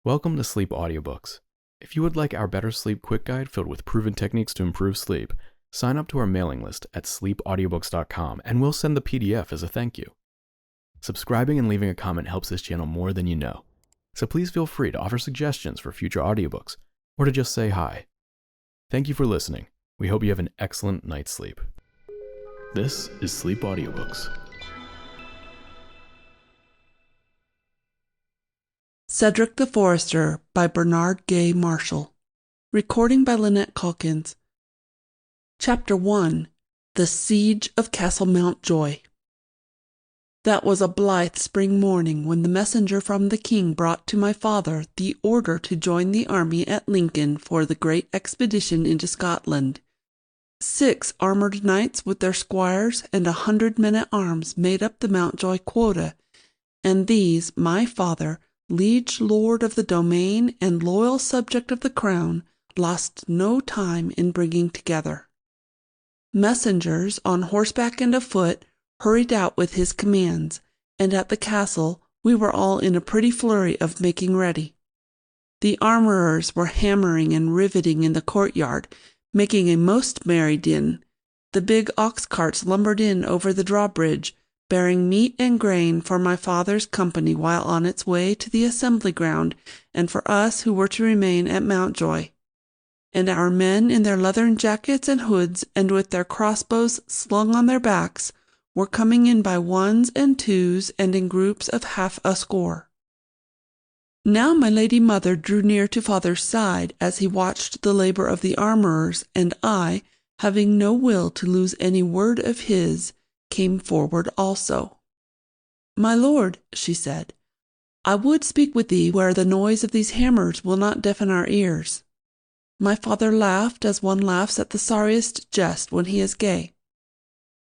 Welcome to Sleep Audiobooks. If you would like our Better Sleep Quick Guide filled with proven techniques to improve sleep, sign up to our mailing list at sleepaudiobooks.com and we'll send the PDF as a thank you. Subscribing and leaving a comment helps this channel more than you know, so please feel free to offer suggestions for future audiobooks or to just say hi. Thank you for listening. We hope you have an excellent night's sleep. This is Sleep Audiobooks. Cedric the Forester by Bernard Gay Marshall. Recording by Lynette Caulkins. Chapter 1. The Siege of Castle Mountjoy. That was a blithe spring morning when the messenger from the king brought to my father the order to join the army at Lincoln for the great expedition into Scotland. 6 armoured knights with their squires and 100 men-at-arms made up the Mountjoy quota, and these my father, liege lord of the domain and loyal subject of the crown, lost no time in bringing together. Messengers on horseback and afoot hurried out with his commands, and at the castle we were all in a pretty flurry of making ready. The armourers were hammering and riveting in the courtyard, making a most merry din. The big ox carts lumbered in over the drawbridge, bearing meat and grain for my father's company while on its way to the assembly ground, and for us who were to remain at Mountjoy. And our men in their leathern jackets and hoods, and with their crossbows slung on their backs, were coming in by ones and twos and in groups of half a score. Now my lady mother drew near to father's side as he watched the labour of the armourers, and I, having no will to lose any word of his, came forward also. "My lord," she said, "I would speak with thee where the noise of these hammers will not deafen our ears." My father laughed as one laughs at the sorriest jest when he is gay.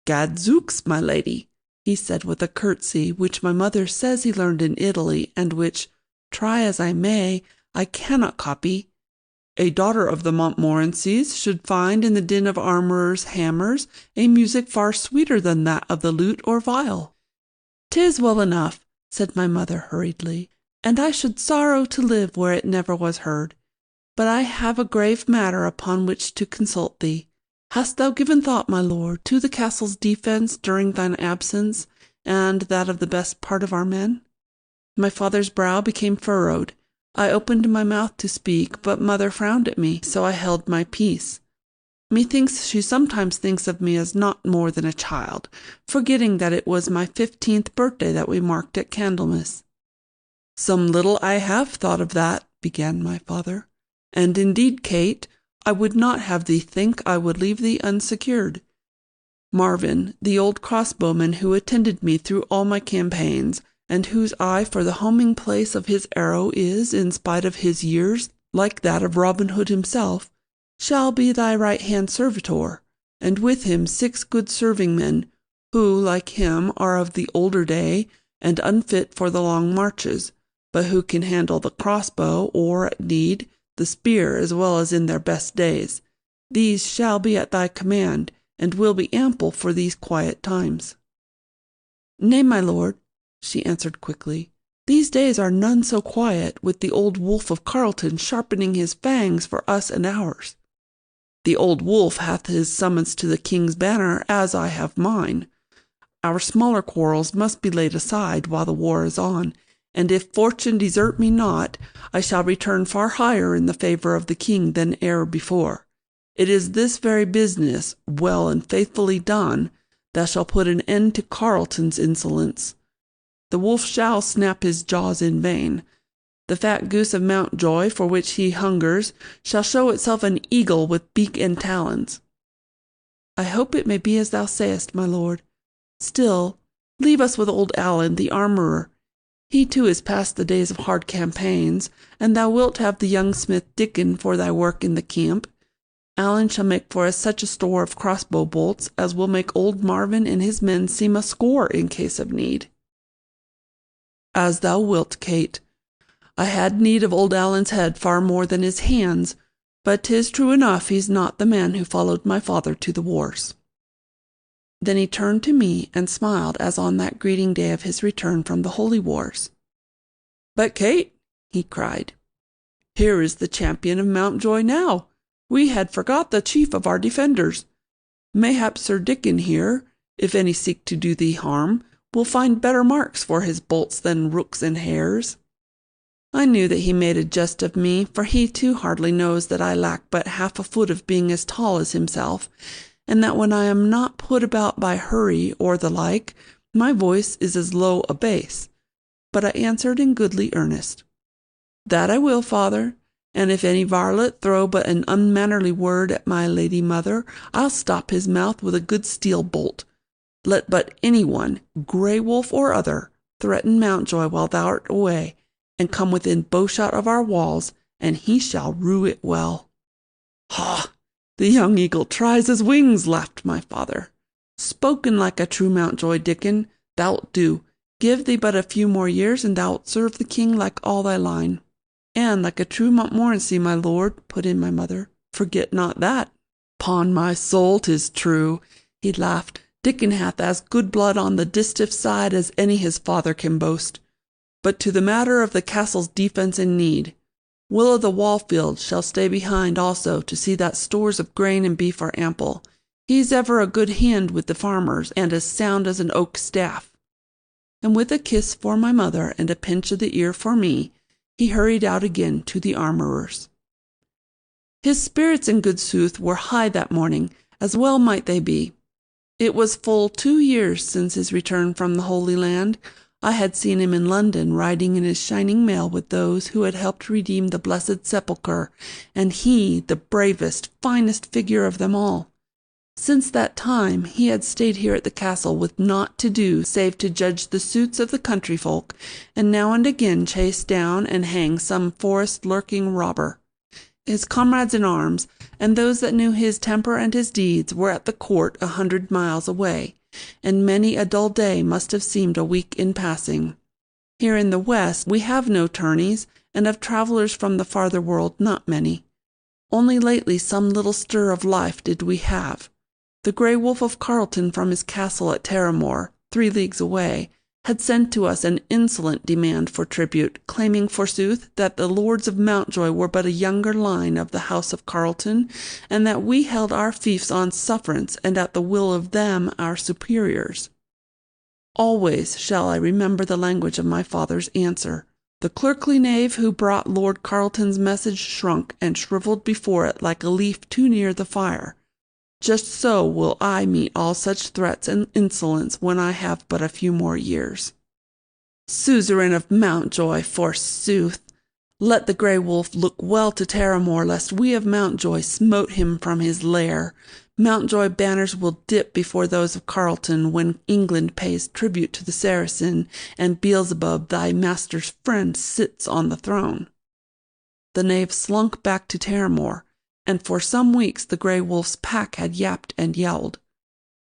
"Gadzooks, my lady," he said with a curtsy which my mother says he learned in Italy, and which, try as I may, I cannot copy. "A daughter of the Montmorencys should find in the din of armourers' hammers a music far sweeter than that of the lute or viol." "'Tis well enough," said my mother hurriedly, "and I should sorrow to live where it never was heard. But I have a grave matter upon which to consult thee. Hast thou given thought, my lord, to the castle's defence during thine absence, and that of the best part of our men?" My father's brow became furrowed. I opened my mouth to speak, but mother frowned at me, so I held my peace. Methinks she sometimes thinks of me as not more than a child, forgetting that it was my 15th birthday that we marked at Candlemas. "Some little I have thought of that," began my father, "and indeed, Kate, I would not have thee think I would leave thee unsecured. Marvin, the old crossbowman who attended me through all my campaigns, and whose eye for the homing place of his arrow is, in spite of his years, like that of Robin Hood himself, shall be thy right-hand servitor, and with him 6 good serving-men, who, like him, are of the older day, and unfit for the long marches, but who can handle the crossbow, or, at need, the spear as well as in their best days. These shall be at thy command, and will be ample for these quiet times." "Nay, my lord," she answered quickly, "these days are none so quiet, with the old wolf of Carleton sharpening his fangs for us and ours." "The old wolf hath his summons to the king's banner, as I have mine. Our smaller quarrels must be laid aside while the war is on, and if fortune desert me not, I shall return far higher in the favour of the king than e'er before. It is this very business, well and faithfully done, that shall put an end to Carleton's insolence. The wolf shall snap his jaws in vain. The fat goose of Mountjoy, for which he hungers, shall show itself an eagle with beak and talons." "I hope it may be as thou sayest, my lord. Still, leave us with old Allen, the armourer. He too is past the days of hard campaigns, and thou wilt have the young smith Dickon for thy work in the camp. Allen shall make for us such a store of crossbow bolts as will make old Marvin and his men seem a score in case of need." "As thou wilt, Kate. I had need of old Allen's head far more than his hands, but 'tis true enough he's not the man who followed my father to the wars." Then he turned to me and smiled as on that greeting day of his return from the holy wars. "But, Kate," he cried. "Here is the champion of Mountjoy now. We had forgot the chief of our defenders. Mayhap Sir Dickon here, if any seek to do thee harm, will find better marks for his bolts than rooks and hares." I knew that he made a jest of me, for he too hardly knows that I lack but half a foot of being as tall as himself, and that when I am not put about by hurry or the like, my voice is as low a bass. But I answered in goodly earnest, "That I will, father, and if any varlet throw but an unmannerly word at my lady mother, I'll stop his mouth with a good steel bolt. Let but any one, grey wolf or other, threaten Mountjoy while thou art away, and come within bowshot of our walls, and he shall rue it well." "Ha! The young eagle tries his wings," laughed my father. "Spoken like a true Mountjoy, Dickon. Thou'lt do. Give thee but a few more years, and thou'lt serve the king like all thy line." "And like a true Montmorency, my lord," put in my mother. "Forget not that." "'Pon my soul, 'tis true," he laughed. "Dickon hath as good blood on the distaff side as any his father can boast. But to the matter of the castle's defence and need. Will o' the Wallfield shall stay behind also to see that stores of grain and beef are ample. He's ever a good hand with the farmers, and as sound as an oak staff." And with a kiss for my mother and a pinch of the ear for me, he hurried out again to the armourer's. His spirits in good sooth were high that morning, as well might they be. It was full 2 years since his return from the Holy Land. I had seen him in London, riding in his shining mail with those who had helped redeem the Blessed Sepulchre, and he the bravest, finest figure of them all. Since that time he had stayed here at the castle with naught to do save to judge the suits of the country folk, and now and again chase down and hang some forest-lurking robber. His comrades in arms, and those that knew his temper and his deeds, were at the court 100 miles away, and many a dull day must have seemed a week in passing. Here in the west we have no tourneys, and of travellers from the farther world not many. Only lately some little stir of life did we have. The Grey Wolf of Carleton from his castle at Terramore, 3 leagues away, had sent to us an insolent demand for tribute, claiming forsooth that the lords of Mountjoy were but a younger line of the house of Carleton, and that we held our fiefs on sufferance and at the will of them our superiors. Always shall I remember the language of my father's answer. The clerkly knave who brought Lord Carleton's message shrunk and shrivelled before it like a leaf too near the fire. Just so will I meet all such threats and insolence when I have but a few more years. Suzerain of Mountjoy, forsooth! Let the Grey Wolf look well to Terramore, lest we of Mountjoy smote him from his lair. Mountjoy banners will dip before those of Carleton when England pays tribute to the Saracen, and Beelzebub, thy master's friend, sits on the throne. The knave slunk back to Terramore, and for some weeks the Grey Wolf's pack had yapped and yowled.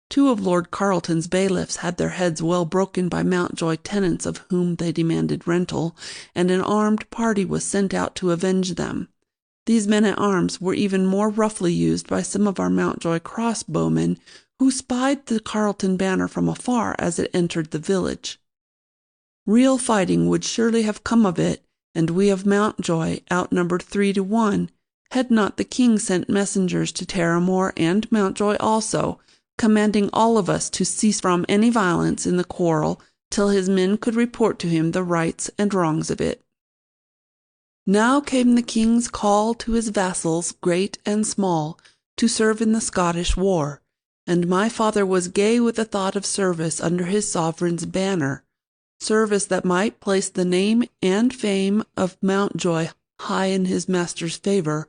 2 of Lord Carleton's bailiffs had their heads well broken by Mountjoy tenants of whom they demanded rental, and an armed party was sent out to avenge them. These men-at-arms were even more roughly used by some of our Mountjoy crossbowmen, who spied the Carleton banner from afar as it entered the village. Real fighting would surely have come of it, and we of Mountjoy, outnumbered 3 to 1, had not the king sent messengers to Terramore and Mountjoy also, commanding all of us to cease from any violence in the quarrel till his men could report to him the rights and wrongs of it. Now came the king's call to his vassals, great and small, to serve in the Scottish war, and my father was gay with the thought of service under his sovereign's banner, service that might place the name and fame of Mountjoy high in his master's favour,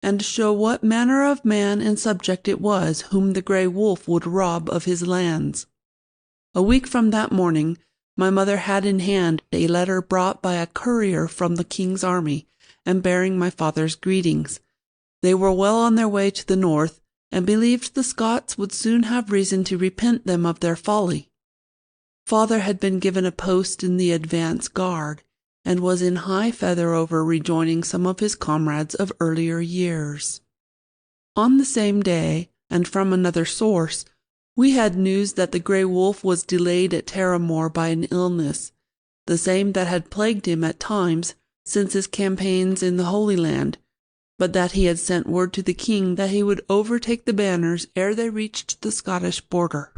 and show what manner of man and subject it was whom the Grey Wolf would rob of his lands. A week from that morning, my mother had in hand a letter brought by a courier from the king's army, and bearing my father's greetings. They were well on their way to the north, and believed the Scots would soon have reason to repent them of their folly. Father had been given a post in the advance guard, and was in high feather over rejoining some of his comrades of earlier years. On the same day, and from another source, we had news that the Grey Wolf was delayed at Terramore by an illness, the same that had plagued him at times, since his campaigns in the Holy Land, but that he had sent word to the king that he would overtake the banners ere they reached the Scottish border.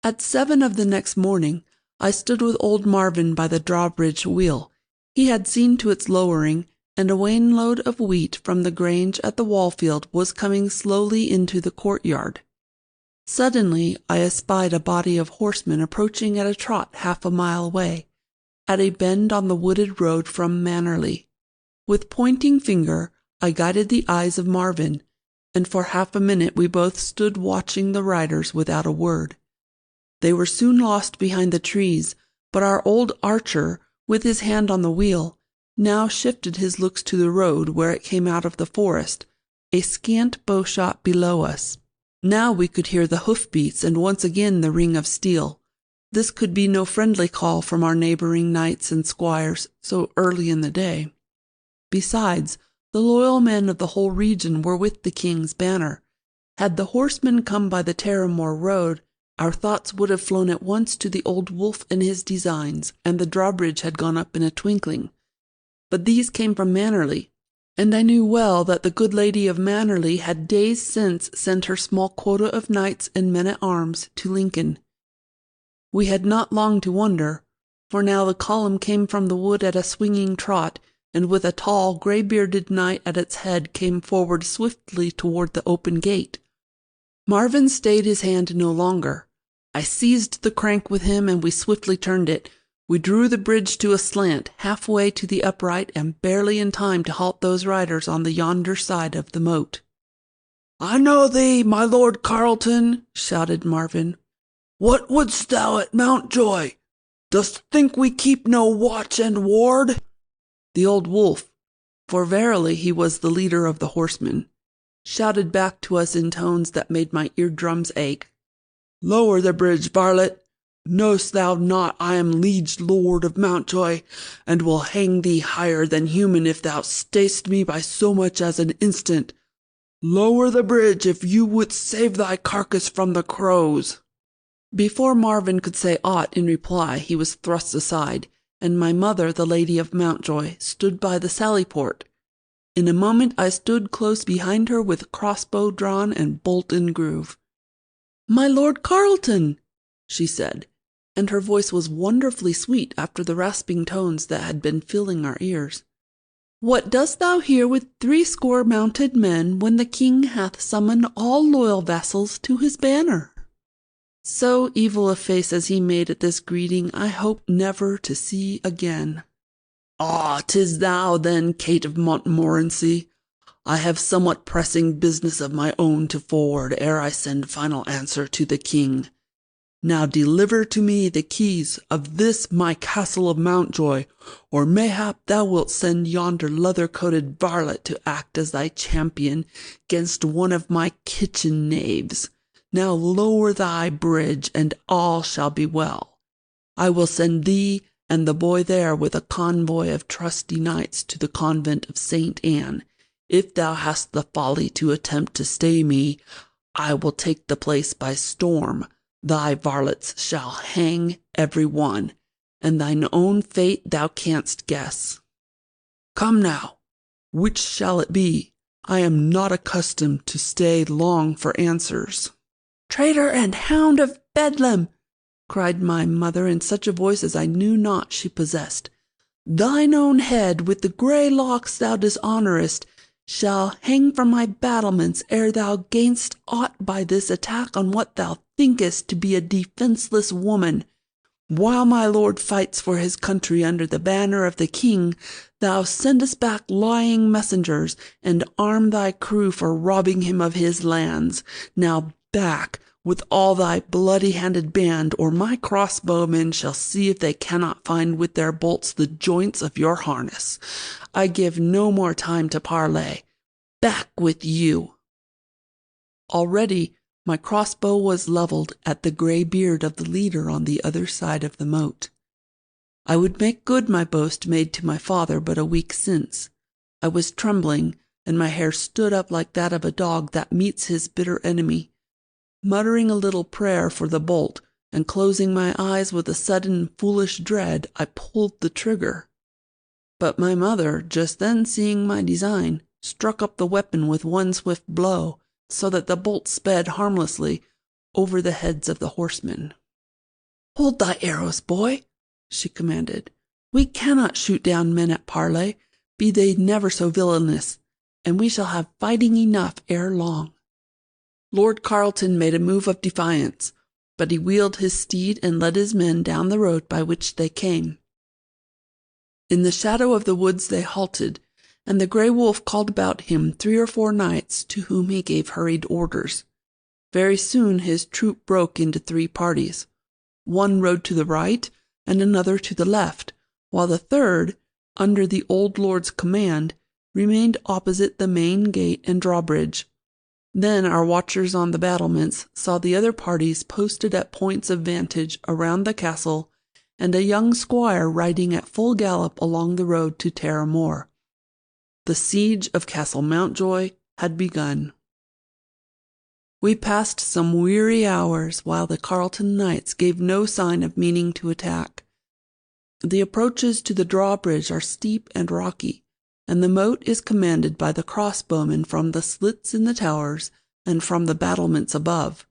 At 7 of the next morning, I stood with old Marvin by the drawbridge wheel. He had seen to its lowering, and a wainload of wheat from the grange at the Wallfield was coming slowly into the courtyard. Suddenly I espied a body of horsemen approaching at a trot 1/2 mile away, at a bend on the wooded road from Mannerley. With pointing finger I guided the eyes of Marvin, and for 1/2 minute we both stood watching the riders without a word. They were soon lost behind the trees, but our old archer, with his hand on the wheel, now shifted his looks to the road where it came out of the forest, a scant bowshot below us. Now we could hear the hoof-beats and once again the ring of steel. This could be no friendly call from our neighbouring knights and squires so early in the day. Besides, the loyal men of the whole region were with the king's banner. Had the horsemen come by the Terramore road, our thoughts would have flown at once to the old wolf and his designs, and the drawbridge had gone up in a twinkling. But these came from Mannerley, and I knew well that the good lady of Mannerley had days since sent her small quota of knights and men-at-arms to Lincoln. We had not long to wonder, for now the column came from the wood at a swinging trot, and with a tall, grey-bearded knight at its head came forward swiftly toward the open gate. Marvin stayed his hand no longer. I seized the crank with him, and we swiftly turned it. We drew the bridge to a slant, halfway to the upright, and barely in time to halt those riders on the yonder side of the moat. "I know thee, my Lord Carleton," shouted Marvin. "What wouldst thou at Mountjoy? Dost think we keep no watch and ward?" The old wolf, for verily he was the leader of the horsemen, shouted back to us in tones that made my eardrums ache. "Lower the bridge, varlet! Know'st thou not I am liege lord of Mountjoy, and will hang thee higher than human if thou stay'st me by so much as an instant? Lower the bridge if you wouldst save thy carcass from the crows." Before Marvin could say aught in reply he was thrust aside, and my mother, the Lady of Mountjoy, stood by the sally-port. In a moment I stood close behind her with crossbow drawn and bolt in groove. "My Lord Carleton!" she said, and her voice was wonderfully sweet after the rasping tones that had been filling our ears. "What dost thou here with 80 mounted men when the king hath summoned all loyal vassals to his banner?" So evil a face as he made at this greeting I hope never to see again. "Ah, 'tis thou, then, Kate of Montmorency. I have somewhat pressing business of my own to forward ere I send final answer to the king. Now deliver to me the keys of this my castle of Mountjoy, or mayhap thou wilt send yonder leather-coated varlet to act as thy champion 'gainst one of my kitchen knaves. Now lower thy bridge, and all shall be well. I will send thee and the boy there with a convoy of trusty knights to the convent of St. Anne. If thou hast the folly to attempt to stay me, I will take the place by storm. Thy varlets shall hang every one, and thine own fate thou canst guess. Come now, which shall it be? I am not accustomed to stay long for answers." "Traitor and hound of Bedlam!" cried my mother in such a voice as I knew not she possessed. "Thine own head, with the grey locks thou dishonourest, shall hang from my battlements ere thou gainst aught by this attack on what thou thinkest to be a defenceless woman. While my lord fights for his country under the banner of the king, thou sendest back lying messengers, and arm thy crew for robbing him of his lands. Now back, with all thy bloody-handed band, or my crossbowmen shall see if they cannot find with their bolts the joints of your harness. I give no more time to parley. Back with you!" Already my crossbow was levelled at the grey beard of the leader on the other side of the moat. I would make good my boast made to my father but a week since. I was trembling, and my hair stood up like that of a dog that meets his bitter enemy. Muttering a little prayer for the bolt, and closing my eyes with a sudden foolish dread, I pulled the trigger. But my mother, just then seeing my design, struck up the weapon with one swift blow, so that the bolt sped harmlessly over the heads of the horsemen. "Hold thy arrows, boy," she commanded. "We cannot shoot down men at parley, be they never so villainous, and we shall have fighting enough ere long." Lord Carleton made a move of defiance, but he wheeled his steed and led his men down the road by which they came. In the shadow of the woods they halted, and the Grey Wolf called about him 3 or 4 knights, to whom he gave hurried orders. Very soon his troop broke into 3 parties. One rode to the right, and another to the left, while the third, under the old lord's command, remained opposite the main gate and drawbridge. Then our watchers on the battlements saw the other parties posted at points of vantage around the castle, and a young squire riding at full gallop along the road to Terra Moor. The siege of Castle Mountjoy had begun. We passed some weary hours while the Carleton knights gave no sign of meaning to attack. The approaches to the drawbridge are steep and rocky, and the moat is commanded by the crossbowmen from the slits in the towers and from the battlements above.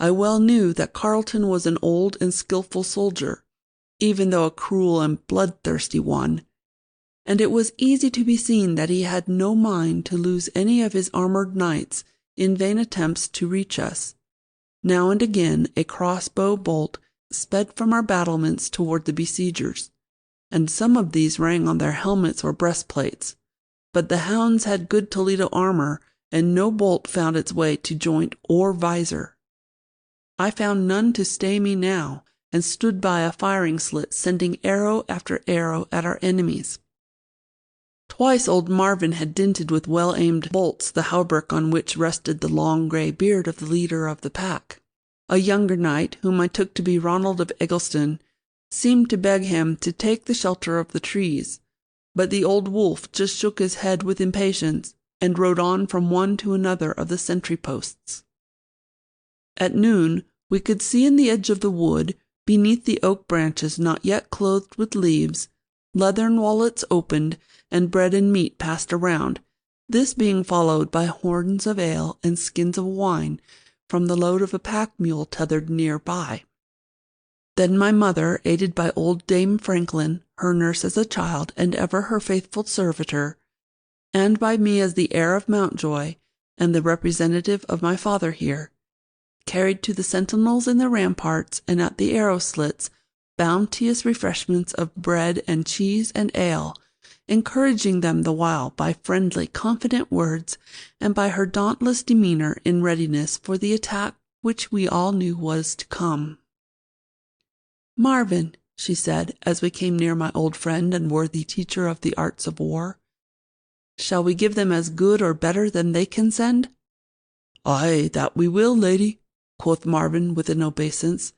I well knew that Carleton was an old and skilful soldier, even though a cruel and bloodthirsty one, and it was easy to be seen that he had no mind to lose any of his armoured knights in vain attempts to reach us. Now and again a crossbow bolt sped from our battlements toward the besiegers, and some of these rang on their helmets or breastplates, but the hounds had good Toledo armour, and no bolt found its way to joint or visor. I found none to stay me now, and stood by a firing slit, sending arrow after arrow at our enemies. Twice old Marvin had dinted with well-aimed bolts the hauberk on which rested the long grey beard of the leader of the pack. A younger knight, whom I took to be Ronald of Eggleston, seemed to beg him to take the shelter of the trees, but the old wolf just shook his head with impatience, and rode on from one to another of the sentry posts. At noon we could see in the edge of the wood, beneath the oak branches not yet clothed with leaves, leathern wallets opened, and bread and meat passed around, this being followed by horns of ale and skins of wine from the load of a pack mule tethered near by. Then my mother, aided by old Dame Franklin, her nurse as a child and ever her faithful servitor, and by me as the heir of Mountjoy and the representative of my father here, carried to the sentinels in the ramparts and at the arrow slits bounteous refreshments of bread and cheese and ale, encouraging them the while by friendly, confident words, and by her dauntless demeanour in readiness for the attack which we all knew was to come. "Marvin," she said, as we came near my old friend and worthy teacher of the arts of war, "shall we give them as good or better than they can send?" "Ay, that we will, lady," quoth Marvin with an obeisance,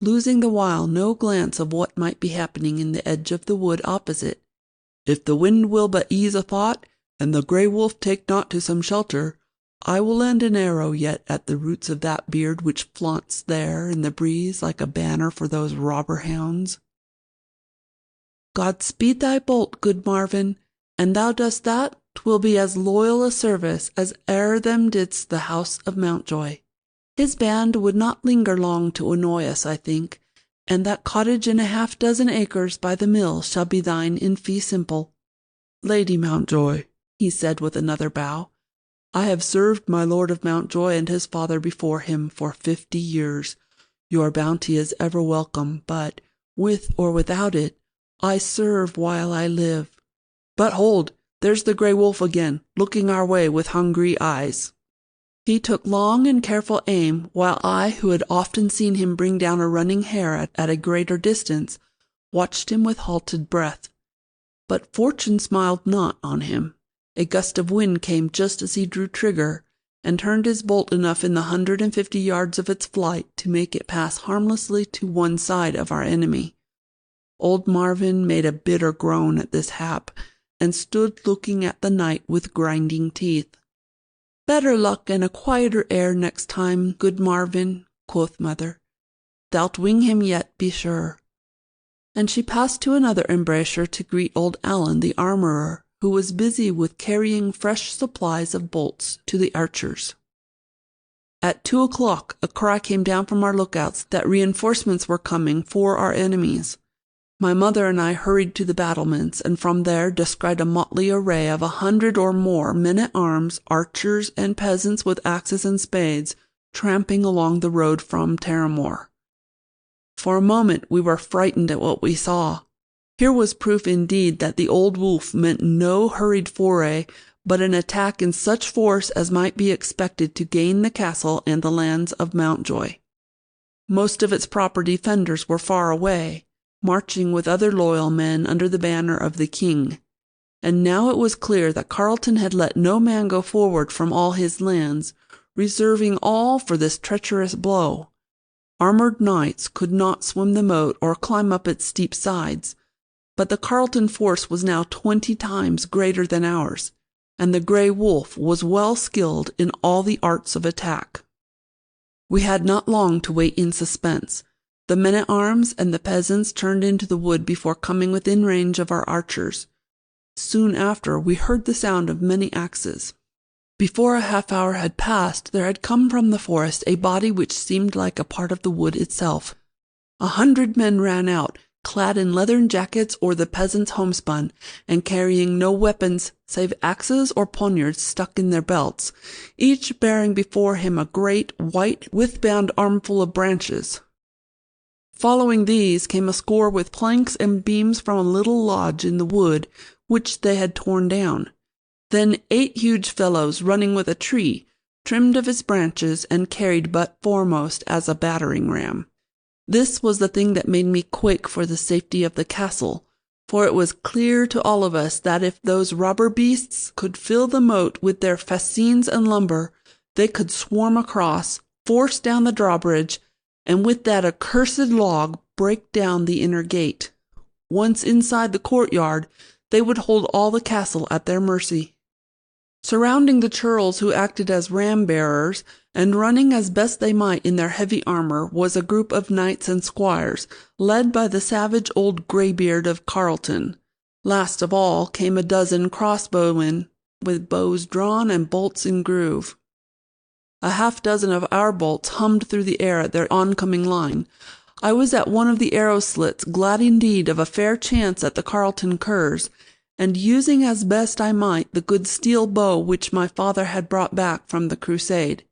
losing the while no glance of what might be happening in the edge of the wood opposite. "If the wind will but ease a thought, and the Grey Wolf take not to some shelter, I will land an arrow yet at the roots of that beard which flaunts there in the breeze like a banner for those robber hounds." "God speed thy bolt, good Marvin, and thou dost that, 'twill be as loyal a service as e'er them didst the house of Mountjoy. His band would not linger long to annoy us, I think, and that cottage and a half-dozen acres by the mill shall be thine in fee simple." "Lady Mountjoy," he said with another bow, "I have served my lord of Mountjoy and his father before him for 50 years. Your bounty is ever welcome, but, with or without it, I serve while I live. But hold, there's the Grey Wolf again, looking our way with hungry eyes." He took long and careful aim, while I, who had often seen him bring down a running hare at a greater distance, watched him with halted breath. But fortune smiled not on him. A gust of wind came just as he drew trigger, and turned his bolt enough in the 150 yards of its flight to make it pass harmlessly to one side of our enemy. Old Marvin made a bitter groan at this hap, and stood looking at the knight with grinding teeth. "Better luck and a quieter air next time, good Marvin," quoth mother. "Thou'lt wing him yet, be sure." and she passed to another embrasure to greet old Allen the armourer, who was busy with carrying fresh supplies of bolts to the archers. At 2 o'clock a cry came down from our lookouts that reinforcements were coming for our enemies. My mother and I hurried to the battlements, and from there descried a motley array of 100 or more men-at-arms, archers, and peasants with axes and spades, tramping along the road from Terramore. For a moment we were frightened at what we saw. Here was proof indeed that the old wolf meant no hurried foray, but an attack in such force as might be expected to gain the castle and the lands of Mountjoy. Most of its proper defenders were far away, marching with other loyal men under the banner of the king. And now it was clear that Carleton had let no man go forward from all his lands, reserving all for this treacherous blow. Armoured knights could not swim the moat or climb up its steep sides, but the Carleton force was now 20 times greater than ours, and the Grey Wolf was well skilled in all the arts of attack. We had not long to wait in suspense. The men-at-arms and the peasants turned into the wood before coming within range of our archers. Soon after we heard the sound of many axes. Before a half-hour had passed, there had come from the forest a body which seemed like a part of the wood itself. 100 men ran out, clad in leathern jackets or the peasants' homespun, and carrying no weapons save axes or poniards stuck in their belts, each bearing before him a great, white, withbound armful of branches. Following these came a score with planks and beams from a little lodge in the wood which they had torn down. Then 8 huge fellows running with a tree, trimmed of its branches and carried butt foremost as a battering ram. This was the thing that made me quake for the safety of the castle, for it was clear to all of us that if those robber beasts could fill the moat with their fascines and lumber, they could swarm across, force down the drawbridge, and with that accursed log break down the inner gate. Once inside the courtyard, they would hold all the castle at their mercy. Surrounding the churls who acted as ram-bearers, and running as best they might in their heavy armour, was a group of knights and squires, led by the savage old greybeard of Carleton. Last of all came a dozen crossbowmen, with bows drawn and bolts in groove. A half-dozen of our bolts hummed through the air at their oncoming line. I was at one of the arrow slits, glad indeed of a fair chance at the Carleton curs, and using as best I might the good steel bow which my father had brought back from the crusade.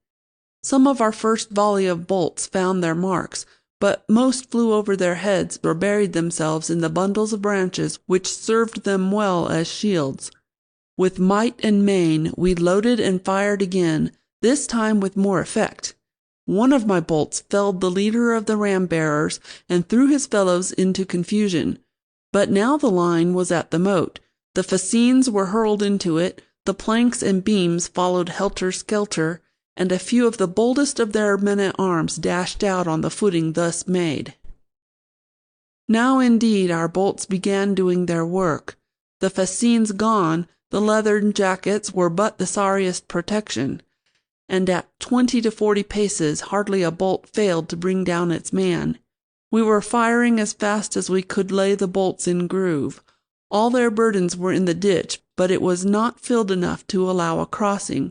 Some of our first volley of bolts found their marks, but most flew over their heads or buried themselves in the bundles of branches which served them well as shields. With might and main we loaded and fired again, this time with more effect. One of my bolts felled the leader of the ram-bearers and threw his fellows into confusion. But now the line was at the moat. The fascines were hurled into it, the planks and beams followed helter-skelter, and a few of the boldest of their men-at-arms dashed out on the footing thus made. Now indeed our bolts began doing their work. The fascines gone, the leathern jackets were but the sorriest protection, and at 20 to 40 paces hardly a bolt failed to bring down its man. We were firing as fast as we could lay the bolts in groove. All their burdens were in the ditch, but it was not filled enough to allow a crossing.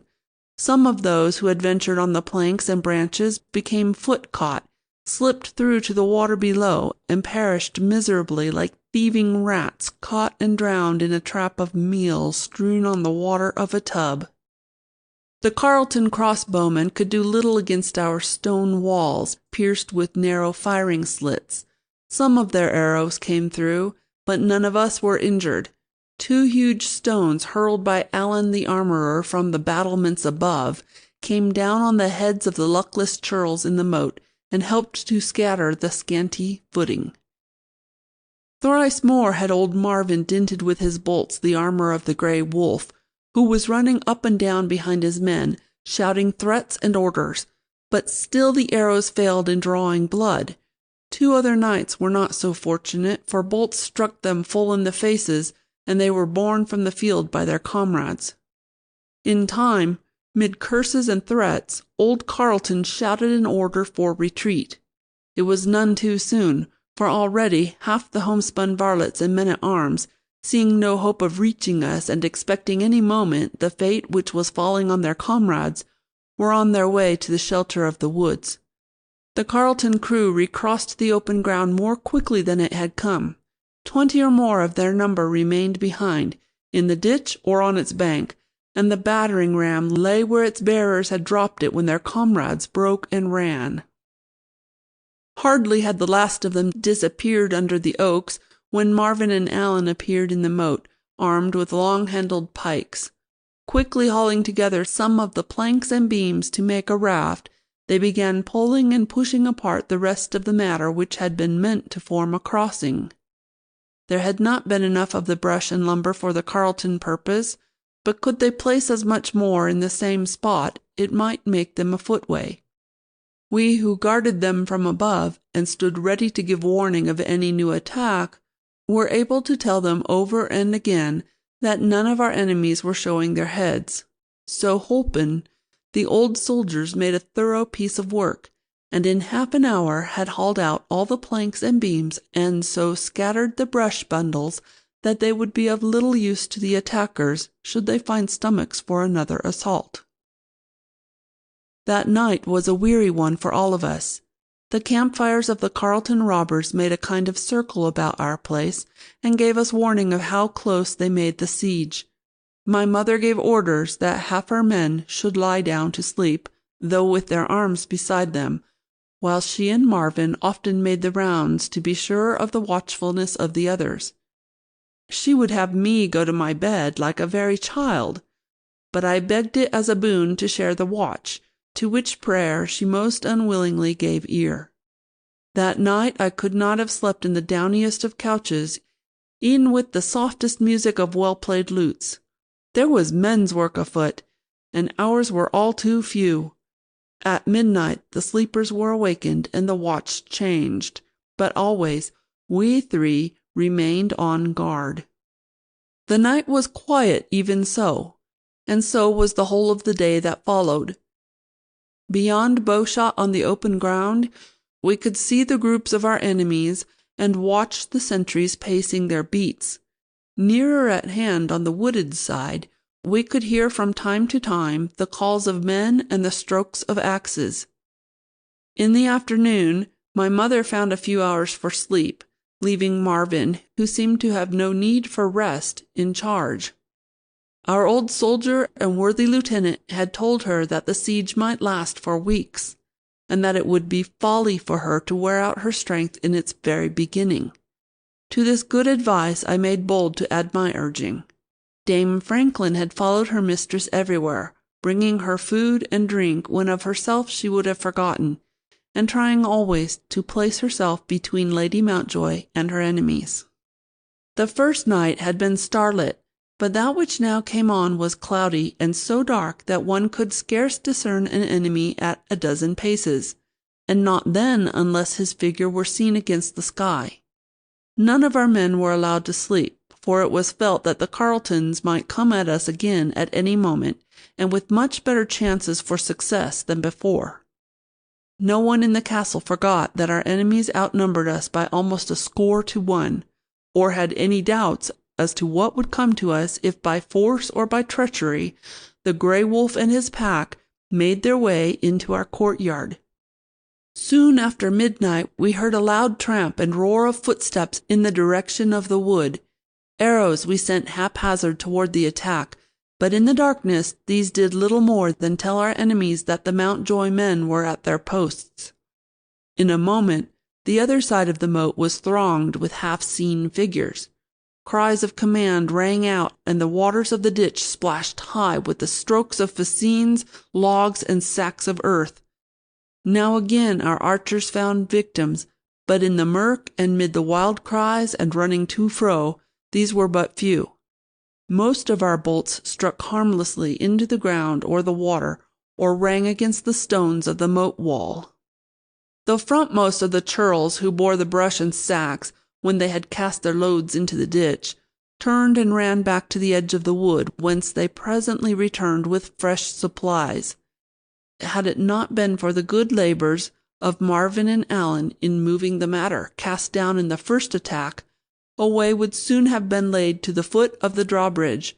Some of those who had ventured on the planks and branches became foot-caught, slipped through to the water below, and perished miserably like thieving rats caught and drowned in a trap of meal strewn on the water of a tub. The Carleton crossbowmen could do little against our stone walls, pierced with narrow firing slits. Some of their arrows came through, but none of us were injured. 2 huge stones hurled by Allen the armourer from the battlements above came down on the heads of the luckless churls in the moat and helped to scatter the scanty footing. Thrice more had old Marvin dinted with his bolts the armour of the Grey Wolf, who was running up and down behind his men, shouting threats and orders, but still the arrows failed in drawing blood. 2 other knights were not so fortunate, for bolts struck them full in the faces, and they were borne from the field by their comrades. In time, mid curses and threats, old Carleton shouted an order for retreat. It was none too soon, for already half the homespun varlets and men-at-arms, seeing no hope of reaching us and expecting any moment the fate which was falling on their comrades, were on their way to the shelter of the woods. The Carleton crew recrossed the open ground more quickly than it had come. 20 or more of their number remained behind, in the ditch or on its bank, and the battering ram lay where its bearers had dropped it when their comrades broke and ran. Hardly had the last of them disappeared under the oaks when Marvin and Allen appeared in the moat, armed with long-handled pikes. Quickly hauling together some of the planks and beams to make a raft, they began pulling and pushing apart the rest of the matter which had been meant to form a crossing. There had not been enough of the brush and lumber for the Carleton purpose, but could they place as much more in the same spot, it might make them a footway. We who guarded them from above, and stood ready to give warning of any new attack, were able to tell them over and again that none of our enemies were showing their heads. So holpen, the old soldiers made a thorough piece of work, and in half an hour had hauled out all the planks and beams, and so scattered the brush bundles that they would be of little use to the attackers should they find stomachs for another assault. That night was a weary one for all of us. The campfires of the Carleton robbers made a kind of circle about our place, and gave us warning of how close they made the siege. My mother gave orders that half our men should lie down to sleep, though with their arms beside them, while she and Marvin often made the rounds to be sure of the watchfulness of the others. She would have me go to my bed like a very child, but I begged it as a boon to share the watch, to which prayer she most unwillingly gave ear. That night I could not have slept in the downiest of couches, e'en with the softest music of well-played lutes. There was men's work afoot, and ours were all too few. At midnight the sleepers were awakened and the watch changed, but always we 3 remained on guard. The night was quiet even so, and so was the whole of the day that followed. Beyond bowshot on the open ground, we could see the groups of our enemies and watch the sentries pacing their beats. Nearer at hand on the wooded side, we could hear from time to time the calls of men and the strokes of axes. In the afternoon, my mother found a few hours for sleep, leaving Marvin, who seemed to have no need for rest, in charge. Our old soldier and worthy lieutenant had told her that the siege might last for weeks, and that it would be folly for her to wear out her strength in its very beginning. To this good advice I made bold to add my urging. Dame Franklin had followed her mistress everywhere, bringing her food and drink when of herself she would have forgotten, and trying always to place herself between Lady Mountjoy and her enemies. The first night had been starlit, but that which now came on was cloudy and so dark that one could scarce discern an enemy at a dozen paces, and not then unless his figure were seen against the sky. None of our men were allowed to sleep, for it was felt that the Carletons might come at us again at any moment, and with much better chances for success than before. No one in the castle forgot that our enemies outnumbered us by almost 100 to 1, or had any doubts as to what would come to us if by force or by treachery the Grey Wolf and his pack made their way into our courtyard. Soon after midnight we heard a loud tramp and roar of footsteps in the direction of the wood. Arrows we sent haphazard toward the attack, but in the darkness these did little more than tell our enemies that the Mountjoy men were at their posts. In a moment the other side of the moat was thronged with half-seen figures. Cries of command rang out, and the waters of the ditch splashed high with the strokes of fascines, logs, and sacks of earth. Now again our archers found victims, but in the murk and mid the wild cries and running to fro, these were but few. Most of our bolts struck harmlessly into the ground or the water, or rang against the stones of the moat wall. The frontmost of the churls who bore the brush and sacks, when they had cast their loads into the ditch, turned and ran back to the edge of the wood, whence they presently returned with fresh supplies. Had it not been for the good labours of Marvin and Allen in moving the matter, cast down in the first attack, a way would soon have been laid to the foot of the drawbridge.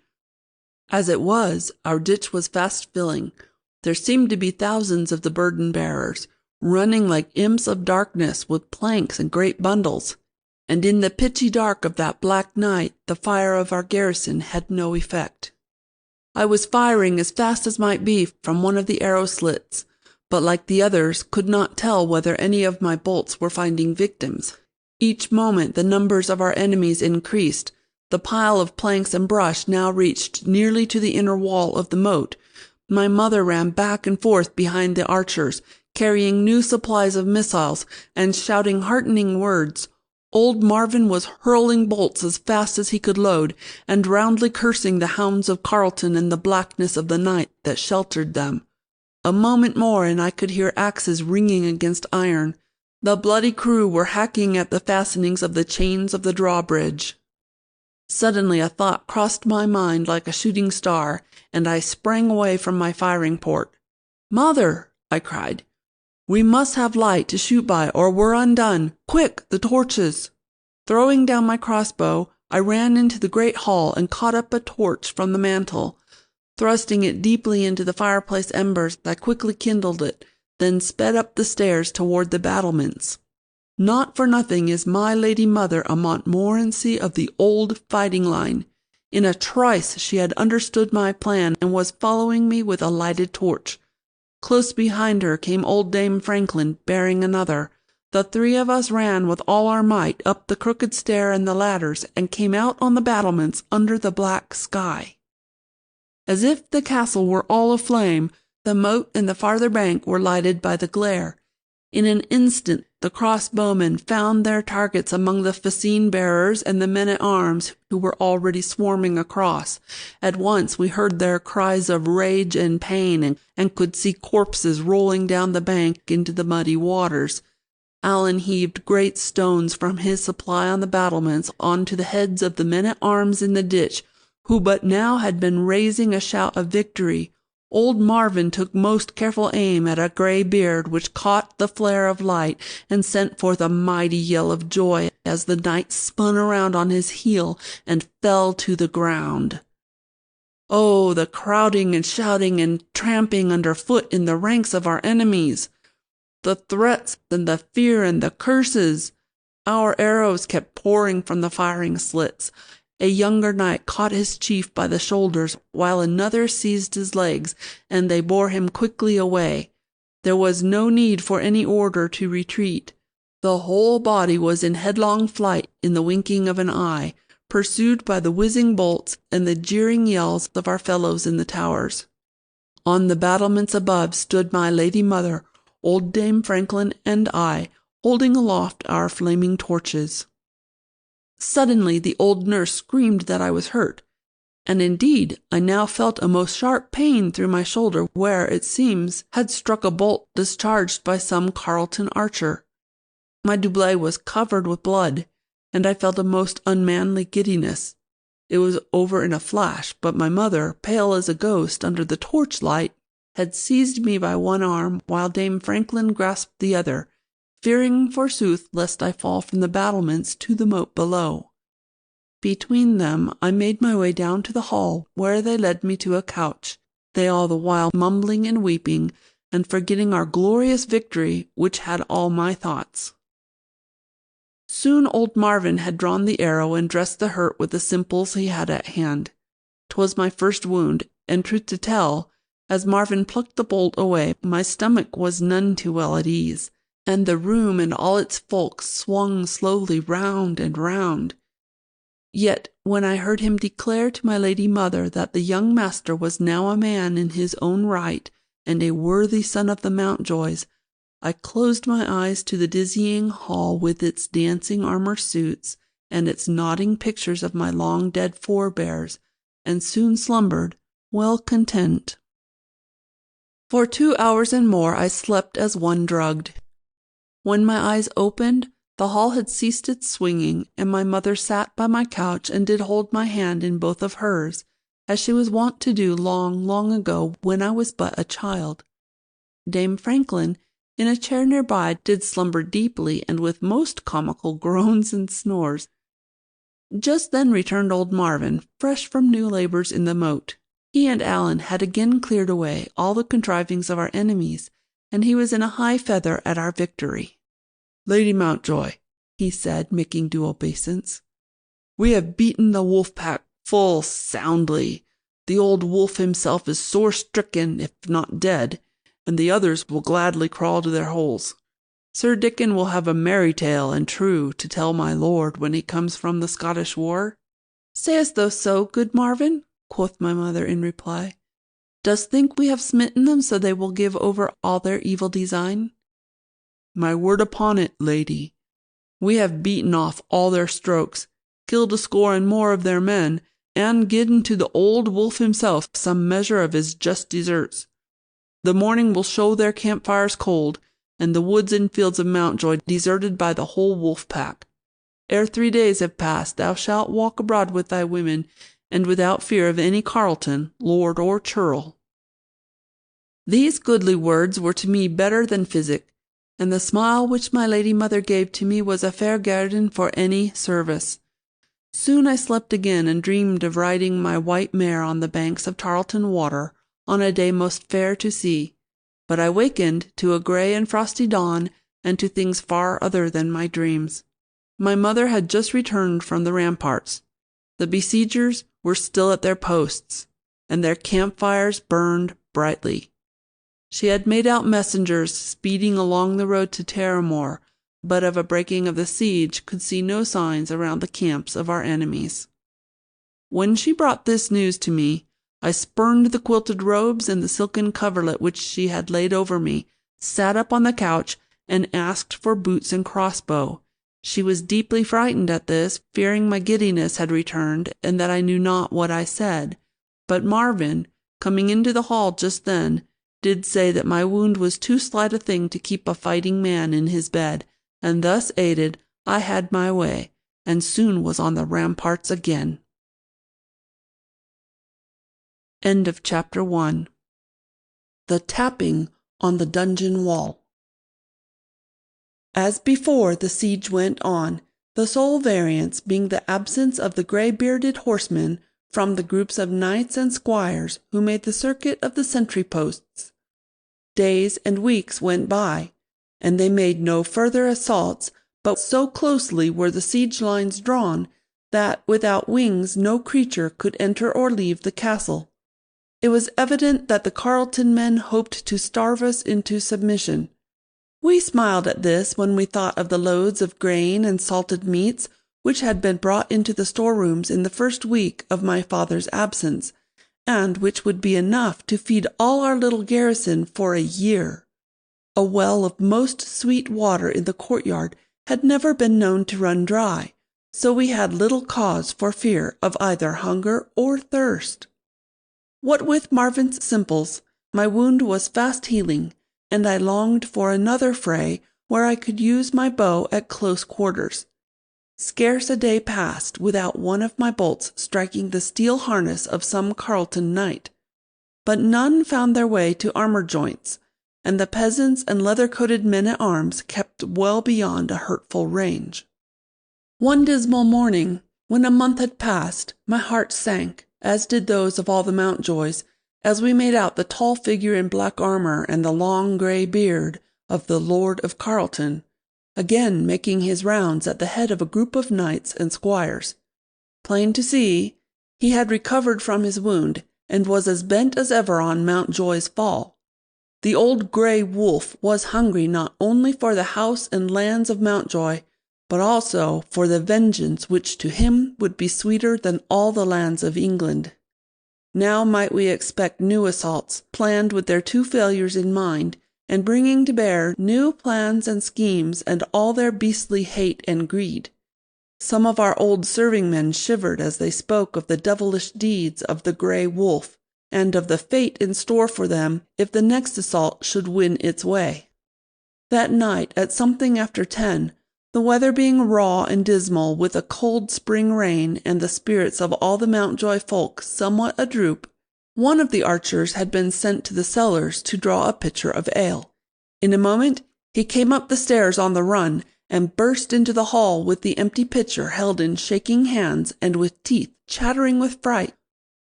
As it was, our ditch was fast filling. There seemed to be thousands of the burden-bearers, running like imps of darkness with planks and great bundles, and in the pitchy dark of that black night the fire of our garrison had no effect. I was firing as fast as might be from one of the arrow slits, but like the others could not tell whether any of my bolts were finding victims. Each moment the numbers of our enemies increased. The pile of planks and brush now reached nearly to the inner wall of the moat. My mother ran back and forth behind the archers, carrying new supplies of missiles and shouting heartening words. Old Marvin was hurling bolts as fast as he could load, and roundly cursing the hounds of Carleton and the blackness of the night that sheltered them. A moment more and I could hear axes ringing against iron. The bloody crew were hacking at the fastenings of the chains of the drawbridge. Suddenly a thought crossed my mind like a shooting star, and I sprang away from my firing port. "Mother!" I cried. "We must have light to shoot by or we're undone. Quick, the torches!" Throwing down my crossbow, I ran into the great hall and caught up a torch from the mantel. Thrusting it deeply into the fireplace embers, I quickly kindled it, then sped up the stairs toward the battlements. Not for nothing is my lady mother a Montmorency of the old fighting line. In a trice she had understood my plan and was following me with a lighted torch. Close behind her came old Dame Franklin, bearing another. The three of us ran with all our might up the crooked stair and the ladders, and came out on the battlements under the black sky. As if the castle were all aflame, the moat and the farther bank were lighted by the glare. In an instant the crossbowmen found their targets among the fascine-bearers and the men-at-arms who were already swarming across. At once we heard their cries of rage and pain, and could see corpses rolling down the bank into the muddy waters. Allen heaved great stones from his supply on the battlements onto the heads of the men-at-arms in the ditch, who but now had been raising a shout of victory. Old Marvin took most careful aim at a grey beard which caught the flare of light and sent forth a mighty yell of joy as the knight spun around on his heel and fell to the ground. Oh, the crowding and shouting and tramping underfoot in the ranks of our enemies! The threats and the fear and the curses! Our arrows kept pouring from the firing slits. A younger knight caught his chief by the shoulders, while another seized his legs, and they bore him quickly away. There was no need for any order to retreat. The whole body was in headlong flight in the winking of an eye, pursued by the whizzing bolts and the jeering yells of our fellows in the towers. On the battlements above stood my lady mother, old Dame Franklin, and I, holding aloft our flaming torches. Suddenly the old nurse screamed that I was hurt, and indeed I now felt a most sharp pain through my shoulder where, it seems, had struck a bolt discharged by some Carleton archer. My doublet was covered with blood, and I felt a most unmanly giddiness. It was over in a flash, but my mother, pale as a ghost under the torchlight, had seized me by one arm, while Dame Franklin grasped the other, fearing forsooth lest I fall from the battlements to the moat below. Between them I made my way down to the hall, where they led me to a couch, they all the while mumbling and weeping, and forgetting our glorious victory, which had all my thoughts. Soon old Marvin had drawn the arrow and dressed the hurt with the simples he had at hand. 'Twas my first wound, and truth to tell, as Marvin plucked the bolt away, my stomach was none too well at ease, and the room and all its folk swung slowly round and round. Yet when I heard him declare to my lady mother that the young master was now a man in his own right, and a worthy son of the Mountjoys, I closed my eyes to the dizzying hall with its dancing armor suits, and its nodding pictures of my long dead forebears, and soon slumbered, well content. For 2 hours and more I slept as one drugged. When my eyes opened, the hall had ceased its swinging, and my mother sat by my couch and did hold my hand in both of hers, as she was wont to do long, long ago when I was but a child. Dame Franklin, in a chair near by, did slumber deeply and with most comical groans and snores. Just then returned old Marvin, fresh from new labours in the moat. He and Allan had again cleared away all the contrivings of our enemies, and he was in a high feather at our victory. "Lady Mountjoy," he said, making due obeisance, "we have beaten the wolf pack full soundly. The old wolf himself is sore stricken, if not dead, and the others will gladly crawl to their holes. Sir Dickon will have a merry tale and true to tell my lord when he comes from the Scottish war." "Sayest thou so, good Marvin?" quoth my mother in reply. "Dost think we have smitten them so they will give over all their evil design?" "My word upon it, lady, we have beaten off all their strokes, killed a score and more of their men, and given to the old wolf himself some measure of his just deserts. The morning will show their campfires cold, and the woods and fields of Mountjoy deserted by the whole wolf pack. Ere 3 days have passed, thou shalt walk abroad with thy women, and without fear of any Carleton, lord or churl." These goodly words were to me better than physic, and the smile which my lady mother gave to me was a fair guerdon for any service. Soon I slept again, and dreamed of riding my white mare on the banks of Tarleton water on a day most fair to see. But I wakened to a grey and frosty dawn, and to things far other than my dreams. My mother had just returned from the ramparts. The besiegers were still at their posts, and their campfires burned brightly. She had made out messengers speeding along the road to Terramore, but of a breaking of the siege could see no signs around the camps of our enemies. When she brought this news to me, I spurned the quilted robes and the silken coverlet which she had laid over me, sat up on the couch, and asked for boots and crossbow. She was deeply frightened at this, fearing my giddiness had returned, and that I knew not what I said. But Marvin, coming into the hall just then, did say that my wound was too slight a thing to keep a fighting man in his bed, and thus aided, I had my way, and soon was on the ramparts again. End of Chapter 1. The Tapping on the Dungeon Wall. As before, the siege went on, the sole variance being the absence of the grey-bearded horsemen from the groups of knights and squires who made the circuit of the sentry-posts. Days and weeks went by, and they made no further assaults, but so closely were the siege lines drawn that without wings no creature could enter or leave the castle. It was evident that the Carleton men hoped to starve us into submission. We smiled at this when we thought of the loads of grain and salted meats which had been brought into the storerooms in the first week of my father's absence, and which would be enough to feed all our little garrison for a year. A well of most sweet water in the courtyard had never been known to run dry, so we had little cause for fear of either hunger or thirst. What with Marvin's simples, my wound was fast healing, and I longed for another fray where I could use my bow at close quarters. Scarce a day passed without one of my bolts striking the steel harness of some Carleton knight, but none found their way to armour joints, and the peasants and leather-coated men-at-arms kept well beyond a hurtful range. One dismal morning, when a month had passed, my heart sank, as did those of all the Mountjoys, as we made out the tall figure in black armour and the long grey beard of the Lord of Carleton, again making his rounds at the head of a group of knights and squires. Plain to see, he had recovered from his wound, and was as bent as ever on Mountjoy's fall. The old grey wolf was hungry not only for the house and lands of Mountjoy, but also for the vengeance which to him would be sweeter than all the lands of England. Now might we expect new assaults, planned with their two failures in mind, and bringing to bear new plans and schemes and all their beastly hate and greed. Some of our old serving-men shivered as they spoke of the devilish deeds of the grey wolf, and of the fate in store for them if the next assault should win its way. That night, at something after 10, the weather being raw and dismal with a cold spring rain and the spirits of all the Mountjoy folk somewhat adroop, one of the archers had been sent to the cellars to draw a pitcher of ale. In a moment He came up the stairs on the run and burst into the hall with the empty pitcher held in shaking hands and with teeth chattering with fright.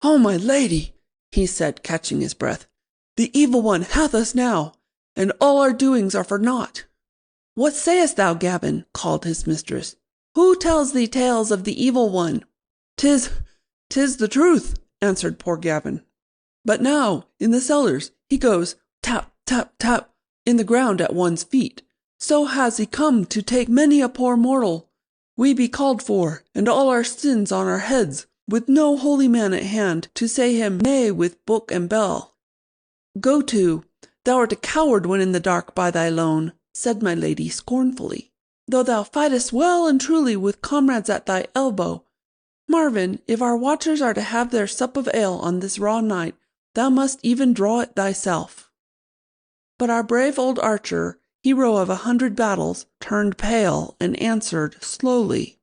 "Oh, my lady," he said, catching his breath, "the evil one hath us now, and all our doings are for naught." "What sayest thou, Gavin?" called his mistress. "Who tells thee tales of the evil one?" "'Tis the truth," answered poor Gavin. "But now, in the cellars, he goes tap, tap, tap, in the ground at one's feet. So has he come to take many a poor mortal. We be called for, and all our sins on our heads, with no holy man at hand to say him nay with book and bell." "Go to, thou art a coward when in the dark by thy lone," said my lady scornfully, "though thou fightest well and truly with comrades at thy elbow. Marvin, if our watchers are to have their sup of ale on this raw night, thou must even draw it thyself." But our brave old archer, hero of 100 battles, turned pale and answered slowly,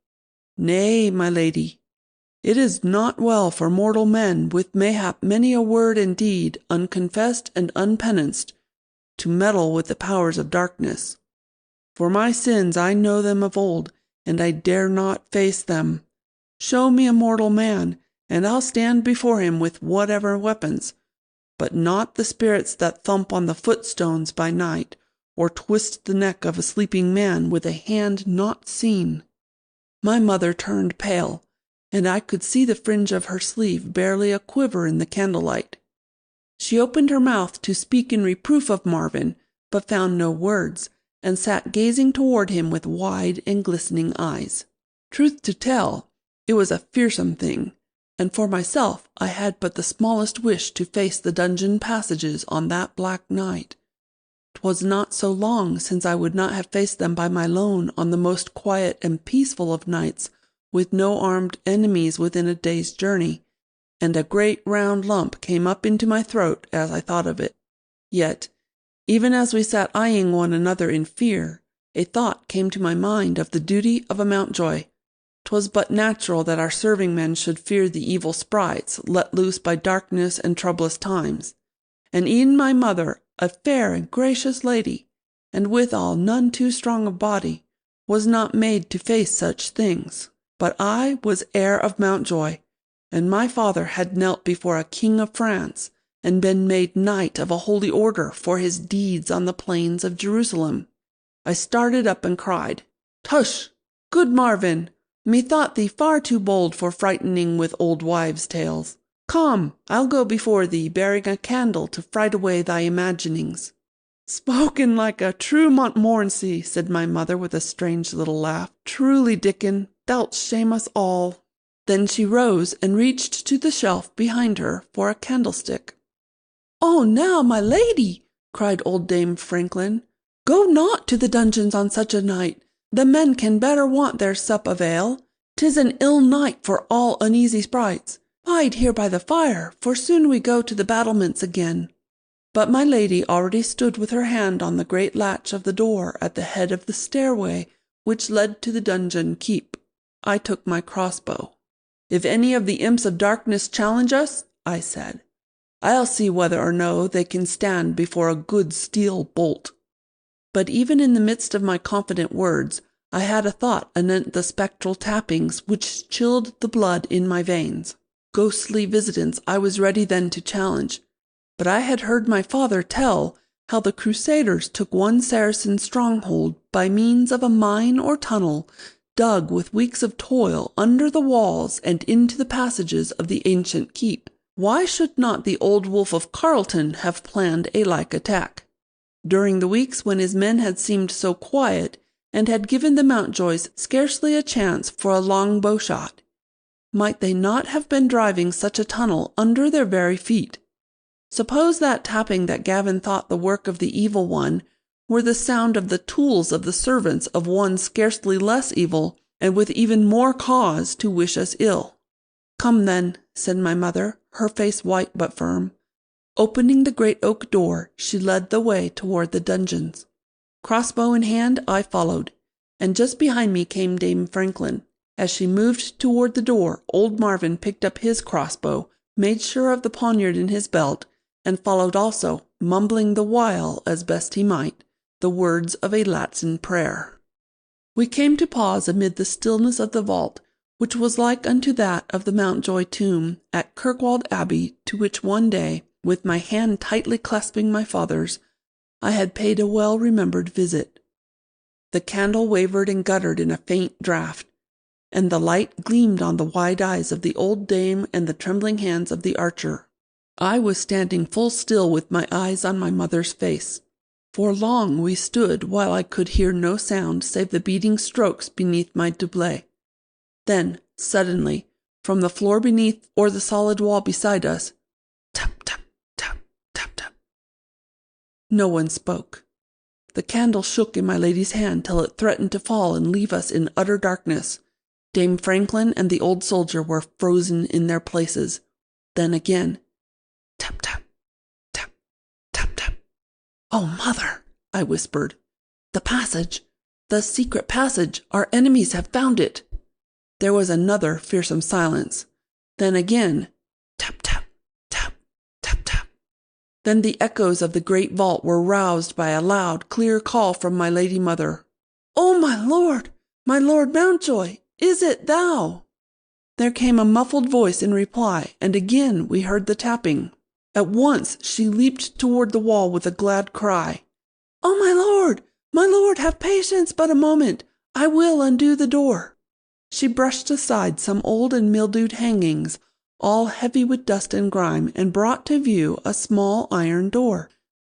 "Nay, my lady, it is not well for mortal men with mayhap many a word and deed unconfessed and unpenanced to meddle with the powers of darkness. For my sins I know them of old, and I dare not face them. Show me a mortal man, and I'll stand before him with whatever weapons, but not the spirits that thump on the footstones by night, or twist the neck of a sleeping man with a hand not seen." My mother turned pale, and I could see the fringe of her sleeve barely a quiver in the candlelight. She opened her mouth to speak in reproof of Marvin, but found no words, and sat gazing toward him with wide and glistening eyes. Truth to tell, it was a fearsome thing, and for myself I had but the smallest wish to face the dungeon passages on that black night. 'Twas not so long since I would not have faced them by my lone on the most quiet and peaceful of nights, with no armed enemies within a day's journey, and a great round lump came up into my throat as I thought of it. Yet, even as we sat eyeing one another in fear, a thought came to my mind of the duty of a Mountjoy. 'Twas but natural that our serving men should fear the evil sprites let loose by darkness and troublous times, and e'en my mother, a fair and gracious lady, and withal none too strong of body, was not made to face such things. But I was heir of Mountjoy, and my father had knelt before a king of France, and been made knight of a holy order for his deeds on the plains of Jerusalem. I started up and cried, "Tush! Good Marvin! Methought thee far too bold for frightening with old wives' tales. Come, I'll go before thee, bearing a candle to fright away thy imaginings." "Spoken like a true Montmorency," said my mother with a strange little laugh. "Truly, Dickon, thou'lt shame us all." Then she rose and reached to the shelf behind her for a candlestick. "Oh, now, my lady," cried old Dame Franklin, "go not to the dungeons on such a night. The men can better want their sup of ale. 'Tis an ill night for all uneasy sprites. Bide here by the fire, for soon we go to the battlements again." But my lady already stood with her hand on the great latch of the door at the head of the stairway which led to the dungeon keep. I took my crossbow. "If any of the imps of darkness challenge us," I said, "I'll see whether or no they can stand before a good steel bolt." But even in the midst of my confident words, I had a thought anent the spectral tappings which chilled the blood in my veins. Ghostly visitants I was ready then to challenge, but I had heard my father tell how the Crusaders took one Saracen stronghold by means of a mine or tunnel dug with weeks of toil under the walls and into the passages of the ancient keep. Why should not the old Wolf of Carleton have planned a like attack? During the weeks when his men had seemed so quiet, and had given the Mountjoys scarcely a chance for a long bow-shot, might they not have been driving such a tunnel under their very feet? Suppose that tapping that Gavin thought the work of the evil one were the sound of the tools of the servants of one scarcely less evil, and with even more cause to wish us ill. "Come then," said my mother, her face white but firm. Opening the great oak door, she led the way toward the dungeons. Crossbow in hand, I followed, and just behind me came Dame Franklin. As she moved toward the door, old Marvin picked up his crossbow, made sure of the poniard in his belt, and followed also, mumbling the while as best he might, the words of a Latin prayer. We came to pause amid the stillness of the vault, which was like unto that of the Mountjoy tomb at Kirkwall Abbey, to which one day, with my hand tightly clasping my father's, I had paid a well-remembered visit. The candle wavered and guttered in a faint draught, and the light gleamed on the wide eyes of the old dame and the trembling hands of the archer. I was standing full still with my eyes on my mother's face. For long we stood while I could hear no sound save the beating strokes beneath my doublet. Then, suddenly, from the floor beneath or the solid wall beside us, tap, tap, tap, tap, tap. No one spoke. The candle shook in my lady's hand till it threatened to fall and leave us in utter darkness. Dame Franklin and the old soldier were frozen in their places. Then again, tap, tap, tap, tap, tap. "Oh, mother," I whispered. "The passage! The secret passage! Our enemies have found it!" There was another fearsome silence. Then again, tap, tap, tap, tap, tap. Then the echoes of the great vault were roused by a loud, clear call from my lady mother. "Oh, my Lord Mountjoy, is it thou?" There came a muffled voice in reply, and again we heard the tapping. At once she leaped toward the wall with a glad cry. "Oh, my lord, have patience but a moment. I will undo the door." She brushed aside some old and mildewed hangings, all heavy with dust and grime, and brought to view a small iron door.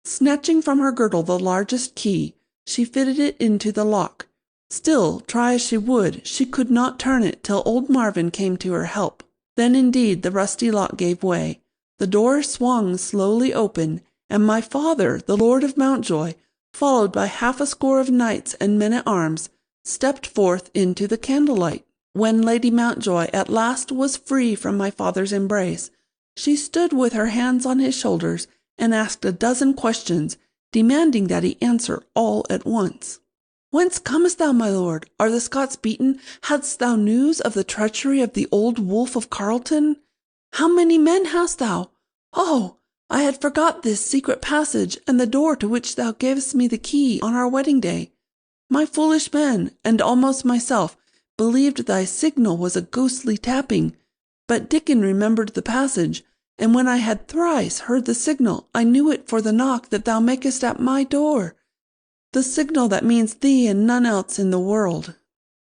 Snatching from her girdle the largest key, she fitted it into the lock. Still, try as she would, she could not turn it till old Marvin came to her help. Then indeed the rusty lock gave way. The door swung slowly open, and my father, the Lord of Mountjoy, followed by half a score of knights and men-at-arms, stepped forth into the candlelight. When Lady Mountjoy at last was free from my father's embrace, she stood with her hands on his shoulders and asked a dozen questions, demanding that he answer all at once. "Whence comest thou, my lord? Are the Scots beaten? Hadst thou news of the treachery of the old Wolf of Carleton? How many men hast thou? Oh, I had forgot this secret passage, and the door to which thou gavest me the key on our wedding day. My foolish men, and almost myself, believed thy signal was a ghostly tapping, but Dickon remembered the passage, and when I had thrice heard the signal, I knew it for the knock that thou makest at my door, the signal that means thee and none else in the world."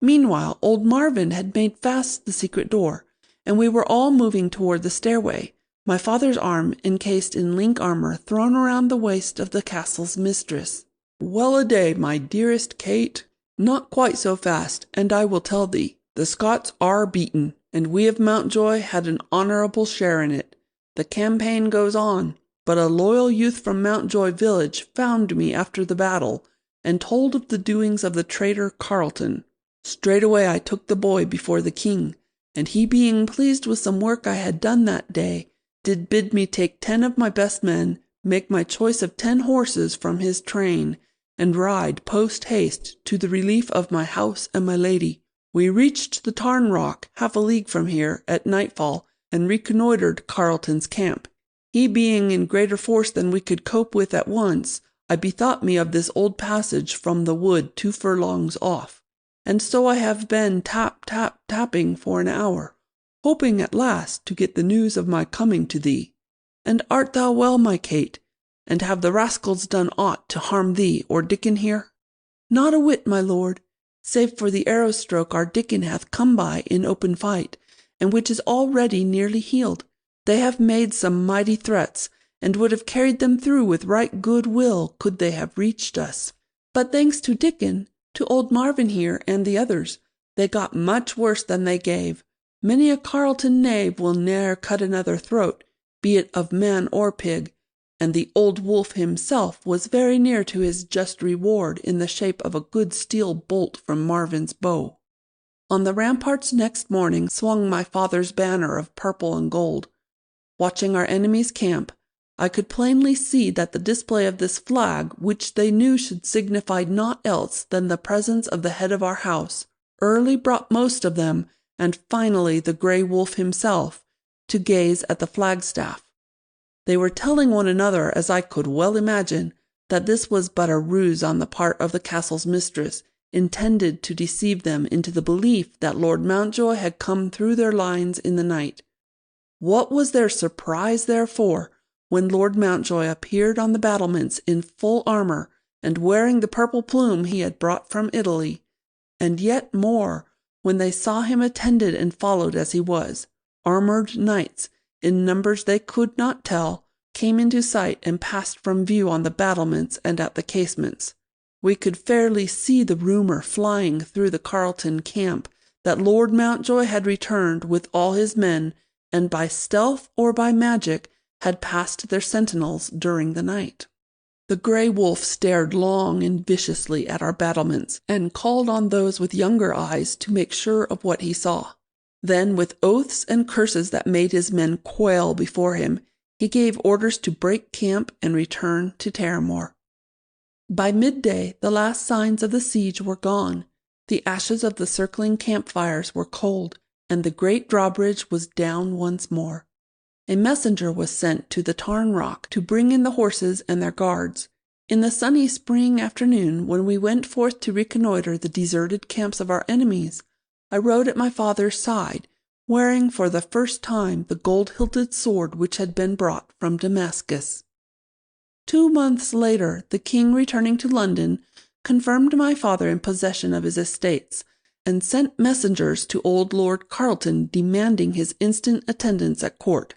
Meanwhile, old Marvin had made fast the secret door, and we were all moving toward the stairway, my father's arm, encased in link armor, thrown around the waist of the castle's mistress. "Well-a-day, my dearest Kate. Not quite so fast, and I will tell thee. The Scots are beaten, and we of Mountjoy had an honourable share in it. The campaign goes on, but a loyal youth from Mountjoy village found me after the battle, and told of the doings of the traitor Carleton. Straightway I took the boy before the king, and he being pleased with some work I had done that day, did bid me take 10 of my best men, make my choice of 10 horses from his train, and ride post-haste to the relief of my house and my lady. We reached the Tarn Rock, half a league from here, at nightfall, and reconnoitred Carleton's camp. He being in greater force than we could cope with at once, I bethought me of this old passage from the wood 2 furlongs off, and so I have been tapping for an hour, hoping at last to get the news of my coming to thee. And art thou well, my Kate? And have the rascals done aught to harm thee or Dickon here?" "Not a whit, my lord, save for the arrow stroke our Dickon hath come by in open fight, and which is already nearly healed. They have made some mighty threats, and would have carried them through with right good will could they have reached us. But thanks to Dickon, to old Marvin here, and the others, they got much worse than they gave. Many a Carleton knave will ne'er cut another throat, be it of man or pig, and the old wolf himself was very near to his just reward in the shape of a good steel bolt from Marvin's bow." On the ramparts next morning swung my father's banner of purple and gold. Watching our enemy's camp, I could plainly see that the display of this flag, which they knew should signify naught else than the presence of the head of our house, early brought most of them, and finally the grey wolf himself, to gaze at the flagstaff. They were telling one another, as I could well imagine, that this was but a ruse on the part of the castle's mistress, intended to deceive them into the belief that Lord Mountjoy had come through their lines in the night. What was their surprise, therefore, when Lord Mountjoy appeared on the battlements in full armour and wearing the purple plume he had brought from Italy, and yet more when they saw him attended and followed as he was. Armoured knights, in numbers they could not tell, came into sight and passed from view on the battlements and at the casements. We could fairly see the rumour flying through the Carleton camp that Lord Mountjoy had returned with all his men, and by stealth or by magic had passed their sentinels during the night. The grey wolf stared long and viciously at our battlements, and called on those with younger eyes to make sure of what he saw. Then, with oaths and curses that made his men quail before him, he gave orders to break camp and return to Terramore. By midday the last signs of the siege were gone. The ashes of the circling campfires were cold, and the great drawbridge was down once more. A messenger was sent to the Tarn Rock to bring in the horses and their guards. In the sunny spring afternoon, when we went forth to reconnoitre the deserted camps of our enemies, I rode at my father's side, wearing for the first time the gold-hilted sword which had been brought from Damascus. 2 months later, the king, returning to London, confirmed my father in possession of his estates, and sent messengers to old Lord Carleton demanding his instant attendance at court.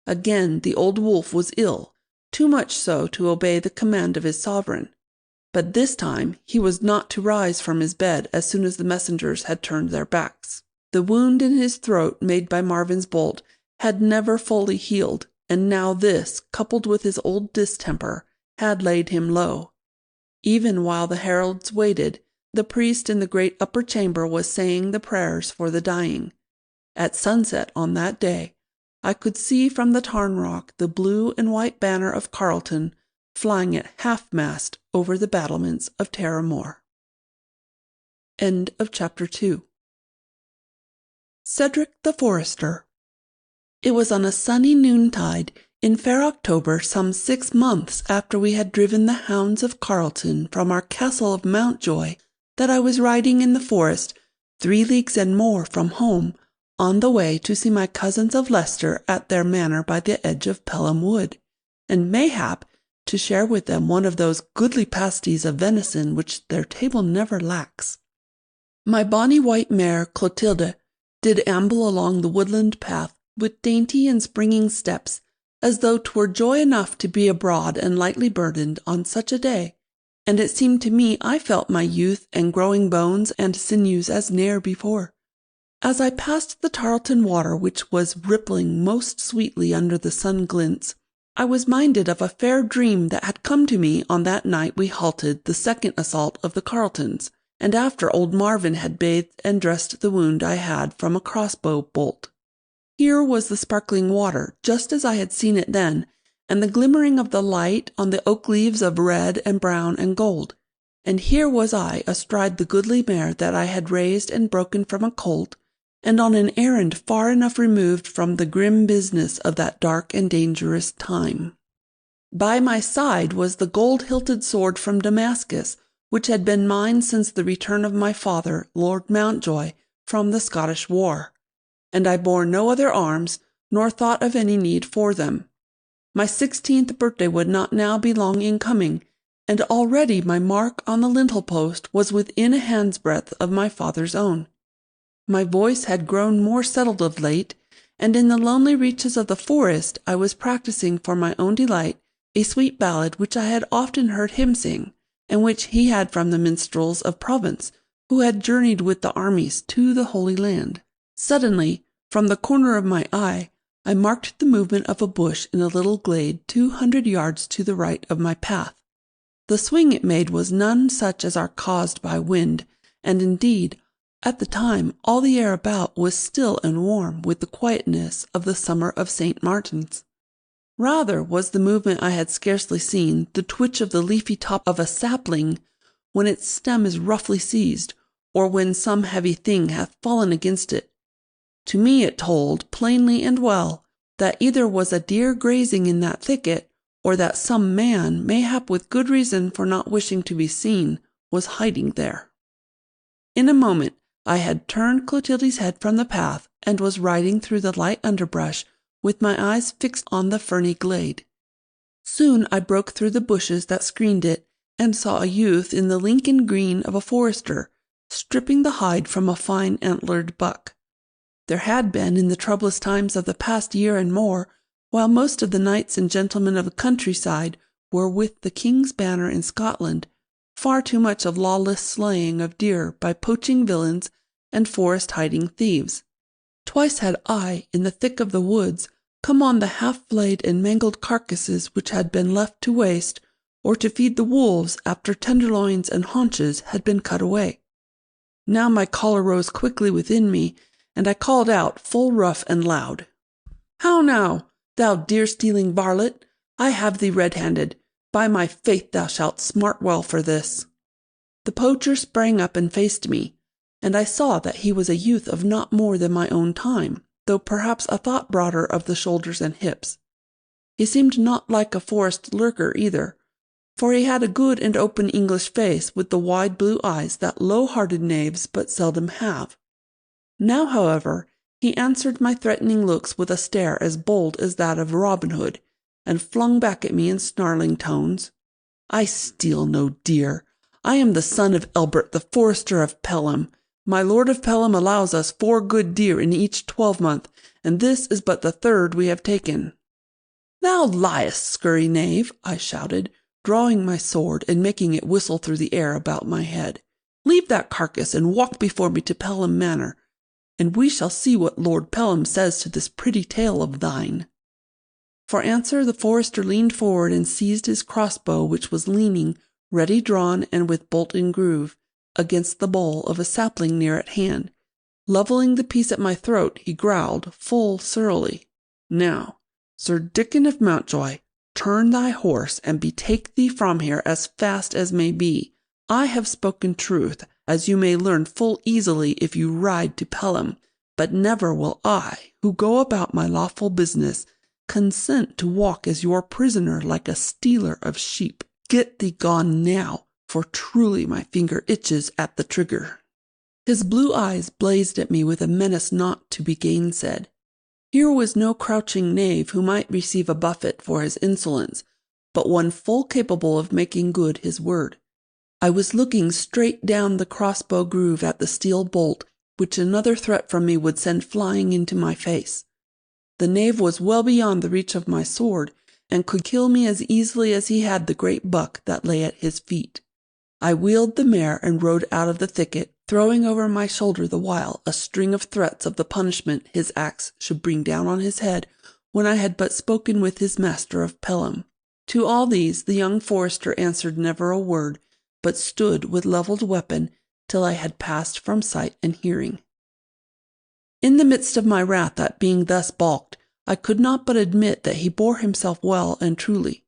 Again the old wolf was ill, too much so to obey the command of his sovereign. But this time he was not to rise from his bed as soon as the messengers had turned their backs. The wound in his throat made by Marvin's bolt had never fully healed, and now this, coupled with his old distemper, had laid him low. Even while the heralds waited, the priest in the great upper chamber was saying the prayers for the dying. At sunset on that day, I could see from the Tarn Rock the blue and white banner of Carleton flying at half-mast over the battlements of Terramore. End of Chapter 2. Cedric the Forester. It was on a sunny noontide in fair October, some 6 months after we had driven the hounds of Carleton from our castle of Mountjoy, that I was riding in the forest, 3 leagues and more from home, on the way to see my cousins of Leicester at their manor by the edge of Pelham Wood, and mayhap to share with them one of those goodly pasties of venison which their table never lacks. My bonny white mare Clotilde did amble along the woodland path with dainty and springing steps, as though 'twere joy enough to be abroad and lightly burdened on such a day, and it seemed to me I felt my youth and growing bones and sinews as ne'er before. As I passed the Tarleton water, which was rippling most sweetly under the sun glints, I was minded of a fair dream that had come to me on that night we halted the second assault of the Carletons, and after old Marvin had bathed and dressed the wound I had from a crossbow bolt. Here was the sparkling water, just as I had seen it then, and the glimmering of the light on the oak leaves of red and brown and gold. And here was I astride the goodly mare that I had raised and broken from a colt, and on an errand far enough removed from the grim business of that dark and dangerous time. By my side was the gold-hilted sword from Damascus, which had been mine since the return of my father, Lord Mountjoy, from the Scottish war, and I bore no other arms, nor thought of any need for them. My 16th birthday would not now be long in coming, and already my mark on the lintel-post was within a hand's breadth of my father's own. My voice had grown more settled of late, and in the lonely reaches of the forest I was practising for my own delight a sweet ballad which I had often heard him sing, and which he had from the minstrels of Provence, who had journeyed with the armies to the Holy Land. Suddenly, from the corner of my eye, I marked the movement of a bush in a little glade 200 yards to the right of my path. The swing it made was none such as are caused by wind, and indeed, at the time all the air about was still and warm with the quietness of the summer of St. Martin's. Rather was the movement I had scarcely seen the twitch of the leafy top of a sapling when its stem is roughly seized, or when some heavy thing hath fallen against it. To me it told, plainly and well, that either was a deer grazing in that thicket, or that some man, mayhap with good reason for not wishing to be seen, was hiding there. In a moment I had turned Clotilde's head from the path and was riding through the light underbrush with my eyes fixed on the ferny glade. Soon I broke through the bushes that screened it and saw a youth in the Lincoln green of a forester, stripping the hide from a fine antlered buck. There had been, in the troublous times of the past year and more, while most of the knights and gentlemen of the countryside were with the king's banner in Scotland, far too much of lawless slaying of deer by poaching villains and forest-hiding thieves. Twice had I, in the thick of the woods, come on the half-flayed and mangled carcasses which had been left to waste, or to feed the wolves after tenderloins and haunches had been cut away. Now my choler rose quickly within me, and I called out full rough and loud, "How now, thou deer-stealing varlet? I have thee red-handed. By my faith thou shalt smart well for this." The poacher sprang up and faced me, and I saw that he was a youth of not more than my own time, though perhaps a thought broader of the shoulders and hips. He seemed not like a forest lurker either, for he had a good and open English face with the wide blue eyes that low-hearted knaves but seldom have. Now, however, he answered my threatening looks with a stare as bold as that of Robin Hood, and flung back at me in snarling tones, "I steal no deer. I am the son of Elbert, the forester of Pelham. My lord of Pelham allows us 4 good deer in each 12-month, and this is but the 3rd we have taken." "Thou liest, scurry knave!" I shouted, drawing my sword and making it whistle through the air about my head. "Leave that carcass and walk before me to Pelham Manor, and we shall see what Lord Pelham says to this pretty tale of thine." For answer the forester leaned forward and seized his crossbow, which was leaning, ready drawn and with bolt and groove, against the bole of a sapling near at hand. Levelling the piece at my throat, he growled, full surlily, "Now, Sir Dickon of Mountjoy, turn thy horse and betake thee from here as fast as may be. I have spoken truth, as you may learn full easily if you ride to Pelham, but never will I, who go about my lawful business, consent to walk as your prisoner like a stealer of sheep. Get thee gone now, for truly my finger itches at the trigger." His blue eyes blazed at me with a menace not to be gainsaid. Here was no crouching knave who might receive a buffet for his insolence, but one full capable of making good his word. I was looking straight down the crossbow groove at the steel bolt, which another threat from me would send flying into my face. The knave was well beyond the reach of my sword, and could kill me as easily as he had the great buck that lay at his feet. I wheeled the mare and rode out of the thicket, throwing over my shoulder the while a string of threats of the punishment his axe should bring down on his head when I had but spoken with his master of Pelham. To all these the young forester answered never a word, but stood with levelled weapon till I had passed from sight and hearing. In the midst of my wrath at being thus balked, I could not but admit that he bore himself well and truly.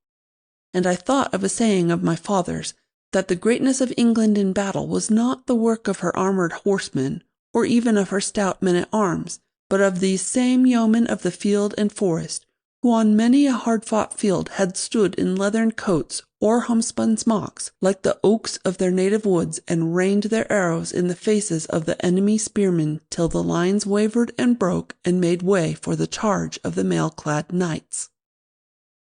And I thought of a saying of my father's, that the greatness of England in battle was not the work of her armoured horsemen, or even of her stout men-at-arms, but of these same yeomen of the field and forest, who on many a hard-fought field had stood in leathern coats or homespun smocks, like the oaks of their native woods, and rained their arrows in the faces of the enemy spearmen till the lines wavered and broke and made way for the charge of the mail-clad knights.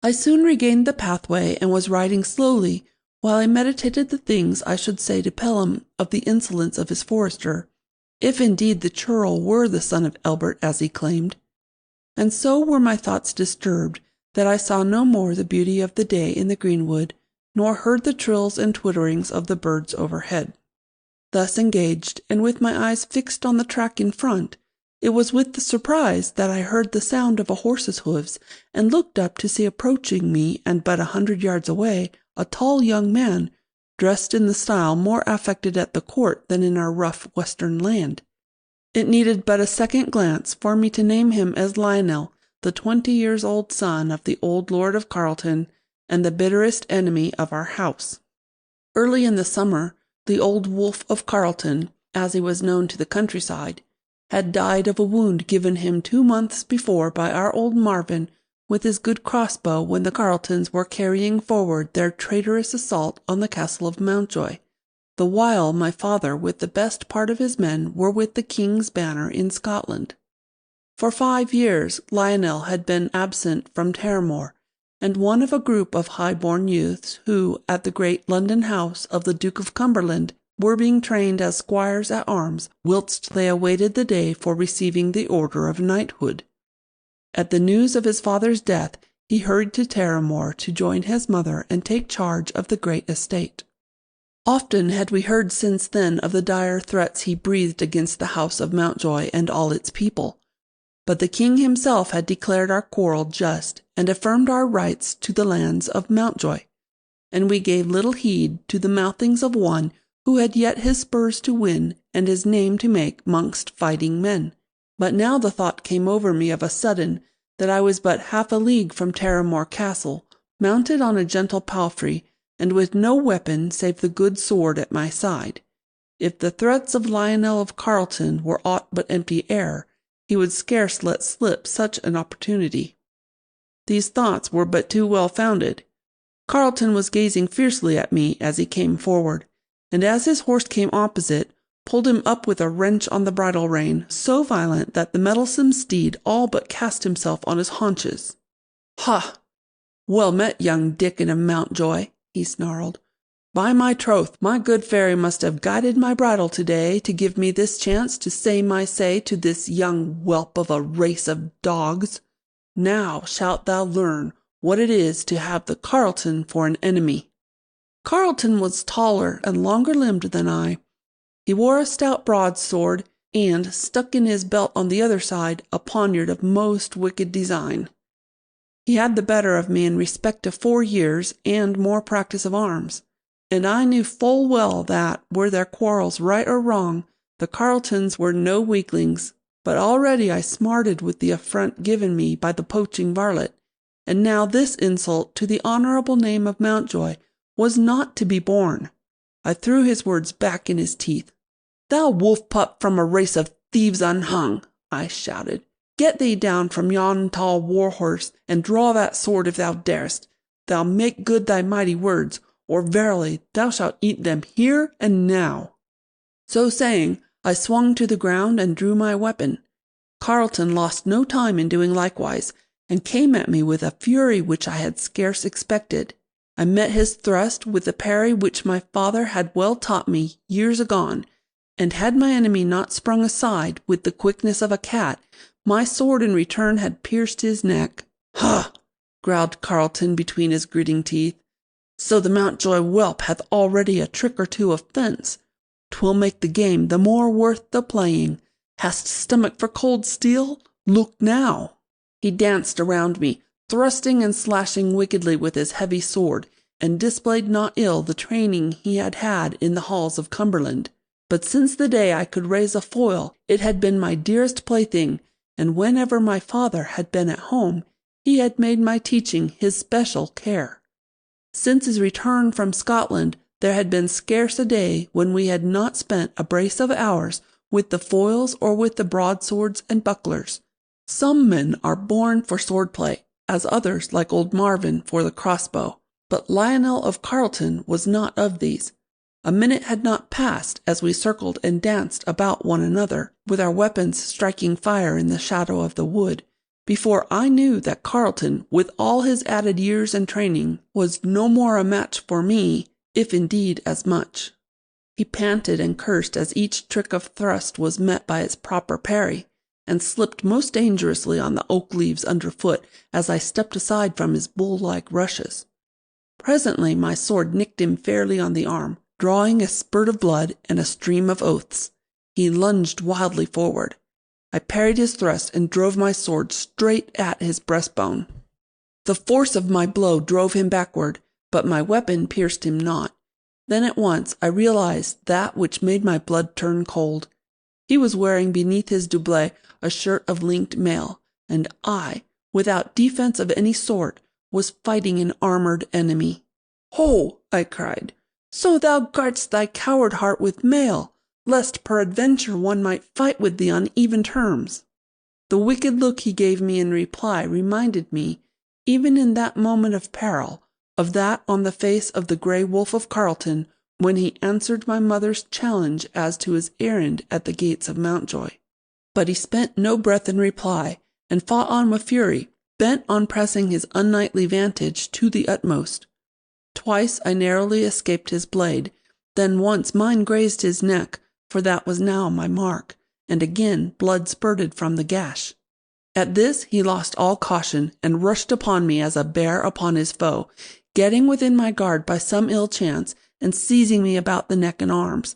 I soon regained the pathway and was riding slowly, while I meditated the things I should say to Pelham of the insolence of his forester, if indeed the churl were the son of Elbert as he claimed. And so were my thoughts disturbed, that I saw no more the beauty of the day in the greenwood, nor heard the trills and twitterings of the birds overhead. Thus engaged, and with my eyes fixed on the track in front, it was with the surprise that I heard the sound of a horse's hoofs, and looked up to see approaching me, and but 100 yards away, a tall young man, dressed in the style more affected at the court than in our rough western land. It needed but a second glance for me to name him as Lionel, the 20-years-old son of the old Lord of Carleton, and the bitterest enemy of our house. Early in the summer, the old Wolf of Carleton, as he was known to the countryside, had died of a wound given him 2 months before by our old Marvin with his good crossbow when the Carletons were carrying forward their traitorous assault on the castle of Mountjoy, the while my father with the best part of his men were with the king's banner in Scotland. For 5 years Lionel had been absent from Terramore, and one of a group of high-born youths who, at the great London house of the Duke of Cumberland, were being trained as squires at arms whilst they awaited the day for receiving the order of knighthood. At the news of his father's death he hurried to Terramore to join his mother and take charge of the great estate. Often had we heard since then of the dire threats he breathed against the house of Mountjoy and all its people, but the king himself had declared our quarrel just, and affirmed our rights to the lands of Mountjoy, and we gave little heed to the mouthings of one who had yet his spurs to win and his name to make mongst fighting men. But now the thought came over me of a sudden that I was but half a league from Terramore Castle, mounted on a gentle palfrey, and with no weapon save the good sword at my side. If the threats of Lionel of Carleton were aught but empty air, he would scarce let slip such an opportunity. These thoughts were but too well founded. Carleton was gazing fiercely at me as he came forward, and as his horse came opposite, pulled him up with a wrench on the bridle rein, so violent that the mettlesome steed all but cast himself on his haunches. "Ha! Well met, young Dickon of Mountjoy," he snarled. "By my troth, my good fairy must have guided my bridle to-day to give me this chance to say my say to this young whelp of a race of dogs. Now shalt thou learn what it is to have the Carleton for an enemy." Carleton was taller and longer-limbed than I. He wore a stout broadsword, and, stuck in his belt on the other side, a poniard of most wicked design. He had the better of me in respect of 4 years and more practice of arms, and I knew full well that, were their quarrels right or wrong, the Carletons were no weaklings. But already I smarted with the affront given me by the poaching varlet, and now this insult to the honourable name of Mountjoy was not to be borne. I threw his words back in his teeth. "Thou wolf-pup from a race of thieves unhung," I shouted, "get thee down from yon tall war-horse, and draw that sword if thou darest. Thou make good thy mighty words, or verily thou shalt eat them here and now." So saying, I swung to the ground and drew my weapon. Carleton lost no time in doing likewise, and came at me with a fury which I had scarce expected. I met his thrust with the parry which my father had well taught me years agone, and had my enemy not sprung aside with the quickness of a cat, my sword in return had pierced his neck. "Ha!" growled Carleton between his gritting teeth. "So the Mountjoy whelp hath already a trick or two of fence. 'Twill make the game the more worth the playing. Hast stomach for cold steel? Look now." He danced around me, thrusting and slashing wickedly with his heavy sword, and displayed not ill the training he had had in the halls of Cumberland. But since the day I could raise a foil, it had been my dearest plaything, and whenever my father had been at home, he had made my teaching his special care. Since his return from Scotland, there had been scarce a day when we had not spent a brace of hours with the foils or with the broadswords and bucklers. Some men are born for swordplay, as others, like old Marvin, for the crossbow. But Lionel of Carleton was not of these. A minute had not passed as we circled and danced about one another, with our weapons striking fire in the shadow of the wood, before I knew that Carleton, with all his added years and training, was no more a match for me, if indeed as much. He panted and cursed as each trick of thrust was met by its proper parry, and slipped most dangerously on the oak leaves underfoot as I stepped aside from his bull-like rushes. Presently my sword nicked him fairly on the arm, drawing a spurt of blood and a stream of oaths. He lunged wildly forward. I parried his thrust and drove my sword straight at his breastbone. The force of my blow drove him backward, but my weapon pierced him not. Then at once I realized that which made my blood turn cold. He was wearing beneath his doublet a shirt of linked mail, and I, without defense of any sort, was fighting an armored enemy. "Ho!" I cried. "So thou guard'st thy coward heart with mail, lest peradventure one might fight with thee on even terms." The wicked look he gave me in reply reminded me, even in that moment of peril, of that on the face of the grey wolf of Carleton, when he answered my mother's challenge as to his errand at the gates of Mountjoy. But he spent no breath in reply, and fought on with fury, bent on pressing his unknightly vantage to the utmost. Twice I narrowly escaped his blade, then once mine grazed his neck, for that was now my mark, and again blood spurted from the gash. At this he lost all caution, and rushed upon me as a bear upon his foe, getting within my guard by some ill chance, and seizing me about the neck and arms.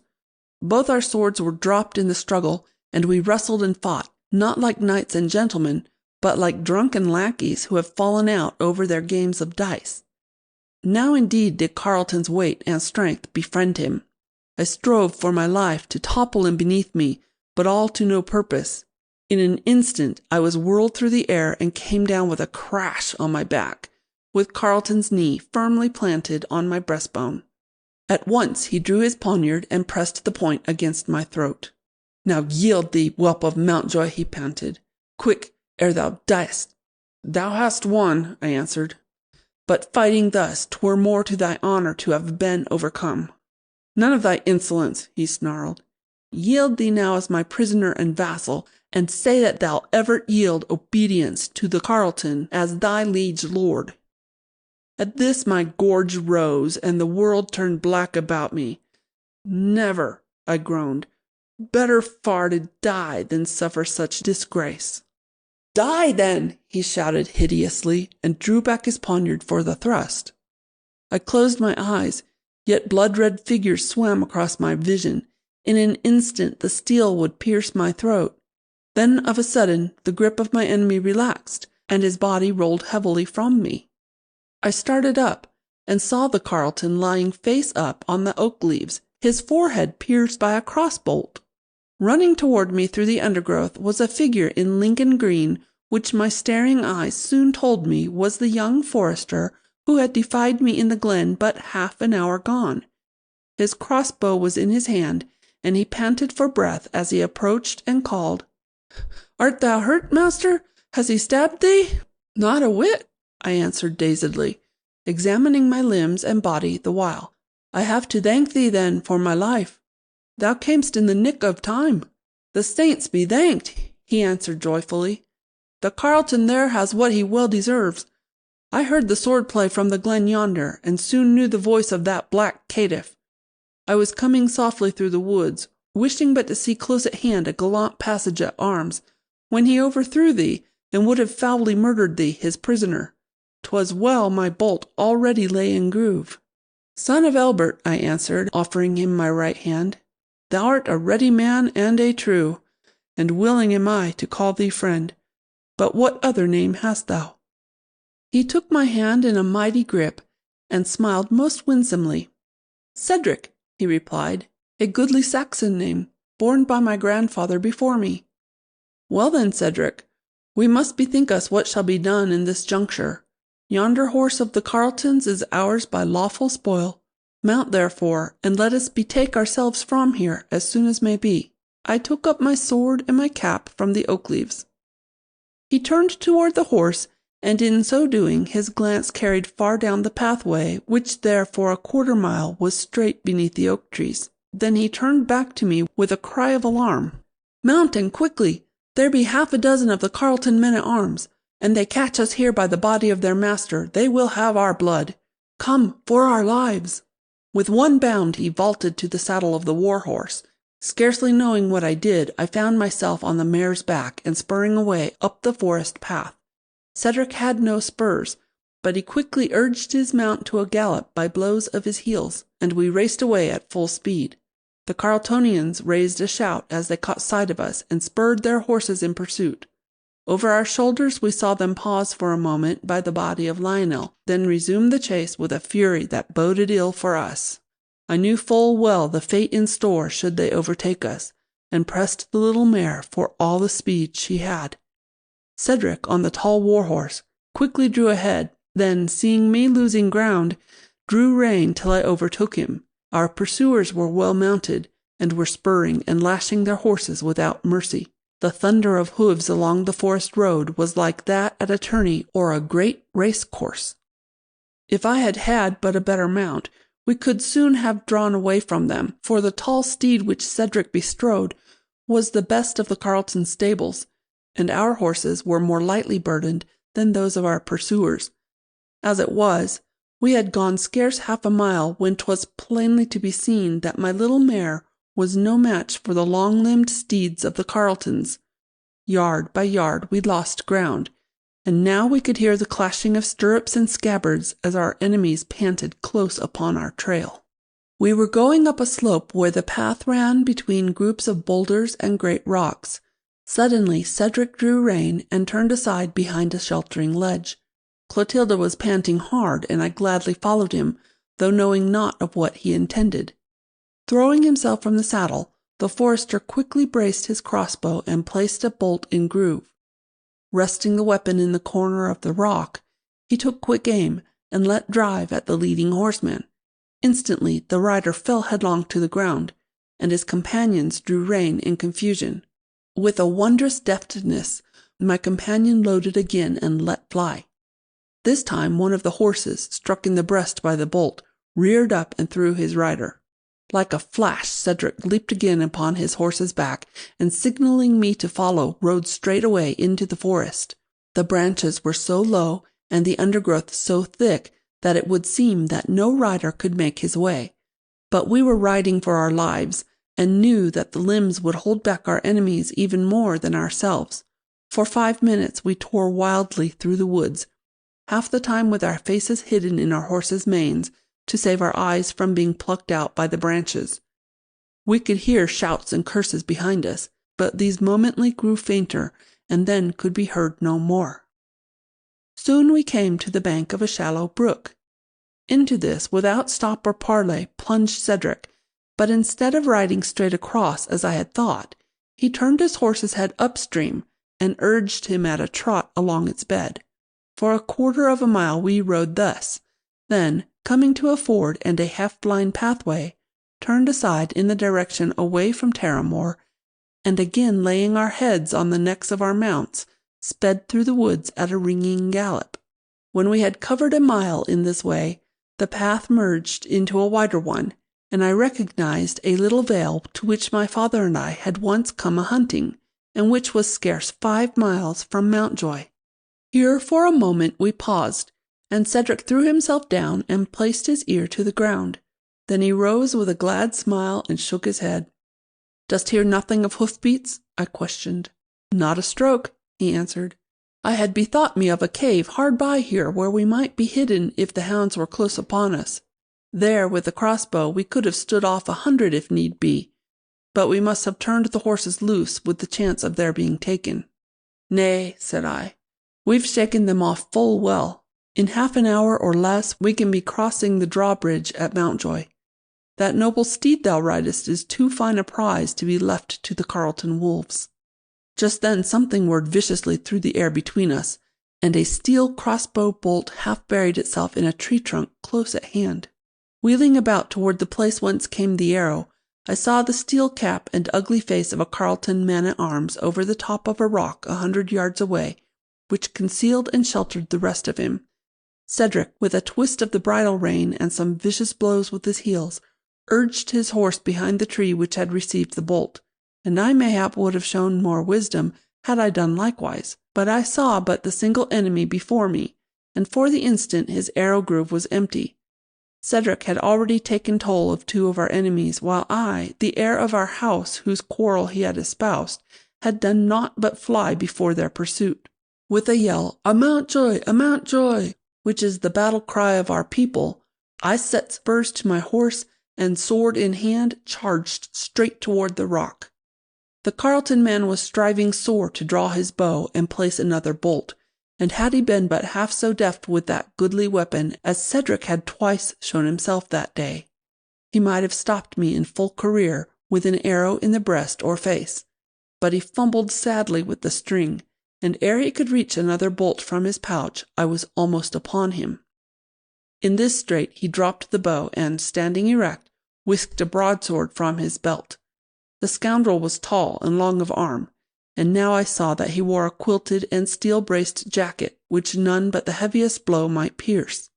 Both our swords were dropped in the struggle, and we wrestled and fought, not like knights and gentlemen, but like drunken lackeys who have fallen out over their games of dice. Now indeed did Carleton's weight and strength befriend him. I strove for my life to topple him beneath me, but all to no purpose. In an instant I was whirled through the air and came down with a crash on my back, with Carleton's knee firmly planted on my breastbone. At once he drew his poniard and pressed the point against my throat. "Now yield thee, whelp of Mountjoy," he panted. "Quick, ere thou diest." "Thou hast won," I answered. "But fighting thus, 'twere more to thy honour to have been overcome." "None of thy insolence," he snarled. "Yield thee now as my prisoner and vassal, and say that thou ever yield obedience to the Carleton as thy liege lord." At this my gorge rose, and the world turned black about me. "Never," I groaned. "Better far to die than suffer such disgrace." "Die, then!" he shouted hideously, and drew back his poniard for the thrust. I closed my eyes, yet blood-red figures swam across my vision. In an instant the steel would pierce my throat. Then of a sudden the grip of my enemy relaxed, and his body rolled heavily from me. I started up, and saw the Carleton lying face up on the oak leaves, his forehead pierced by a cross-bolt. Running toward me through the undergrowth was a figure in Lincoln green, which my staring eyes soon told me was the young forester who had defied me in the glen but half an hour gone. His crossbow was in his hand, and he panted for breath as he approached and called, "Art thou hurt, master? Has he stabbed thee?" "Not a whit," I answered dazedly, examining my limbs and body the while. "I have to thank thee, then, for my life. Thou camest in the nick of time." "The saints be thanked," he answered joyfully. "The Carleton there has what he well deserves. I heard the sword-play from the glen yonder, and soon knew the voice of that black caitiff. I was coming softly through the woods, wishing but to see close at hand a gallant passage at arms, when he overthrew thee, and would have foully murdered thee, his prisoner. 'Twas well my bolt already lay in groove." "Son of Elbert," I answered, offering him my right hand, "thou art a ready man and a true, and willing am I to call thee friend. But what other name hast thou?" He took my hand in a mighty grip, and smiled most winsomely. "Cedric," he replied, "a goodly Saxon name, borne by my grandfather before me." "Well then, Cedric, we must bethink us what shall be done in this juncture. Yonder horse of the Carletons is ours by lawful spoil. Mount, therefore, and let us betake ourselves from here as soon as may be." I took up my sword and my cap from the oak leaves. He turned toward the horse, and in so doing his glance carried far down the pathway, which there for a quarter-mile was straight beneath the oak trees. Then he turned back to me with a cry of alarm. "Mount, and quickly! There be half a dozen of the Carleton men-at-arms, and they catch us here by the body of their master. They will have our blood. Come, for our lives!" With one bound he vaulted to the saddle of the war-horse. Scarcely knowing what I did, I found myself on the mare's back and spurring away up the forest path. Cedric had no spurs, but he quickly urged his mount to a gallop by blows of his heels, and we raced away at full speed. The Carletonians raised a shout as they caught sight of us, and spurred their horses in pursuit. Over our shoulders we saw them pause for a moment by the body of Lionel, then resume the chase with a fury that boded ill for us. I knew full well the fate in store should they overtake us, and pressed the little mare for all the speed she had. Cedric, on the tall war-horse, quickly drew ahead, then, seeing me losing ground, drew rein till I overtook him. Our pursuers were well mounted, and were spurring and lashing their horses without mercy. The thunder of hooves along the forest road was like that at a tourney or a great race course. If I had had but a better mount, we could soon have drawn away from them, for the tall steed which Cedric bestrode was the best of the Carleton stables, and our horses were more lightly burdened than those of our pursuers. As it was, we had gone scarce half a mile when 'twas plainly to be seen that my little mare was no match for the long-limbed steeds of the Carletons. Yard by yard we lost ground, and now we could hear the clashing of stirrups and scabbards as our enemies panted close upon our trail. We were going up a slope where the path ran between groups of boulders and great rocks. Suddenly Cedric drew rein and turned aside behind a sheltering ledge. Clotilda was panting hard, and I gladly followed him, though knowing not of what he intended. Throwing himself from the saddle, the forester quickly braced his crossbow and placed a bolt in groove. Resting the weapon in the corner of the rock, he took quick aim and let drive at the leading horseman. Instantly the rider fell headlong to the ground, and his companions drew rein in confusion. With a wondrous deftness, my companion loaded again and let fly. This time one of the horses, struck in the breast by the bolt, reared up and threw his rider. Like a flash Cedric leaped again upon his horse's back, and signaling me to follow, rode straight away into the forest. The branches were so low and the undergrowth so thick that it would seem that no rider could make his way. But we were riding for our lives, and knew that the limbs would hold back our enemies even more than ourselves. For 5 minutes we tore wildly through the woods, half the time with our faces hidden in our horses' manes, to save our eyes from being plucked out by the branches. We could hear shouts and curses behind us, but these momently grew fainter, and then could be heard no more. Soon we came to the bank of a shallow brook. Into this, without stop or parley, plunged Cedric, but instead of riding straight across as I had thought, he turned his horse's head upstream, and urged him at a trot along its bed. For a quarter of a mile we rode thus, then, coming to a ford and a half-blind pathway, turned aside in the direction away from Terramore, and again laying our heads on the necks of our mounts, sped through the woods at a ringing gallop. When we had covered a mile in this way, the path merged into a wider one, and I recognized a little vale to which my father and I had once come a-hunting, and which was scarce 5 miles from Mountjoy. Here for a moment we paused, and Cedric threw himself down and placed his ear to the ground. Then he rose with a glad smile and shook his head. "Dost hear nothing of hoof-beats?" I questioned. "Not a stroke," he answered. "I had bethought me of a cave hard by here where we might be hidden if the hounds were close upon us. There, with the crossbow, we could have stood off 100 if need be, but we must have turned the horses loose with the chance of their being taken." "Nay," said I, "we've shaken them off full well. In half an hour or less we can be crossing the drawbridge at Mountjoy. That noble steed thou ridest is too fine a prize to be left to the Carleton wolves." Just then something whirred viciously through the air between us, and a steel crossbow bolt half buried itself in a tree trunk close at hand. Wheeling about toward the place whence came the arrow, I saw the steel cap and ugly face of a Carleton man-at-arms over the top of a rock 100 yards away, which concealed and sheltered the rest of him. Cedric, with a twist of the bridle rein and some vicious blows with his heels, urged his horse behind the tree which had received the bolt, and I mayhap would have shown more wisdom had I done likewise, but I saw but the single enemy before me, and for the instant his arrow groove was empty. Cedric had already taken toll of 2 of our enemies, while I, the heir of our house whose quarrel he had espoused, had done naught but fly before their pursuit. With a yell, "A Mountjoy! A Mountjoy!" which is the battle cry of our people, I set spurs to my horse, and sword in hand charged straight toward the rock. The Carleton man was striving sore to draw his bow and place another bolt, and had he been but half so deft with that goodly weapon as Cedric had twice shown himself that day, he might have stopped me in full career with an arrow in the breast or face. But he fumbled sadly with the string, and ere he could reach another bolt from his pouch, I was almost upon him. In this strait he dropped the bow and, standing erect, whisked a broadsword from his belt. The scoundrel was tall and long of arm, and now I saw that he wore a quilted and steel-braced jacket, which none but the heaviest blow might pierce.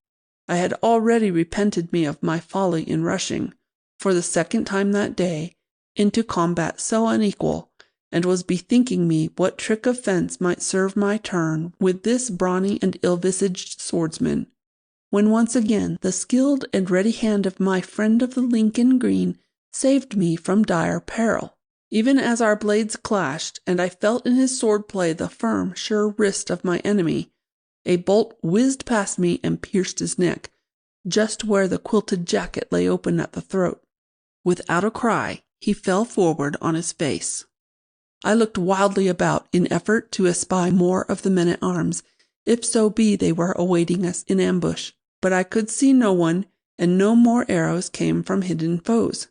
I had already repented me of my folly in rushing, for the second time that day, into combat so unequal, and was bethinking me what trick of fence might serve my turn with this brawny and ill-visaged swordsman, when once again the skilled and ready hand of my friend of the Lincoln Green saved me from dire peril. Even as our blades clashed, and I felt in his sword-play the firm, sure wrist of my enemy, a bolt whizzed past me and pierced his neck, just where the quilted jacket lay open at the throat. Without a cry, he fell forward on his face. I looked wildly about in effort to espy more of the men-at-arms, if so be they were awaiting us in ambush, but I could see no one, and no more arrows came from hidden foes.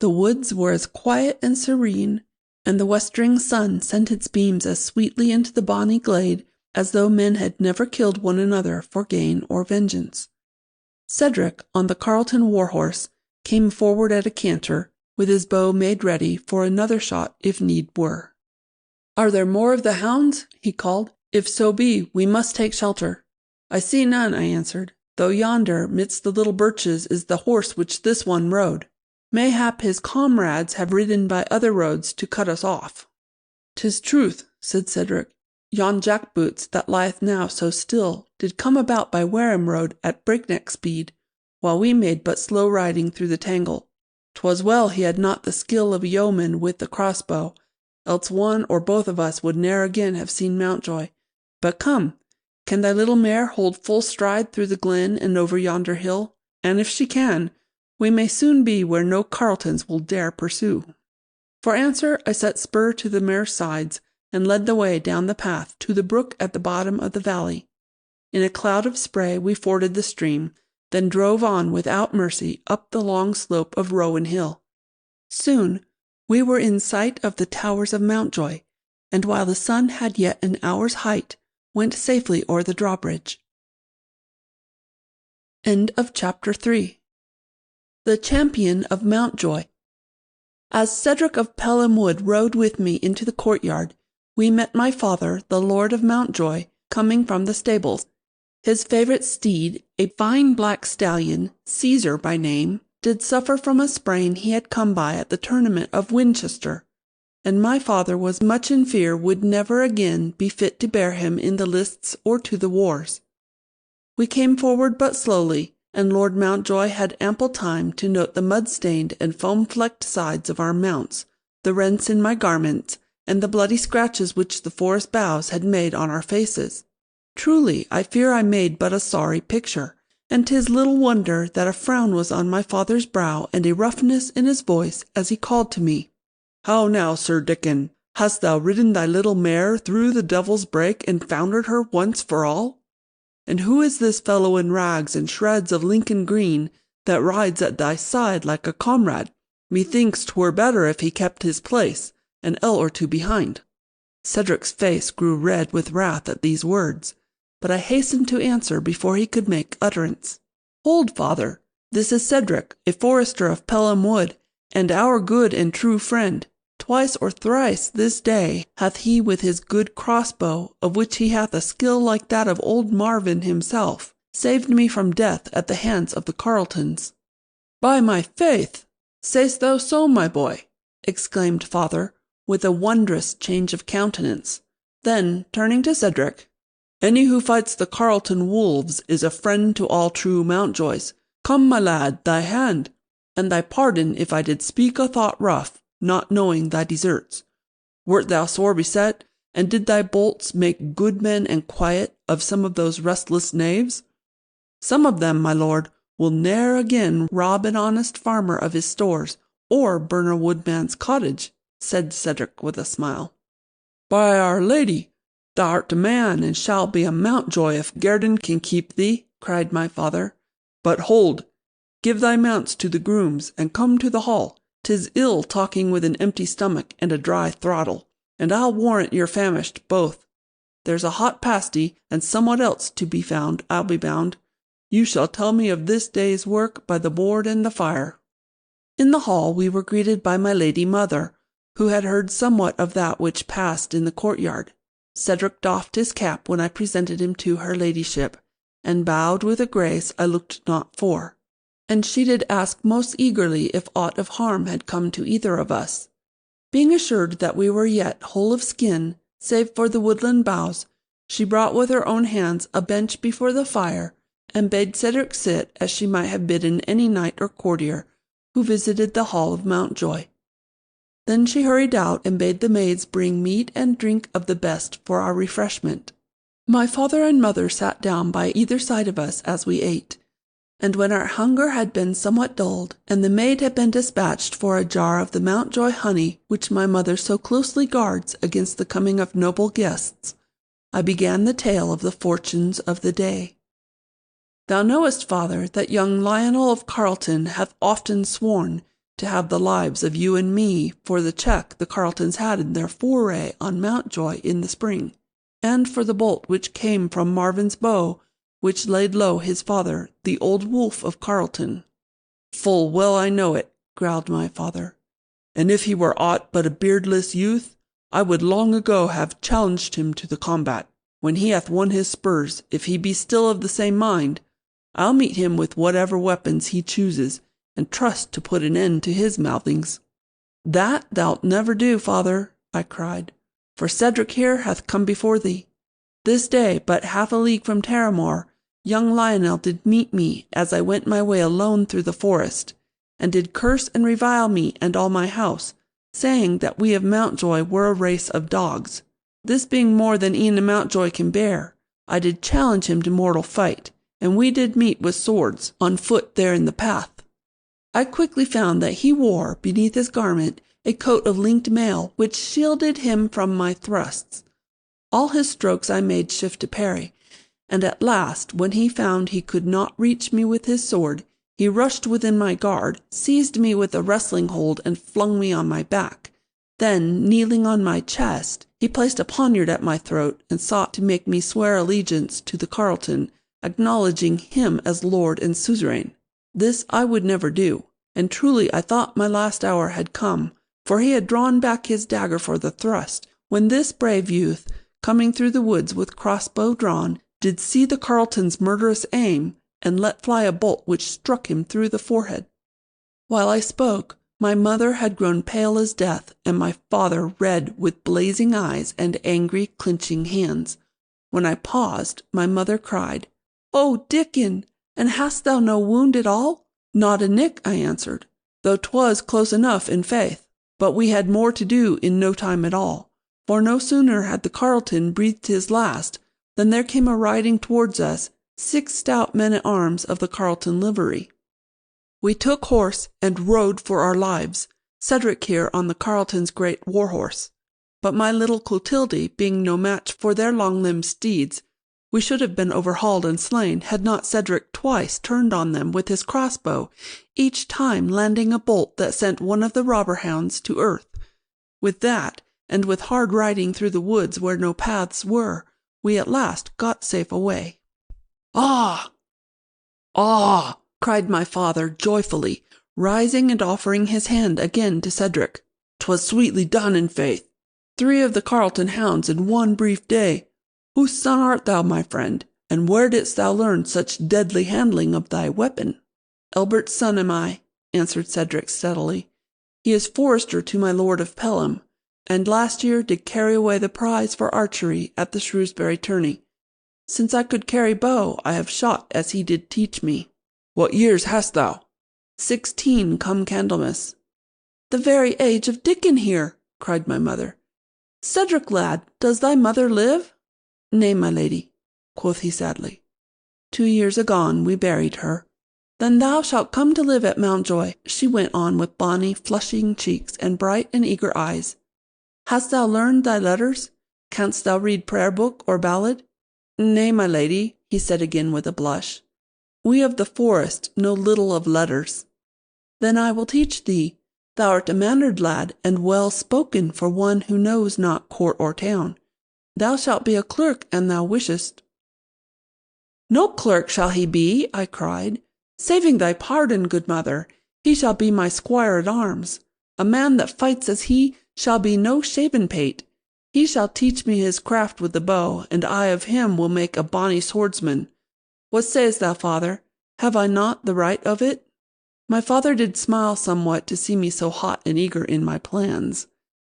The woods were as quiet and serene, and the westering sun sent its beams as sweetly into the bonny glade as though men had never killed one another for gain or vengeance. Cedric, on the Carleton war-horse, came forward at a canter, with his bow made ready for another shot if need were. "Are there more of the hounds?" he called. "If so be, we must take shelter." "I see none," I answered, "though yonder, midst the little birches, is the horse which this one rode. Mayhap his comrades have ridden by other roads to cut us off." "'Tis truth," said Cedric. "Yon jackboots that lieth now so still did come about by Wareham road at breakneck speed, while we made but slow riding through the tangle. 'Twas well he had not the skill of a yeoman with the crossbow, else one or both of us would ne'er again have seen Mountjoy. But come, can thy little mare hold full stride through the glen and over yonder hill? And if she can, we may soon be where no Carletons will dare pursue." For answer I set spur to the mare's sides, and led the way down the path to the brook at the bottom of the valley. In a cloud of spray we forded the stream, then drove on without mercy up the long slope of Rowan Hill. Soon we were in sight of the towers of Mountjoy, and while the sun had yet an hour's height, went safely o'er the drawbridge. End of Chapter 3. The Champion of Mountjoy. As Cedric of Pelham Wood rode with me into the courtyard, we met my father, the Lord of Mountjoy, coming from the stables. His favourite steed, a fine black stallion, Caesar by name, did suffer from a sprain he had come by at the tournament of Winchester, and my father was much in fear would never again be fit to bear him in the lists or to the wars. We came forward but slowly, and Lord Mountjoy had ample time to note the mud-stained and foam-flecked sides of our mounts, the rents in my garments, and the bloody scratches which the forest boughs had made on our faces. Truly, I fear I made but a sorry picture, and 'tis little wonder that a frown was on my father's brow and a roughness in his voice as he called to me. "How now, Sir Dickon? Hast thou ridden thy little mare through the Devil's Brake and foundered her once for all? And who is this fellow in rags and shreds of Lincoln Green that rides at thy side like a comrade? Methinks 'twere better if he kept his place, an ell or two behind." Cedric's face grew red with wrath at these words, but I hastened to answer before he could make utterance. "Hold, father! This is Cedric, a forester of Pelham Wood, and our good and true friend. Twice or thrice this day hath he with his good crossbow, of which he hath a skill like that of old Marvin himself, saved me from death at the hands of the Carletons." "By my faith! Say'st thou so, my boy?" exclaimed father, with a wondrous change of countenance. Then, turning to Cedric, "Any who fights the Carleton wolves is a friend to all true Mountjoys. Come, my lad, thy hand, and thy pardon if I did speak a thought rough, not knowing thy deserts. Wert thou sore beset, and did thy bolts make good men and quiet of some of those restless knaves? Some of them, my lord, will ne'er again rob an honest farmer of his stores, or burn a woodman's cottage," said Cedric with a smile. "By Our Lady, thou art a man, and shalt be a Mountjoy if Guerdon can keep thee," cried my father. "But hold! Give thy mounts to the grooms, and come to the hall. 'Tis ill talking with an empty stomach and a dry throttle, and I'll warrant you're famished both. There's a hot pasty, and somewhat else to be found, I'll be bound. You shall tell me of this day's work by the board and the fire." In the hall we were greeted by my lady mother, who had heard somewhat of that which passed in the courtyard. Cedric doffed his cap when I presented him to her ladyship, and bowed with a grace I looked not for. And she did ask most eagerly if aught of harm had come to either of us. Being assured that we were yet whole of skin, save for the woodland boughs, she brought with her own hands a bench before the fire, and bade Cedric sit as she might have bidden any knight or courtier who visited the hall of Mountjoy. Then she hurried out and bade the maids bring meat and drink of the best for our refreshment. My father and mother sat down by either side of us as we ate, and when our hunger had been somewhat dulled, and the maid had been dispatched for a jar of the Mountjoy honey which my mother so closely guards against the coming of noble guests, I began the tale of the fortunes of the day. Thou knowest, father, that young Lionel of Carleton hath often sworn to have the lives of you and me for the check the Carletons had in their foray on Mountjoy in the spring, and for the bolt which came from Marvin's bow, which laid low his father, the old wolf of Carleton. Full well I know it, growled my father, and if he were aught but a beardless youth, I would long ago have challenged him to the combat. When he hath won his spurs, if he be still of the same mind, I'll meet him with whatever weapons he chooses, and trust to put an end to his mouthings. That thou'lt never do, father, I cried, for Cedric here hath come before thee. This day, but half a league from Terramore, young Lionel did meet me as I went my way alone through the forest, and did curse and revile me and all my house, saying that we of Mountjoy were a race of dogs. This being more than e'en a Mountjoy can bear, I did challenge him to mortal fight, and we did meet with swords on foot there in the path. I quickly found that he wore, beneath his garment, a coat of linked mail, which shielded him from my thrusts. All his strokes I made shift to parry, and at last, when he found he could not reach me with his sword, he rushed within my guard, seized me with a wrestling hold, and flung me on my back. Then, kneeling on my chest, he placed a poniard at my throat, and sought to make me swear allegiance to the Carleton, acknowledging him as lord and suzerain. This I would never do, and truly I thought my last hour had come, for he had drawn back his dagger for the thrust, when this brave youth, coming through the woods with crossbow drawn, did see the Carleton's murderous aim, and let fly a bolt which struck him through the forehead. While I spoke, my mother had grown pale as death, and my father red with blazing eyes and angry clenching hands. When I paused, my mother cried, "Oh, Dickon! And hast thou no wound at all?" "Not a nick," I answered, "though 'twas close enough in faith. But we had more to do in no time at all, for no sooner had the Carleton breathed his last than there came a riding towards us 6 stout men-at-arms of the Carleton livery. We took horse and rode for our lives, Cedric here on the Carleton's great war-horse. But my little Clotilde being no match for their long-limbed steeds, we should have been overhauled and slain had not Cedric twice turned on them with his crossbow, each time landing a bolt that sent one of the robber-hounds to earth. With that, and with hard riding through the woods where no paths were, we at last got safe away. "Ah! Ah!" cried my father joyfully, rising and offering his hand again to Cedric. "'Twas sweetly done, in faith. 3 of the Carleton hounds in one brief day. Whose son art thou, my friend, and where didst thou learn such deadly handling of thy weapon?" "Elbert's son am I," answered Cedric steadily. "He is forester to my lord of Pelham, and last year did carry away the prize for archery at the Shrewsbury tourney. Since I could carry bow, I have shot as he did teach me." "What years hast thou?" 16 come Candlemas." "The very age of Dickon here," cried my mother. "Cedric, lad, does thy mother live?" "Nay, my lady," quoth he sadly. "2 years agone we buried her." "Then thou shalt come to live at Mountjoy," she went on with bonny flushing cheeks and bright and eager eyes. "Hast thou learned thy letters? Canst thou read prayer book or ballad?" "Nay, my lady," he said again with a blush. "We of the forest know little of letters." "Then I will teach thee. Thou art a mannered lad, and well spoken for one who knows not court or town. Thou shalt be a clerk an thou wishest." "No clerk shall he be," I cried. "Saving thy pardon, good mother, he shall be my squire at arms. A man that fights as he shall be no shaven pate. He shall teach me his craft with the bow, and I of him will make a bonny swordsman. What sayest thou, father? Have I not the right of it?" My father did smile somewhat to see me so hot and eager in my plans.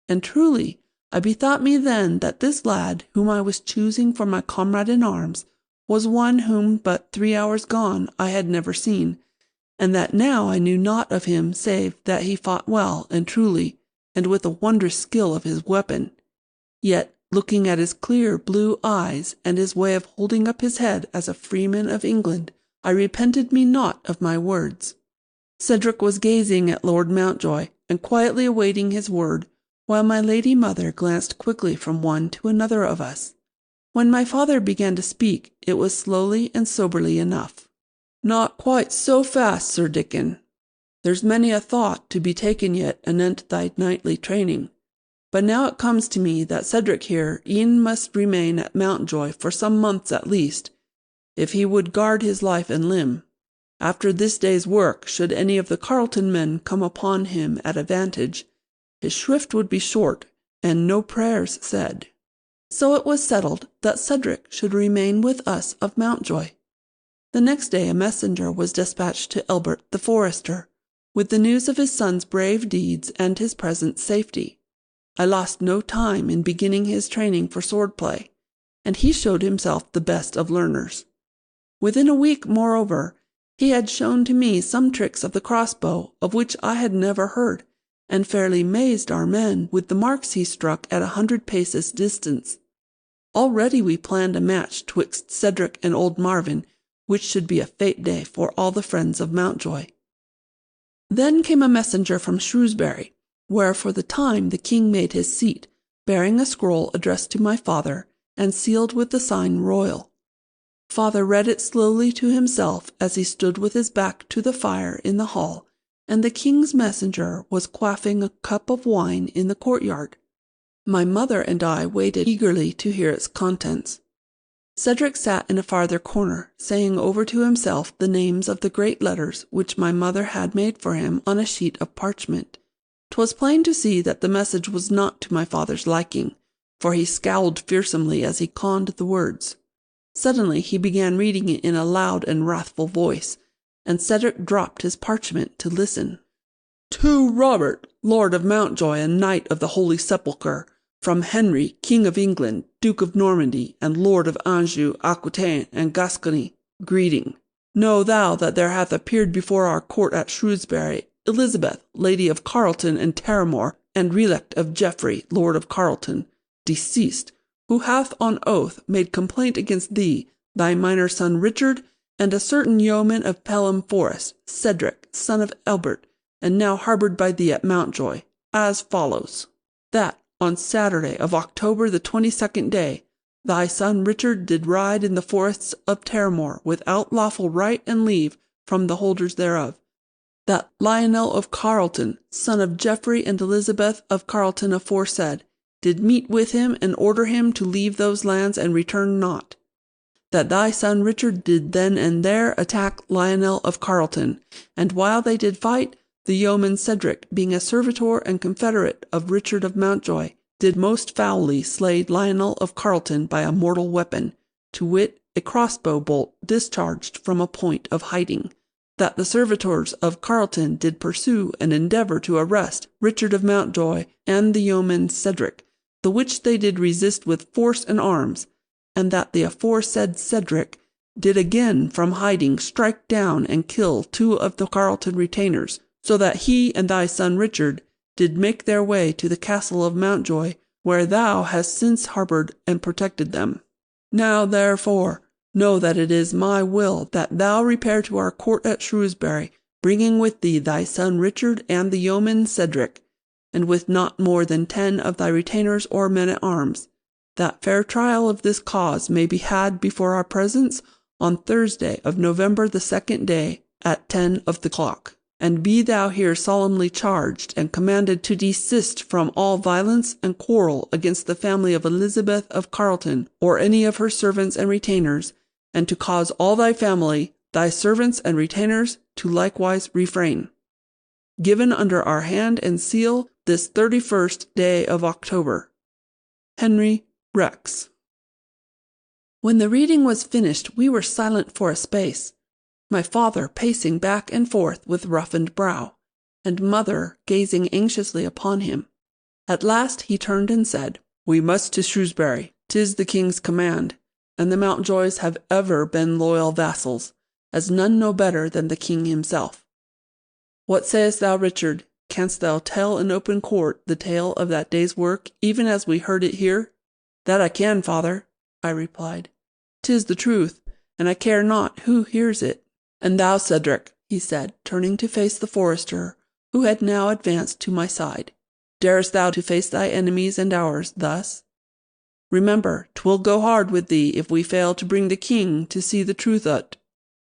And truly, I bethought me then that this lad, whom I was choosing for my comrade in arms, was one whom but 3 hours gone I had never seen, and that now I knew naught of him save that he fought well and truly, and with a wondrous skill of his weapon. Yet, looking at his clear blue eyes, and his way of holding up his head as a freeman of England, I repented me not of my words. Cedric was gazing at Lord Mountjoy, and quietly awaiting his word, while my lady mother glanced quickly from one to another of us. When my father began to speak, it was slowly and soberly enough. "Not quite so fast, Sir Dickon. There's many a thought to be taken yet anent thy knightly training. But now it comes to me that Cedric here e'en must remain at Mountjoy for some months at least, if he would guard his life and limb. After this day's work, should any of the Carleton men come upon him at a vantage, his shrift would be short, and no prayers said." So it was settled that Cedric should remain with us of Mountjoy. The next day a messenger was despatched to Elbert the forester, with the news of his son's brave deeds and his present safety. I lost no time in beginning his training for swordplay, and he showed himself the best of learners. Within a week, moreover, he had shown to me some tricks of the crossbow of which I had never heard, and fairly mazed our men with the marks he struck at 100 paces distance. Already we planned a match twixt Cedric and old Marvin, which should be a fete day for all the friends of Mountjoy. Then came a messenger from Shrewsbury, where for the time the king made his seat, bearing a scroll addressed to my father, and sealed with the sign royal. Father read it slowly to himself as he stood with his back to the fire in the hall, and the king's messenger was quaffing a cup of wine in the courtyard. My mother and I waited eagerly to hear its contents. Cedric sat in a farther corner, saying over to himself the names of the great letters which my mother had made for him on a sheet of parchment. 'Twas plain to see that the message was not to my father's liking, for he scowled fearsomely as he conned the words. Suddenly he began reading it in a loud and wrathful voice, and Cedric dropped his parchment to listen. "To Robert, Lord of Mountjoy and Knight of the Holy Sepulchre, from Henry, King of England, Duke of Normandy, and Lord of Anjou, Aquitaine, and Gascony, greeting. Know thou that there hath appeared before our court at Shrewsbury Elizabeth, Lady of Carleton and Terramore, and relict of Geoffrey, Lord of Carleton, deceased, who hath on oath made complaint against thee, thy minor son Richard, and a certain yeoman of Pelham Forest, Cedric, son of Elbert, and now harboured by thee at Mountjoy, as follows: that on Saturday of October the 22nd day, thy son Richard did ride in the forests of Terramore without lawful right and leave from the holders thereof. That Lionel of Carleton, son of Geoffrey and Elizabeth of Carleton aforesaid, did meet with him and order him to leave those lands and return not. That thy son Richard did then and there attack Lionel of Carleton, and while they did fight, the yeoman Cedric, being a servitor and confederate of Richard of Mountjoy, did most foully slay Lionel of Carleton by a mortal weapon, to wit, a crossbow bolt discharged from a point of hiding. That the servitors of Carleton did pursue and endeavour to arrest Richard of Mountjoy and the yeoman Cedric, the which they did resist with force and arms, and that the aforesaid Cedric did again from hiding strike down and kill 2 of the Carleton retainers, so that he and thy son Richard did make their way to the castle of Mountjoy, where thou hast since harboured and protected them. Now, therefore, know that it is my will that thou repair to our court at Shrewsbury, bringing with thee thy son Richard and the yeoman Cedric, and with not more than 10 of thy retainers or men-at-arms, that fair trial of this cause may be had before our presence on Thursday of November the 2nd day at 10 of the clock. And be thou here solemnly charged and commanded to desist from all violence and quarrel against the family of Elizabeth of Carleton or any of her servants and retainers, and to cause all thy family, thy servants and retainers, to likewise refrain. Given under our hand and seal this 31st day of October. Henry Rex. When the reading was finished, we were silent for a space, my father pacing back and forth with roughened brow, and mother gazing anxiously upon him. At last he turned and said, "We must to Shrewsbury. 'Tis the king's command, and the Mountjoys have ever been loyal vassals, as none know better than the king himself. What sayest thou, Richard? Canst thou tell in open court the tale of that day's work, even as we heard it here?" "That I can, father," I replied. "'Tis the truth, and I care not who hears it. And thou, Cedric," he said, turning to face the forester, who had now advanced to my side, "darest thou to face thy enemies and ours thus? Remember, 'twill go hard with thee if we fail to bring the king to see the truth o't.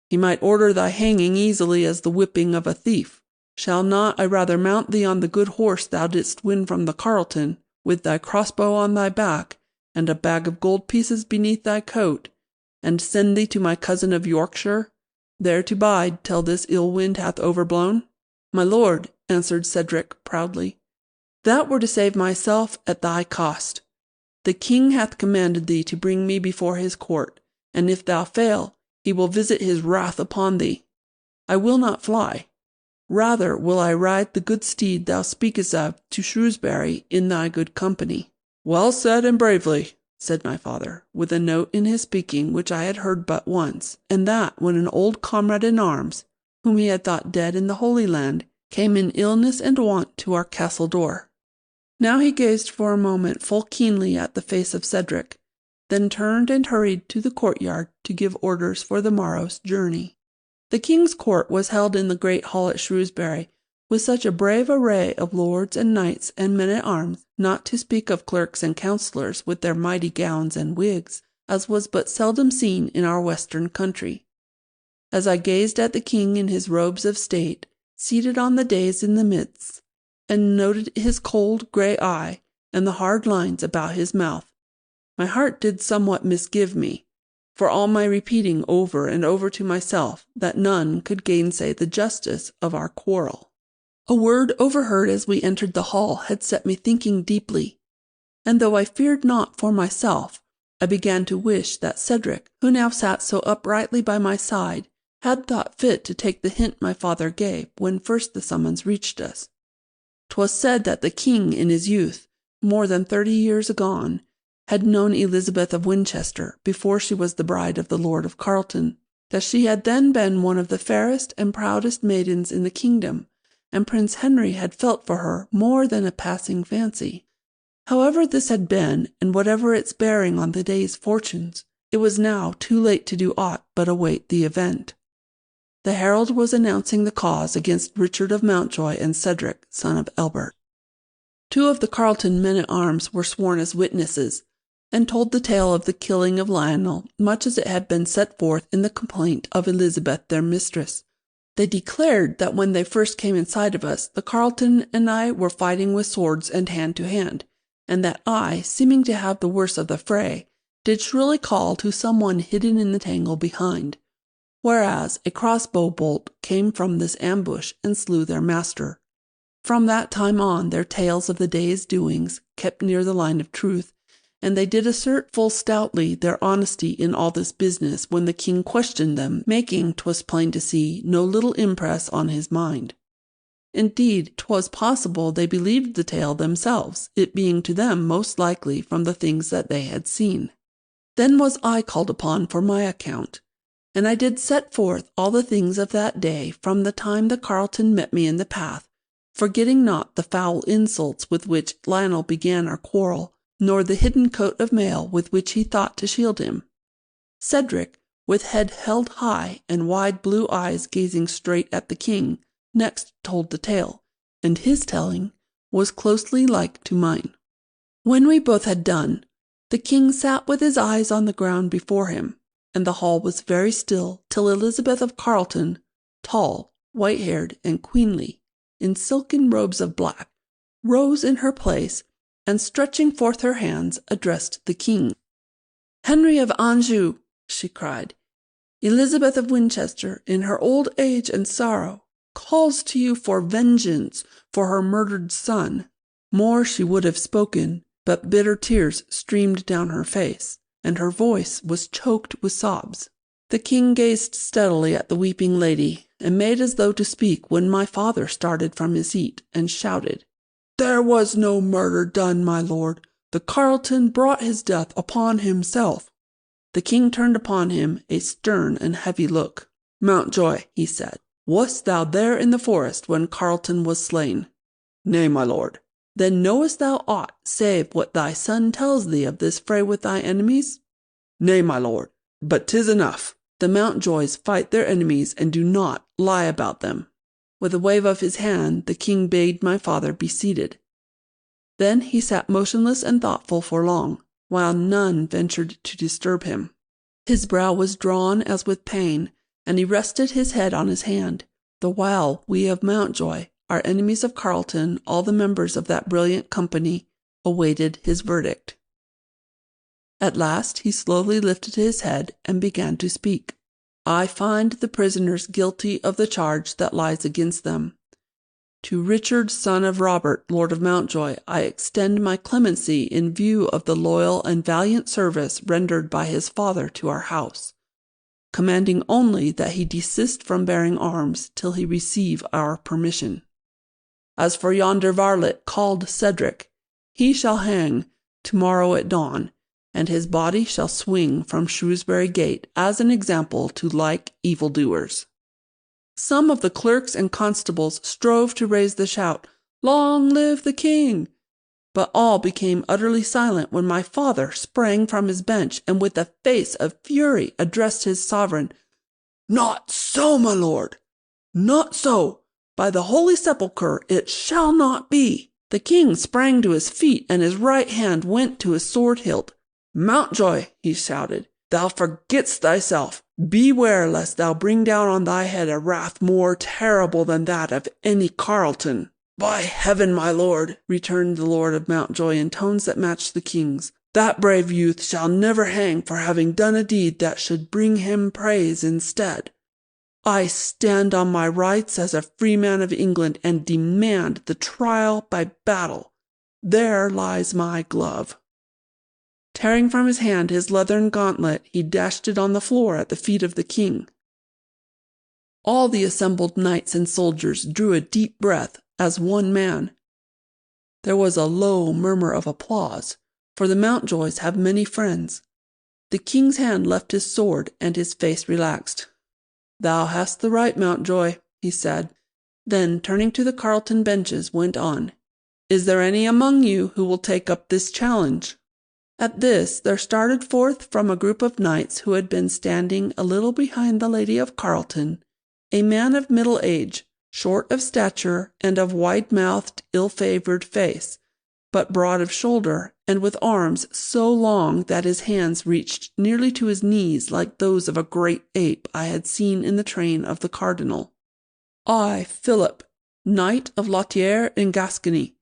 He might order thy hanging easily as the whipping of a thief. Shall not I rather mount thee on the good horse thou didst win from the Carleton, with thy crossbow on thy back, and a bag of gold pieces beneath thy coat, and send thee to my cousin of Yorkshire, there to bide till this ill wind hath overblown?" "My lord," answered Cedric proudly, "that were to save myself at thy cost. The king hath commanded thee to bring me before his court, and if thou fail, he will visit his wrath upon thee. I will not fly. Rather will I ride the good steed thou speakest of to Shrewsbury in thy good company." "Well said and bravely," said my father, with a note in his speaking which I had heard but once, and that when an old comrade in arms, whom he had thought dead in the Holy Land, came in illness and want to our castle door. Now he gazed for a moment full keenly at the face of Cedric, then turned and hurried to the courtyard to give orders for the morrow's journey. The king's court was held in the great hall at Shrewsbury, with such a brave array of lords and knights and men-at-arms, not to speak of clerks and councillors with their mighty gowns and wigs, as was but seldom seen in our western country. As I gazed at the king in his robes of state, seated on the dais in the midst, and noted his cold grey eye and the hard lines about his mouth, my heart did somewhat misgive me, for all my repeating over and over to myself that none could gainsay the justice of our quarrel. A word overheard as we entered the hall had set me thinking deeply, and though I feared not for myself, I began to wish that Cedric, who now sat so uprightly by my side, had thought fit to take the hint my father gave when first the summons reached us. 'Twas said that the king in his youth, more than 30 years agone, had known Elizabeth of Winchester before she was the bride of the Lord of Carleton, that she had then been one of the fairest and proudest maidens in the kingdom, and Prince Henry had felt for her more than a passing fancy. However this had been, and whatever its bearing on the day's fortunes, it was now too late to do aught but await the event. The herald was announcing the cause against Richard of Mountjoy and Cedric, son of Elbert. 2 of the Carleton men-at-arms were sworn as witnesses, and told the tale of the killing of Lionel, much as it had been set forth in the complaint of Elizabeth their mistress. They declared that when they first came in sight of us, the Carleton and I were fighting with swords and hand to hand, and that I, seeming to have the worst of the fray, did shrilly call to some one hidden in the tangle behind, whereas a crossbow bolt came from this ambush and slew their master. From that time on their tales of the day's doings kept near the line of truth, and they did assert full stoutly their honesty in all this business when the king questioned them, making, 'twas plain to see, no little impress on his mind. Indeed, 'twas possible they believed the tale themselves, it being to them most likely from the things that they had seen. Then was I called upon for my account, and I did set forth all the things of that day from the time the Carleton met me in the path, forgetting not the foul insults with which Lionel began our quarrel, nor the hidden coat of mail with which he thought to shield him. Cedric, with head held high and wide blue eyes gazing straight at the king, next told the tale, and his telling was closely like to mine. When we both had done, the king sat with his eyes on the ground before him, and the hall was very still till Elizabeth of Carleton, tall, white-haired, and queenly, in silken robes of black, rose in her place, and stretching forth her hands, addressed the king. "Henry of Anjou," she cried, "Elizabeth of Winchester, in her old age and sorrow, calls to you for vengeance for her murdered son. More she would have spoken, but bitter tears streamed down her face, and her voice was choked with sobs. The king gazed steadily at the weeping lady, and made as though to speak when my father started from his seat and shouted, "There was no murder done, my lord. The Carleton brought his death upon himself." The king turned upon him a stern and heavy look. "Mountjoy," he said, "wast thou there in the forest when Carleton was slain?" "Nay, my lord." "Then knowest thou aught save what thy son tells thee of this fray with thy enemies?" "Nay, my lord, but 'tis enough. The Mountjoys fight their enemies and do not lie about them." With a wave of his hand, the king bade my father be seated. Then he sat motionless and thoughtful for long, while none ventured to disturb him. His brow was drawn as with pain, and he rested his head on his hand, the while we of Mountjoy, our enemies of Carleton, all the members of that brilliant company, awaited his verdict. At last he slowly lifted his head and began to speak. "I find the prisoners guilty of the charge that lies against them. To Richard, son of Robert, Lord of Mountjoy, I extend my clemency in view of the loyal and valiant service rendered by his father to our house, commanding only that he desist from bearing arms till he receive our permission. As for yonder varlet called Cedric, he shall hang tomorrow at dawn, and his body shall swing from Shrewsbury Gate as an example to like evildoers." Some of the clerks and constables strove to raise the shout, "Long live the king!" but all became utterly silent when my father sprang from his bench and with a face of fury addressed his sovereign. "Not so, my lord! Not so! By the Holy Sepulchre, it shall not be!" The king sprang to his feet, and his right hand went to his sword hilt. "Mountjoy," he shouted, "thou forgettest thyself. Beware lest thou bring down on thy head a wrath more terrible than that of any Carleton." "By heaven, my lord," returned the Lord of Mountjoy in tones that matched the king's, "that brave youth shall never hang for having done a deed that should bring him praise instead. I stand on my rights as a free man of England and demand the trial by battle. There lies my glove." Tearing from his hand his leathern gauntlet, he dashed it on the floor at the feet of the king. All the assembled knights and soldiers drew a deep breath as one man. There was a low murmur of applause, for the Mountjoys have many friends. The king's hand left his sword, and his face relaxed. "Thou hast the right, Mountjoy," he said. Then, turning to the Carleton benches, went on, "Is there any among you who will take up this challenge?" At this there started forth from a group of knights who had been standing a little behind the Lady of Carleton, a man of middle age, short of stature and of wide-mouthed, ill-favoured face, but broad of shoulder, and with arms so long that his hands reached nearly to his knees like those of a great ape I had seen in the train of the cardinal. "I, Philip, knight of Lautier in Gascony,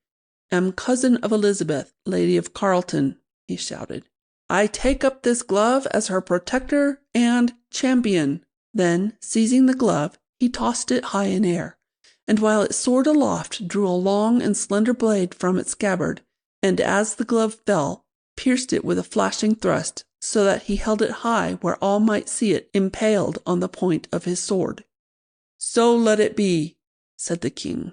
am cousin of Elizabeth, Lady of Carleton," he shouted. "I take up this glove as her protector and champion." Then, seizing the glove, he tossed it high in air, and while it soared aloft drew a long and slender blade from its scabbard, and as the glove fell, pierced it with a flashing thrust, so that he held it high where all might see it impaled on the point of his sword. "So let it be," said the king.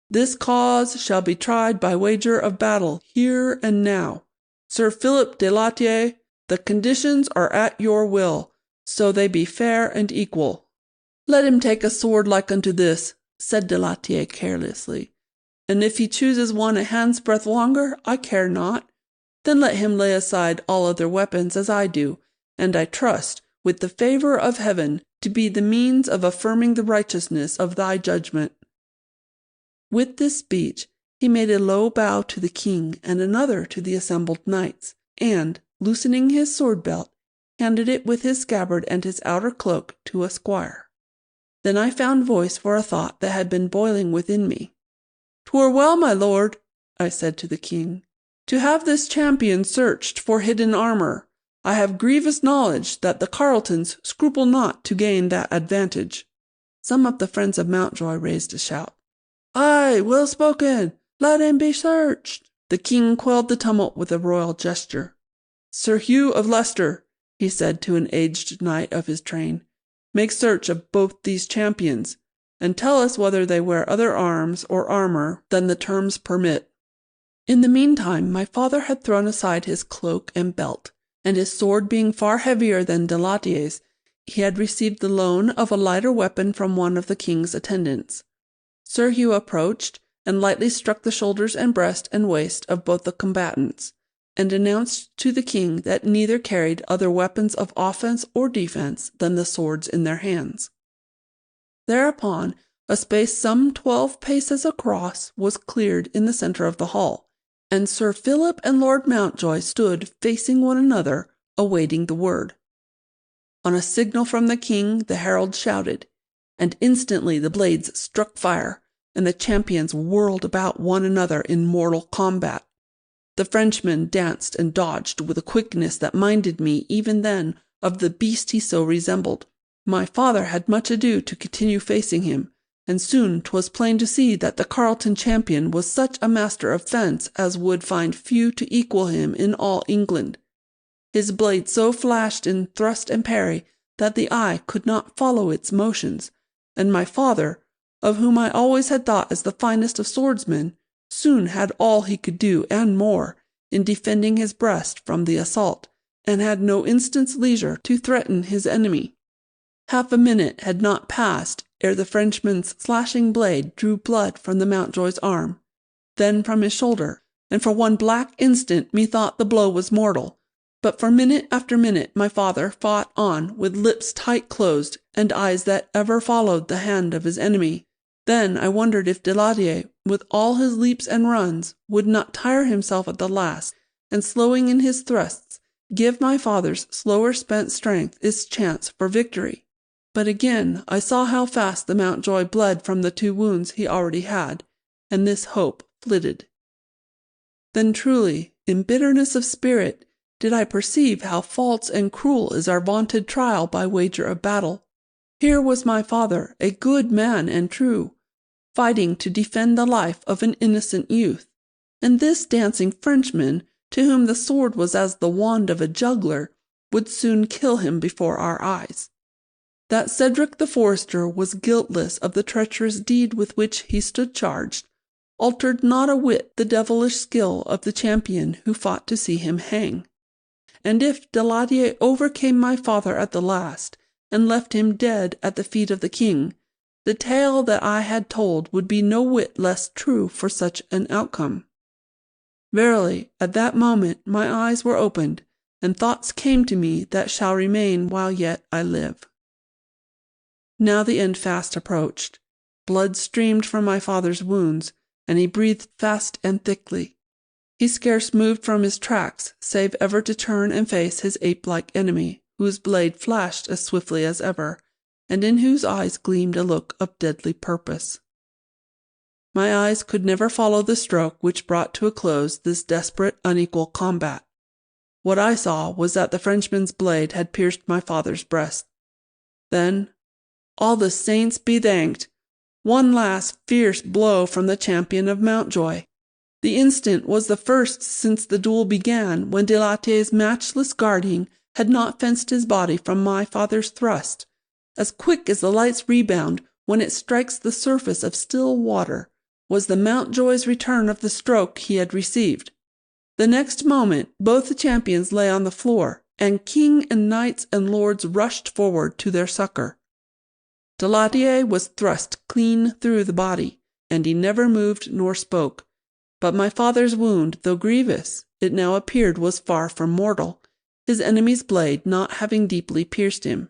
"This cause shall be tried by wager of battle here and now. Sir Philip de Lautier, the conditions are at your will, so they be fair and equal." "Let him take a sword like unto this," said de Lautier carelessly, "and if he chooses one a hand's breadth longer, I care not. Then let him lay aside all other weapons as I do, and I trust, with the favour of heaven, to be the means of affirming the righteousness of thy judgment." With this speech, he made a low bow to the king and another to the assembled knights, and, loosening his sword belt, handed it with his scabbard and his outer cloak to a squire. Then I found voice for a thought that had been boiling within me. "'Twere well, my lord," I said to the king, "to have this champion searched for hidden armour. I have grievous knowledge that the Carletons scruple not to gain that advantage." Some of the friends of Mountjoy raised a shout. "Aye, well spoken! "Let him be searched!" The king quelled the tumult with a royal gesture. "Sir Hugh of Leicester," he said to an aged knight of his train, "make search of both these champions, and tell us whether they wear other arms or armour than the terms permit." In the meantime my father had thrown aside his cloak and belt, and his sword being far heavier than de Latier's, he had received the loan of a lighter weapon from one of the king's attendants. Sir Hugh approached, and lightly struck the shoulders and breast and waist of both the combatants, and announced to the king that neither carried other weapons of offence or defence than the swords in their hands. Thereupon, a space some 12 paces across was cleared in the centre of the hall, and Sir Philip and Lord Mountjoy stood facing one another, awaiting the word. On a signal from the king, the herald shouted, and instantly the blades struck fire, and the champions whirled about one another in mortal combat. The Frenchman danced and dodged with a quickness that minded me even then of the beast he so resembled. My father had much ado to continue facing him, and soon 'twas plain to see that the Carleton champion was such a master of fence as would find few to equal him in all England. His blade so flashed in thrust and parry that the eye could not follow its motions, and my father, of whom I always had thought as the finest of swordsmen, soon had all he could do and more in defending his breast from the assault, and had no instant's leisure to threaten his enemy. Half a minute had not passed ere the Frenchman's slashing blade drew blood from the Mountjoy's arm, then from his shoulder, and for one black instant methought the blow was mortal. But for minute after minute my father fought on with lips tight closed and eyes that ever followed the hand of his enemy. Then I wondered if de Latier, with all his leaps and runs, would not tire himself at the last, and slowing in his thrusts, give my father's slower spent strength its chance for victory. But again I saw how fast the Mountjoy bled from the 2 wounds he already had, and this hope flitted. Then truly, in bitterness of spirit, did I perceive how false and cruel is our vaunted trial by wager of battle. Here was my father, a good man and true, fighting to defend the life of an innocent youth, and this dancing Frenchman, to whom the sword was as the wand of a juggler, would soon kill him before our eyes. That Cedric the forester was guiltless of the treacherous deed with which he stood charged, altered not a whit the devilish skill of the champion who fought to see him hang. And if de Latier overcame my father at the last, and left him dead at the feet of the king, the tale that I had told would be no whit less true for such an outcome. Verily, at that moment my eyes were opened, and thoughts came to me that shall remain while yet I live. Now the end fast approached. Blood streamed from my father's wounds, and he breathed fast and thickly. He scarce moved from his tracks, save ever to turn and face his ape-like enemy, whose blade flashed as swiftly as ever, and in whose eyes gleamed a look of deadly purpose. My eyes could never follow the stroke which brought to a close this desperate, unequal combat. What I saw was that the Frenchman's blade had pierced my father's breast. Then, all the saints be thanked, one last fierce blow from the champion of Mountjoy. The instant was the first since the duel began when de Latier's matchless guarding had not fenced his body from my father's thrust. As quick as the light's rebound when it strikes the surface of still water, was the Mountjoy's return of the stroke he had received. The next moment both the champions lay on the floor, and king and knights and lords rushed forward to their succour. De Latier was thrust clean through the body, and he never moved nor spoke. But my father's wound, though grievous, it now appeared was far from mortal, his enemy's blade not having deeply pierced him.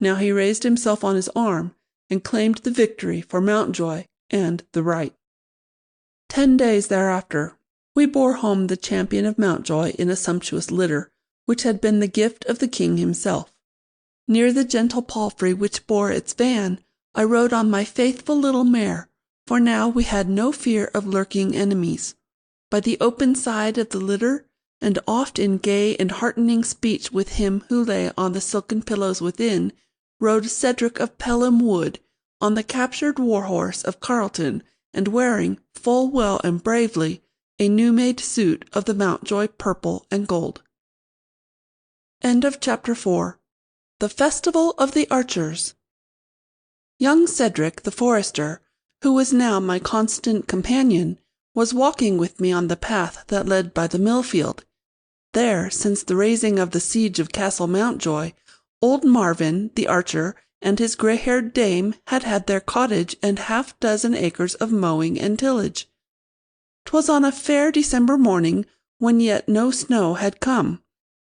Now he raised himself on his arm, and claimed the victory for Mountjoy and the right. 10 days thereafter, we bore home the champion of Mountjoy in a sumptuous litter, which had been the gift of the king himself. Near the gentle palfrey which bore its van, I rode on my faithful little mare, for now we had no fear of lurking enemies. By the open side of the litter, and oft in gay and heartening speech with him who lay on the silken pillows within, rode Cedric of Pelham Wood, on the captured war-horse of Carleton, and wearing, full well and bravely, a new-made suit of the Mountjoy purple and gold. End of Chapter 4. The Festival of the Archers. Young Cedric the forester, who was now my constant companion, was walking with me on the path that led by the mill-field. There, since the raising of the siege of Castle Mountjoy, old Marvin, the archer, and his grey-haired dame had had their cottage and half-dozen acres of mowing and tillage. 'Twas on a fair December morning, when yet no snow had come.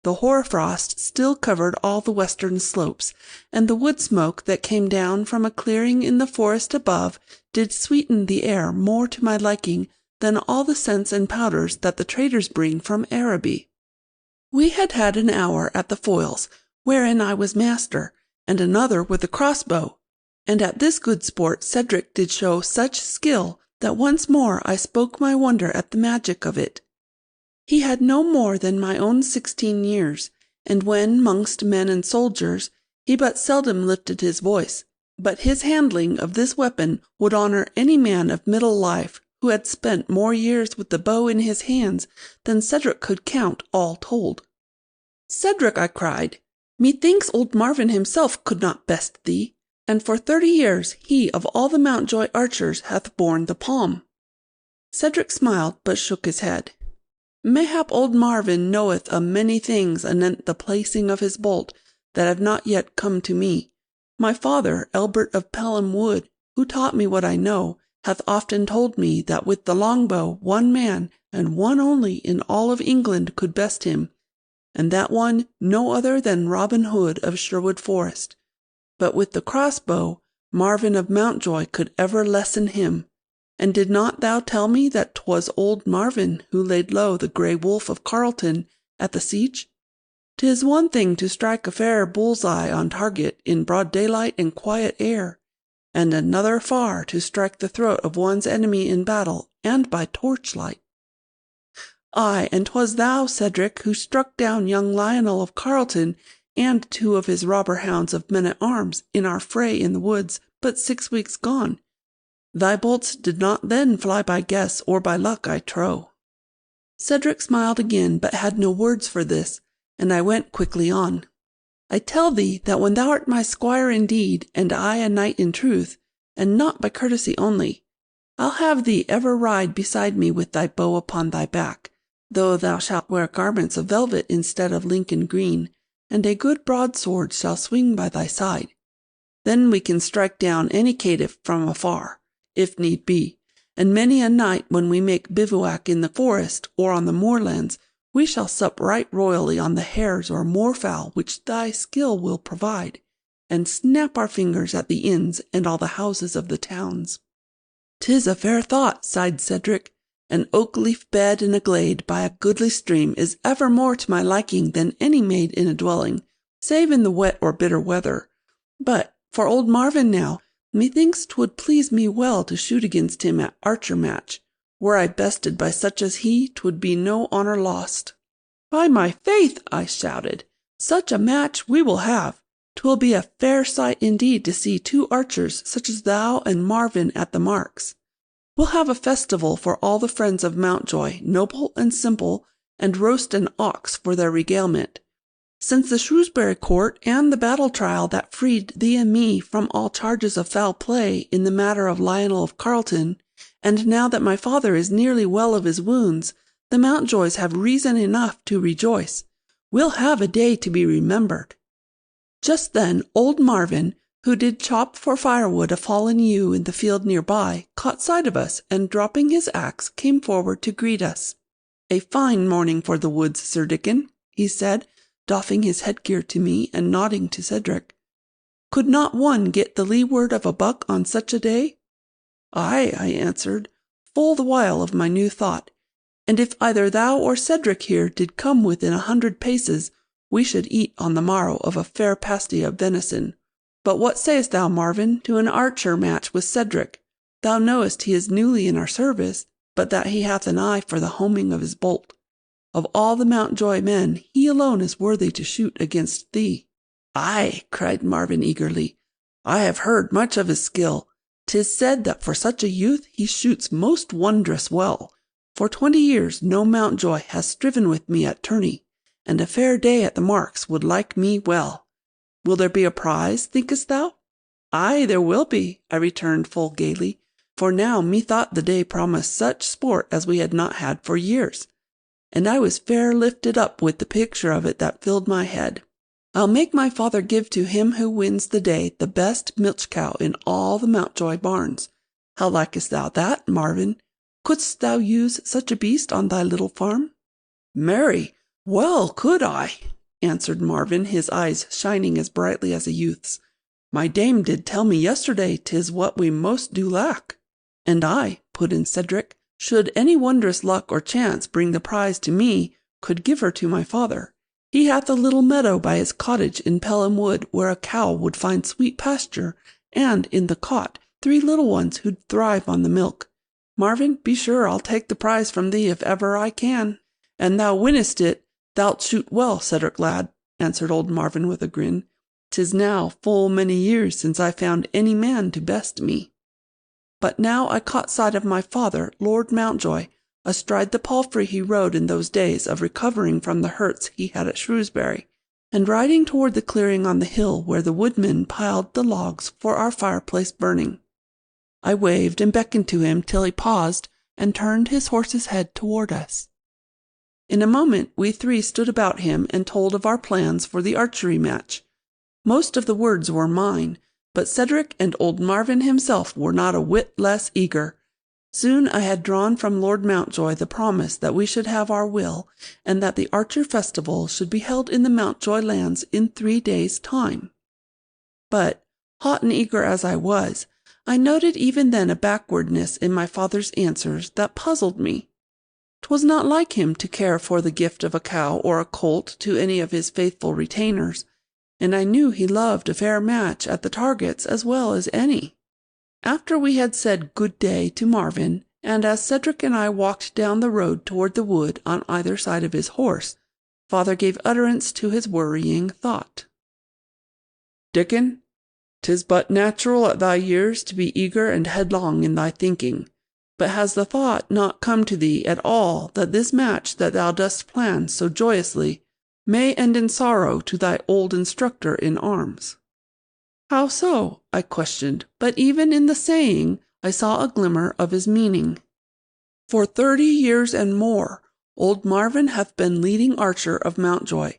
The hoar-frost still covered all the western slopes, and the wood-smoke that came down from a clearing in the forest above did sweeten the air more to my liking than all the scents and powders that the traders bring from Araby. We had had an hour at the foils, wherein I was master, and another with the crossbow, and at this good sport Cedric did show such skill that once more I spoke my wonder at the magic of it. He had no more than my own 16 years, and when 'mongst men and soldiers, he but seldom lifted his voice, but his handling of this weapon would honour any man of middle life who had spent more years with the bow in his hands than Cedric could count all told. "Cedric," I cried, "methinks old Marvin himself could not best thee, and for 30 years he of all the Mountjoy archers hath borne the palm." Cedric smiled, but shook his head. "Mayhap old Marvin knoweth a many things anent the placing of his bolt that have not yet come to me. My father, Elbert of Pelham Wood, who taught me what I know, hath often told me that with the longbow one man, and one only in all of England, could best him, and that one no other than Robin Hood of Sherwood Forest. But with the crossbow, Marvin of Mountjoy could ever lessen him. And did not thou tell me that 'twas old Marvin who laid low the Grey Wolf of Carleton at the siege? 'Tis one thing to strike a fair bull's-eye on target in broad daylight and quiet air, and another far to strike the throat of one's enemy in battle and by torchlight. Ay, and 'twas thou, Cedric, who struck down young Lionel of Carleton and 2 of his robber hounds of men-at-arms in our fray in the woods but 6 weeks gone. Thy bolts did not then fly by guess or by luck, I trow." Cedric smiled again, but had no words for this, and I went quickly on. "I tell thee that when thou art my squire indeed, and I a knight in truth, and not by courtesy only, I'll have thee ever ride beside me with thy bow upon thy back, though thou shalt wear garments of velvet instead of Lincoln green, and a good broadsword shall swing by thy side. Then we can strike down any caitiff from afar, if need be, and many a night when we make bivouac in the forest or on the moorlands, we shall sup right royally on the hares or moorfowl which thy skill will provide, and snap our fingers at the inns and all the houses of the towns." "'Tis a fair thought," sighed Cedric. "An oak-leaf bed in a glade by a goodly stream is ever more to my liking than any made in a dwelling, save in the wet or bitter weather. But for old Marvin now, methinks 'twould please me well to shoot against him at archer match. Were I bested by such as he, 'twould be no honour lost." "By my faith," I shouted, "such a match we will have. 'Twill be a fair sight indeed to see 2 archers such as thou and Marvin at the marks. We'll have a festival for all the friends of Mountjoy, noble and simple, and roast an ox for their regalement. Since the Shrewsbury court and the battle trial that freed thee and me from all charges of foul play in the matter of Lionel of Carleton, and now that my father is nearly well of his wounds, the Mountjoys have reason enough to rejoice. We'll have a day to be remembered." Just then old Marvin, who did chop for firewood a fallen yew in the field near by, caught sight of us, and dropping his axe, came forward to greet us. "A fine morning for the woods, Sir Dickon," he said, doffing his headgear to me and nodding to Cedric. "Could not one get the leeward of a buck on such a day?" "Ay," I answered, full the while of my new thought, "and if either thou or Cedric here did come within 100 paces, we should eat on the morrow of a fair pasty of venison. But what sayest thou, Marvin, to an archer match with Cedric? Thou knowest he is newly in our service, but that he hath an eye for the homing of his bolt. Of all the Mountjoy men, he alone is worthy to shoot against thee." "Ay," cried Marvin eagerly, "I have heard much of his skill. 'Tis said that for such a youth he shoots most wondrous well. For 20 years no Mountjoy has striven with me at tourney, and a fair day at the marks would like me well. Will there be a prize, thinkest thou?" "Ay, there will be," I returned full gaily, for now methought the day promised such sport as we had not had for years, and I was fair lifted up with the picture of it that filled my head. "I'll make my father give to him who wins the day the best milch cow in all the Mountjoy barns. How likest thou that, Marvin? Couldst thou use such a beast on thy little farm?" "Marry, well could I," answered Marvin, his eyes shining as brightly as a youth's. "My dame did tell me yesterday 'tis what we most do lack." "And I," put in Cedric, "should any wondrous luck or chance bring the prize to me, could give her to my father. He hath a little meadow by his cottage in Pelham Wood where a cow would find sweet pasture, and in the cot 3 little ones who'd thrive on the milk. Marvin, be sure I'll take the prize from thee if ever I can." "An thou winnest it, thou'lt shoot well, Cedric lad," answered old Marvin with a grin. "'Tis now full many years since I found any man to best me." But now I caught sight of my father, Lord Mountjoy, astride the palfrey he rode in those days of recovering from the hurts he had at Shrewsbury, and riding toward the clearing on the hill where the woodmen piled the logs for our fireplace burning. I waved and beckoned to him till he paused and turned his horse's head toward us. In a moment we 3 stood about him and told of our plans for the archery match. Most of the words were mine, but Cedric and old Marvin himself were not a whit less eager. Soon I had drawn from Lord Mountjoy the promise that we should have our will, and that the Archer Festival should be held in the Mountjoy lands in 3 days' time. But, hot and eager as I was, I noted even then a backwardness in my father's answers that puzzled me. 'Twas not like him to care for the gift of a cow or a colt to any of his faithful retainers, and I knew he loved a fair match at the targets as well as any. After we had said good day to Marvin, and as Cedric and I walked down the road toward the wood on either side of his horse, father gave utterance to his worrying thought. "Dickon, 'tis but natural at thy years to be eager and headlong in thy thinking, but has the thought not come to thee at all that this match that thou dost plan so joyously may end in sorrow to thy old instructor in arms?" "How so?" I questioned, but even in the saying I saw a glimmer of his meaning. "For 30 years and more, old Marvin hath been leading archer of Mountjoy.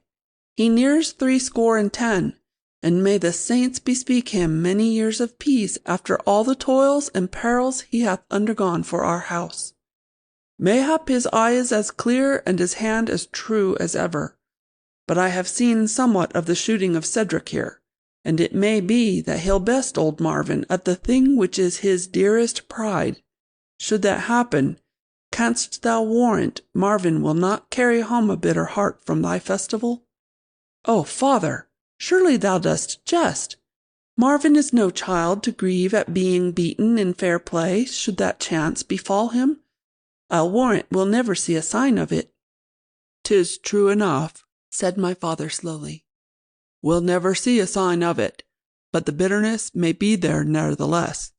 He nears 70, and may the saints bespeak him many years of peace after all the toils and perils he hath undergone for our house. Mayhap his eye is as clear and his hand as true as ever. But I have seen somewhat of the shooting of Cedric here, and it may be that he'll best old Marvin at the thing which is his dearest pride. Should that happen, canst thou warrant Marvin will not carry home a bitter heart from thy festival?" "Oh, father, surely thou dost jest. Marvin is no child to grieve at being beaten in fair play, should that chance befall him. I'll warrant we'll never see a sign of it." "'Tis true enough," said my father slowly. "We'll never see a sign of it, but the bitterness may be there nevertheless.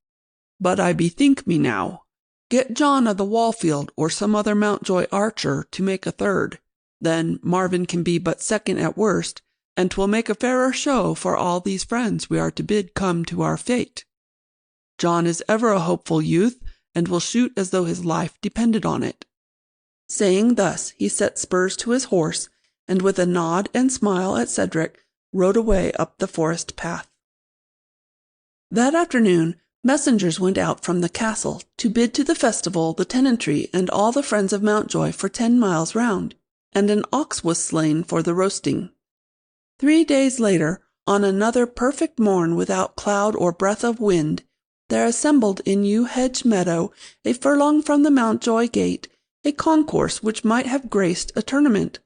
But I bethink me now, get John of the Wallfield or some other Mountjoy archer to make a third, then Marvin can be but second at worst, and 'twill make a fairer show for all these friends we are to bid come to our fete. John is ever a hopeful youth, and will shoot as though his life depended on it." Saying thus, he set spurs to his horse, and with a nod and smile at Cedric, rode away up the forest path. That afternoon, messengers went out from the castle to bid to the festival the tenantry and all the friends of Mountjoy for 10 miles round, and an ox was slain for the roasting. 3 days later, on another perfect morn without cloud or breath of wind, there assembled in Yew Hedge meadow, a furlong from the Mountjoy gate, a concourse which might have graced a tournament.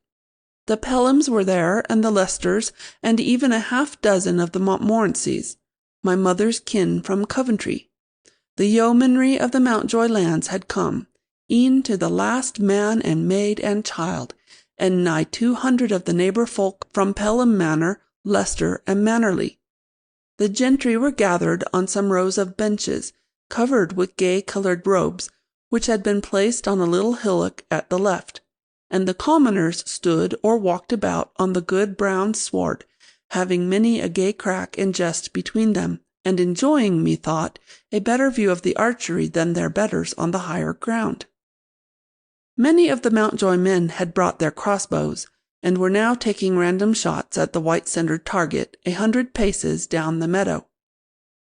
The Pelhams were there, and the Leicesters, and even a half-dozen of the Montmorencys, my mother's kin from Coventry. The yeomanry of the Mountjoy lands had come, e'en to the last man and maid and child, and nigh 200 of the neighbour folk from Pelham Manor, Leicester, and Mannerley. The gentry were gathered on some rows of benches, covered with gay-coloured robes, which had been placed on a little hillock at the left, and the commoners stood or walked about on the good brown sward, having many a gay crack and jest between them, and enjoying, methought, a better view of the archery than their betters on the higher ground. Many of the Mountjoy men had brought their crossbows, and were now taking random shots at the white-centred target 100 paces down the meadow.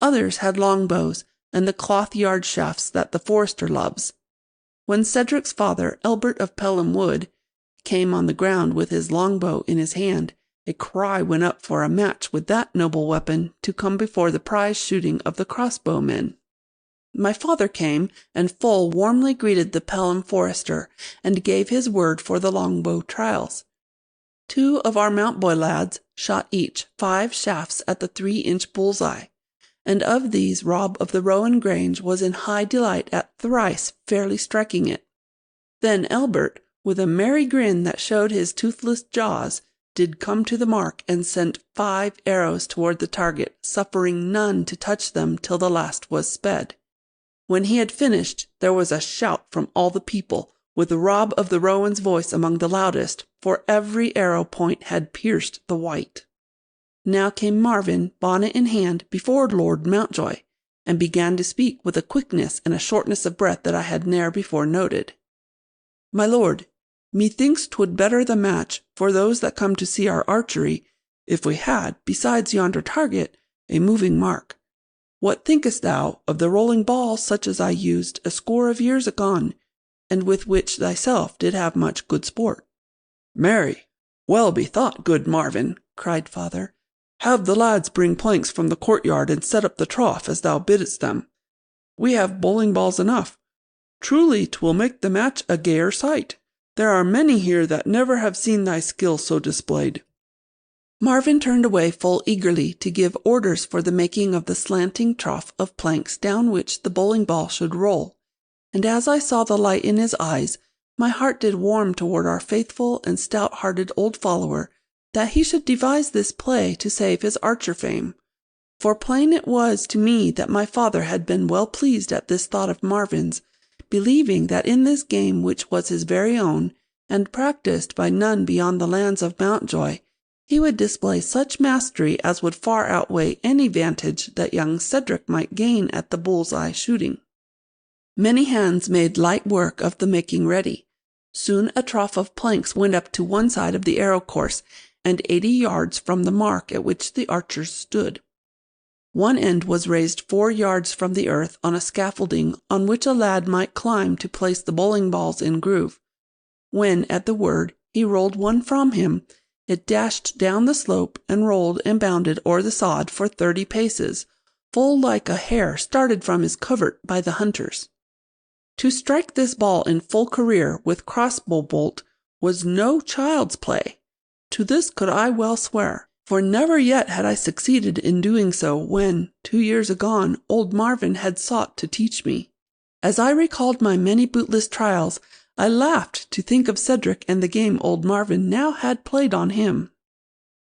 Others had longbows, and the cloth yard shafts that the forester loves. When Cedric's father, Elbert of Pelham Wood, came on the ground with his longbow in his hand, a cry went up for a match with that noble weapon to come before the prize shooting of the crossbowmen. My father came, and full warmly greeted the Pelham forester, and gave his word for the longbow trials. 2 of our Mountboy lads shot each 5 shafts at the 3-inch bull's-eye, and of these Rob of the Rowan Grange was in high delight at thrice fairly striking it. Then Elbert, with a merry grin that showed his toothless jaws, did come to the mark and sent 5 arrows toward the target, suffering none to touch them till the last was sped. When he had finished, there was a shout from all the people, with Rob of the Rowan's voice among the loudest, for every arrow point had pierced the white. Now came Marvin, bonnet in hand, before Lord Mountjoy, and began to speak with a quickness and a shortness of breath that I had ne'er before noted. "My lord, methinks 'twould better the match, for those that come to see our archery, if we had, besides yonder target, a moving mark. What thinkest thou of the rolling ball such as I used a score of years agone, and with which thyself did have much good sport?" "Marry, well bethought, good Marvin," cried father. "Have the lads bring planks from the courtyard and set up the trough as thou biddest them. We have bowling balls enough. Truly 'twill make the match a gayer sight. There are many here that never have seen thy skill so displayed." Marvin turned away full eagerly to give orders for the making of the slanting trough of planks down which the bowling ball should roll, and as I saw the light in his eyes, my heart did warm toward our faithful and stout-hearted old follower, that he should devise this play to save his archer fame. For plain it was to me that my father had been well pleased at this thought of Marvin's, believing that in this game which was his very own, and practised by none beyond the lands of Mountjoy, he would display such mastery as would far outweigh any vantage that young Cedric might gain at the bull's-eye shooting. Many hands made light work of the making ready. Soon a trough of planks went up to one side of the arrow course, and 80 yards from the mark at which the archers stood. One end was raised 4 yards from the earth on a scaffolding on which a lad might climb to place the bowling balls in groove. When, at the word, he rolled one from him, it dashed down the slope and rolled and bounded o'er the sod for 30 paces, full like a hare started from his covert by the hunters. To strike this ball in full career with crossbow bolt was no child's play. To this could I well swear, for never yet had I succeeded in doing so when, 2 years agone, old Marvin had sought to teach me. As I recalled my many bootless trials, I laughed to think of Cedric and the game old Marvin now had played on him.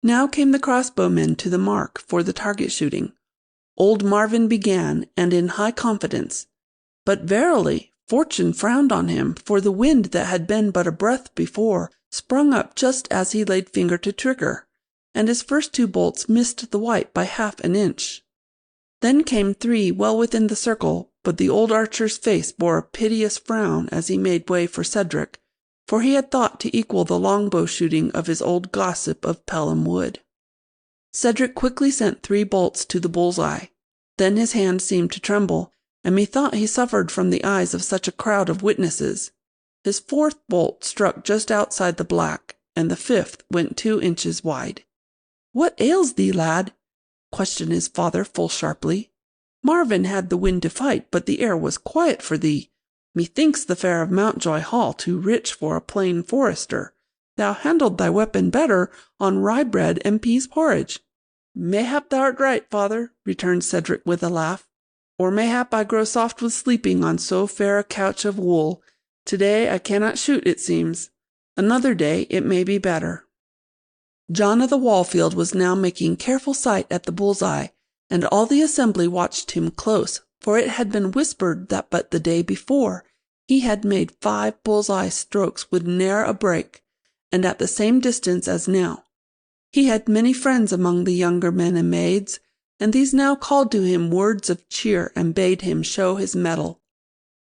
Now came the crossbowmen to the mark for the target shooting. Old Marvin began, and in high confidence. But verily, fortune frowned on him, for the wind that had been but a breath before sprung up just as he laid finger to trigger, and his first 2 bolts missed the white by half an inch. Then came 3 well within the circle, but the old archer's face bore a piteous frown as he made way for Cedric, for he had thought to equal the longbow shooting of his old gossip of Pelham Wood. Cedric quickly sent 3 bolts to the bull's-eye. Then his hand seemed to tremble, and methought he suffered from the eyes of such a crowd of witnesses. His 4th bolt struck just outside the black, and the 5th went 2 inches wide. "What ails thee, lad?" questioned his father full sharply. "Marvin had the wind to fight, but the air was quiet for thee. Methinks the fare of Mountjoy Hall too rich for a plain forester. Thou handled thy weapon better on rye bread and pease porridge." "Mayhap thou art right, father," returned Cedric with a laugh. "Or mayhap I grow soft with sleeping on so fair a couch of wool. To-day I cannot shoot, it seems. Another day it may be better." John of the Wallfield was now making careful sight at the bull's-eye, and all the assembly watched him close, for it had been whispered that but the day before he had made 5 bull's-eye strokes with ne'er a break, and at the same distance as now. He had many friends among the younger men and maids, and these now called to him words of cheer and bade him show his mettle.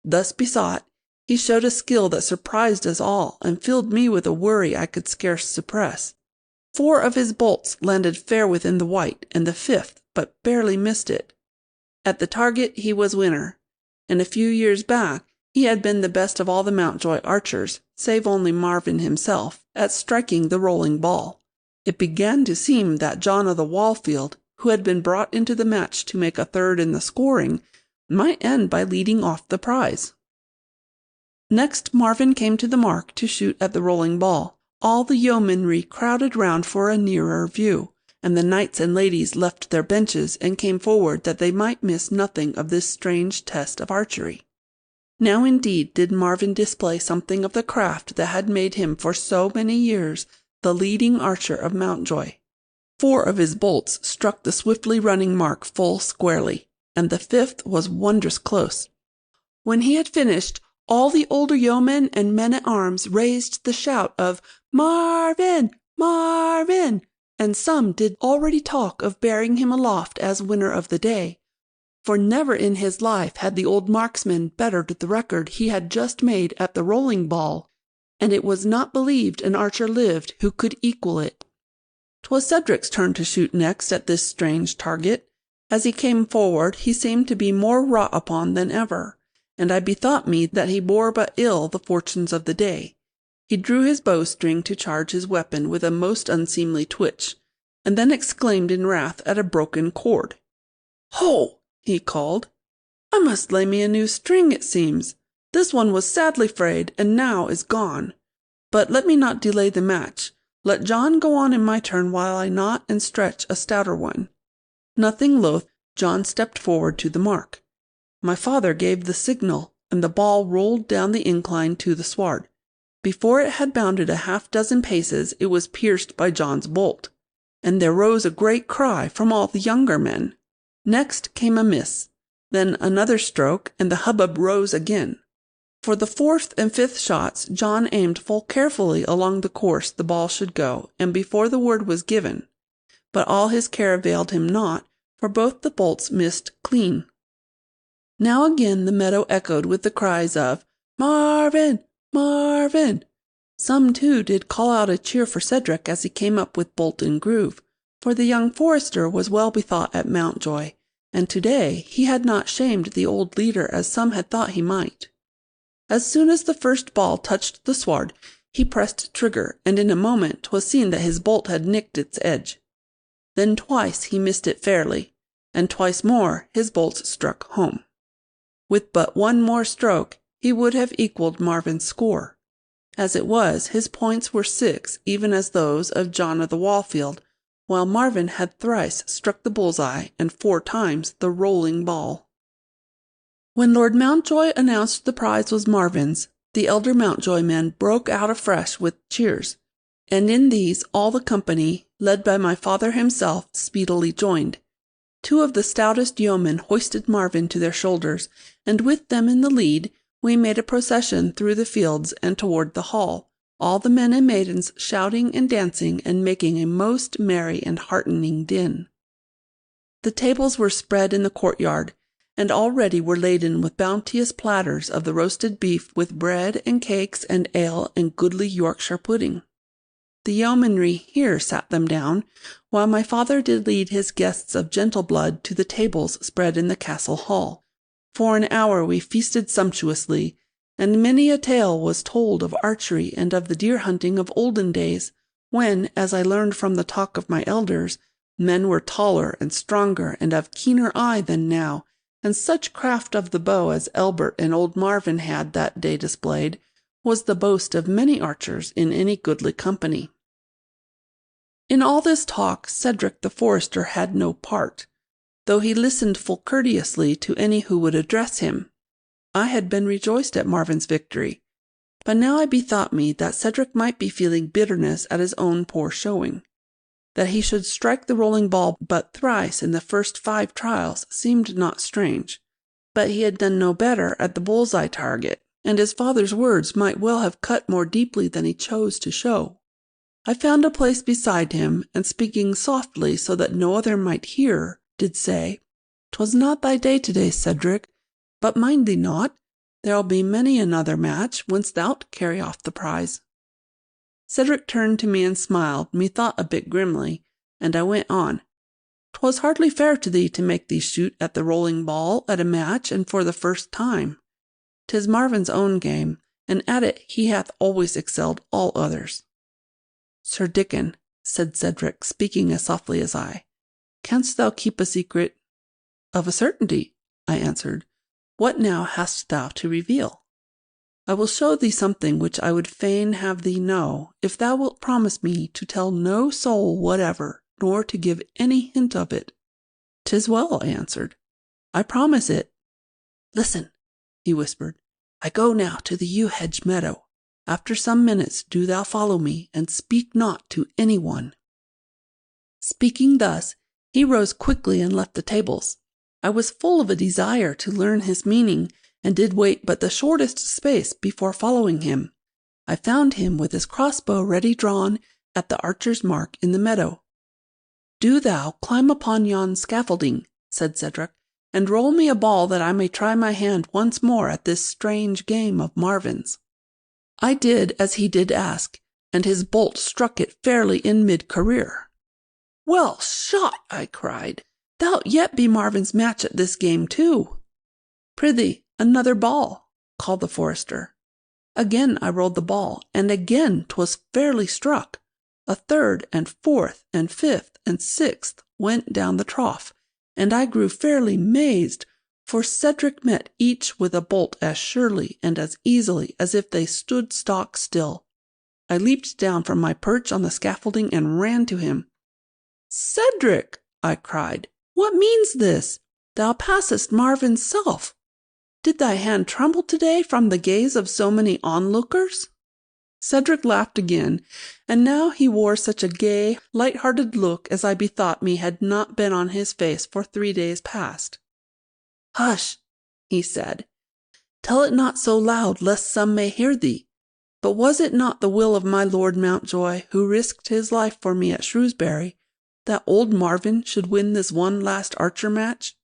Thus besought, he showed a skill that surprised us all and filled me with a worry I could scarce suppress. 4 of his bolts landed fair within the white, and the 5th but barely missed it. At the target he was winner, and a few years back he had been the best of all the Mountjoy archers, save only Marvin himself, at striking the rolling ball. It began to seem that John of the Wallfield, who had been brought into the match to make a third in the scoring, might end by leading off the prize. Next Marvin came to the mark to shoot at the rolling ball. All the yeomanry crowded round for a nearer view, and the knights and ladies left their benches and came forward that they might miss nothing of this strange test of archery. Now indeed did Marvin display something of the craft that had made him for so many years the leading archer of Mountjoy. 4 of his bolts struck the swiftly running mark full squarely, and the 5th was wondrous close. When he had finished, all the older yeomen and men-at-arms raised the shout of "Marvin! Marvin!" and some did already talk of bearing him aloft as winner of the day, for never in his life had the old marksman bettered the record he had just made at the rolling ball, and it was not believed an archer lived who could equal it. 'Twas Cedric's turn to shoot next at this strange target. As he came forward he seemed to be more wrought upon than ever, and I bethought me that he bore but ill the fortunes of the day. He drew his bowstring to charge his weapon with a most unseemly twitch, and then exclaimed in wrath at a broken cord. "Ho!" he called. "I must lay me a new string, it seems. This one was sadly frayed, and now is gone. But let me not delay the match. Let John go on in my turn while I knot and stretch a stouter one." Nothing loath, John stepped forward to the mark. My father gave the signal, and the ball rolled down the incline to the sward. Before it had bounded a half-dozen paces it was pierced by John's bolt, and there rose a great cry from all the younger men. Next came a miss, then another stroke, and the hubbub rose again. For the 4th and 5th shots John aimed full carefully along the course the ball should go, and before the word was given. But all his care availed him not, for both the bolts missed clean. Now again the meadow echoed with the cries of "Marvin! Marvin!" Some, too, did call out a cheer for Cedric as he came up with bolt and groove, for the young forester was well bethought at Mountjoy, and to-day he had not shamed the old leader as some had thought he might. As soon as the first ball touched the sward, he pressed trigger, and in a moment 'twas seen that his bolt had nicked its edge. Then twice he missed it fairly, and twice more his bolts struck home. With but one more stroke he would have equalled Marvin's score. As it was, his points were 6, even as those of John of the Wallfield, while Marvin had thrice struck the bull's-eye and 4 times the rolling ball. When Lord Mountjoy announced the prize was Marvin's, the elder Mountjoy men broke out afresh with cheers, and in these all the company, led by my father himself, speedily joined. 2 of the stoutest yeomen hoisted Marvin to their shoulders, and with them in the lead we made a procession through the fields and toward the hall, all the men and maidens shouting and dancing and making a most merry and heartening din. The tables were spread in the courtyard, and already were laden with bounteous platters of the roasted beef with bread and cakes and ale and goodly Yorkshire pudding. The yeomanry here sat them down, while my father did lead his guests of gentle blood to the tables spread in the castle hall. For an hour we feasted sumptuously, and many a tale was told of archery and of the deer hunting of olden days, when, as I learned from the talk of my elders, men were taller and stronger and of keener eye than now, and such craft of the bow as Elbert and old Marvin had that day displayed was the boast of many archers in any goodly company. In all this talk Cedric the forester had no part, though he listened full courteously to any who would address him. I had been rejoiced at Marvin's victory, but now I bethought me that Cedric might be feeling bitterness at his own poor showing. That he should strike the rolling ball but thrice in the first 5 trials seemed not strange, But he had done no better at the bull's-eye target, and his father's words might well have cut more deeply than he chose to show. I found a place beside him, and speaking softly so that no other might hear, did say, "'Twas not thy day today, Cedric, but mind thee not, there'll be many another match whence thou'lt carry off the prize." Cedric turned to me and smiled, methought a bit grimly, and I went on. "'Twas hardly fair to thee to make thee shoot at the rolling ball at a match and for the first time. 'Tis Marvin's own game, and at it he hath always excelled all others." "Sir Dickon," said Cedric, speaking as softly as I, "canst thou keep a secret?" "Of a certainty," I answered. "What now hast thou to reveal?" "I will show thee something which I would fain have thee know, if thou wilt promise me to tell no soul whatever, nor to give any hint of it." "'Tis well," I answered. "I promise it." "Listen," he whispered. "I go now to the yew-hedge meadow. After some minutes do thou follow me, and speak not to any one." Speaking thus, he rose quickly and left the tables. I was full of a desire to learn his meaning, and did wait but the shortest space before following him. I found him with his crossbow ready drawn at the archer's mark in the meadow. "Do thou climb upon yon scaffolding," said Cedric, "and roll me a ball that I may try my hand once more at this strange game of Marvin's." I did as he did ask, and his bolt struck it fairly in mid-career. "Well shot!" I cried. "Thou'lt yet be Marvin's match at this game too." "Prithee, another ball," called the forester. Again I rolled the ball, and again 'twas fairly struck. A third and fourth and fifth and sixth went down the trough, and I grew fairly mazed, for Cedric met each with a bolt as surely and as easily as if they stood stock still. I leaped down from my perch on the scaffolding and ran to him. "Cedric," I cried, "what means this? Thou passest Marvin's self. Did thy hand tremble today from the gaze of so many onlookers?" Cedric laughed again, and now he wore such a gay, light-hearted look as I bethought me had not been on his face for 3 days past. "Hush," he said. "Tell it not so loud, lest some may hear thee. But was it not the will of my Lord Mountjoy, who risked his life for me at Shrewsbury, that old Marvin should win this one last archer match?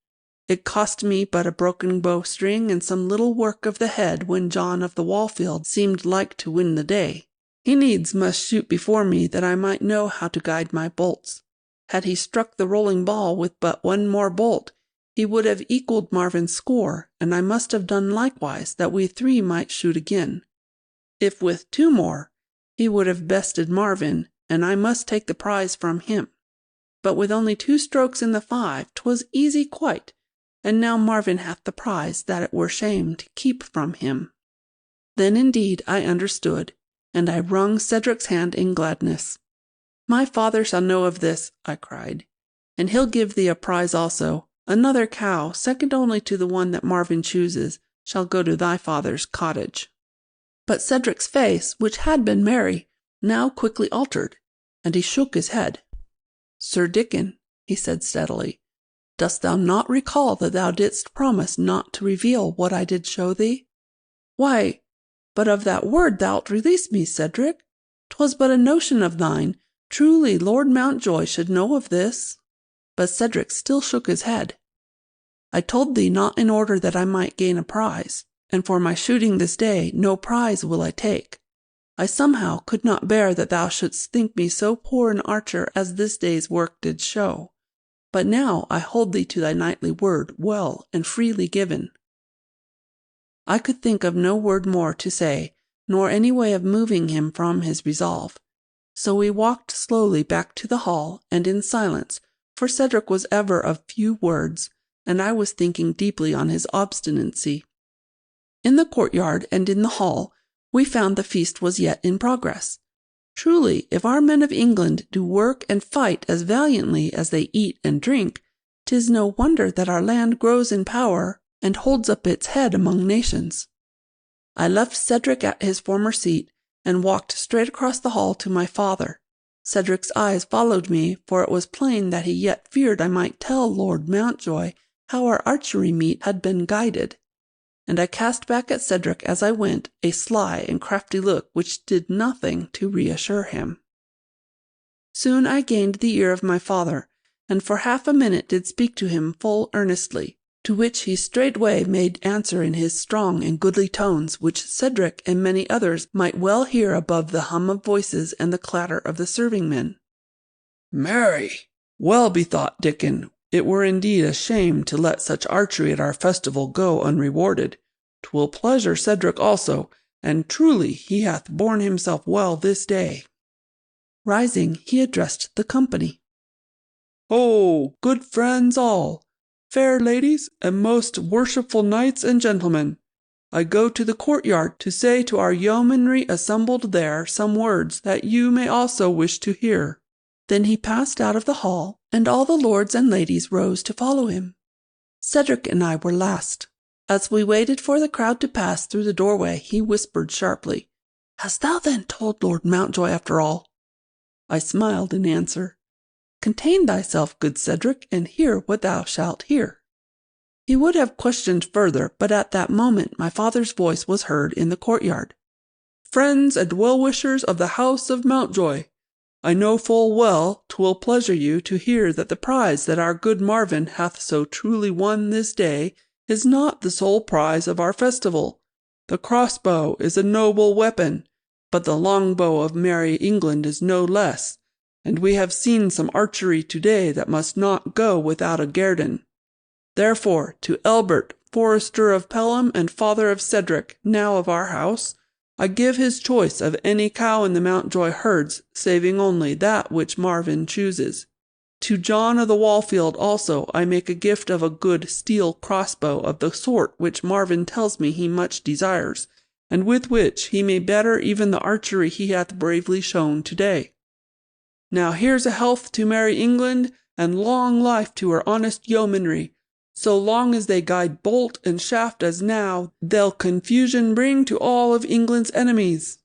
It cost me but a broken bowstring and some little work of the head when John of the Wallfield seemed like to win the day. He needs must shoot before me that I might know how to guide my bolts. Had he struck the rolling ball with but one more bolt, he would have equalled Marvin's score, and I must have done likewise, that we 3 might shoot again. If with 2 more, he would have bested Marvin, and I must take the prize from him. But with only 2 strokes in the 5, 'twas easy quite, and now Marvin hath the prize that it were shame to keep from him." Then indeed I understood, and I wrung Cedric's hand in gladness. "My father shall know of this," I cried, "and he'll give thee a prize also. Another cow, second only to the one that Marvin chooses, shall go to thy father's cottage." But Cedric's face, which had been merry, now quickly altered, and he shook his head. "Sir Dickon," he said steadily, "dost thou not recall that thou didst promise not to reveal what I did show thee?" "Why, but of that word thou'lt release me, Cedric. 'Twas but a notion of thine. Truly Lord Mountjoy should know of this." But Cedric still shook his head. "I told thee not in order that I might gain a prize, and for my shooting this day no prize will I take. I somehow could not bear that thou shouldst think me so poor an archer as this day's work did show. But now I hold thee to thy knightly word well and freely given." I could think of no word more to say, nor any way of moving him from his resolve. So we walked slowly back to the hall, and in silence, for Cedric was ever of few words, and I was thinking deeply on his obstinacy. In the courtyard and in the hall, we found the feast was yet in progress. Truly, if our men of England do work and fight as valiantly as they eat and drink, 'tis no wonder that our land grows in power and holds up its head among nations. I left Cedric at his former seat, and walked straight across the hall to my father. Cedric's eyes followed me, for it was plain that he yet feared I might tell Lord Mountjoy how our archery meet had been guided, and I cast back at Cedric as I went a sly and crafty look which did nothing to reassure him. Soon I gained the ear of my father, and for half a minute did speak to him full earnestly, to which he straightway made answer in his strong and goodly tones, which Cedric and many others might well hear above the hum of voices and the clatter of the serving-men. "Marry, well bethought Dickon, it were indeed a shame to let such archery at our festival go unrewarded. 'Twill pleasure Cedric also, and truly he hath borne himself well this day." Rising, he addressed the company. "Ho, good friends all, fair ladies, and most worshipful knights and gentlemen, I go to the courtyard to say to our yeomanry assembled there some words that you may also wish to hear." Then he passed out of the hall, and all the lords and ladies rose to follow him. Cedric and I were last. As we waited for the crowd to pass through the doorway, he whispered sharply, "Hast thou then told Lord Mountjoy after all?" I smiled in answer. "Contain thyself, good Cedric, and hear what thou shalt hear." He would have questioned further, but at that moment my father's voice was heard in the courtyard. "Friends and well-wishers of the house of Mountjoy, I know full well 'twill pleasure you to hear that the prize that our good Marvin hath so truly won this day is not the sole prize of our festival. The crossbow is a noble weapon, but the longbow of merry England is no less, and we have seen some archery to-day that must not go without a guerdon. Therefore, to Elbert, forester of Pelham and father of Cedric, now of our house, I give his choice of any cow in the Mountjoy herds, saving only that which Marvin chooses. To John of the Wallfield also I make a gift of a good steel crossbow of the sort which Marvin tells me he much desires, and with which he may better even the archery he hath bravely shown to-day. Now here's a health to merry England, and long life to her honest yeomanry. So long as they guide bolt and shaft as now, they'll confusion bring to all of England's enemies."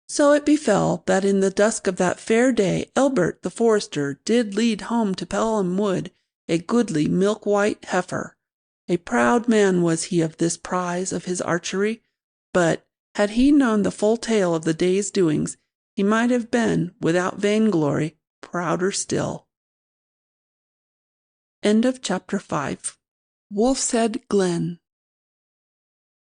So it befell that in the dusk of that fair day Elbert the forester did lead home to Pelham Wood a goodly milk-white heifer. A proud man was he of this prize of his archery, but had he known the full tale of the day's doings, he might have been, without vainglory, prouder still. End of Chapter 5. Wolf's Head Glen.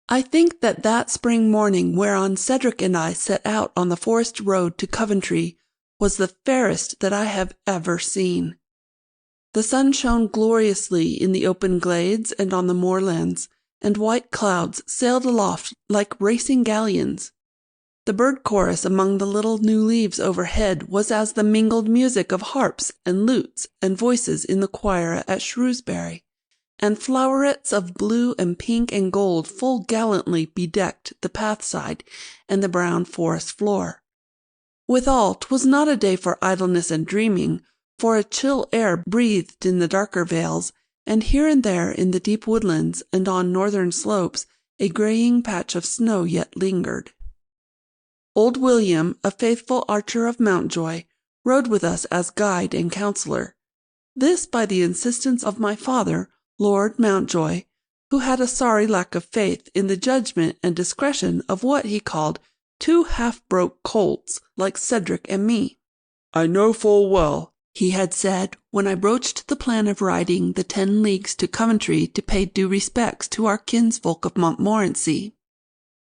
I think that spring morning whereon Cedric and I set out on the forest road to Coventry was the fairest that I have ever seen. The sun shone gloriously in the open glades and on the moorlands, and white clouds sailed aloft like racing galleons. The bird chorus among the little new leaves overhead was as the mingled music of harps and lutes and voices in the choir at Shrewsbury, and flowerets of blue and pink and gold full gallantly bedecked the pathside and the brown forest floor. Withal, 'twas not a day for idleness and dreaming, for a chill air breathed in the darker vales, and here and there in the deep woodlands and on northern slopes a greying patch of snow yet lingered. Old William, a faithful archer of Mountjoy, rode with us as guide and counsellor. This by the insistence of my father, Lord Mountjoy, who had a sorry lack of faith in the judgment and discretion of what he called 2 half-broke colts like Cedric and me. "I know full well," he had said, when I broached the plan of riding the 10 leagues to Coventry to pay due respects to our kinsfolk of Montmorency,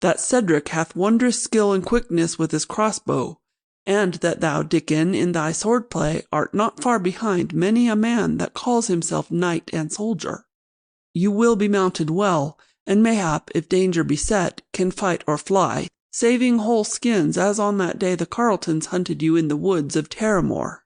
"that Cedric hath wondrous skill and quickness with his crossbow, and that thou, Dickon, in thy sword-play art not far behind many a man that calls himself knight and soldier. You will be mounted well, and mayhap, if danger beset, can fight or fly, saving whole skins as on that day the Carletons hunted you in the woods of Terramore.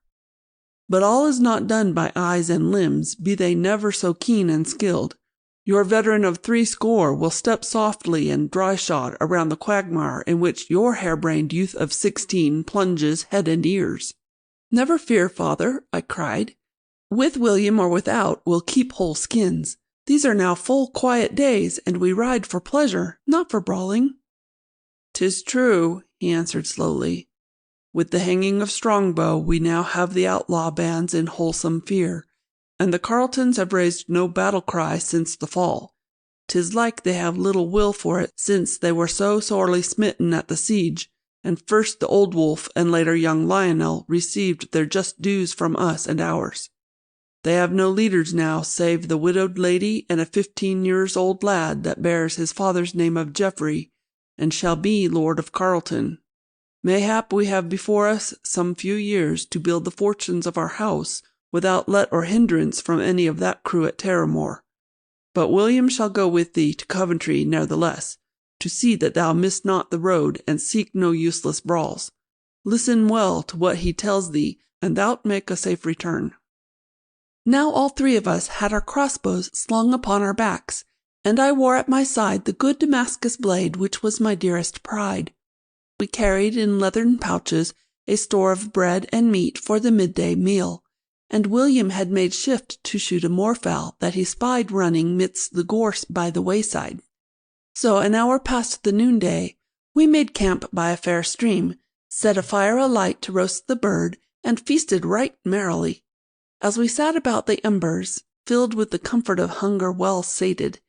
But all is not done by eyes and limbs, be they never so keen and skilled. Your veteran of 60 will step softly and dry-shod around the quagmire in which your hair-brained youth of 16 plunges head and ears." "Never fear, father," I cried. "With William or without, we'll keep whole skins. These are now full quiet days, and we ride for pleasure, not for brawling." "'Tis true," he answered slowly. "With the hanging of Strongbow we now have the outlaw bands in wholesome fear, and the Carletons have raised no battle cry since the fall. 'Tis like they have little will for it, since they were so sorely smitten at the siege, and first the old wolf and later young Lionel received their just dues from us and ours. They have no leaders now save the widowed lady and a 15-years-old lad that bears his father's name of Geoffrey, and shall be Lord of Carleton. Mayhap we have before us some few years to build the fortunes of our house without let or hindrance from any of that crew at Terramore. But William shall go with thee to Coventry nevertheless, to see that thou miss not the road and seek no useless brawls. Listen well to what he tells thee, and thou'lt make a safe return." Now all three of us had our crossbows slung upon our backs, and I wore at my side the good Damascus blade which was my dearest pride. We carried in leathern pouches a store of bread and meat for the midday meal, and William had made shift to shoot a moorfowl that he spied running midst the gorse by the wayside. So an hour past the noonday, we made camp by a fair stream, set a fire alight to roast the bird, and feasted right merrily. As we sat about the embers, filled with the comfort of hunger well sated,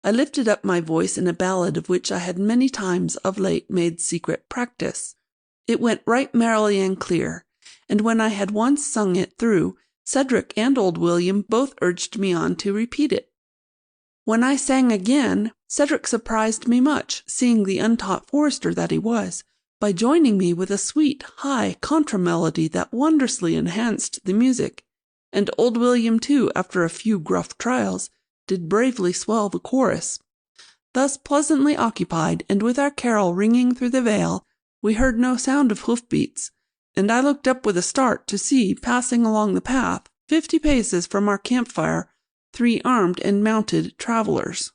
I lifted up my voice in a ballad of which I had many times of late made secret practice. It went right merrily and clear, and when I had once sung it through, Cedric and old William both urged me on to repeat it. When I sang again, Cedric surprised me much, seeing the untaught forester that he was, by joining me with a sweet, high contra-melody that wondrously enhanced the music, and old William too, after a few gruff trials, did bravely swell the chorus. Thus pleasantly occupied, and with our carol ringing through the vale, we heard no sound of hoof-beats, and I looked up with a start to see, passing along the path, 50 paces from our campfire, 3 armed and mounted travellers.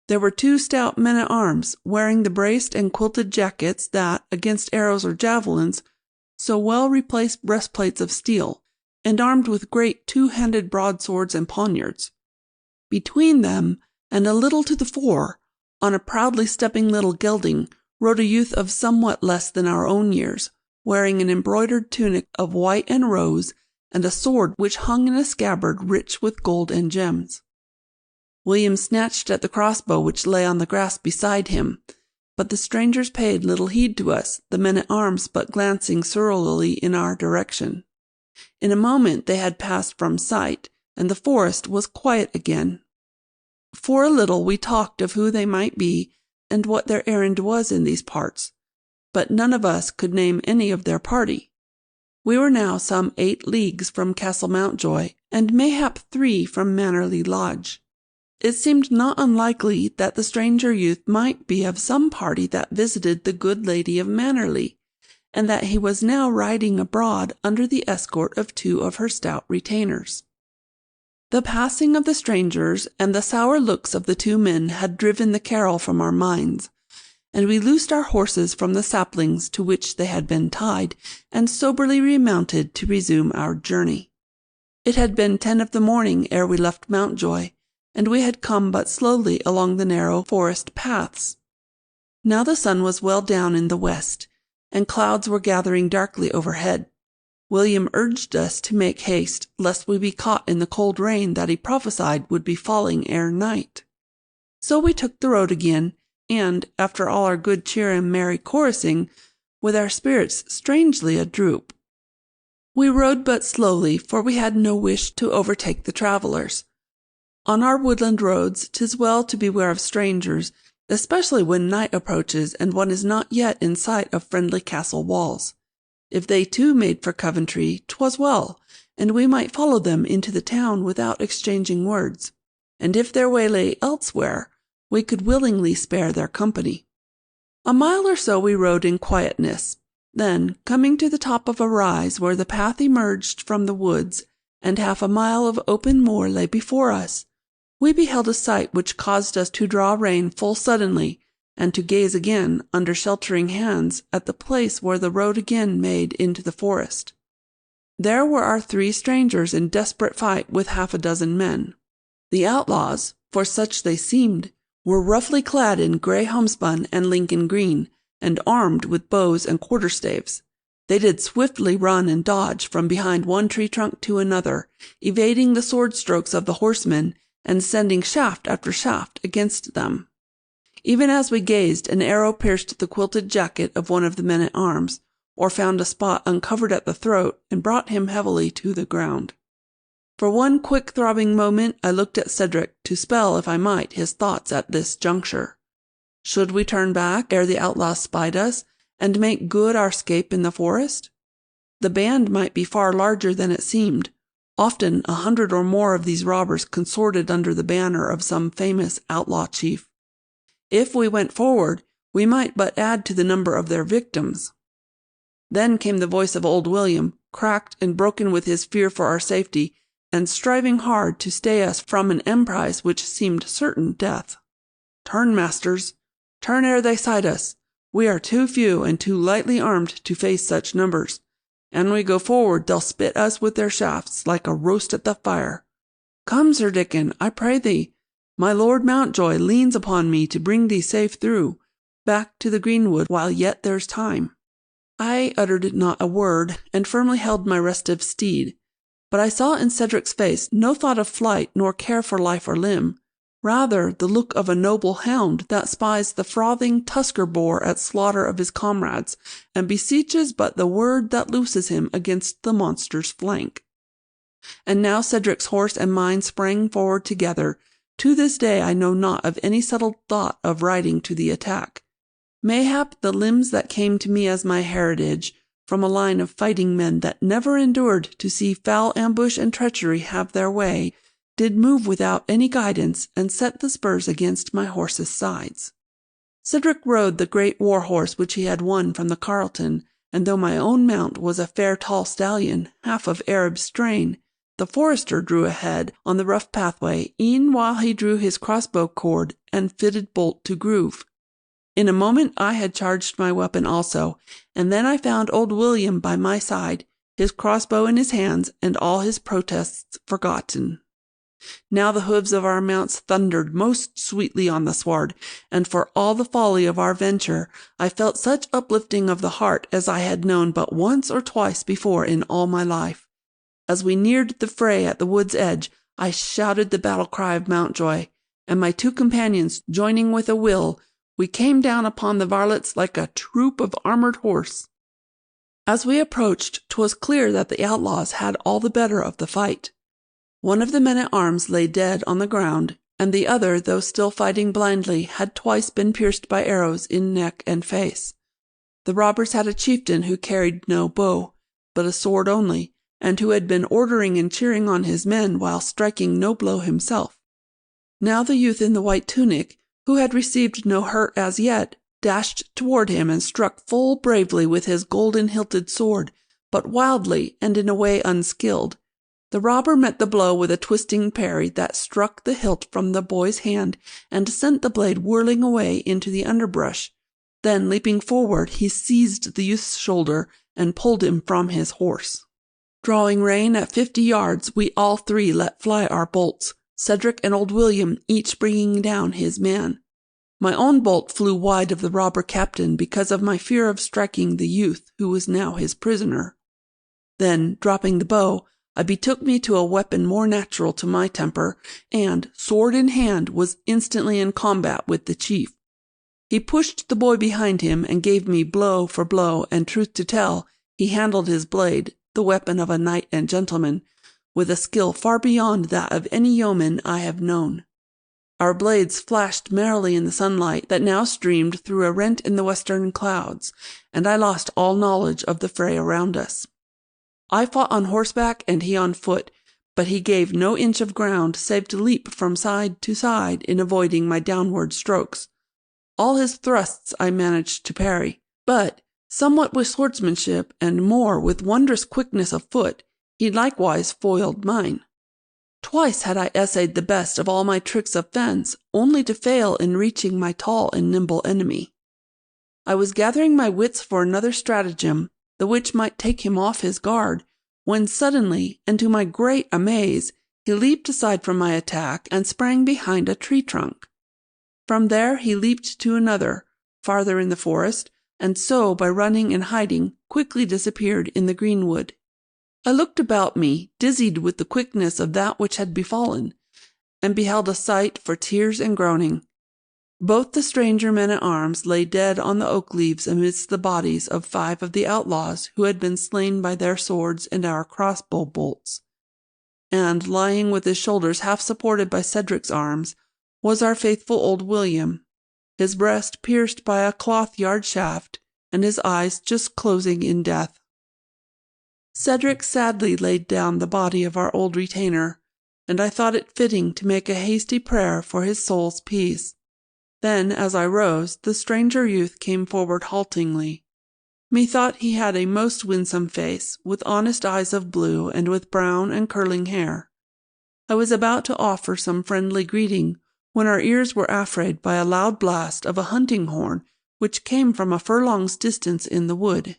There were 2 stout men-at-arms, wearing the braced and quilted jackets that, against arrows or javelins, so well replace breastplates of steel, and armed with great 2-handed broadswords and poniards. Between them, and a little to the fore, on a proudly stepping little gelding, rode a youth of somewhat less than our own years, wearing an embroidered tunic of white and rose, and a sword which hung in a scabbard rich with gold and gems. William snatched at the crossbow which lay on the grass beside him, but the strangers paid little heed to us, the men-at-arms but glancing surlily in our direction. In a moment they had passed from sight, and the forest was quiet again. For a little we talked of who they might be, and what their errand was in these parts, but none of us could name any of their party. We were now some 8 leagues from Castle Mountjoy, and mayhap 3 from Mannerley Lodge. It seemed not unlikely that the stranger youth might be of some party that visited the good lady of Mannerley, and that he was now riding abroad under the escort of 2 of her stout retainers. The passing of the strangers and the sour looks of the 2 men had driven the carol from our minds, and we loosed our horses from the saplings to which they had been tied, and soberly remounted to resume our journey. It had been 10 of the morning ere we left Mountjoy, and we had come but slowly along the narrow forest paths. Now the sun was well down in the west, and clouds were gathering darkly overhead. William urged us to make haste, lest we be caught in the cold rain that he prophesied would be falling ere night. So we took the road again, and, after all our good cheer and merry chorusing, with our spirits strangely a-droop. We rode but slowly, for we had no wish to overtake the travellers. On our woodland roads 'tis well to beware of strangers, especially when night approaches and one is not yet in sight of friendly castle walls. If they too made for Coventry, 'twas well, and we might follow them into the town without exchanging words, and if their way lay elsewhere, we could willingly spare their company. A mile or so we rode in quietness. Then, coming to the top of a rise where the path emerged from the woods, and half a mile of open moor lay before us, we beheld a sight which caused us to draw rein full suddenly, and to gaze again, under sheltering hands, at the place where the road again made into the forest. There were our 3 strangers in desperate fight with 6 men. The outlaws, for such they seemed, were roughly clad in grey homespun and Lincoln green, and armed with bows and quarterstaves. They did swiftly run and dodge from behind one tree trunk to another, evading the sword strokes of the horsemen and sending shaft after shaft against them. Even as we gazed, an arrow pierced the quilted jacket of one of the men-at-arms, or found a spot uncovered at the throat and brought him heavily to the ground. For one quick throbbing moment I looked at Cedric to spell, if I might, his thoughts at this juncture. Should we turn back ere the outlaws spied us, and make good our escape in the forest? The band might be far larger than it seemed. Often 100 or more of these robbers consorted under the banner of some famous outlaw chief. If we went forward, we might but add to the number of their victims. Then came the voice of old William, cracked and broken with his fear for our safety, and striving hard to stay us from an emprise which seemed certain death. "Turn, masters! Turn ere they sight us! We are too few and too lightly armed to face such numbers. An we go forward, they'll spit us with their shafts like a roast at the fire. Come, Sir Dickon, I pray thee. My Lord Mountjoy leans upon me to bring thee safe through, back to the greenwood while yet there's time." I uttered not a word, and firmly held my restive steed. But I saw in Cedric's face no thought of flight nor care for life or limb. Rather the look of a noble hound that spies the frothing tusker boar at slaughter of his comrades, and beseeches but the word that looses him against the monster's flank. And now Cedric's horse and mine sprang forward together. To this day I know not of any settled thought of riding to the attack. Mayhap the limbs that came to me as my heritage, from a line of fighting men that never endured to see foul ambush and treachery have their way, did move without any guidance and set the spurs against my horse's sides. Cedric rode the great war horse which he had won from the Carleton, and though my own mount was a fair tall stallion, half of Arab strain, the forester drew ahead on the rough pathway, e'en while he drew his crossbow cord and fitted bolt to groove. In a moment I had charged my weapon also, and then I found old William by my side, his crossbow in his hands, and all his protests forgotten. Now the hoofs of our mounts thundered most sweetly on the sward, and for all the folly of our venture, I felt such uplifting of the heart as I had known but once or twice before in all my life. As we neared the fray at the wood's edge, I shouted the battle cry of Mountjoy, and my two companions joining with a will, we came down upon the varlets like a troop of armoured horse. As we approached, 'twas clear that the outlaws had all the better of the fight. One of the men-at-arms lay dead on the ground, and the other, though still fighting blindly, had twice been pierced by arrows in neck and face. The robbers had a chieftain who carried no bow, but a sword only, and who had been ordering and cheering on his men while striking no blow himself. Now the youth in the white tunic, who had received no hurt as yet, dashed toward him and struck full bravely with his golden-hilted sword, but wildly and in a way unskilled. The robber met the blow with a twisting parry that struck the hilt from the boy's hand and sent the blade whirling away into the underbrush. Then, leaping forward, he seized the youth's shoulder and pulled him from his horse. Drawing rein at 50 yards, we all three let fly our bolts, Cedric and old William each bringing down his man. My own bolt flew wide of the robber captain because of my fear of striking the youth who was now his prisoner. Then, dropping the bow, I betook me to a weapon more natural to my temper, and, sword in hand, was instantly in combat with the chief. He pushed the boy behind him and gave me blow for blow, and truth to tell, he handled his blade, the weapon of a knight and gentleman, with a skill far beyond that of any yeoman I have known. Our blades flashed merrily in the sunlight that now streamed through a rent in the western clouds, and I lost all knowledge of the fray around us. I fought on horseback and he on foot, but he gave no inch of ground save to leap from side to side in avoiding my downward strokes. All his thrusts I managed to parry, but, somewhat with swordsmanship and more with wondrous quickness of foot, he likewise foiled mine. Twice had I essayed the best of all my tricks of fence, only to fail in reaching my tall and nimble enemy. I was gathering my wits for another stratagem, the which might take him off his guard, when suddenly, and to my great amaze, he leaped aside from my attack and sprang behind a tree trunk. From there he leaped to another, farther in the forest, and so, by running and hiding, quickly disappeared in the greenwood. I looked about me, dizzied with the quickness of that which had befallen, and beheld a sight for tears and groaning. Both the stranger men-at-arms lay dead on the oak leaves amidst the bodies of 5 of the outlaws who had been slain by their swords and our crossbow bolts. And lying with his shoulders half supported by Cedric's arms was our faithful old William, his breast pierced by a cloth-yard shaft, and his eyes just closing in death. Cedric sadly laid down the body of our old retainer, and I thought it fitting to make a hasty prayer for his soul's peace. Then, as I rose, the stranger youth came forward haltingly. Methought he had a most winsome face, with honest eyes of blue, and with brown and curling hair. I was about to offer some friendly greeting, when our ears were affrayed by a loud blast of a hunting horn, which came from a furlong's distance in the wood.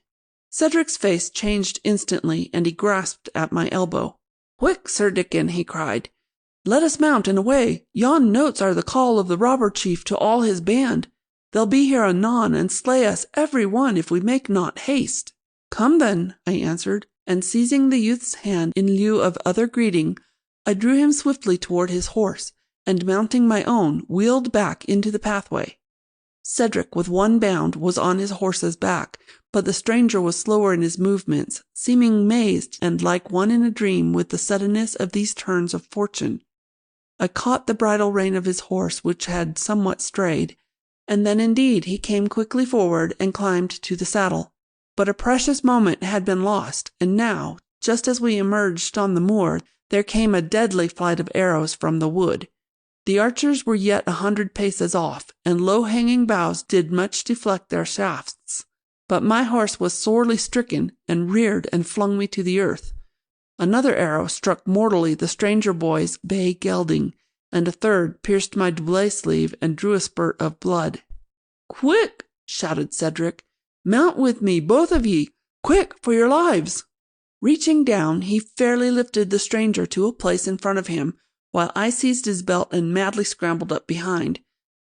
Cedric's face changed instantly, and he grasped at my elbow. "Quick, Sir Dickon," he cried. "Let us mount and away. Yon notes are the call of the robber chief to all his band. They'll be here anon and slay us every one if we make not haste." "Come then," I answered, and seizing the youth's hand in lieu of other greeting, I drew him swiftly toward his horse, and mounting my own, wheeled back into the pathway. Cedric, with one bound, was on his horse's back, but the stranger was slower in his movements, seeming mazed and like one in a dream with the suddenness of these turns of fortune. I caught the bridle rein of his horse, which had somewhat strayed, and then indeed he came quickly forward and climbed to the saddle. But a precious moment had been lost, and now, just as we emerged on the moor, there came a deadly flight of arrows from the wood. The archers were yet 100 paces off, and low-hanging boughs did much deflect their shafts. But my horse was sorely stricken, and reared and flung me to the earth. Another arrow struck mortally the stranger boy's bay gelding, and a third pierced my doublet sleeve and drew a spurt of blood. "Quick!" shouted Cedric. "Mount with me, both of ye! Quick, for your lives!" Reaching down, he fairly lifted the stranger to a place in front of him, while I seized his belt and madly scrambled up behind.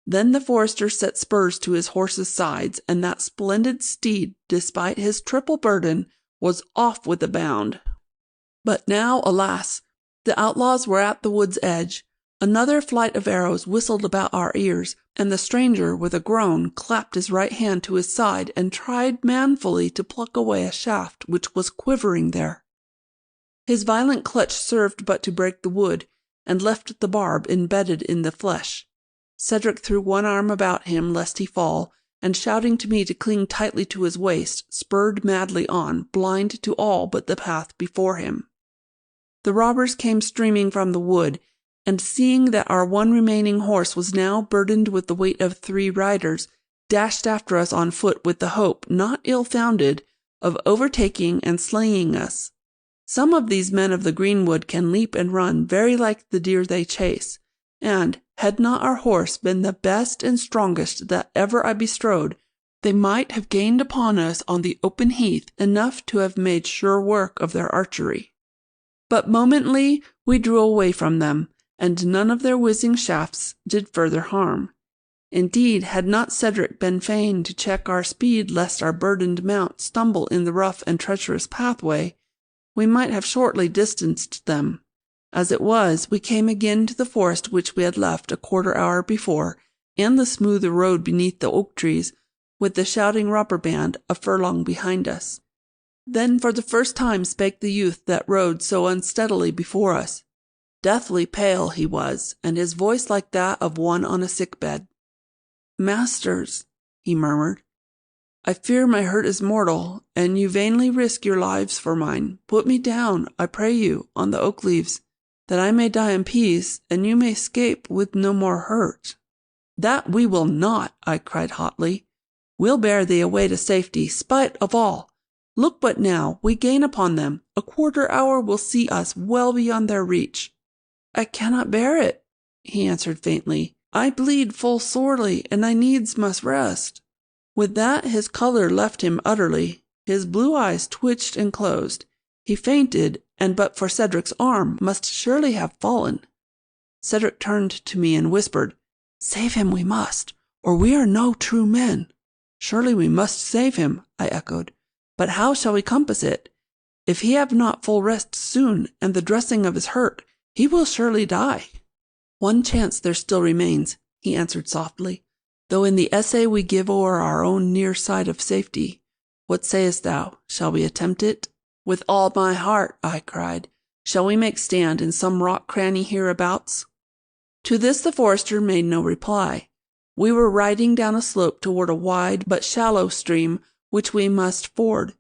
Then the forester set spurs to his horse's sides, and that splendid steed, despite his triple burden, was off with a bound. But now, alas, the outlaws were at the wood's edge. Another flight of arrows whistled about our ears, and the stranger, with a groan, clapped his right hand to his side and tried manfully to pluck away a shaft which was quivering there. His violent clutch served but to break the wood, and left the barb embedded in the flesh. Cedric threw one arm about him lest he fall, and shouting to me to cling tightly to his waist, spurred madly on, blind to all but the path before him. The robbers came streaming from the wood, and seeing that our one remaining horse was now burdened with the weight of 3 riders, dashed after us on foot with the hope, not ill-founded, of overtaking and slaying us. Some of these men of the greenwood can leap and run very like the deer they chase, and, had not our horse been the best and strongest that ever I bestrode, they might have gained upon us on the open heath enough to have made sure work of their archery. But momently we drew away from them, and none of their whizzing shafts did further harm. Indeed, had not Cedric been fain to check our speed lest our burdened mount stumble in the rough and treacherous pathway, we might have shortly distanced them. As it was, we came again to the forest which we had left a quarter hour before, and the smoother road beneath the oak trees, with the shouting robber band a furlong behind us. Then for the first time spake the youth that rode so unsteadily before us. Deathly pale he was, and his voice like that of one on a sick-bed. "Masters," he murmured, "I fear my hurt is mortal, and you vainly risk your lives for mine. Put me down, I pray you, on the oak leaves, that I may die in peace, and you may escape with no more hurt." "That we will not," I cried hotly. "We'll bear thee away to safety, spite of all. Look but now, we gain upon them. A quarter hour will see us well beyond their reach." "I cannot bear it," he answered faintly. "I bleed full sorely, and I needs must rest." With that his colour left him utterly. His blue eyes twitched and closed. He fainted, and but for Cedric's arm, must surely have fallen. Cedric turned to me and whispered, "Save him we must, or we are no true men." "Surely we must save him," I echoed. But how shall we compass it? If he have not full rest soon, and the dressing of his hurt, he will surely die." "One chance there still remains," he answered softly, "though in the essay we give o'er our own near side of safety. What sayest thou? Shall we attempt it?" "With all my heart," I cried. "Shall we make stand in some rock cranny hereabouts?" To this the forester made no reply. We were riding down a slope toward a wide but shallow stream which we must ford.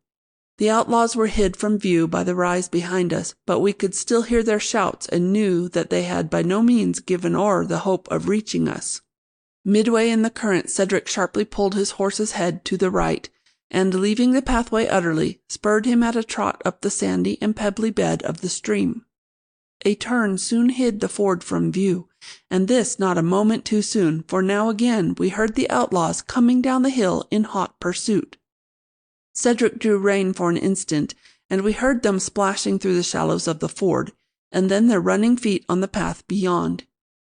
The outlaws were hid from view by the rise behind us, but we could still hear their shouts and knew that they had by no means given o'er the hope of reaching us. Midway in the current, Cedric sharply pulled his horse's head to the right, and, leaving the pathway utterly, spurred him at a trot up the sandy and pebbly bed of the stream. A turn soon hid the ford from view, and this not a moment too soon, for now again we heard the outlaws coming down the hill in hot pursuit. Cedric drew rein for an instant, and we heard them splashing through the shallows of the ford, and then their running feet on the path beyond.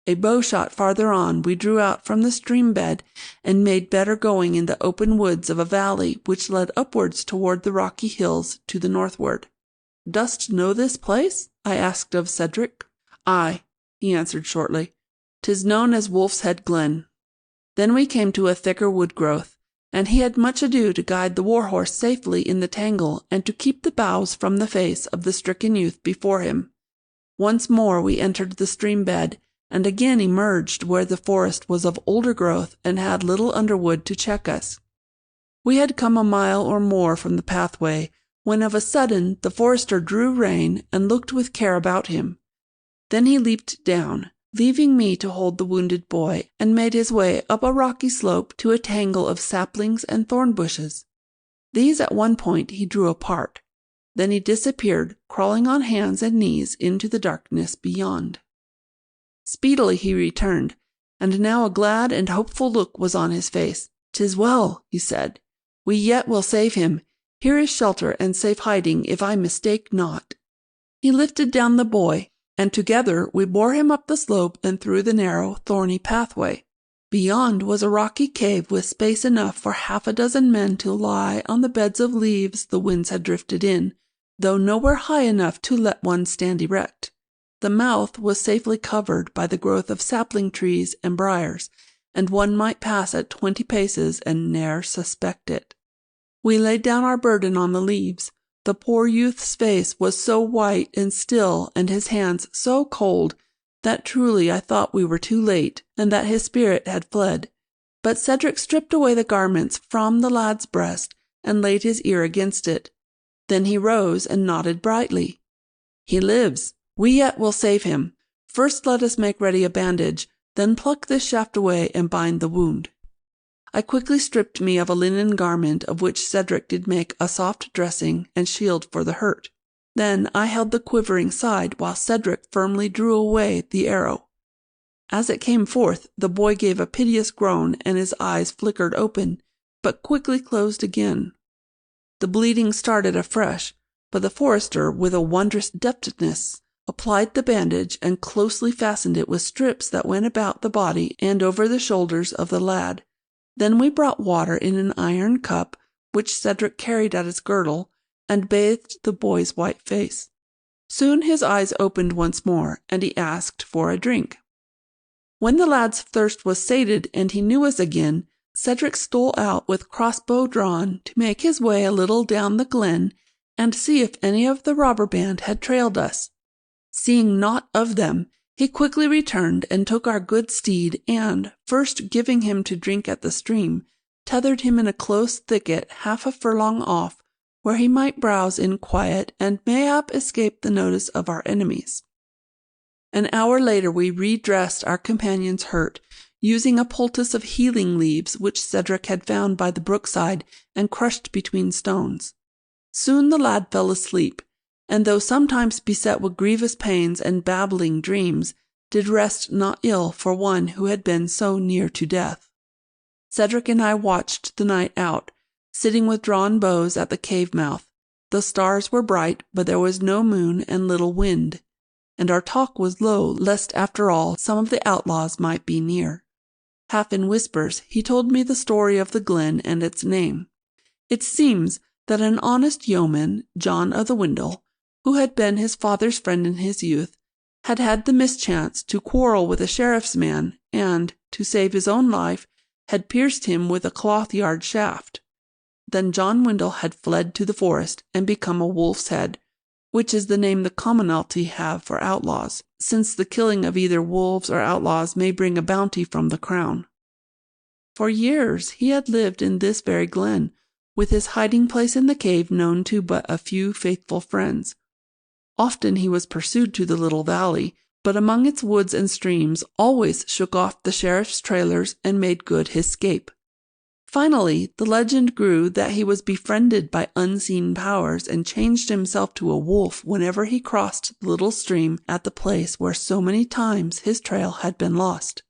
A bowshot farther on, we drew out from the stream bed and made better going in the open woods of a valley which led upwards toward the rocky hills to the northward. "Dost know this place?" I asked of Cedric. "Aye," he answered shortly. "'Tis known as Wolf's Head Glen." Then we came to a thicker wood growth, and he had much ado to guide the war-horse safely in the tangle and to keep the boughs from the face of the stricken youth before him. Once more we entered the stream bed, and again emerged where the forest was of older growth and had little underwood to check us. We had come a mile or more from the pathway, when of a sudden the forester drew rein and looked with care about him. Then he leaped down, leaving me to hold the wounded boy, and made his way up a rocky slope to a tangle of saplings and thorn bushes. These at one point he drew apart. Then he disappeared, crawling on hands and knees into the darkness beyond. Speedily he returned, and now a glad and hopeful look was on his face. "'Tis well," he said. "We yet will save him. Here is shelter and safe hiding, if I mistake not." He lifted down the boy, and together we bore him up the slope and through the narrow, thorny pathway. Beyond was a rocky cave with space enough for 6 men to lie on the beds of leaves the winds had drifted in, though nowhere high enough to let one stand erect. The mouth was safely covered by the growth of sapling trees and briars, and one might pass at 20 paces and ne'er suspect it. We laid down our burden on the leaves. The poor youth's face was so white and still, and his hands so cold, that truly I thought we were too late, and that his spirit had fled. But Cedric stripped away the garments from the lad's breast, and laid his ear against it. Then he rose and nodded brightly. "He lives. We yet will save him. First let us make ready a bandage, then pluck this shaft away and bind the wound." I quickly stripped me of a linen garment, of which Cedric did make a soft dressing and shield for the hurt. Then I held the quivering side, while Cedric firmly drew away the arrow. As it came forth, the boy gave a piteous groan, and his eyes flickered open, but quickly closed again. The bleeding started afresh, but the forester, with a wondrous deftness, applied the bandage and closely fastened it with strips that went about the body and over the shoulders of the lad. Then we brought water in an iron cup, which Cedric carried at his girdle, and bathed the boy's white face. Soon his eyes opened once more, and he asked for a drink. When the lad's thirst was sated and he knew us again, Cedric stole out with crossbow drawn to make his way a little down the glen and see if any of the robber band had trailed us. Seeing naught of them, he quickly returned and took our good steed and, first giving him to drink at the stream, tethered him in a close thicket 1/2 a furlong off, where he might browse in quiet and mayhap escape the notice of our enemies. An hour later we redressed our companion's hurt, using a poultice of healing leaves which Cedric had found by the brookside and crushed between stones. Soon the lad fell asleep, and though sometimes beset with grievous pains and babbling dreams, did rest not ill for one who had been so near to death. Cedric and I watched the night out, sitting with drawn bows at the cave mouth. The stars were bright, but there was no moon and little wind, and our talk was low, lest after all some of the outlaws might be near. Half in whispers he told me the story of the glen and its name. It seems that an honest yeoman, John of the Windle, who had been his father's friend in his youth, had had the mischance to quarrel with a sheriff's man, and, to save his own life, had pierced him with a cloth-yard shaft. Then John Windle had fled to the forest and become a wolf's head, which is the name the commonalty have for outlaws, since the killing of either wolves or outlaws may bring a bounty from the crown. For years he had lived in this very glen, with his hiding-place in the cave known to but a few faithful friends. Often he was pursued to the little valley, but among its woods and streams always shook off the sheriff's trailers and made good his escape. Finally, the legend grew that he was befriended by unseen powers and changed himself to a wolf whenever he crossed the little stream at the place where so many times his trail had been lost.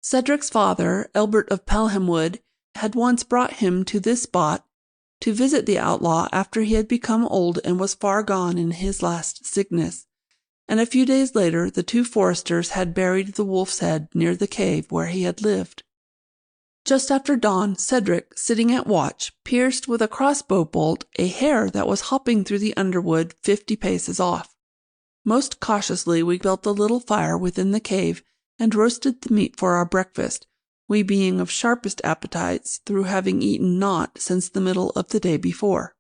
Cedric's father, Elbert of Pelhamwood, had once brought him to this spot to visit the outlaw after he had become old and was far gone in his last sickness, and a few days later the two foresters had buried the wolf's head near the cave where he had lived. Just after dawn, Cedric, sitting at watch, pierced with a crossbow bolt a hare that was hopping through the underwood 50 paces off. Most cautiously we built a little fire within the cave and roasted the meat for our breakfast, we being of sharpest appetites through having eaten naught since the middle of the day before.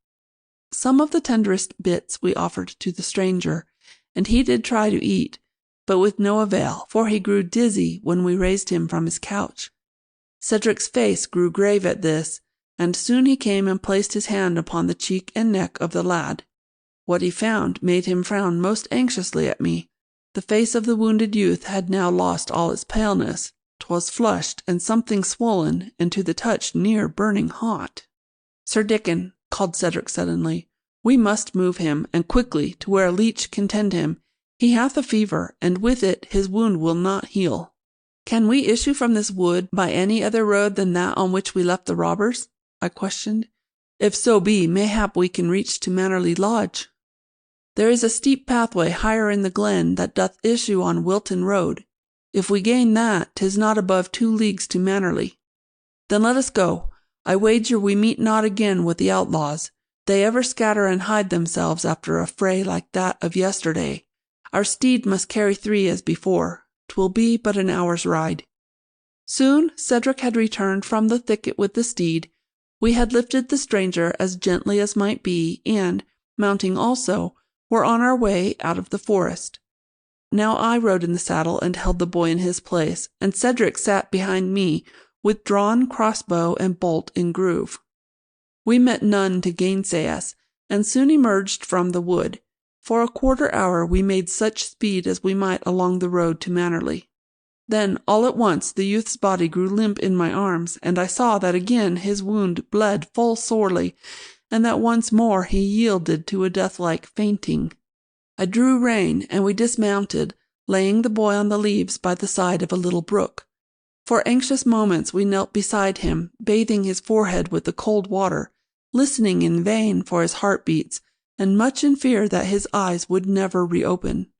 Some of the tenderest bits we offered to the stranger, and he did try to eat, but with no avail, for he grew dizzy when we raised him from his couch. Cedric's face grew grave at this, and soon he came and placed his hand upon the cheek and neck of the lad. What he found made him frown most anxiously at me. The face of the wounded youth had now lost all its paleness. 'Twas flushed and something swollen, and to the touch near burning hot. "Sir Dickon," called Cedric suddenly, "we must move him, and quickly, to where a leech can tend him. He hath a fever, and with it his wound will not heal." "Can we issue from this wood by any other road than that on which we left the robbers?" I questioned. "If so be, mayhap we can reach to Mannerley Lodge." "There is a steep pathway higher in the glen that doth issue on Wilton Road. If we gain that, 'tis not above 2 leagues to Mannerley." "Then let us go. I wager we meet not again with the outlaws. They ever scatter and hide themselves after a fray like that of yesterday. Our steed must carry 3 as before. 'Twill be but an hour's ride." Soon Cedric had returned from the thicket with the steed. We had lifted the stranger as gently as might be, and, mounting also, were on our way out of the forest. Now I rode in the saddle and held the boy in his place, and Cedric sat behind me, with drawn crossbow and bolt in groove. We met none to gainsay us, and soon emerged from the wood. For a quarter-hour we made such speed as we might along the road to Mannerley. Then, all at once, the youth's body grew limp in my arms, and I saw that again his wound bled full sorely, and that once more he yielded to a death-like fainting. I drew rein, and we dismounted, laying the boy on the leaves by the side of a little brook. For anxious moments we knelt beside him, bathing his forehead with the cold water, listening in vain for his heart-beats, and much in fear that his eyes would never reopen.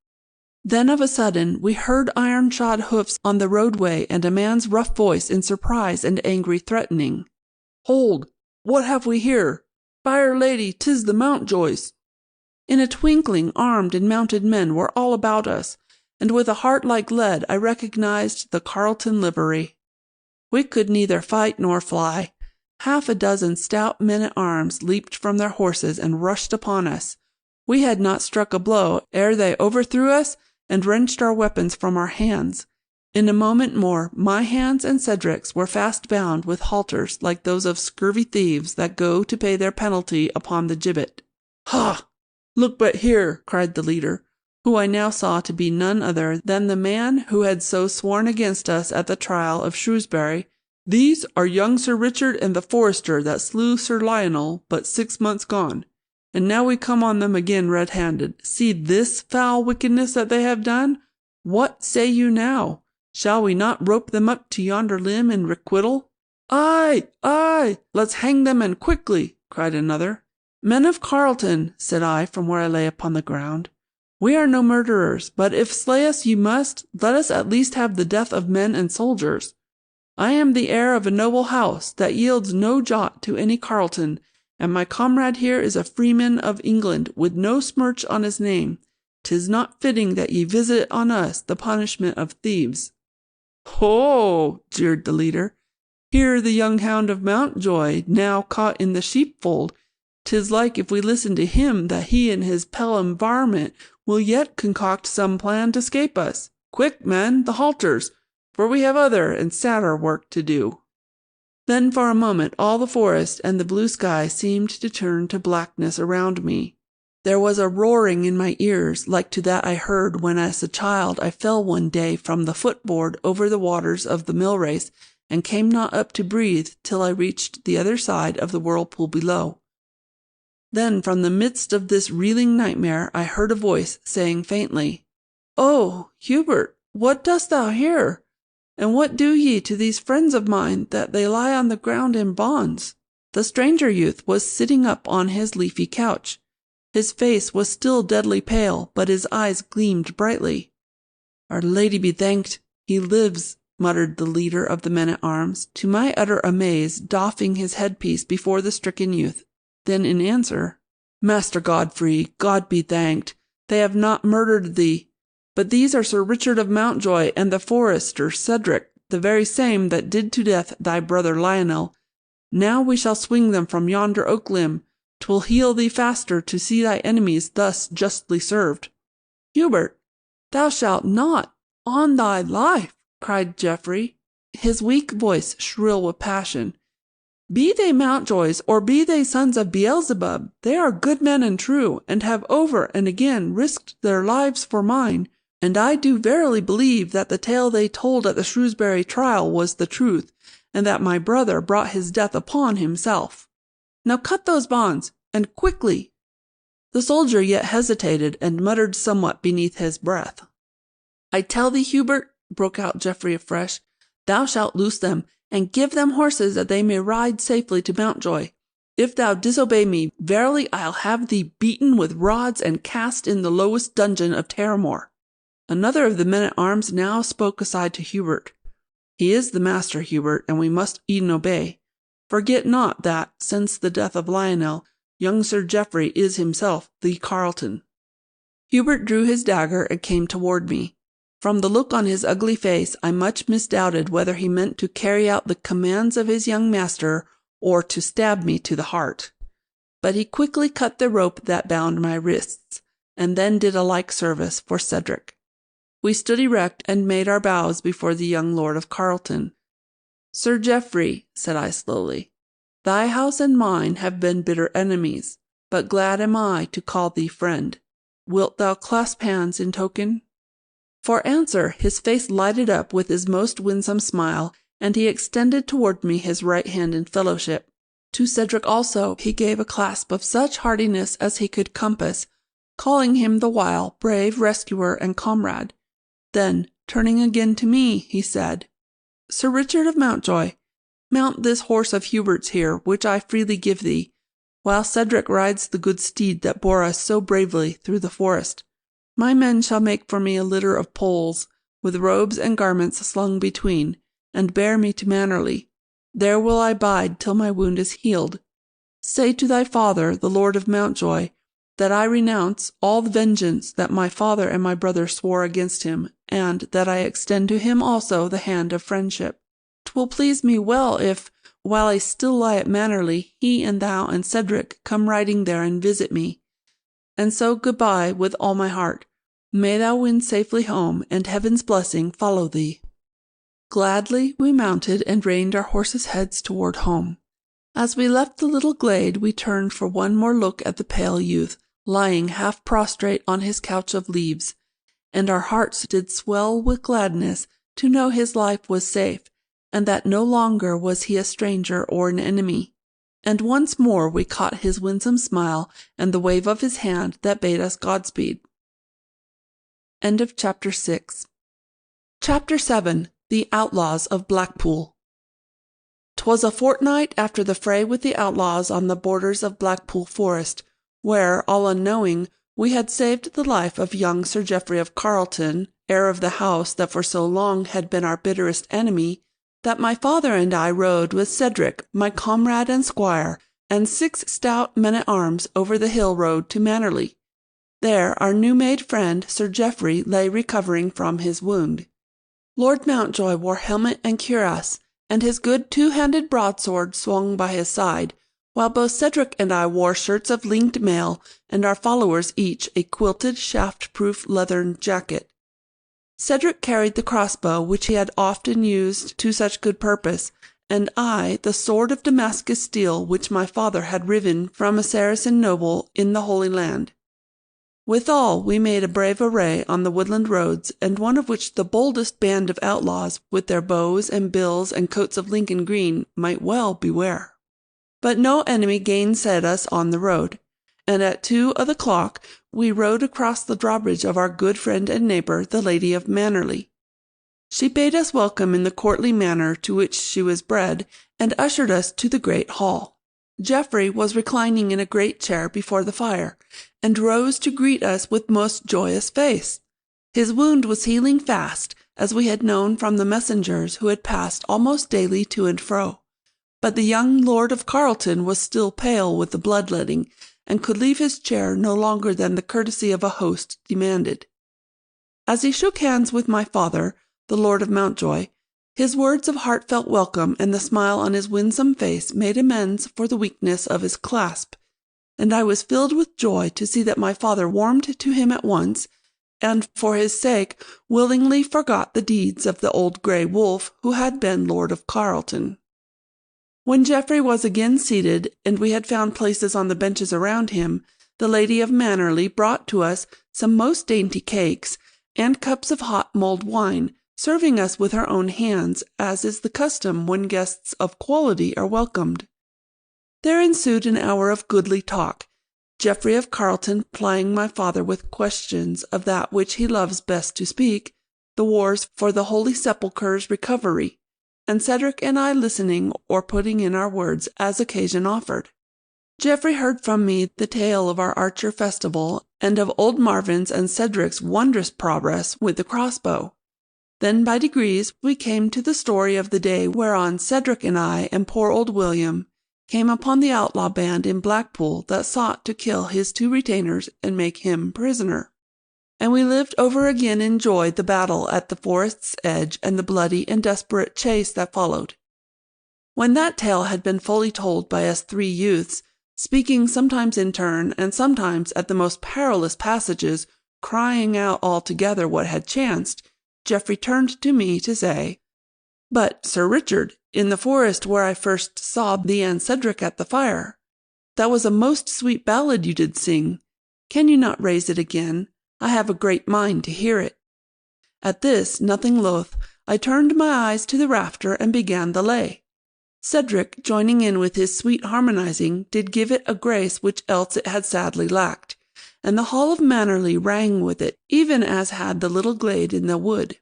Then of a sudden we heard iron-shod hoofs on the roadway and a man's rough voice in surprise and angry threatening. "Hold! What have we here? By'r Lady, 'tis the Mountjoys!" In a twinkling armed and mounted men were all about us, and with a heart like lead I recognized the Carleton livery. We could neither fight nor fly. 6 stout men-at-arms leaped from their horses and rushed upon us. We had not struck a blow ere they overthrew us and wrenched our weapons from our hands. In a moment more my hands and Cedric's were fast bound with halters like those of scurvy thieves that go to pay their penalty upon the gibbet. "Ha! Look but here!" cried the leader, who I now saw to be none other than the man who had so sworn against us at the trial of Shrewsbury. "These are young Sir Richard and the forester that slew Sir Lionel but 6 months gone, and now we come on them again red-handed. See this foul wickedness that they have done. What say you now? Shall we not rope them up to yonder limb in requital?" "Aye, aye, let's hang them and quickly," cried another. "Men of Carleton," said I from where I lay upon the ground, "we are no murderers, but if slay us you must, let us at least have the death of men and soldiers. I am the heir of a noble house that yields no jot to any Carleton, and my comrade here is a freeman of England, with no smirch on his name. 'Tis not fitting that ye visit on us the punishment of thieves." "Ho!" jeered the leader. "Hear the young hound of Mountjoy, now caught in the sheepfold. 'Tis like if we listen to him that he and his Pelham varmint will yet concoct some plan to 'scape us. Quick, men, the halters, for we have other and sadder work to do." Then for a moment all the forest and the blue sky seemed to turn to blackness around me. There was a roaring in my ears like to that I heard when as a child I fell one day from the footboard over the waters of the mill race and came not up to breathe till I reached the other side of the whirlpool below. Then from the midst of this reeling nightmare I heard a voice saying faintly, "Oh, Hubert, what dost thou here? And what do ye to these friends of mine that they lie on the ground in bonds?" The stranger youth was sitting up on his leafy couch. His face was still deadly pale, but his eyes gleamed brightly. "Our Lady be thanked, he lives," muttered the leader of the men-at-arms, to my utter amaze, doffing his headpiece before the stricken youth. Then in answer, "Master Godfrey, God be thanked, they have not murdered thee. But these are Sir Richard of Mountjoy and the forester Cedric, the very same that did to death thy brother Lionel. Now we shall swing them from yonder oak limb. 'Twill heal thee faster to see thy enemies thus justly served." "Hubert, thou shalt not, on thy life!" cried Geoffrey, his weak voice shrill with passion. "Be they Mountjoys, or be they sons of Beelzebub, they are good men and true, and have over and again risked their lives for mine, and I do verily believe that the tale they told at the Shrewsbury trial was the truth, and that my brother brought his death upon himself. Now cut those bonds, and quickly." The soldier yet hesitated, and muttered somewhat beneath his breath. "I tell thee, Hubert," broke out Geoffrey afresh, "thou shalt loose them, and give them horses that they may ride safely to Mountjoy. If thou disobey me, verily I'll have thee beaten with rods and cast in the lowest dungeon of Terramore." Another of the men-at-arms now spoke aside to Hubert. "He is the master, Hubert, and we must e'en obey. Forget not that, since the death of Lionel, young Sir Geoffrey is himself the Carleton." Hubert drew his dagger and came toward me. From the look on his ugly face, I much misdoubted whether he meant to carry out the commands of his young master or to stab me to the heart. But he quickly cut the rope that bound my wrists, and then did a like service for Cedric. We stood erect and made our bows before the young lord of Carleton. "Sir Geoffrey," said I slowly, "thy house and mine have been bitter enemies, but glad am I to call thee friend. Wilt thou clasp hands in token?" For answer his face lighted up with his most winsome smile, and he extended toward me his right hand in fellowship. To Cedric also he gave a clasp of such heartiness as he could compass, calling him the while brave rescuer and comrade. Then, turning again to me, he said, "Sir Richard of Mountjoy, mount this horse of Hubert's here, which I freely give thee, while Cedric rides the good steed that bore us so bravely through the forest. My men shall make for me a litter of poles, with robes and garments slung between, and bear me to Mannerley. There will I bide till my wound is healed. Say to thy father, the Lord of Mountjoy, that I renounce all the vengeance that my father and my brother swore against him, and that I extend to him also the hand of friendship. 'Twill please me well if, while I still lie at Mannerley, he and thou and Cedric come riding there and visit me. And so good-bye with all my heart. May thou win safely home, and heaven's blessing follow thee." Gladly we mounted and reined our horses' heads toward home. As we left the little glade, we turned for one more look at the pale youth, lying half prostrate on his couch of leaves, and our hearts did swell with gladness to know his life was safe, and that no longer was he a stranger or an enemy. And once more we caught his winsome smile and the wave of his hand that bade us Godspeed. End of Chapter 6. Chapter 7. The Outlaws of Blackpool. 'Twas a fortnight after the fray with the outlaws on the borders of Blackpool Forest, where, all unknowing, we had saved the life of young Sir Geoffrey of Carleton, heir of the house that for so long had been our bitterest enemy, that my father and I rode with Cedric, my comrade and squire, and 6 stout men-at-arms over the hill road to Mannerley. There our new-made friend Sir Geoffrey lay recovering from his wound. Lord Mountjoy wore helmet and cuirass, and his good 2-handed broadsword swung by his side, while both Cedric and I wore shirts of linked mail, and our followers each a quilted shaft-proof leathern jacket. Cedric carried the crossbow which he had often used to such good purpose, and I the sword of Damascus steel which my father had riven from a Saracen noble in the Holy Land. Withal we made a brave array on the woodland roads, and one of which the boldest band of outlaws, with their bows and bills and coats of Lincoln green, might well beware. But no enemy gainsaid us on the road, and at 2 o' the clock we rode across the drawbridge of our good friend and neighbour, the Lady of Mannerley. She bade us welcome in the courtly manner to which she was bred, and ushered us to the great hall. Geoffrey was reclining in a great chair before the fire, and rose to greet us with most joyous face. His wound was healing fast, as we had known from the messengers who had passed almost daily to and fro. But the young Lord of Carleton was still pale with the bloodletting, and could leave his chair no longer than the courtesy of a host demanded. As he shook hands with my father, the Lord of Mountjoy, his words of heartfelt welcome and the smile on his winsome face made amends for the weakness of his clasp, and I was filled with joy to see that my father warmed to him at once, and for his sake willingly forgot the deeds of the old grey wolf who had been Lord of Carleton. When Geoffrey was again seated, and we had found places on the benches around him, the Lady of Mannerley brought to us some most dainty cakes, and cups of hot mulled wine, serving us with her own hands, as is the custom when guests of quality are welcomed. There ensued an hour of goodly talk, Geoffrey of Carleton plying my father with questions of that which he loves best to speak, the wars for the Holy Sepulchre's recovery, and Cedric and I listening or putting in our words as occasion offered. Geoffrey heard from me the tale of our Archer festival, and of old Marvin's and Cedric's wondrous progress with the crossbow. Then by degrees we came to the story of the day whereon Cedric and I and poor old William came upon the outlaw band in Blackpool that sought to kill his 2 retainers and make him prisoner. And we lived over again in joy the battle at the forest's edge and the bloody and desperate chase that followed. When that tale had been fully told by us 3 youths, speaking sometimes in turn and sometimes at the most perilous passages, crying out all together what had chanced, Geoffrey turned to me to say, "But, Sir Richard, in the forest where I first saw thee and Cedric at the fire, that was a most sweet ballad you did sing. Can you not raise it again? I have a great mind to hear it." At this, nothing loath, I turned my eyes to the rafter and began the lay. Cedric, joining in with his sweet harmonizing, did give it a grace which else it had sadly lacked, and the hall of Mannerley rang with it, even as had the little glade in the wood.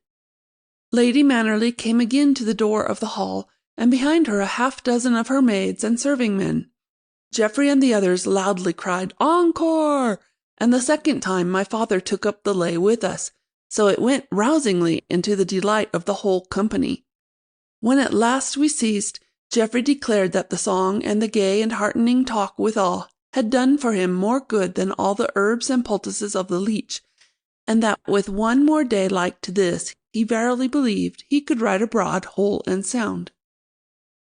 Lady Mannerley came again to the door of the hall, and behind her a half-dozen of her maids and serving-men. Geoffrey and the others loudly cried "Encore!" and the second time my father took up the lay with us, so it went rousingly into the delight of the whole company. When at last we ceased, Geoffrey declared that the song and the gay and heartening talk withal had done for him more good than all the herbs and poultices of the leech, and that with one more day like to this, he verily believed he could ride abroad whole and sound.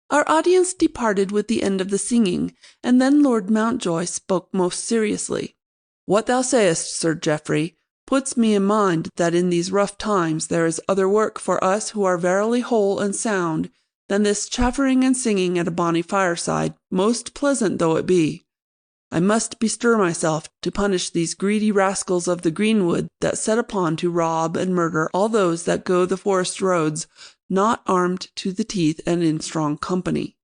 Our audience departed with the end of the singing, and then Lord Mountjoy spoke most seriously. "What thou sayest, Sir Geoffrey, puts me in mind that in these rough times there is other work for us who are verily whole and sound than this chaffering and singing at a bonny fireside, most pleasant though it be. I must bestir myself to punish these greedy rascals of the greenwood that set upon to rob and murder all those that go the forest roads, not armed to the teeth and in strong company.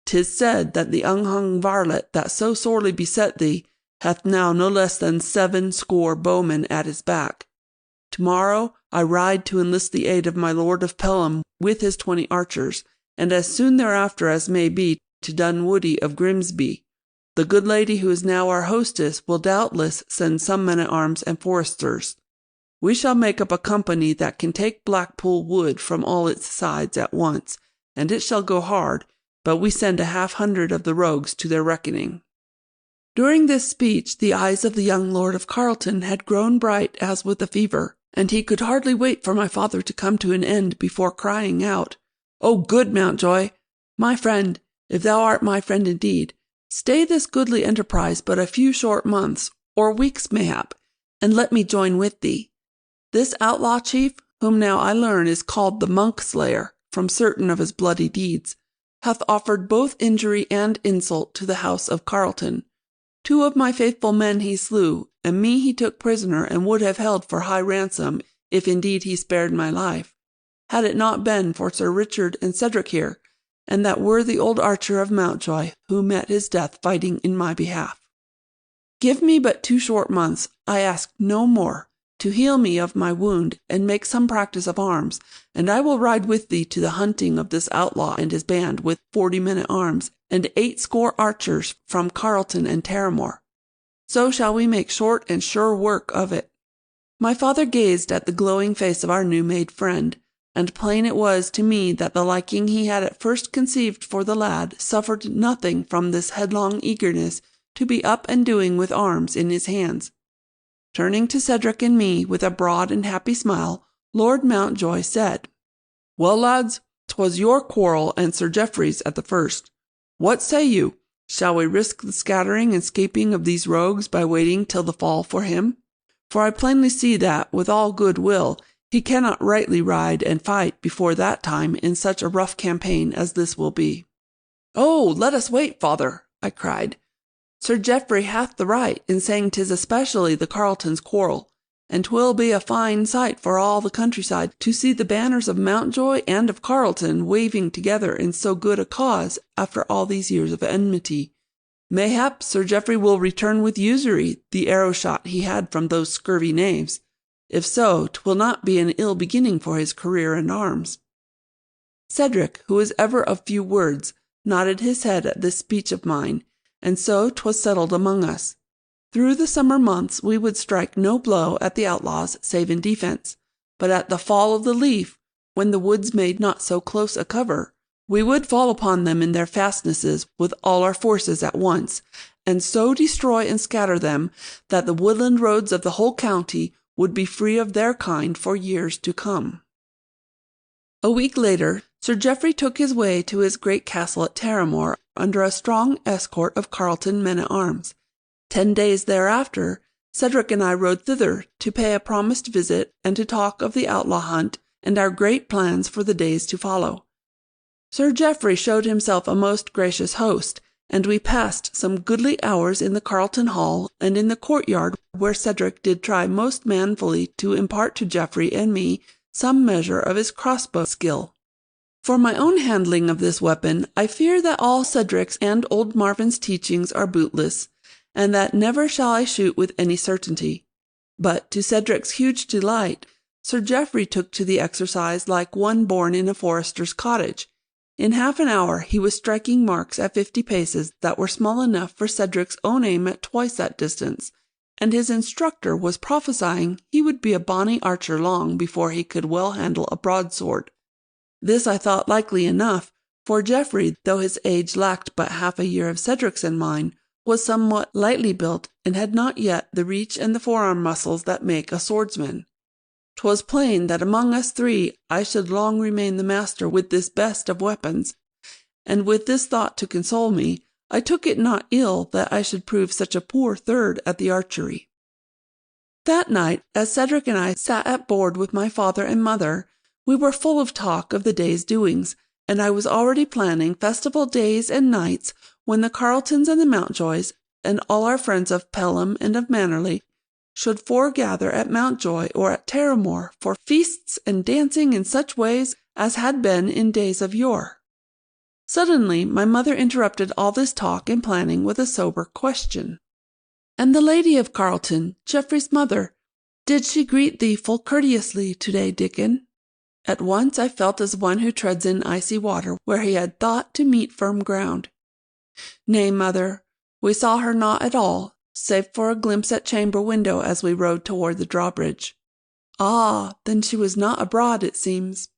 'Tis said that the unhung varlet that so sorely beset thee hath now no less than 70 bowmen at his back. To-morrow I ride to enlist the aid of my Lord of Pelham with his 20 archers, and as soon thereafter as may be to Dunwoody of Grimsby. The good lady who is now our hostess will doubtless send some men-at-arms and foresters. We shall make up a company that can take Blackpool wood from all its sides at once, and it shall go hard, but we send 100 of the rogues to their reckoning." During this speech the eyes of the young Lord of Carleton had grown bright as with a fever, and he could hardly wait for my father to come to an end before crying out, "O good Mountjoy, my friend, if thou art my friend indeed, stay this goodly enterprise but a few short months, or weeks mayhap, and let me join with thee. This outlaw chief, whom now I learn is called the Monk Slayer, from certain of his bloody deeds, hath offered both injury and insult to the house of Carleton. 2 of my faithful men he slew, and me he took prisoner and would have held for high ransom, if indeed he spared my life, had it not been for Sir Richard and Cedric here, and that worthy old archer of Mountjoy, who met his death fighting in my behalf. Give me but 2 short months, I ask no more, to heal me of my wound and make some practice of arms, and I will ride with thee to the hunting of this outlaw and his band with 40 men at arms, and 80 archers from Carleton and Terramore. So shall we make short and sure work of it." My father gazed at the glowing face of our new-made friend, and plain it was to me that the liking he had at first conceived for the lad suffered nothing from this headlong eagerness to be up and doing with arms in his hands. Turning to Cedric and me with a broad and happy smile, Lord Mountjoy said, "Well, lads, 'twas your quarrel and Sir Geoffrey's at the first. What say you? Shall we risk the scattering and escaping of these rogues by waiting till the fall for him? For I plainly see that, with all good will, he cannot rightly ride and fight before that time in such a rough campaign as this will be." "Oh, let us wait, father," I cried. "Sir Geoffrey hath the right in saying 'tis especially the Carletons' quarrel, and 'twill be a fine sight for all the countryside to see the banners of Mountjoy and of Carleton waving together in so good a cause after all these years of enmity. Mayhap Sir Geoffrey will return with usury the arrow-shot he had from those scurvy knaves. If so, 'twill not be an ill beginning for his career in arms." Cedric, who was ever of few words, nodded his head at this speech of mine, and so 'twas settled among us. Through the summer months we would strike no blow at the outlaws save in defence, but at the fall of the leaf, when the woods made not so close a cover, we would fall upon them in their fastnesses with all our forces at once, and so destroy and scatter them that the woodland roads of the whole county would be free of their kind for years to come. A week later, Sir Geoffrey took his way to his great castle at Terramore under a strong escort of Carleton men-at-arms. 10 days thereafter, Cedric and I rode thither to pay a promised visit and to talk of the outlaw hunt and our great plans for the days to follow. Sir Geoffrey showed himself a most gracious host, and we passed some goodly hours in the Carleton hall and in the courtyard, where Cedric did try most manfully to impart to Geoffrey and me some measure of his crossbow skill. For my own handling of this weapon, I fear that all Cedric's and old Marvin's teachings are bootless, and that never shall I shoot with any certainty. But, to Cedric's huge delight, Sir Geoffrey took to the exercise like one born in a forester's cottage. In half an hour he was striking marks at 50 paces that were small enough for Cedric's own aim at twice that distance, and his instructor was prophesying he would be a bonny archer long before he could well handle a broadsword. This I thought likely enough, for Geoffrey, though his age lacked but half a year of Cedric's and mine, was somewhat lightly built, and had not yet the reach and the forearm muscles that make a swordsman. 'Twas plain that among us 3 I should long remain the master with this best of weapons, and with this thought to console me, I took it not ill that I should prove such a poor third at the archery. That night, as Cedric and I sat at board with my father and mother, we were full of talk of the day's doings, and I was already planning festival days and nights when the Carletons and the Mountjoys, and all our friends of Pelham and of Mannerley, should foregather at Mountjoy or at Terramore for feasts and dancing in such ways as had been in days of yore. Suddenly my mother interrupted all this talk and planning with a sober question. "And the lady of Carleton, Geoffrey's mother, did she greet thee full courteously to-day, Dickon?" At once I felt as one who treads in icy water where he had thought to meet firm ground. "Nay, mother, we saw her not at all, save for a glimpse at chamber window as we rode toward the drawbridge." "Ah, then she was not abroad, it seems."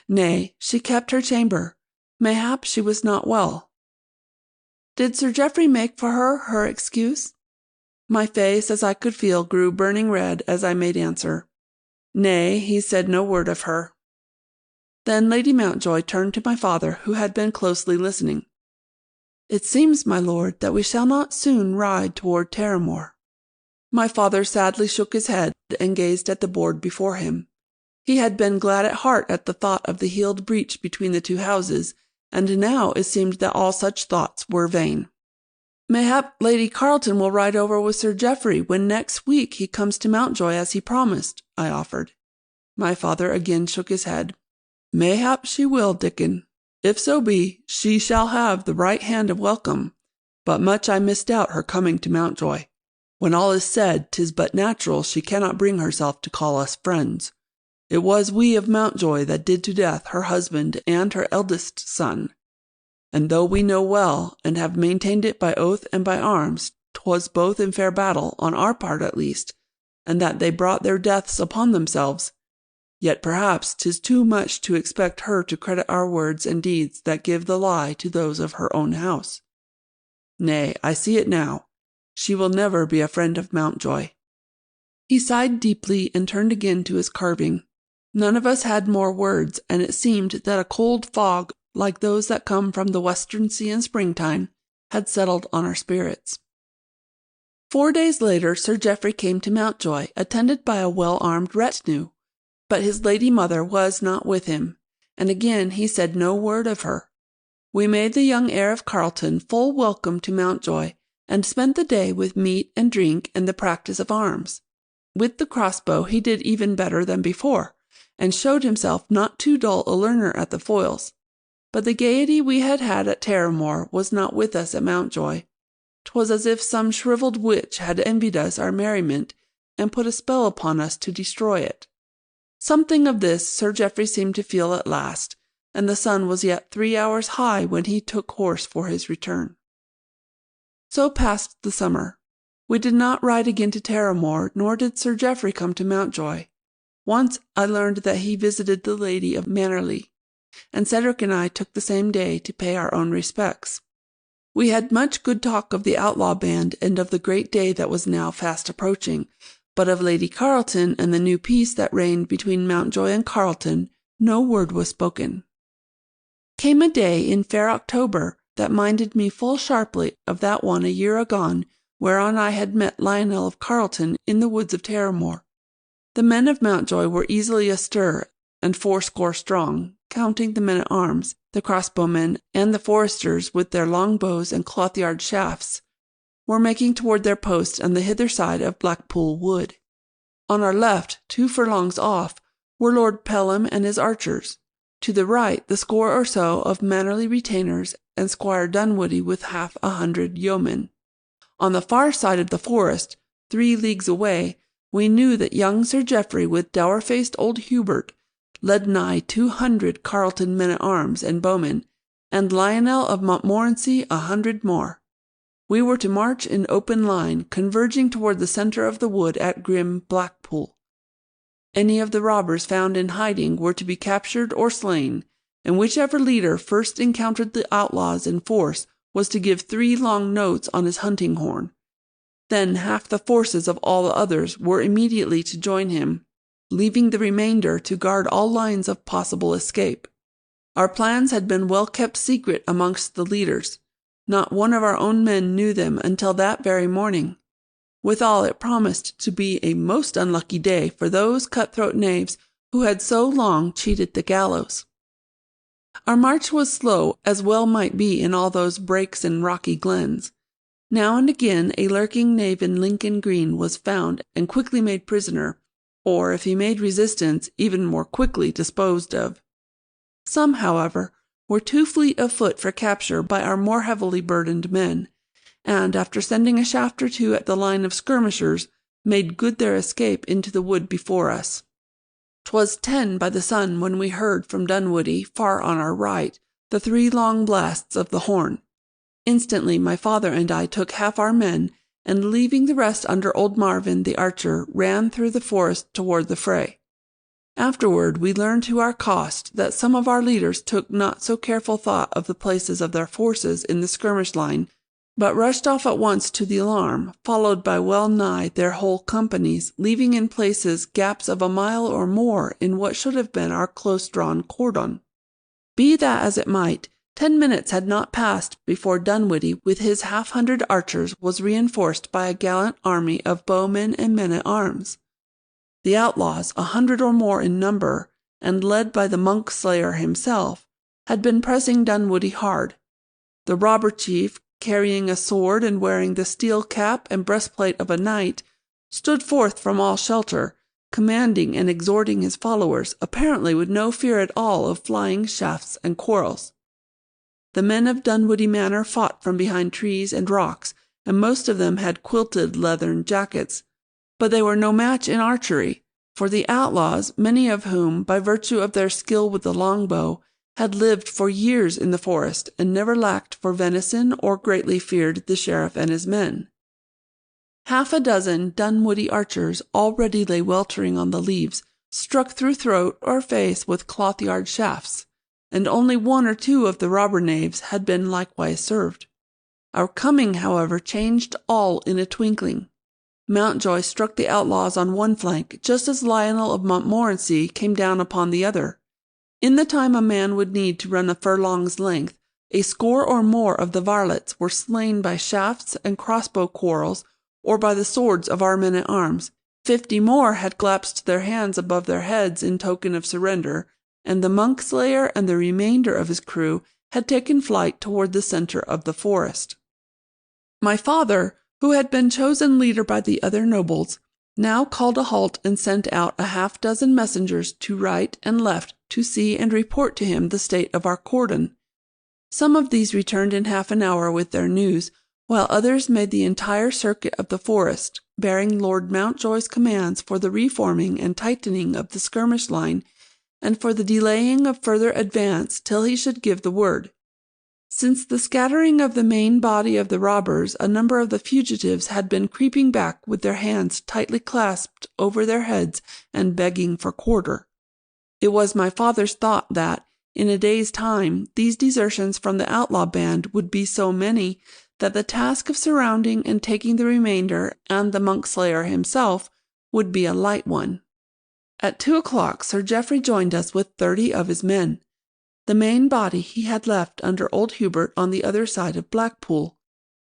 "Nay, she kept her chamber. Mayhap she was not well. Did Sir Geoffrey make for her excuse? My face, as I could feel, grew burning red as I made answer. Nay, he said no word of her. Then Lady Mountjoy turned to my father, who had been closely listening. It seems, my lord, that we shall not soon ride toward Terramore. My father sadly shook his head and gazed at the board before him. He had been glad at heart at the thought of the healed breach between the two houses, and now it seemed that all such thoughts were vain. Mayhap Lady Carleton will ride over with Sir Geoffrey when next week he comes to Mountjoy as he promised, I offered. My father again shook his head. Mayhap she will, Dickon. If so be, she shall have the right hand of welcome, but much I misdoubt her coming to Mountjoy. When all is said, 'tis but natural she cannot bring herself to call us friends. It was we of Mountjoy that did to death her husband and her eldest son. And though we know well, and have maintained it by oath and by arms, 'twas both in fair battle, on our part at least, and that they brought their deaths upon themselves, yet perhaps 'tis too much to expect her to credit our words and deeds that give the lie to those of her own house. Nay, I see it now. She will never be a friend of Mountjoy. He sighed deeply and turned again to his carving. None of us had more words, and it seemed that a cold fog, like those that come from the western sea in springtime, had settled on our spirits. 4 days later Sir Geoffrey came to Mountjoy, attended by a well-armed retinue, but his lady mother was not with him, and again he said no word of her. We made the young heir of Carleton full welcome to Mountjoy, and spent the day with meat and drink and the practice of arms. With the crossbow he did even better than before, and showed himself not too dull a learner at the foils. But the gaiety we had had at Terramore was not with us at Mountjoy. 'Twas as if some shrivelled witch had envied us our merriment, and put a spell upon us to destroy it. Something of this Sir Geoffrey seemed to feel at last, and the sun was yet 3 hours high when he took horse for his return. So passed the summer. We did not ride again to Terramore, nor did Sir Geoffrey come to Mountjoy. Once I learned that he visited the lady of Mannerley, and Cedric and I took the same day to pay our own respects. We had much good talk of the Outlaw band and of the great day that was now fast approaching, but of Lady Carleton and the new peace that reigned between Mountjoy and Carleton no word was spoken. Came a day in fair October that minded me full sharply of that one a year agone, whereon I had met Lionel of Carleton in the woods of Terramore. The men of Mountjoy were easily astir, and 80 strong, counting the men-at-arms, the crossbowmen, and the foresters with their long bows and cloth-yard shafts, were making toward their posts on the hither side of Blackpool Wood. On our left, 2 furlongs off, were Lord Pelham and his archers. To the right, the score or so of Mannerley retainers and Squire Dunwoodie with 50 yeomen. On the far side of the forest, 3 leagues away, we knew that young Sir Geoffrey with dour-faced old Hubert led nigh 200 Carleton men-at-arms and bowmen, and Lionel of Montmorency 100 more. We were to march in open line, converging toward the centre of the wood at grim Blackpool. Any of the robbers found in hiding were to be captured or slain, and whichever leader first encountered the outlaws in force was to give 3 long notes on his hunting horn. Then half the forces of all the others were immediately to join him, leaving the remainder to guard all lines of possible escape. Our plans had been well kept secret amongst the leaders. Not one of our own men knew them until that very morning. Withal, it promised to be a most unlucky day for those cutthroat knaves who had so long cheated the gallows. Our march was slow, as well might be in all those brakes and rocky glens. Now and again a lurking knave in Lincoln Green was found and quickly made prisoner, or if he made resistance, even more quickly disposed of. Some, however, were too fleet of foot for capture by our more heavily burdened men, and after sending a shaft or 2 at the line of skirmishers, made good their escape into the wood before us. 'Twas 10 by the sun when we heard from Dunwoodie, far on our right, the 3 long blasts of the horn. Instantly my father and I took half our men, and leaving the rest under old Marvin the archer, ran through the forest toward the fray. Afterward we learned to our cost that some of our leaders took not so careful thought of the places of their forces in the skirmish line, but rushed off at once to the alarm, followed by well nigh their whole companies, leaving in places gaps of a mile or more in what should have been our close-drawn cordon. Be that as it might, 10 minutes had not passed before Dunwoody with his 100 archers was reinforced by a gallant army of bowmen and men-at-arms. The outlaws, 100 or more in number, and led by the monk-slayer himself, had been pressing Dunwoody hard. The robber chief, carrying a sword and wearing the steel cap and breastplate of a knight, stood forth from all shelter, commanding and exhorting his followers, apparently with no fear at all of flying shafts and quarrels. The men of Dunwoody Manor fought from behind trees and rocks, and most of them had quilted leathern jackets. But they were no match in archery, for the outlaws, many of whom, by virtue of their skill with the longbow, had lived for years in the forest and never lacked for venison or greatly feared the sheriff and his men. 6 Dunwoody archers already lay weltering on the leaves, struck through throat or face with cloth-yard shafts, and only 1 or 2 of the robber knaves had been likewise served. Our coming, however, changed all in a twinkling. Mountjoy struck the outlaws on one flank, just as Lionel of Montmorency came down upon the other. In the time a man would need to run a furlong's length, a score or more of the varlets were slain by shafts and crossbow quarrels, or by the swords of our men-at-arms. 50 more had clasped their hands above their heads in token of surrender, and the monk-slayer and the remainder of his crew had taken flight toward the centre of the forest. My father, who had been chosen leader by the other nobles, now called a halt and sent out a 6 messengers to right and left to see and report to him the state of our cordon. Some of these returned in half an hour with their news, while others made the entire circuit of the forest, bearing Lord Mountjoy's commands for the reforming and tightening of the skirmish line, and for the delaying of further advance till he should give the word. Since the scattering of the main body of the robbers, a number of the fugitives had been creeping back with their hands tightly clasped over their heads and begging for quarter. It was my father's thought that, in a day's time, these desertions from the outlaw band would be so many that the task of surrounding and taking the remainder and the monk-slayer himself would be a light one. At 2 o'clock Sir Geoffrey joined us with 30 of his men. The main body he had left under old Hubert on the other side of Blackpool.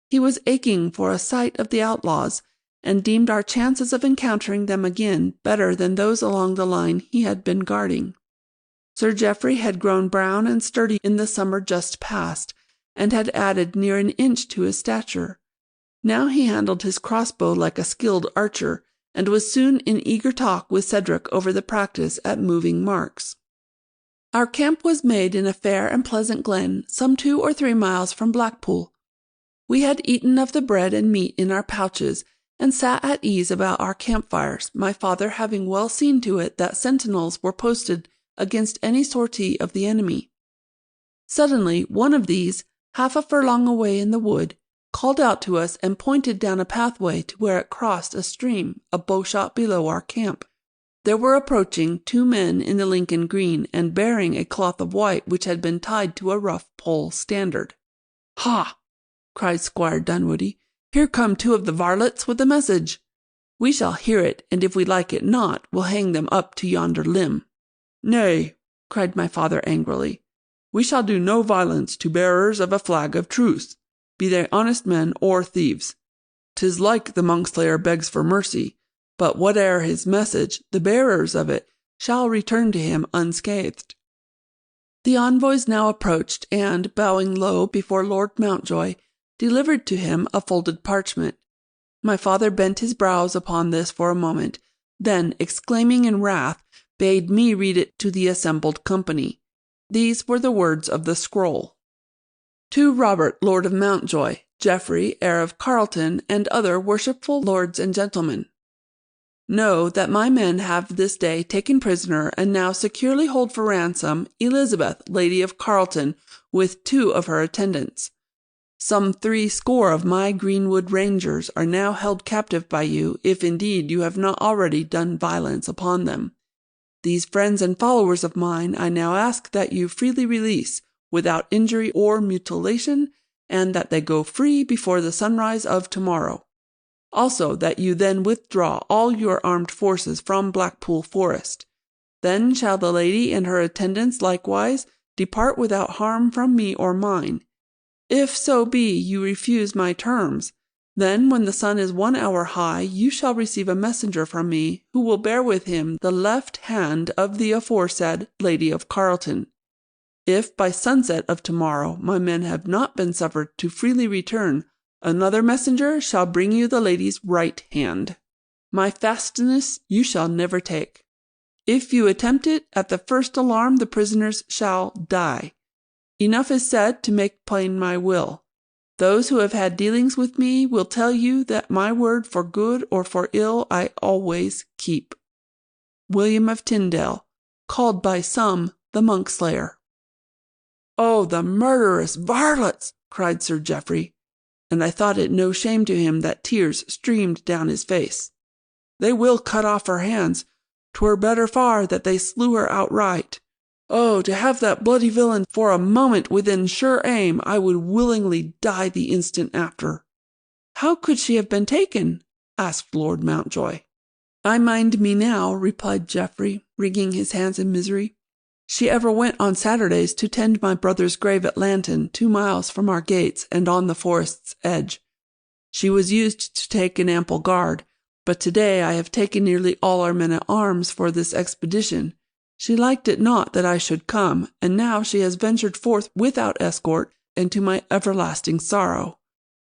He was aching for a sight of the outlaws, and deemed our chances of encountering them again better than those along the line he had been guarding. Sir Geoffrey had grown brown and sturdy in the summer just past, and had added near an inch to his stature. Now he handled his crossbow like a skilled archer, and was soon in eager talk with Cedric over the practice at moving marks. Our camp was made in a fair and pleasant glen, some 2 or 3 miles from Blackpool. We had eaten of the bread and meat in our pouches, and sat at ease about our campfires, my father having well seen to it that sentinels were posted against any sortie of the enemy. Suddenly one of these, half a furlong away in the wood, called out to us and pointed down a pathway to where it crossed a stream a bowshot below our camp. There were approaching 2 men in the Lincoln green, and bearing a cloth of white which had been tied to a rough pole standard. "Ha!" cried Squire Dunwoody, "here come 2 of the varlets with a message. We shall hear it, and if we like it not, we'll hang them up to yonder limb." "Nay," cried my father angrily, "we shall do no violence to bearers of a flag of truce, be they honest men or thieves. 'Tis like the monk-slayer begs for mercy, but whate'er his message, the bearers of it shall return to him unscathed." The envoys now approached, and, bowing low before Lord Mountjoy, delivered to him a folded parchment. My father bent his brows upon this for a moment, then, exclaiming in wrath, bade me read it to the assembled company. These were the words of the scroll: "To Robert, Lord of Mountjoy, Geoffrey, heir of Carleton, and other worshipful lords and gentlemen. Know that my men have this day taken prisoner and now securely hold for ransom Elizabeth, Lady of Carleton, with 2 of her attendants. Some 60 of my greenwood rangers are now held captive by you, if indeed you have not already done violence upon them. These friends and followers of mine I now ask that you freely release, without injury or mutilation, and that they go free before the sunrise of tomorrow. Also that you then withdraw all your armed forces from Blackpool Forest. Then shall the lady and her attendants likewise depart without harm from me or mine. If so be you refuse my terms, then when the sun is 1 hour high, you shall receive a messenger from me, who will bear with him the left hand of the aforesaid Lady of Carleton. If by sunset of tomorrow my men have not been suffered to freely return, another messenger shall bring you the lady's right hand. My fastness you shall never take. If you attempt it, at the first alarm the prisoners shall die. Enough is said to make plain my will. Those who have had dealings with me will tell you that my word for good or for ill I always keep. William of Tyndale, called by some the Monkslayer. "Oh, the murderous varlets!" cried Sir Geoffrey, and I thought it no shame to him that tears streamed down his face. "They will cut off her hands. 'Twere better far that they slew her outright. Oh, to have that bloody villain for a moment within sure aim, I would willingly die the instant after." "How could she have been taken?" asked Lord Mountjoy. "I mind me now," replied Geoffrey, wringing his hands in misery. "She ever went on Saturdays to tend my brother's grave at Lanton, 2 miles from our gates and on the forest's edge. She was used to take an ample guard, but today I have taken nearly all our men-at-arms for this expedition. She liked it not that I should come, and now she has ventured forth without escort, and to my everlasting sorrow.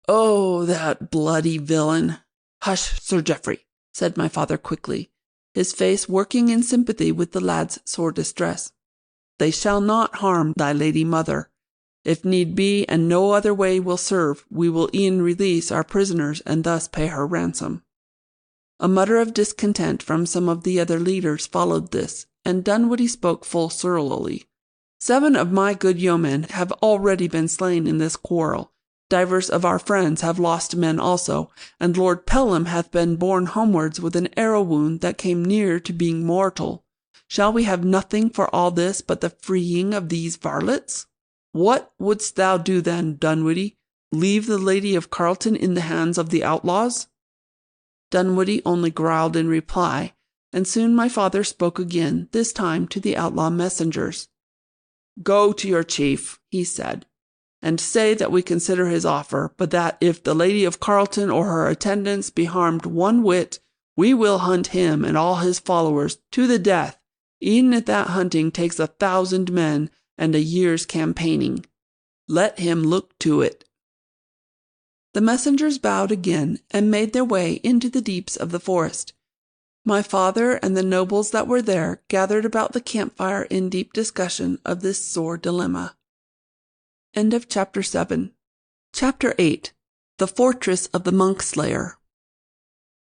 Oh, that bloody villain!" "Hush, Sir Geoffrey," said my father quickly, his face working in sympathy with the lad's sore distress. "They shall not harm thy lady mother. If need be, and no other way will serve, we will e'en release our prisoners and thus pay her ransom." A mutter of discontent from some of the other leaders followed this, and Dunwoodie spoke full surlily. "7 of my good yeomen have already been slain in this quarrel. Divers of our friends have lost men also, and Lord Pelham hath been borne homewards with an arrow wound that came near to being mortal. Shall we have nothing for all this but the freeing of these varlets? What wouldst thou do then, Dunwoodie? Leave the Lady of Carleton in the hands of the outlaws?" Dunwoodie only growled in reply, and soon my father spoke again, this time to the outlaw messengers. "Go to your chief," he said, "and say that we consider his offer, but that if the Lady of Carleton or her attendants be harmed one whit, we will hunt him and all his followers to the death, e'en if that hunting takes 1,000 men and a year's campaigning. Let him look to it." The messengers bowed again, and made their way into the deeps of the forest. My father and the nobles that were there gathered about the campfire in deep discussion of this sore dilemma. End of Chapter 7. Chapter 8. The Fortress of the Monkslayer.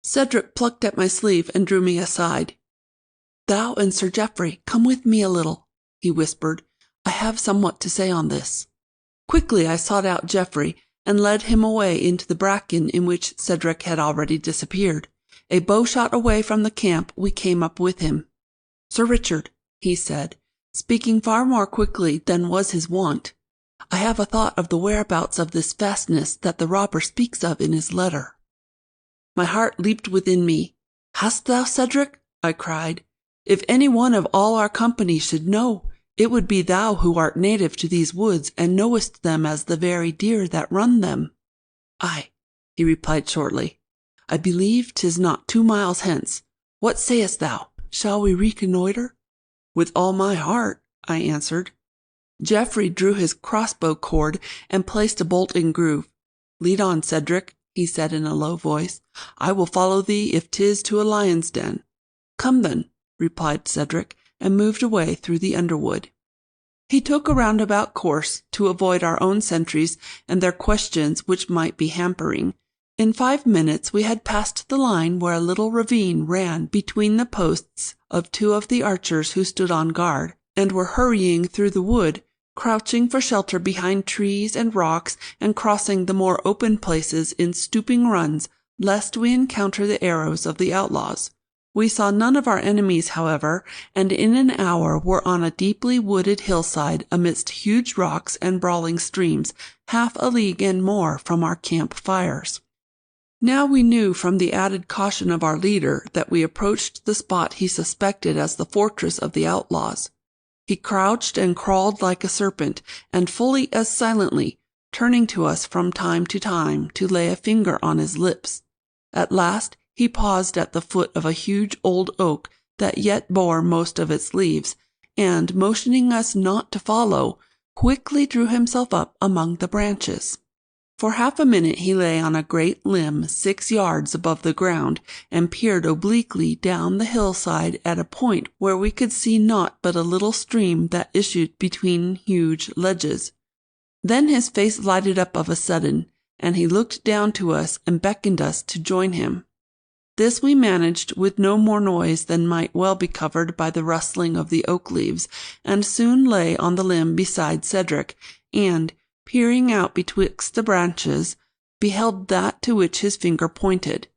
Cedric plucked at my sleeve and drew me aside. "Thou and Sir Geoffrey, come with me a little," he whispered. "I have somewhat to say on this." Quickly I sought out Geoffrey, and led him away into the bracken in which Cedric had already disappeared. A bowshot away from the camp we came up with him. "Sir Richard," he said, speaking far more quickly than was his wont, "I have a thought of the whereabouts of this fastness that the robber speaks of in his letter." My heart leaped within me. "Hast thou, Cedric?" I cried. "If any one of all our company should know, it would be thou who art native to these woods and knowest them as the very deer that run them." "Ay," he replied shortly. "I believe 'tis not 2 miles hence. What sayest thou? Shall we reconnoitre?" "With all my heart," I answered. Geoffrey drew his crossbow cord and placed a bolt in groove. "Lead on, Cedric," he said in a low voice. "I will follow thee if 'tis to a lion's den." "Come then," replied Cedric, and moved away through the underwood. He took a roundabout course to avoid our own sentries and their questions which might be hampering. In 5 minutes we had passed the line where a little ravine ran between the posts of 2 of the archers who stood on guard, and were hurrying through the wood, crouching for shelter behind trees and rocks, and crossing the more open places in stooping runs, lest we encounter the arrows of the outlaws. We saw none of our enemies, however, and in an hour were on a deeply wooded hillside amidst huge rocks and brawling streams, half a league and more from our camp fires. Now we knew from the added caution of our leader that we approached the spot he suspected as the fortress of the outlaws. He crouched and crawled like a serpent, and fully as silently, turning to us from time to lay a finger on his lips. At last he paused at the foot of a huge old oak that yet bore most of its leaves, and, motioning us not to follow, quickly drew himself up among the branches. For half a minute he lay on a great limb 6 yards above the ground, and peered obliquely down the hillside at a point where we could see naught but a little stream that issued between huge ledges. Then his face lighted up of a sudden, and he looked down to us and beckoned us to join him. This we managed with no more noise than might well be covered by the rustling of the oak leaves, and soon lay on the limb beside Cedric, and, peering out betwixt the branches, beheld that to which his finger pointed.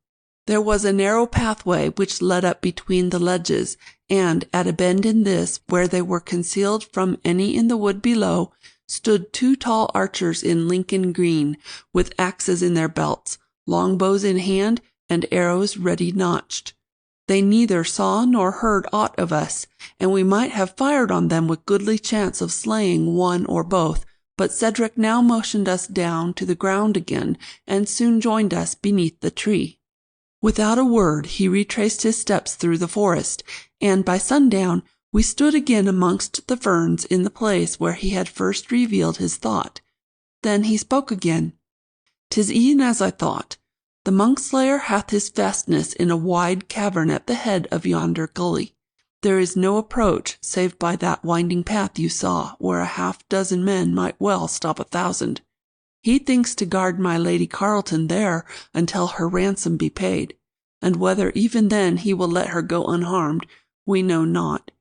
There was a narrow pathway which led up between the ledges, and at a bend in this, where they were concealed from any in the wood below, stood 2 tall archers in Lincoln green, with axes in their belts, longbows in hand, and arrows ready notched. They neither saw nor heard aught of us, and we might have fired on them with goodly chance of slaying one or both, but Cedric now motioned us down to the ground again, and soon joined us beneath the tree. Without a word he retraced his steps through the forest, and by sundown we stood again amongst the ferns in the place where he had first revealed his thought. Then he spoke again. "'Tis e'en as I thought. The monk-slayer hath his fastness in a wide cavern at the head of yonder gully. There is no approach save by that winding path you saw, where a half-dozen men might well stop 1,000. He thinks to guard my Lady Carleton there until her ransom be paid, and whether even then he will let her go unharmed, we know not."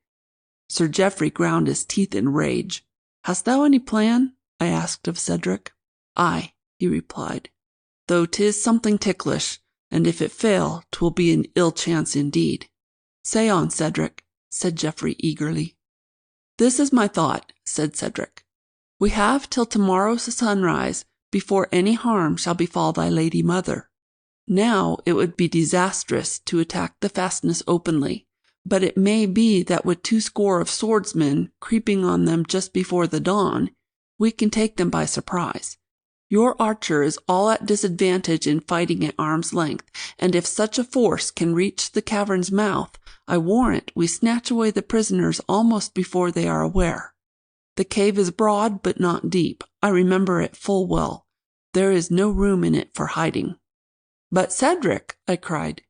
Sir Geoffrey ground his teeth in rage. "Hast thou any plan?" I asked of Cedric. "Ay," he replied, "though 'tis something ticklish, and if it fail, 'twill be an ill chance indeed." "Say on, Cedric," said Geoffrey eagerly. "This is my thought," said Cedric. "We have till tomorrow's sunrise before any harm shall befall thy lady mother. Now it would be disastrous to attack the fastness openly, but it may be that with 20 swordsmen creeping on them just before the dawn, we can take them by surprise. Your archer is all at disadvantage in fighting at arm's length, and if such a force can reach the cavern's mouth, I warrant we snatch away the prisoners almost before they are aware. The cave is broad but not deep. I remember it full well. There is no room in it for hiding." "But Cedric," I cried,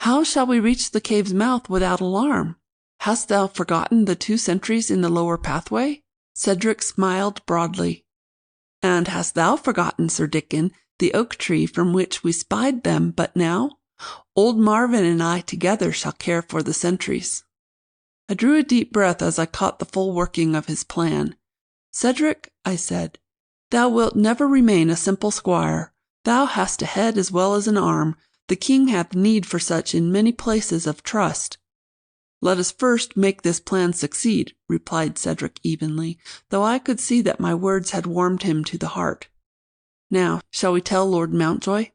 "how shall we reach the cave's mouth without alarm? Hast thou forgotten the 2 sentries in the lower pathway?" Cedric smiled broadly. "And hast thou forgotten, Sir Dickon, the oak tree from which we spied them but now? Old Marvin and I together shall care for the sentries." I drew a deep breath as I caught the full working of his plan. "Cedric," I said, "thou wilt never remain a simple squire. Thou hast a head as well as an arm. The king hath need for such in many places of trust." "Let us first make this plan succeed," replied Cedric evenly, though I could see that my words had warmed him to the heart. "Now, shall we tell Lord Mountjoy?"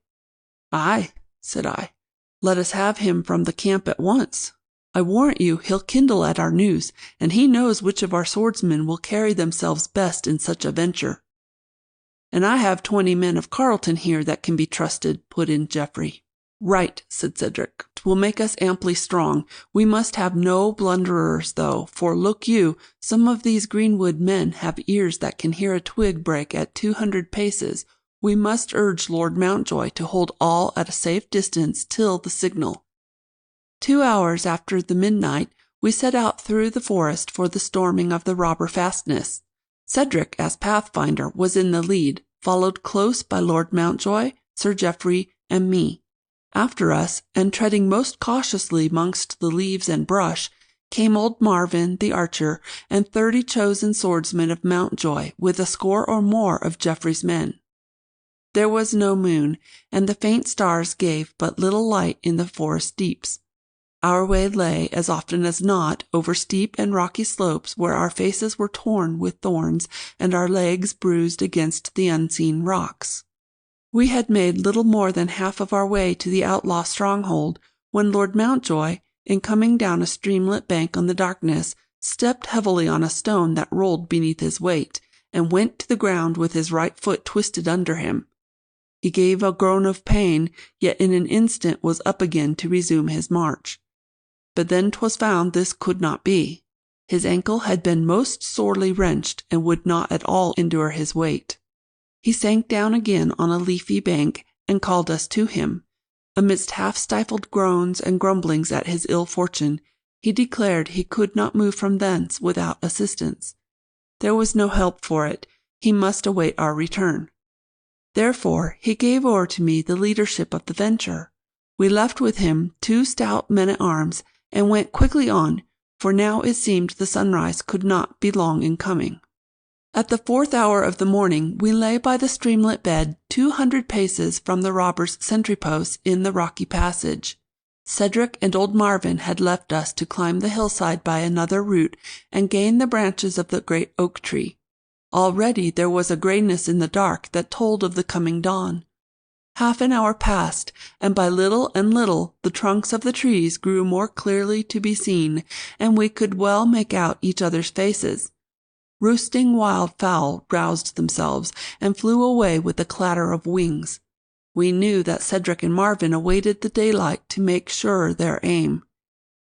"Ay," said I. "Let us have him from the camp at once. I warrant you he'll kindle at our news, and he knows which of our swordsmen will carry themselves best in such a venture." "And I have 20 men of Carleton here that can be trusted," put in Geoffrey. "Right," said Cedric. "'Twill make us amply strong. We must have no blunderers, though, for look you, some of these greenwood men have ears that can hear a twig break at 200 paces. We must urge Lord Mountjoy to hold all at a safe distance till the signal." 2 hours after the midnight, we set out through the forest for the storming of the robber fastness. Cedric, as pathfinder, was in the lead, followed close by Lord Mountjoy, Sir Geoffrey, and me. After us, and treading most cautiously amongst the leaves and brush, came old Marvin the archer, and 30 chosen swordsmen of Mountjoy, with a score or more of Geoffrey's men. There was no moon, and the faint stars gave but little light in the forest deeps. Our way lay, as often as not, over steep and rocky slopes where our faces were torn with thorns and our legs bruised against the unseen rocks. We had made little more than half of our way to the outlaw stronghold when Lord Mountjoy, in coming down a streamlet bank on the darkness, stepped heavily on a stone that rolled beneath his weight, and went to the ground with his right foot twisted under him. He gave a groan of pain, yet in an instant was up again to resume his march. But then 'twas found this could not be. His ankle had been most sorely wrenched, and would not at all endure his weight. He sank down again on a leafy bank, and called us to him. Amidst half-stifled groans and grumblings at his ill fortune, he declared he could not move from thence without assistance. There was no help for it, he must await our return. Therefore he gave o'er to me the leadership of the venture. We left with him 2 stout men-at-arms, and went quickly on, for now it seemed the sunrise could not be long in coming. At the 4th hour of the morning we lay by the streamlet bed 200 paces from the robbers' sentry-posts in the rocky passage. Cedric and old Marvin had left us to climb the hillside by another route and gain the branches of the great oak tree. Already there was a greyness in the dark that told of the coming dawn. Half an hour passed, and by little and little the trunks of the trees grew more clearly to be seen, and we could well make out each other's faces. Roosting wild fowl roused themselves, and flew away with a clatter of wings. We knew that Cedric and Marvin awaited the daylight to make sure their aim.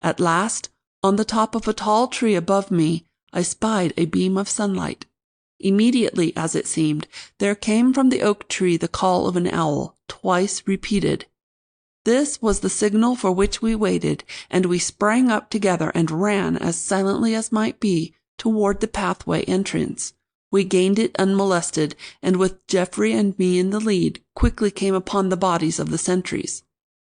At last, on the top of a tall tree above me, I spied a beam of sunlight. Immediately, as it seemed, there came from the oak tree the call of an owl, twice repeated. This was the signal for which we waited, and we sprang up together and ran as silently as might be toward the pathway entrance. We gained it unmolested, and with Geoffrey and me in the lead, quickly came upon the bodies of the sentries.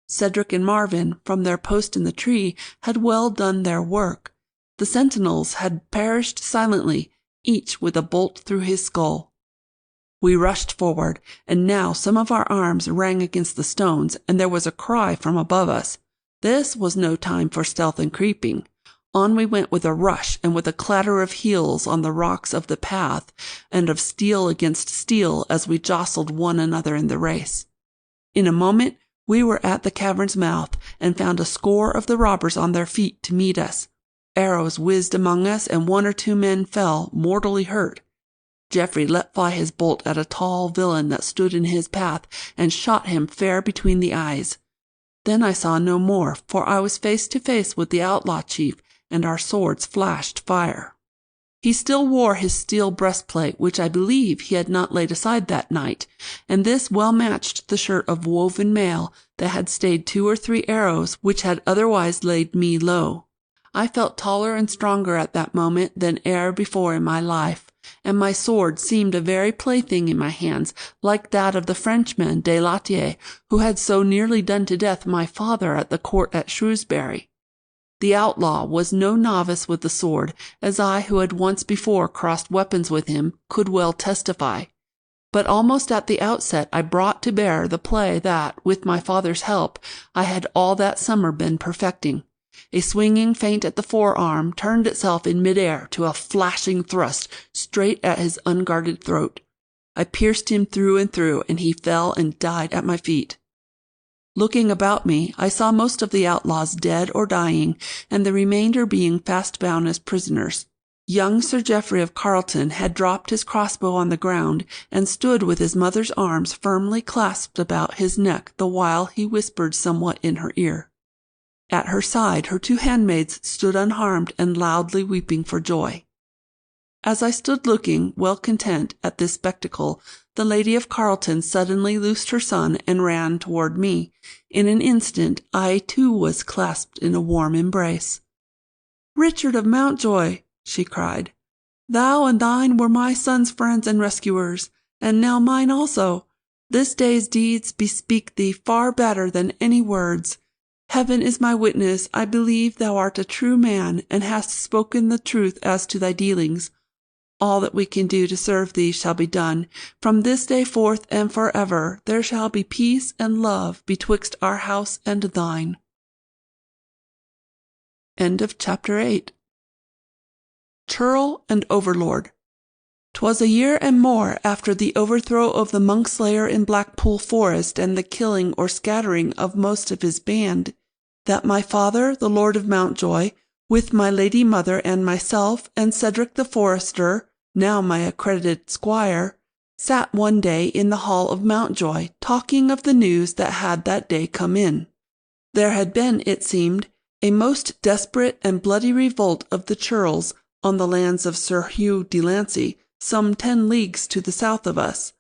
Cedric and Marvin, from their post in the tree, had well done their work. The sentinels had perished silently, each with a bolt through his skull. We rushed forward, and now some of our arms rang against the stones, and there was a cry from above us. This was no time for stealth and creeping. On we went with a rush and with a clatter of heels on the rocks of the path, and of steel against steel as we jostled one another in the race. In a moment we were at the cavern's mouth, and found a score of the robbers on their feet to meet us. Arrows whizzed among us, and 1 or 2 men fell, mortally hurt. Geoffrey let fly his bolt at a tall villain that stood in his path, and shot him fair between the eyes. Then I saw no more, for I was face to face with the outlaw chief, and our swords flashed fire. He still wore his steel breastplate, which I believe he had not laid aside that night, and this well matched the shirt of woven mail that had stayed 2 or 3 arrows which had otherwise laid me low. I felt taller and stronger at that moment than e'er before in my life, and my sword seemed a very plaything in my hands, like that of the Frenchman de Latier, who had so nearly done to death my father at the court at Shrewsbury. The outlaw was no novice with the sword, as I, who had once before crossed weapons with him, could well testify. But almost at the outset I brought to bear the play that, with my father's help, I had all that summer been perfecting. A swinging feint at the forearm turned itself in mid-air to a flashing thrust straight at his unguarded throat. I pierced him through and through, and he fell and died at my feet. Looking about me, I saw most of the outlaws dead or dying, and the remainder being fast bound as prisoners. Young Sir Geoffrey of Carleton had dropped his crossbow on the ground, and stood with his mother's arms firmly clasped about his neck the while he whispered somewhat in her ear. At her side her 2 handmaids stood unharmed and loudly weeping for joy. As I stood looking, well content, at this spectacle, the Lady of Carleton suddenly loosed her son and ran toward me. In an instant I too was clasped in a warm embrace. "Richard of Mountjoy," she cried, "thou and thine were my son's friends and rescuers, and now mine also. This day's deeds bespeak thee far better than any words. Heaven is my witness, I believe thou art a true man, and hast spoken the truth as to thy dealings. All that we can do to serve thee shall be done. From this day forth and forever there shall be peace and love betwixt our house and thine." End of chapter 8. Churl and Overlord. 'Twas a year and more after the overthrow of the monkslayer in Blackpool Forest and the killing or scattering of most of his band, that my father, the Lord of Mountjoy, with my lady mother and myself and Cedric the forester, now my accredited squire, sat one day in the hall of Mountjoy, talking of the news that had that day come in. There had been, it seemed, a most desperate and bloody revolt of the churls on the lands of Sir Hugh de Lancey, some 10 leagues to the south of us.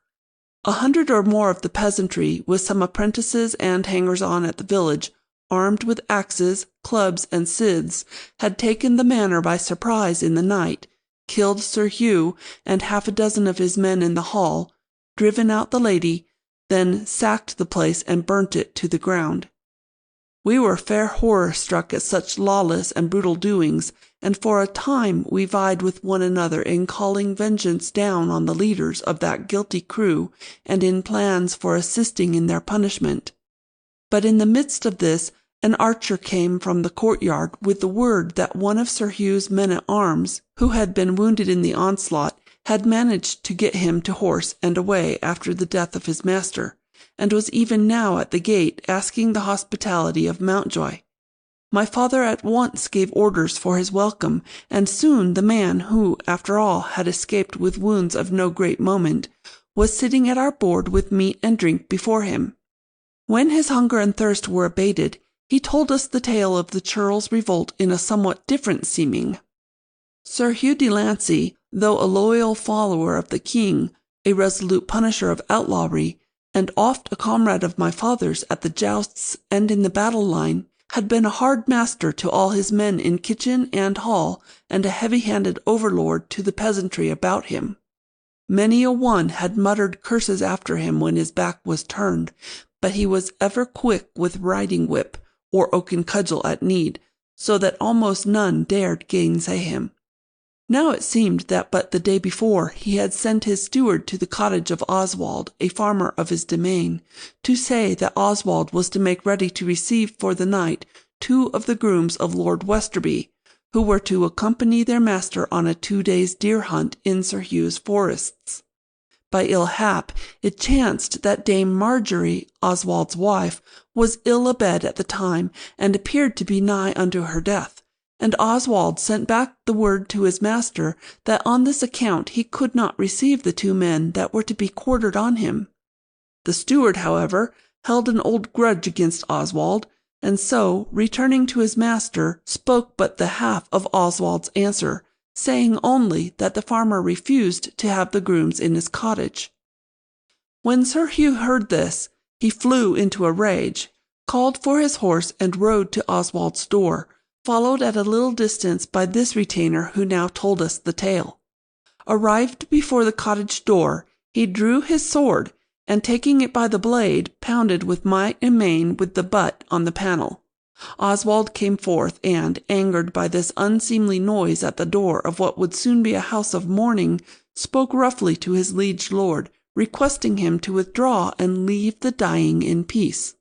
100 or more of the peasantry, with some apprentices and hangers-on at the village, armed with axes, clubs, and scythes, had taken the manor by surprise in the night, killed Sir Hugh and 6 of his men in the hall, driven out the lady, then sacked the place and burnt it to the ground. We were fair horror-struck at such lawless and brutal doings, and for a time we vied with one another in calling vengeance down on the leaders of that guilty crew and in plans for assisting in their punishment. But in the midst of this, an archer came from the courtyard with the word that one of Sir Hugh's men-at-arms, who had been wounded in the onslaught, had managed to get him to horse and away after the death of his master, and was even now at the gate asking the hospitality of Mountjoy. My father at once gave orders for his welcome, and soon the man who, after all, had escaped with wounds of no great moment, was sitting at our board with meat and drink before him. When his hunger and thirst were abated, he told us the tale of the churls' revolt in a somewhat different seeming. Sir Hugh de Lancey, though a loyal follower of the king, a resolute punisher of outlawry, and oft a comrade of my father's at the jousts and in the battle line, had been a hard master to all his men in kitchen and hall, and a heavy-handed overlord to the peasantry about him. Many a one had muttered curses after him when his back was turned, but he was ever quick with riding-whip or oaken cudgel at need, so that almost none dared gainsay him. Now it seemed that but the day before he had sent his steward to the cottage of Oswald, a farmer of his demesne, to say that Oswald was to make ready to receive for the night 2 of the grooms of Lord Westerby, who were to accompany their master on a 2 days' deer hunt in Sir Hugh's forests. By ill hap, it chanced that Dame Marjorie, Oswald's wife, was ill abed at the time, and appeared to be nigh unto her death, and Oswald sent back the word to his master that on this account he could not receive the 2 men that were to be quartered on him. The steward, however, held an old grudge against Oswald, and so, returning to his master, spoke but the half of Oswald's answer, saying only that the farmer refused to have the grooms in his cottage. When Sir Hugh heard this, he flew into a rage, called for his horse and rode to Oswald's door, followed at a little distance by this retainer who now told us the tale. Arrived before the cottage door, he drew his sword, and taking it by the blade, pounded with might and main with the butt on the panel. Oswald came forth, and, angered by this unseemly noise at the door of what would soon be a house of mourning, spoke roughly to his liege lord, requesting him to withdraw and leave the dying in peace.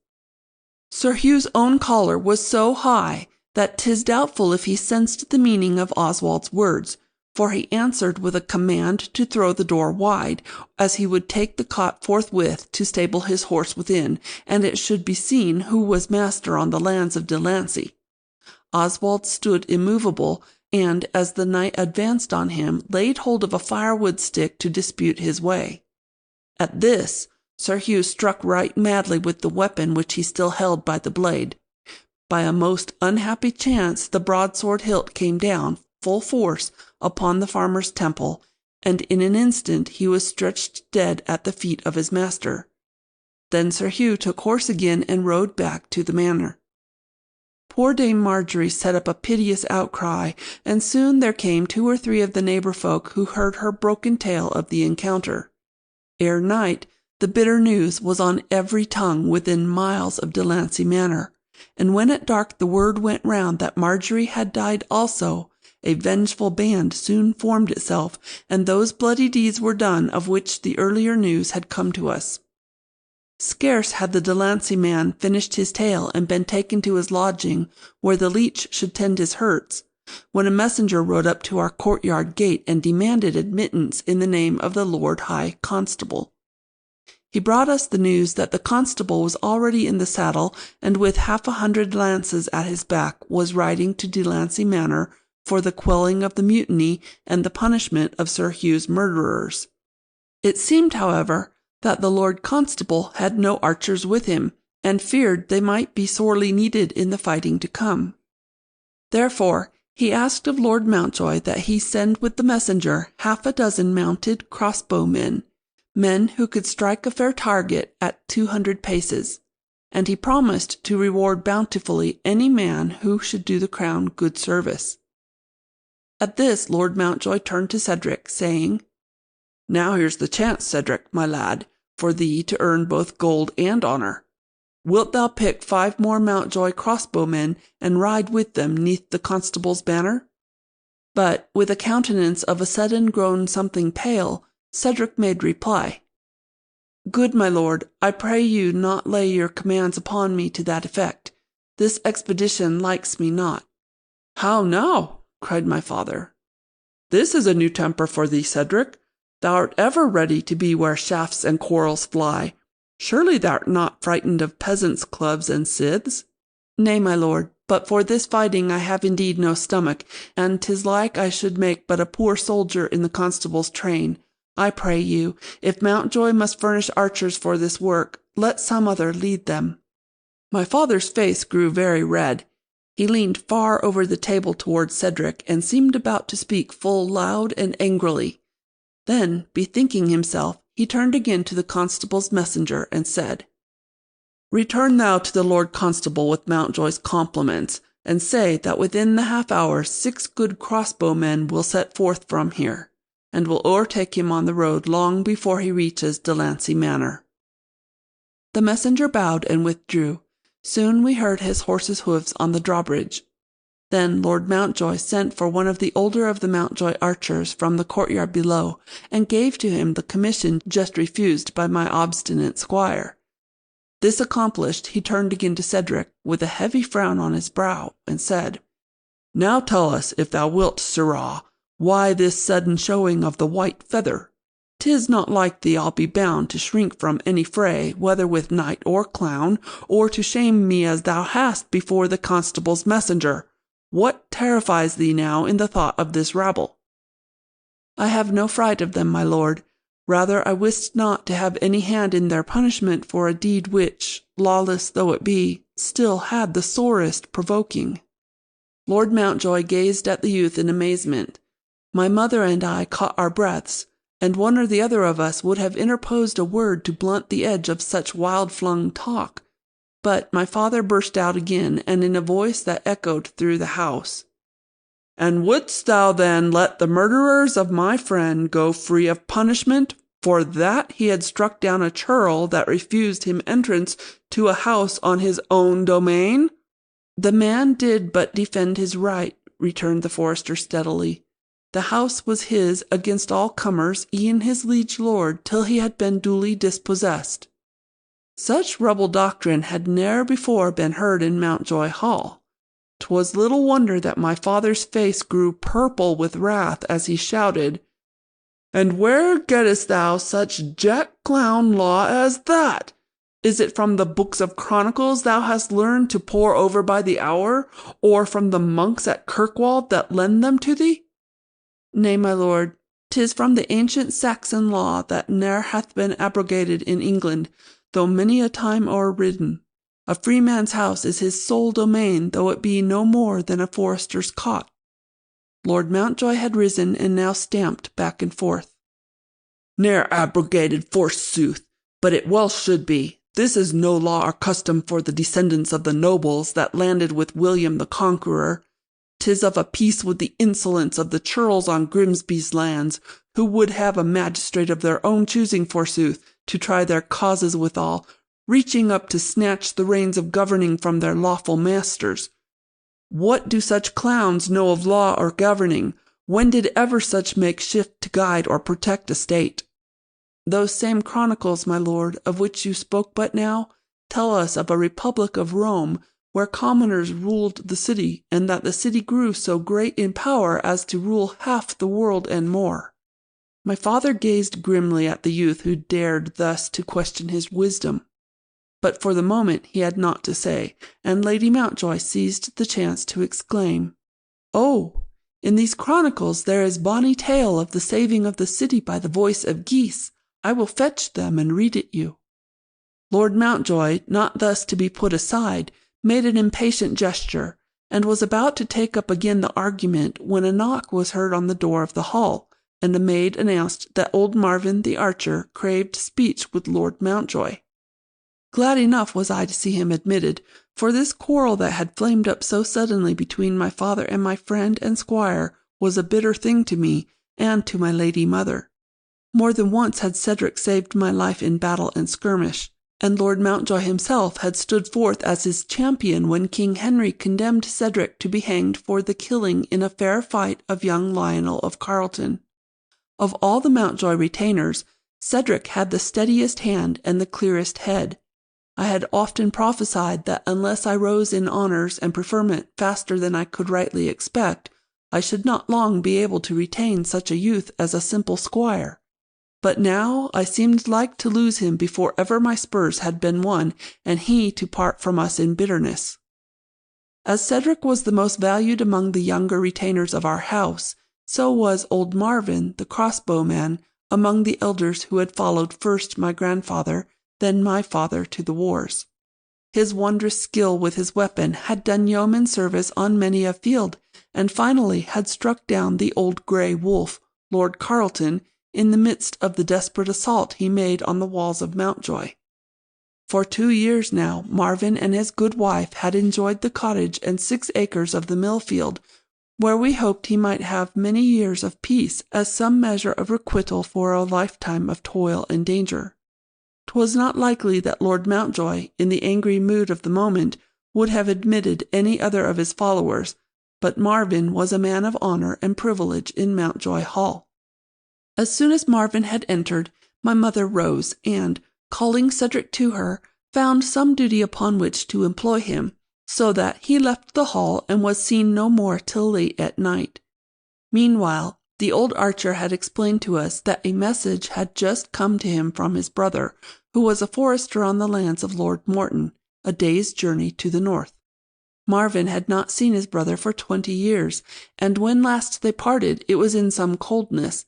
Sir Hugh's own choler was so high that 'tis doubtful if he sensed the meaning of Oswald's words, for he answered with a command to throw the door wide, as he would take the cot forthwith to stable his horse within, and it should be seen who was master on the lands of de Lancey. Oswald stood immovable, and, as the knight advanced on him, laid hold of a firewood stick to dispute his way. At this, Sir Hugh struck right madly with the weapon which he still held by the blade. By a most unhappy chance the broadsword hilt came down, full force, upon the farmer's temple, and in an instant he was stretched dead at the feet of his master. Then Sir Hugh took horse again and rode back to the manor. Poor Dame Marjorie set up a piteous outcry, and soon there came 2 or 3 of the neighbour folk who heard her broken tale of the encounter. Ere night, the bitter news was on every tongue within miles of de Lancey Manor, and when at dark the word went round that Marjorie had died also, a vengeful band soon formed itself, and those bloody deeds were done of which the earlier news had come to us. Scarce had the Delancey man finished his tale and been taken to his lodging, where the leech should tend his hurts, when a messenger rode up to our courtyard gate and demanded admittance in the name of the Lord High Constable. He brought us the news that the constable was already in the saddle, and with 100 lances at his back was riding to Delancey Manor for the quelling of the mutiny and the punishment of Sir Hugh's murderers. It seemed, however, that the Lord Constable had no archers with him, and feared they might be sorely needed in the fighting to come. Therefore he asked of Lord Mountjoy that he send with the messenger 6 mounted crossbowmen, men who could strike a fair target at 200 paces, and he promised to reward bountifully any man who should do the crown good service. At this Lord Mountjoy turned to Cedric, saying, "Now here's the chance, Cedric, my lad, for thee to earn both gold and honour. Wilt thou pick 5 more Mountjoy crossbowmen and ride with them neath the constable's banner?" But, with a countenance of a sudden grown something pale, Cedric made reply, "Good my lord, I pray you not lay your commands upon me to that effect. This expedition likes me not." "How now?" cried my father. "This is a new temper for thee, Cedric. Thou art ever ready to be where shafts and quarrels fly. Surely thou'rt not frightened of peasants' clubs and scythes?" "Nay, my lord, but for this fighting I have indeed no stomach, and 'tis like I should make but a poor soldier in the constable's train. I pray you, if Mountjoy must furnish archers for this work, let some other lead them." My father's face grew very red. He leaned far over the table towards Cedric, and seemed about to speak full loud and angrily. Then, bethinking himself, he turned again to the constable's messenger, and said, "Return thou to the Lord Constable with Mountjoy's compliments, and say that within the half hour 6 good crossbowmen will set forth from here, and will o'ertake him on the road long before he reaches Delancey Manor." The messenger bowed and withdrew. Soon we heard his horse's hoofs on the drawbridge. Then Lord Mountjoy sent for one of the older of the Mountjoy archers from the courtyard below, and gave to him the commission just refused by my obstinate squire. This accomplished, he turned again to Cedric, with a heavy frown on his brow, and said, "Now tell us, if thou wilt, sirrah, why this sudden showing of the white feather? 'Tis not like thee, I'll be bound, to shrink from any fray, whether with knight or clown, or to shame me as thou hast before the constable's messenger. What terrifies thee now in the thought of this rabble?" "I have no fright of them, my lord. Rather I wist not to have any hand in their punishment for a deed which, lawless though it be, still had the sorest provoking." Lord Mountjoy gazed at the youth in amazement. My mother and I caught our breaths, and one or the other of us would have interposed a word to blunt the edge of such wild-flung talk. But my father burst out again, and in a voice that echoed through the house, "And wouldst thou then let the murderers of my friend go free of punishment, for that he had struck down a churl that refused him entrance to a house on his own domain?" "The man did but defend his right," returned the forester steadily. "The house was his against all comers, e'en his liege lord, till he had been duly dispossessed." Such rebel doctrine had ne'er before been heard in Mountjoy Hall. 'Twas little wonder that my father's face grew purple with wrath as he shouted, "And where gettest thou such jack-clown law as that? Is it from the books of chronicles thou hast learned to pore over by the hour, or from the monks at Kirkwall that lend them to thee?" "Nay, my lord, 'tis from the ancient Saxon law that ne'er hath been abrogated in England, though many a time o'erridden. A free man's house is his sole domain, though it be no more than a forester's cot." Lord Mountjoy had risen, and now stamped back and forth. "Ne'er abrogated, forsooth! But it well should be. This is no law or custom for the descendants of the nobles that landed with William the Conqueror. 'Tis of a piece with the insolence of the churls on Grimsby's lands, who would have a magistrate of their own choosing, forsooth, to try their causes withal, reaching up to snatch the reins of governing from their lawful masters. What do such clowns know of law or governing? When did ever such make shift to guide or protect a state?" Those same chronicles, my lord, of which you spoke but now, tell us of a republic of Rome, where commoners ruled the city, and that the city grew so great in power as to rule half the world and more." My father gazed grimly at the youth who dared thus to question his wisdom. But for the moment he had naught to say, and Lady Mountjoy seized the chance to exclaim, "Oh, in these chronicles there is bonny tale of the saving of the city by the voice of geese. I will fetch them and read it you." Lord Mountjoy, not thus to be put aside, made an impatient gesture, and was about to take up again the argument when a knock was heard on the door of the hall, and a maid announced that old Marvin the archer craved speech with Lord Mountjoy. Glad enough was I to see him admitted, for this quarrel that had flamed up so suddenly between my father and my friend and squire was a bitter thing to me and to my lady mother. More than once had Cedric saved my life in battle and skirmish, and Lord Mountjoy himself had stood forth as his champion when King Henry condemned Cedric to be hanged for the killing in a fair fight of young Lionel of Carleton. Of all the Mountjoy retainers, Cedric had the steadiest hand and the clearest head. I had often prophesied that unless I rose in honours and preferment faster than I could rightly expect, I should not long be able to retain such a youth as a simple squire. But now I seemed like to lose him before ever my spurs had been won, and he to part from us in bitterness. As Cedric was the most valued among the younger retainers of our house, so was old Marvin, the crossbowman, among the elders who had followed first my grandfather, then my father to the wars. His wondrous skill with his weapon had done yeoman service on many a field, and finally had struck down the old grey wolf, Lord Carleton, in the midst of the desperate assault he made on the walls of Mountjoy. For 2 years now Marvin and his good wife had enjoyed the cottage and 6 acres of the mill field, where we hoped he might have many years of peace as some measure of requital for a lifetime of toil and danger. 'Twas not likely that Lord Mountjoy, in the angry mood of the moment, would have admitted any other of his followers, but Marvin was a man of honour and privilege in Mountjoy Hall. As soon as Marvin had entered, my mother rose, and, calling Cedric to her, found some duty upon which to employ him, so that he left the hall and was seen no more till late at night. Meanwhile, the old archer had explained to us that a message had just come to him from his brother, who was a forester on the lands of Lord Morton, a day's journey to the north. Marvin had not seen his brother for 20 years, and when last they parted it was in some coldness,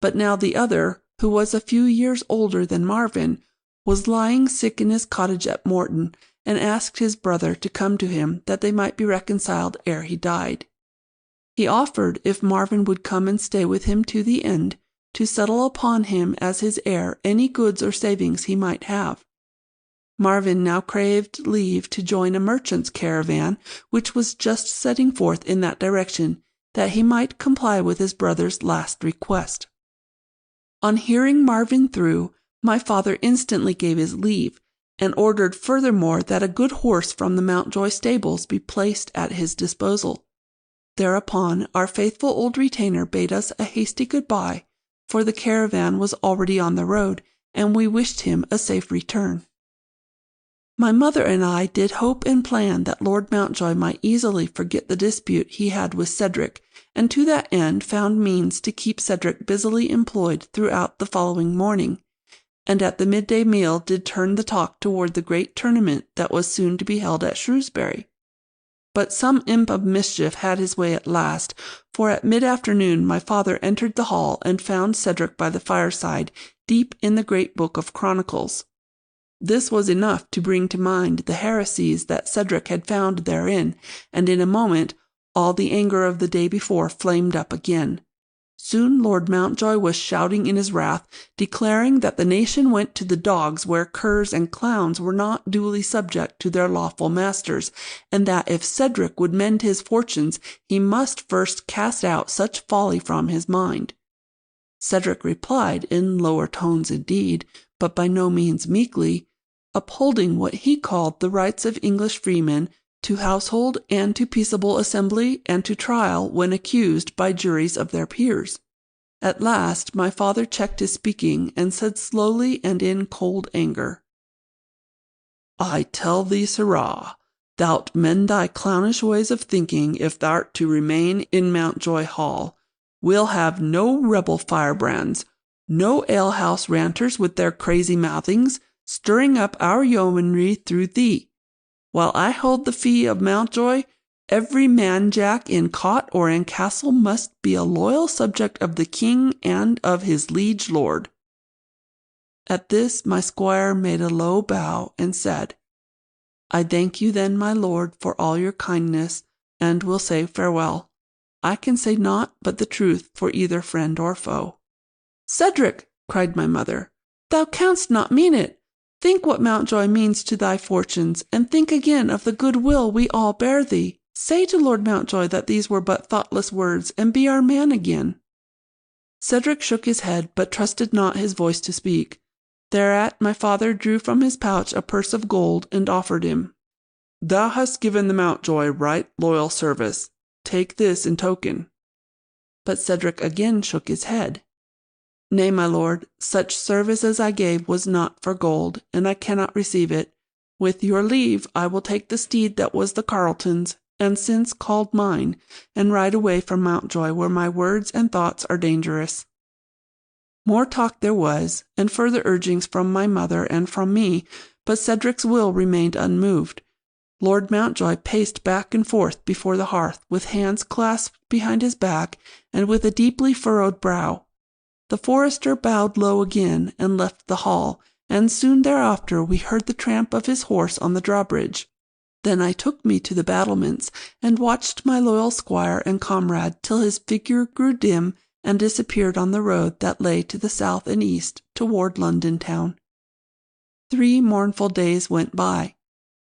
but now the other, who was a few years older than Marvin, was lying sick in his cottage at Morton, and asked his brother to come to him that they might be reconciled ere he died. He offered, if Marvin would come and stay with him to the end, to settle upon him as his heir any goods or savings he might have. Marvin now craved leave to join a merchant's caravan, which was just setting forth in that direction, that he might comply with his brother's last request. On hearing Marvin through, my father instantly gave his leave, and ordered furthermore that a good horse from the Mountjoy stables be placed at his disposal. Thereupon our faithful old retainer bade us a hasty good-bye, for the caravan was already on the road, and we wished him a safe return. My mother and I did hope and plan that Lord Mountjoy might easily forget the dispute he had with Cedric, and to that end found means to keep Cedric busily employed throughout the following morning, and at the midday meal did turn the talk toward the great tournament that was soon to be held at Shrewsbury. But some imp of mischief had his way at last, for at mid-afternoon my father entered the hall and found Cedric by the fireside, deep in the great book of chronicles. This was enough to bring to mind the heresies that Cedric had found therein, and in a moment all the anger of the day before flamed up again. Soon Lord Mountjoy was shouting in his wrath, declaring that the nation went to the dogs where curs and clowns were not duly subject to their lawful masters, and that if Cedric would mend his fortunes he must first cast out such folly from his mind. Cedric replied, in lower tones indeed, but by no means meekly, upholding what he called the rights of English freemen to household and to peaceable assembly and to trial when accused by juries of their peers. At last my father checked his speaking, and said slowly and in cold anger, "I tell thee, sirrah, thou'lt mend thy clownish ways of thinking if thou'rt to remain in Mountjoy Hall. We'll have no rebel firebrands, no alehouse ranters with their crazy mouthings, stirring up our yeomanry through thee. While I hold the fee of Mountjoy, every man jack in cot or in castle must be a loyal subject of the king and of his liege lord." At this my squire made a low bow and said, "I thank you then, my lord, for all your kindness, and will say farewell. I can say naught but the truth for either friend or foe." "Cedric," cried my mother, "thou canst not mean it. Think what Mountjoy means to thy fortunes, and think again of the good will we all bear thee. Say to Lord Mountjoy that these were but thoughtless words, and be our man again." Cedric shook his head, but trusted not his voice to speak. Thereat my father drew from his pouch a purse of gold, and offered him. "Thou hast given the Mountjoy right loyal service. Take this in token." But Cedric again shook his head. "Nay, my lord, such service as I gave was not for gold, and I cannot receive it. With your leave, I will take the steed that was the Carleton's, and since called mine, and ride away from Mountjoy, where my words and thoughts are dangerous." More talk there was, and further urgings from my mother and from me, but Cedric's will remained unmoved. Lord Mountjoy paced back and forth before the hearth, with hands clasped behind his back, and with a deeply furrowed brow. The forester bowed low again, and left the hall, and soon thereafter we heard the tramp of his horse on the drawbridge. Then I took me to the battlements, and watched my loyal squire and comrade till his figure grew dim and disappeared on the road that lay to the south and east toward London town. 3 mournful days went by.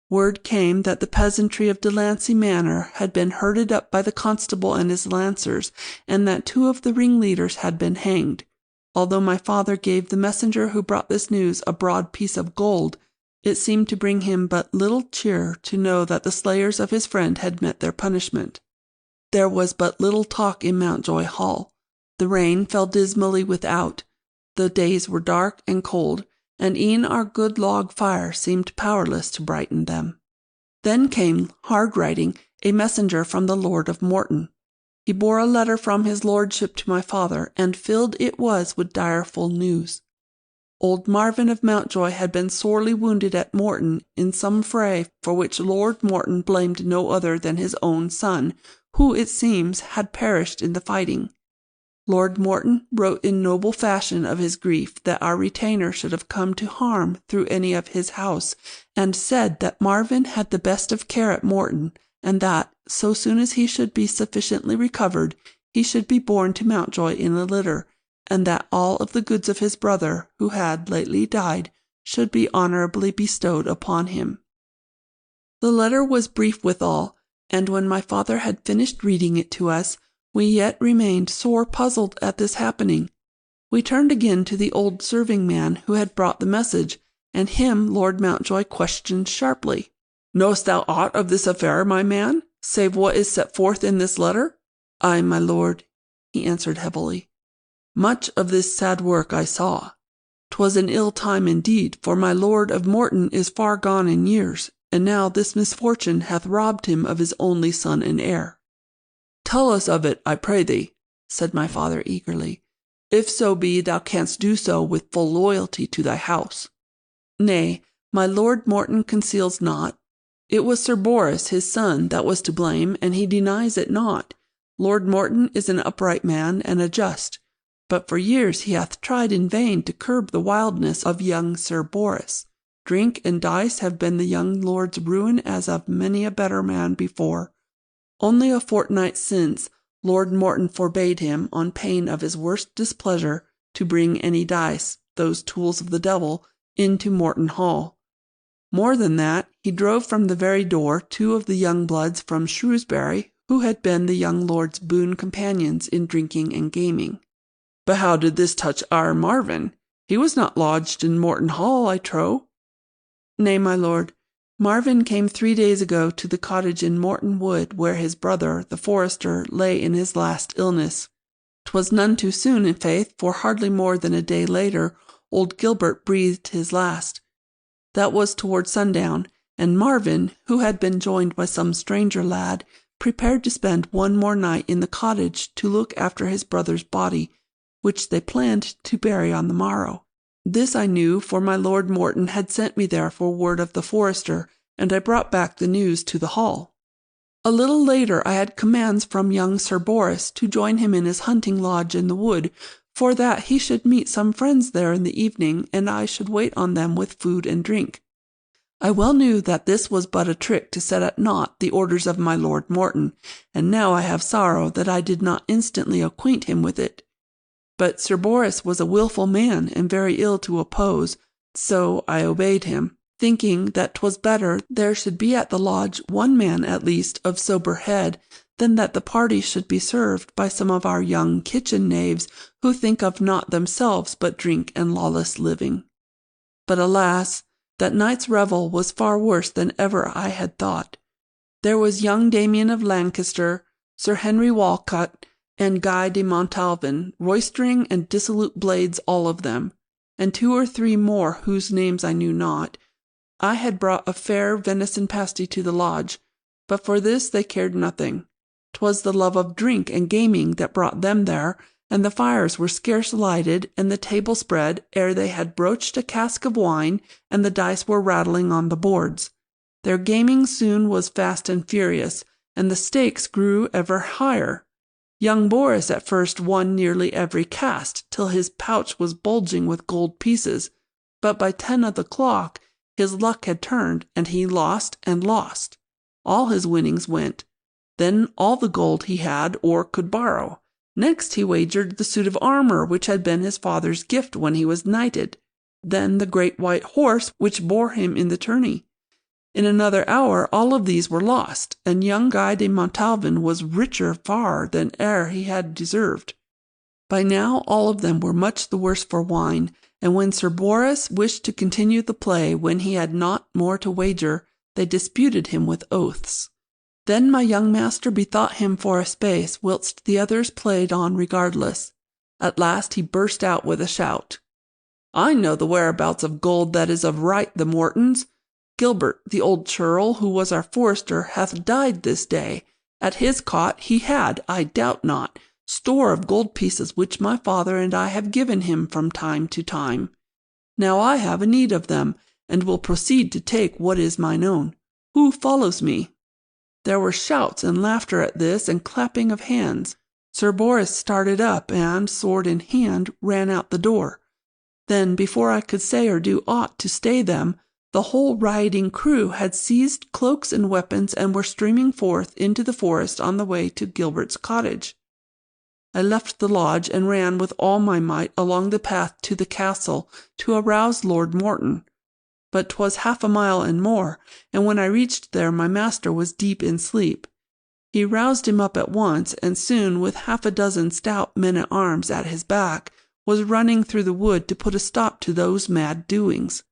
Word came that the peasantry of Delancey Manor had been herded up by the constable and his lancers, and that 2 of the ringleaders had been hanged. Although my father gave the messenger who brought this news a broad piece of gold, it seemed to bring him but little cheer to know that the slayers of his friend had met their punishment. There was but little talk in Mountjoy Hall. The rain fell dismally without. The days were dark and cold, and e'en our good log fire seemed powerless to brighten them. Then came, hard riding, a messenger from the Lord of Morton. He bore a letter from his lordship to my father, and filled it was with direful news. Old Marvin of Mountjoy had been sorely wounded at Morton in some fray for which Lord Morton blamed no other than his own son, who, it seems, had perished in the fighting. Lord Morton wrote in noble fashion of his grief that our retainer should have come to harm through any of his house, and said that Marvin had the best of care at Morton, and that, so soon as he should be sufficiently recovered, he should be borne to Mountjoy in a litter, and that all of the goods of his brother, who had lately died, should be honourably bestowed upon him. The letter was brief withal, and when my father had finished reading it to us, we yet remained sore puzzled at this happening. We turned again to the old serving man who had brought the message, and him Lord Mountjoy questioned sharply. "Knowest thou aught of this affair, my man, save what is set forth in this letter?" "Ay, my lord," he answered heavily. "Much of this sad work I saw. 'Twas an ill time indeed, for my Lord of Morton is far gone in years, and now this misfortune hath robbed him of his only son and heir." "Tell us of it, I pray thee," said my father eagerly, "if so be thou canst do so with full loyalty to thy house." "Nay, my Lord Morton conceals not. It was Sir Boris, his son, that was to blame, and he denies it not. Lord Morton is an upright man and a just, but for years he hath tried in vain to curb the wildness of young Sir Boris. Drink and dice have been the young lord's ruin as of many a better man before. Only a fortnight since, Lord Morton forbade him, on pain of his worst displeasure, to bring any dice, those tools of the devil, into Morton Hall. More than that, he drove from the very door 2 of the young bloods from Shrewsbury, who had been the young lord's boon companions in drinking and gaming." "But how did this touch our Marvin? He was not lodged in Morton Hall, I trow." "Nay, my lord. Marvin came 3 days ago to the cottage in Morton Wood where his brother, the forester, lay in his last illness. 'Twas none too soon, in faith, for hardly more than a day later old Gilbert breathed his last. That was toward sundown, and Marvin, who had been joined by some stranger lad, prepared to spend one more night in the cottage to look after his brother's body, which they planned to bury on the morrow. This I knew, for my Lord Morton had sent me there for word of the forester, and I brought back the news to the hall. A little later I had commands from young Sir Boris to join him in his hunting lodge in the wood, for that he should meet some friends there in the evening, and I should wait on them with food and drink. I well knew that this was but a trick to set at naught the orders of my Lord Morton, and now I have sorrow that I did not instantly acquaint him with it. But Sir Boris was a wilful man, and very ill to oppose, so I obeyed him, thinking that 'twas better there should be at the lodge one man at least of sober head, than that the party should be served by some of our young kitchen knaves who think of naught themselves but drink and lawless living. But alas, that night's revel was far worse than ever I had thought. There was young Damien of Lancaster, Sir Henry Walcott, and Guy de Montalvan, roystering and dissolute blades all of them, and 2 or 3 more whose names I knew not. I had brought a fair venison pasty to the lodge, but for this they cared nothing. 'Twas the love of drink and gaming that brought them there, and the fires were scarce lighted and the table spread ere they had broached a cask of wine, and the dice were rattling on the boards. Their gaming soon was fast and furious, and the stakes grew ever higher. Young Boris at first won nearly every cast, till his pouch was bulging with gold pieces, but by 10 of the clock his luck had turned, and he lost and lost. All his winnings went, then all the gold he had or could borrow. Next he wagered the suit of armour which had been his father's gift when he was knighted, then the great white horse which bore him in the tourney. In another hour all of these were lost, and young Guy de Montalvan was richer far than e'er he had deserved. By now all of them were much the worse for wine, and when Sir Boris wished to continue the play when he had naught more to wager, they disputed him with oaths. Then my young master bethought him for a space, whilst the others played on regardless. At last he burst out with a shout. "I know the whereabouts of gold that is of right the Mortons. Gilbert, the old churl, who was our forester, hath died this day. At his cot he had, I doubt not, store of gold pieces which my father and I have given him from time to time. Now I have a need of them, and will proceed to take what is mine own. Who follows me?" There were shouts and laughter at this, and clapping of hands. Sir Boris started up, and, sword in hand, ran out the door. Then, before I could say or do aught to stay them, the whole rioting crew had seized cloaks and weapons and were streaming forth into the forest on the way to Gilbert's cottage. I left the lodge and ran with all my might along the path to the castle to arouse Lord Morton. But 'twas half a mile and more, and when I reached there my master was deep in sleep. He roused him up at once, and soon, with 6 stout men-at-arms at his back, was running through the wood to put a stop to those mad doings.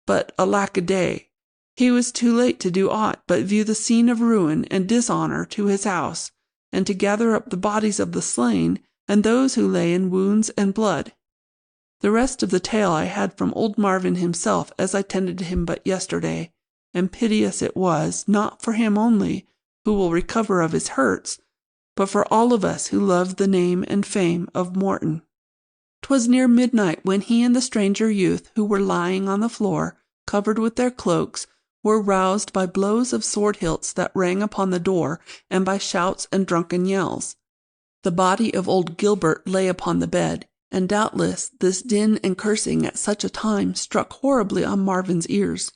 But alack a day! He was too late to do aught but view the scene of ruin and dishonour to his house, and to gather up the bodies of the slain, and those who lay in wounds and blood. The rest of the tale I had from old Marvin himself as I tended him but yesterday, and piteous it was, not for him only, who will recover of his hurts, but for all of us who love the name and fame of Morton. 'Twas near midnight when he and the stranger youth, who were lying on the floor, covered with their cloaks, were roused by blows of sword hilts that rang upon the door, and by shouts and drunken yells. The body of old Gilbert lay upon the bed, and doubtless this din and cursing at such a time struck horribly on Marvin's ears.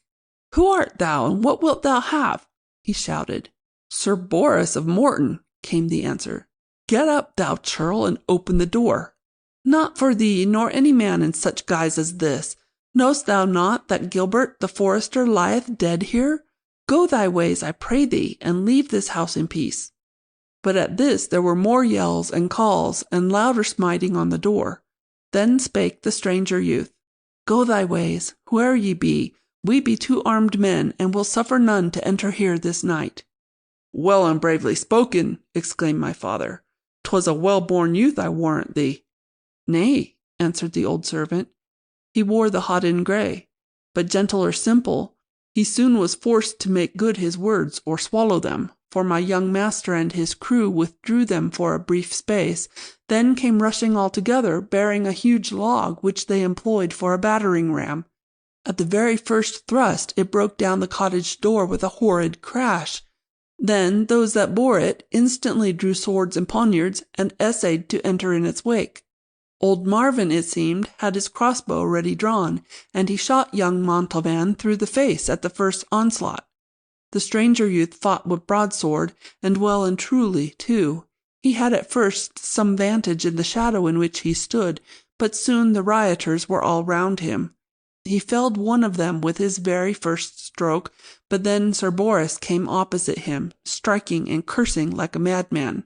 "Who art thou, and what wilt thou have?" he shouted. "Sir Boris of Morton," came the answer. "Get up, thou churl, and open the door." "Not for thee, nor any man in such guise as this. Knowst thou not that Gilbert the forester lieth dead here? Go thy ways, I pray thee, and leave this house in peace." But at this there were more yells and calls, and louder smiting on the door. Then spake the stranger youth. "Go thy ways, whoe'er ye be. We be 2 armed men, and will suffer none to enter here this night." "Well and bravely spoken!" exclaimed my father. 'twas a well-born youth, I warrant thee." "Nay," answered the old servant, "he wore the hodden grey, but gentle or simple, he soon was forced to make good his words or swallow them, for my young master and his crew withdrew them for a brief space, then came rushing all together, bearing a huge log which they employed for a battering ram. At the very first thrust it broke down the cottage door with a horrid crash. Then those that bore it instantly drew swords and poniards, and essayed to enter in its wake. Old Marvin, it seemed, had his crossbow ready drawn, and he shot young Montalvan through the face at the first onslaught. The stranger youth fought with broadsword, and well and truly, too. He had at first some vantage in the shadow in which he stood, but soon the rioters were all round him. He felled one of them with his very first stroke, but then Sir Boris came opposite him, striking and cursing like a madman.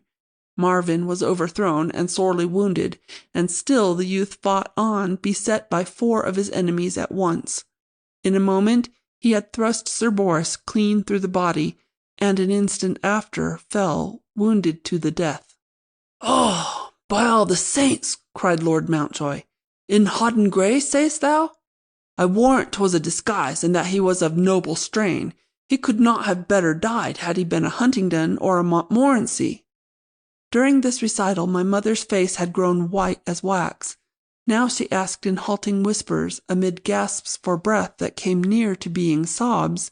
Marvin was overthrown and sorely wounded, and still the youth fought on, beset by 4 of his enemies at once. In a moment he had thrust Sir Boris clean through the body, and an instant after fell, wounded to the death. "Oh, by all the saints!" cried Lord Mountjoy. "In hodden grey, sayst thou? I warrant 'twas a disguise, and that he was of noble strain. He could not have better died had he been a Huntingdon or a Montmorency." During this recital my mother's face had grown white as wax. Now she asked in halting whispers, amid gasps for breath that came near to being sobs,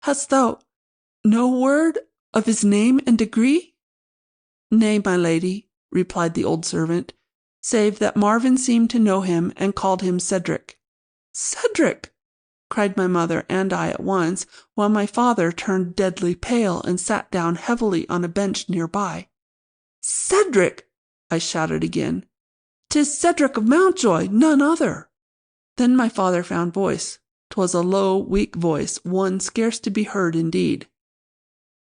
"Hast thou no word of his name and degree?" "Nay, my lady," replied the old servant, "save that Marvin seemed to know him and called him Cedric." "Cedric!" cried my mother and I at once, while my father turned deadly pale and sat down heavily on a bench near by. "Cedric!" I shouted again. "'Tis Cedric of Mountjoy, none other." Then my father found voice. 'Twas a low, weak voice, one scarce to be heard indeed.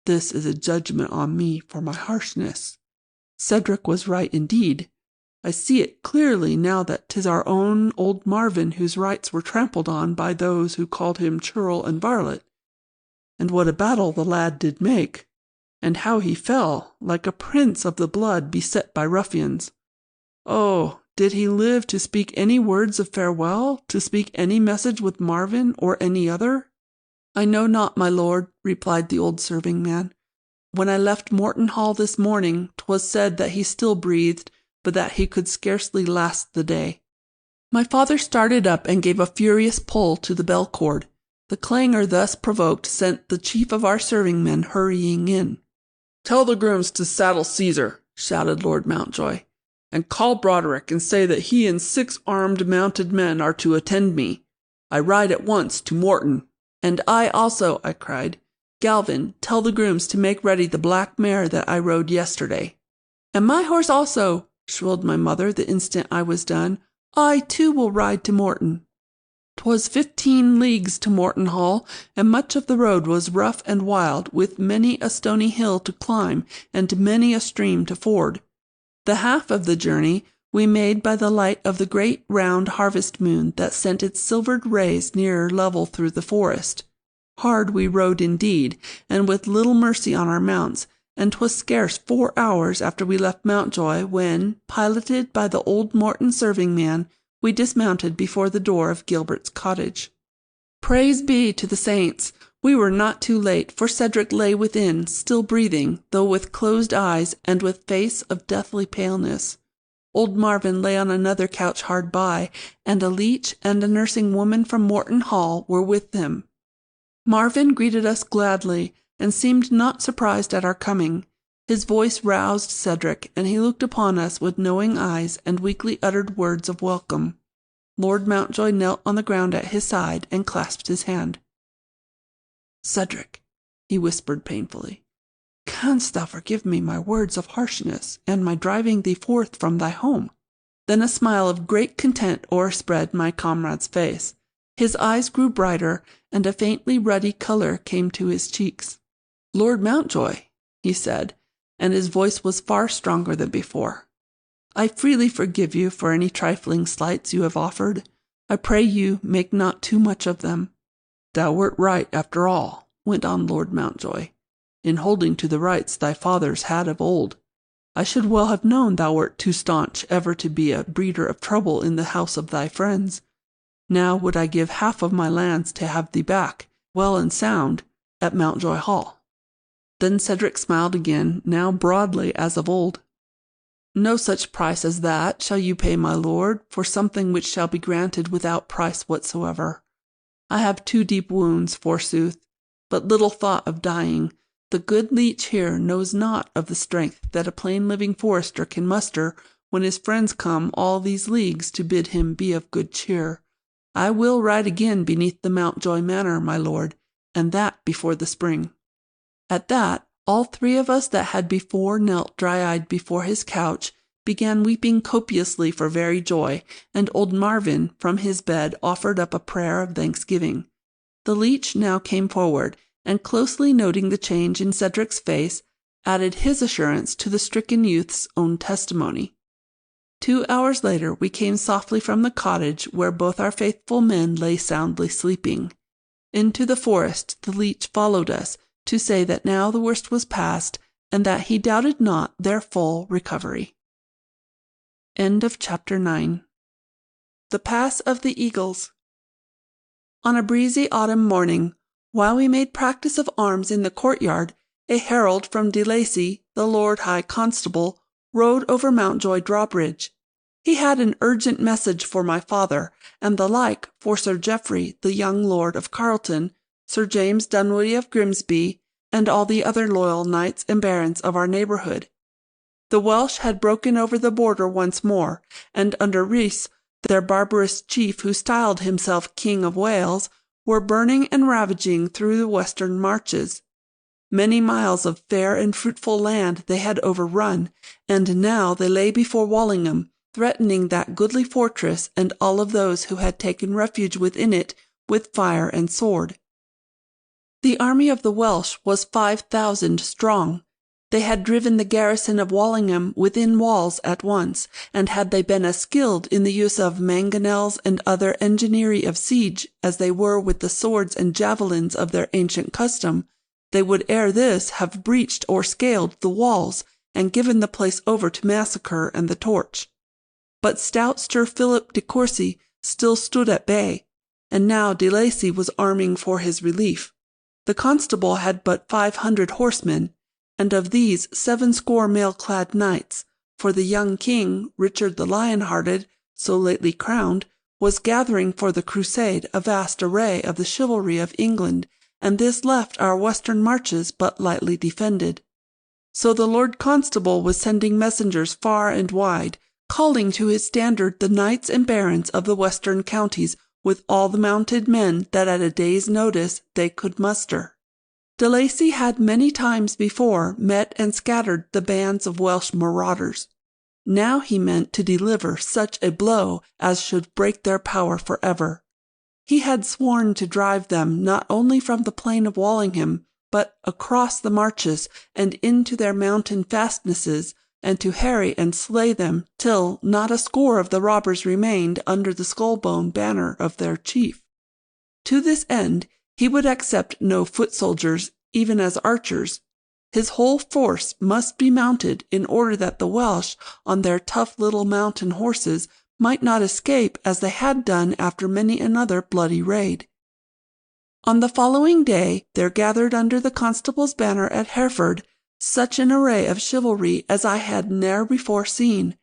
"This is a judgment on me for my harshness. Cedric was right indeed. I see it clearly now that 'tis our own old Marvin whose rights were trampled on by those who called him churl and varlet. And what a battle the lad did make, and how he fell, like a prince of the blood beset by ruffians. Oh, did he live to speak any words of farewell, to speak any message with Marvin or any other?" "I know not, my lord," replied the old serving man. "When I left Morton Hall this morning, 'twas said that he still breathed, but that he could scarcely last the day." My father started up and gave a furious pull to the bell cord. The clangor thus provoked sent the chief of our serving men hurrying in. "Tell the grooms to saddle Caesar," shouted Lord Mountjoy, "and call Broderick and say that he and 6 armed mounted men are to attend me. I ride at once to Morton." "And I also," I cried. "Galvin, tell the grooms to make ready the black mare that I rode yesterday." "And my horse also," shrilled my mother the instant I was done. "I, too, will ride to Morton." 'Twas 15 leagues to Morton Hall, and much of the road was rough and wild, with many a stony hill to climb and many a stream to ford. The half of the journey we made by the light of the great round harvest moon that sent its silvered rays nearer level through the forest. Hard we rode indeed, and with little mercy on our mounts, and 'twas scarce 4 hours after we left Mountjoy when, piloted by the old Morton serving man, we dismounted before the door of Gilbert's cottage. Praise be to the saints! We were not too late, for Cedric lay within, still breathing, though with closed eyes and with face of deathly paleness. Old Marvin lay on another couch hard by, and a leech and a nursing woman from Morton Hall were with him. Marvin greeted us gladly, and seemed not surprised at our coming. His voice roused Cedric, and he looked upon us with knowing eyes and weakly uttered words of welcome. Lord Mountjoy knelt on the ground at his side and clasped his hand. "Cedric," he whispered painfully, "canst thou forgive me my words of harshness, and my driving thee forth from thy home?" Then a smile of great content o'erspread my comrade's face. His eyes grew brighter, and a faintly ruddy colour came to his cheeks. "Lord Mountjoy," he said, and his voice was far stronger than before, "I freely forgive you for any trifling slights you have offered. I pray you make not too much of them." "Thou wert right, after all," went on Lord Mountjoy, "in holding to the rights thy fathers had of old. I should well have known thou wert too staunch ever to be a breeder of trouble in the house of thy friends. Now would I give half of my lands to have thee back, well and sound, at Mountjoy Hall." Then Cedric smiled again, now broadly as of old. "No such price as that shall you pay, my lord, for something which shall be granted without price whatsoever. I have 2 deep wounds, forsooth, but little thought of dying. The good leech here knows not of the strength that a plain living forester can muster when his friends come all these leagues to bid him be of good cheer. I will ride again beneath the Mountjoy Manor, my lord, and that before the spring." At that, all 3 of us that had before knelt dry-eyed before his couch began weeping copiously for very joy, and old Marvin, from his bed, offered up a prayer of thanksgiving. The leech now came forward, and closely noting the change in Cedric's face, added his assurance to the stricken youth's own testimony. 2 hours later we came softly from the cottage where both our faithful men lay soundly sleeping. Into the forest the leech followed us, to say that now the worst was past, and that he doubted not their full recovery. End of Chapter 9. The Pass of the Eagles. On a breezy autumn morning, while we made practice of arms in the courtyard, a herald from de Lacy, the Lord High Constable, rode over Mountjoy drawbridge. He had an urgent message for my father, and the like for Sir Geoffrey, the young Lord of Carleton, Sir James Dunwoodie of Grimsby, and all the other loyal knights and barons of our neighbourhood. The Welsh had broken over the border once more, and under Rhys, their barbarous chief who styled himself King of Wales, were burning and ravaging through the western marches. Many miles of fair and fruitful land they had overrun, and now they lay before Wallingham, threatening that goodly fortress and all of those who had taken refuge within it with fire and sword. The army of the Welsh was 5,000 strong. They had driven the garrison of Wallingham within walls at once, and had they been as skilled in the use of mangonels and other enginery of siege as they were with the swords and javelins of their ancient custom, they would ere this have breached or scaled the walls, and given the place over to massacre and the torch. But stout Sir Philip de Courcy still stood at bay, and now de Lacy was arming for his relief. The constable had but 500 horsemen, and of these 70 mail-clad knights, for the young king, Richard the Lion-hearted, so lately crowned, was gathering for the crusade a vast array of the chivalry of England, and this left our western marches but lightly defended. So the Lord Constable was sending messengers far and wide, calling to his standard the knights and barons of the western counties, with all the mounted men that at a day's notice they could muster. De Lacy had many times before met and scattered the bands of Welsh marauders. Now he meant to deliver such a blow as should break their power forever. He had sworn to drive them not only from the plain of Wallingham, but across the marches and into their mountain fastnesses, and to harry and slay them till not a score of the robbers remained under the skull-bone banner of their chief. To this end he would accept no foot soldiers, even as archers. His whole force must be mounted in order that the Welsh, on their tough little mountain horses, might not escape as they had done after many another bloody raid. On the following day there gathered under the constable's banner at Hereford such an array of chivalry as I had ne'er before seen.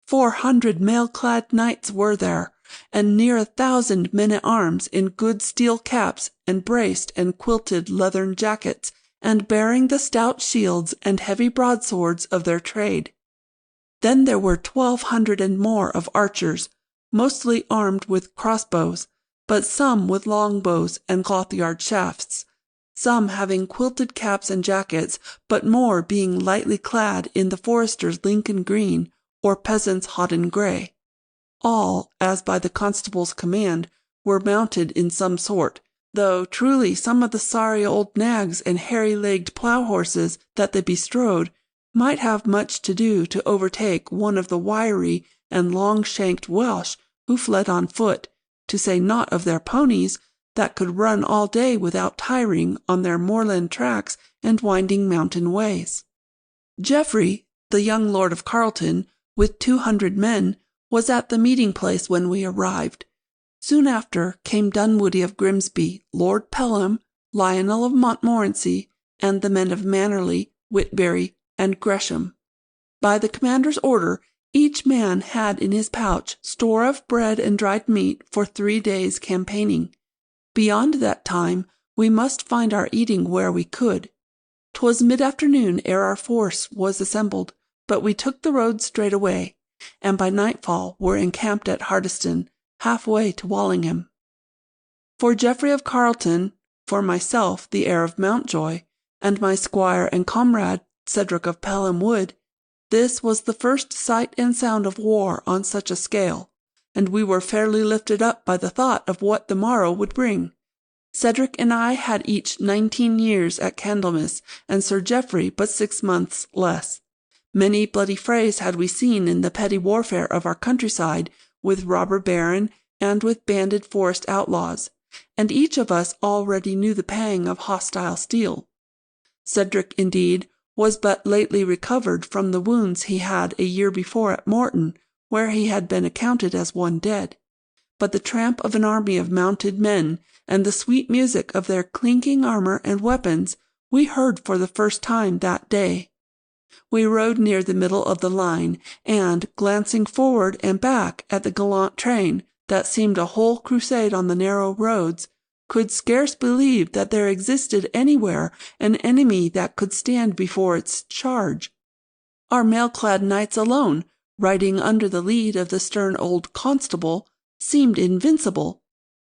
400 mail-clad knights were there, and near 1,000 men-at-arms in good steel caps and braced and quilted leathern jackets, and bearing the stout shields and heavy broadswords of their trade. Then there were 1,200 and more of archers, mostly armed with crossbows, but some with longbows and cloth-yard shafts, some having quilted caps and jackets, but more being lightly clad in the forester's Lincoln green, or peasant's hodden grey. All, as by the constable's command, were mounted in some sort, though truly some of the sorry old nags and hairy-legged plough-horses that they bestrode might have much to do to overtake one of the wiry and long-shanked Welsh who fled on foot, to say naught of their ponies that could run all day without tiring on their moorland tracks and winding mountain ways. Geoffrey, the young Lord of Carleton, with 200 men, was at the meeting place when we arrived. Soon after came Dunwoodie of Grimsby, Lord Pelham, Lionel of Montmorency, and the men of Mannerley, Whitbury, and Gresham. By the commander's order, each man had in his pouch store of bread and dried meat for 3 days' campaigning. Beyond that time, we must find our eating where we could. 'Twas mid-afternoon ere our force was assembled, but we took the road straight away, and by nightfall were encamped at Hardiston, half-way to Wallingham. For Geoffrey of Carleton, for myself the heir of Mountjoy, and my squire and comrade Cedric of Pelham Wood, this was the first sight and sound of war on such a scale, and we were fairly lifted up by the thought of what the morrow would bring. Cedric and I had each 19 years at Candlemas, and Sir Geoffrey but 6 months less. Many bloody frays had we seen in the petty warfare of our countryside, with robber baron and with banded forest outlaws, and each of us already knew the pang of hostile steel. Cedric, indeed, was but lately recovered from the wounds he had a year before at Morton, where he had been accounted as one dead. But the tramp of an army of mounted men, and the sweet music of their clinking armour and weapons, we heard for the first time that day. We rode near the middle of the line, and, glancing forward and back at the gallant train, that seemed a whole crusade on the narrow roads, could scarce believe that there existed anywhere an enemy that could stand before its charge. Our mail-clad knights alone, riding under the lead of the stern old constable, seemed invincible.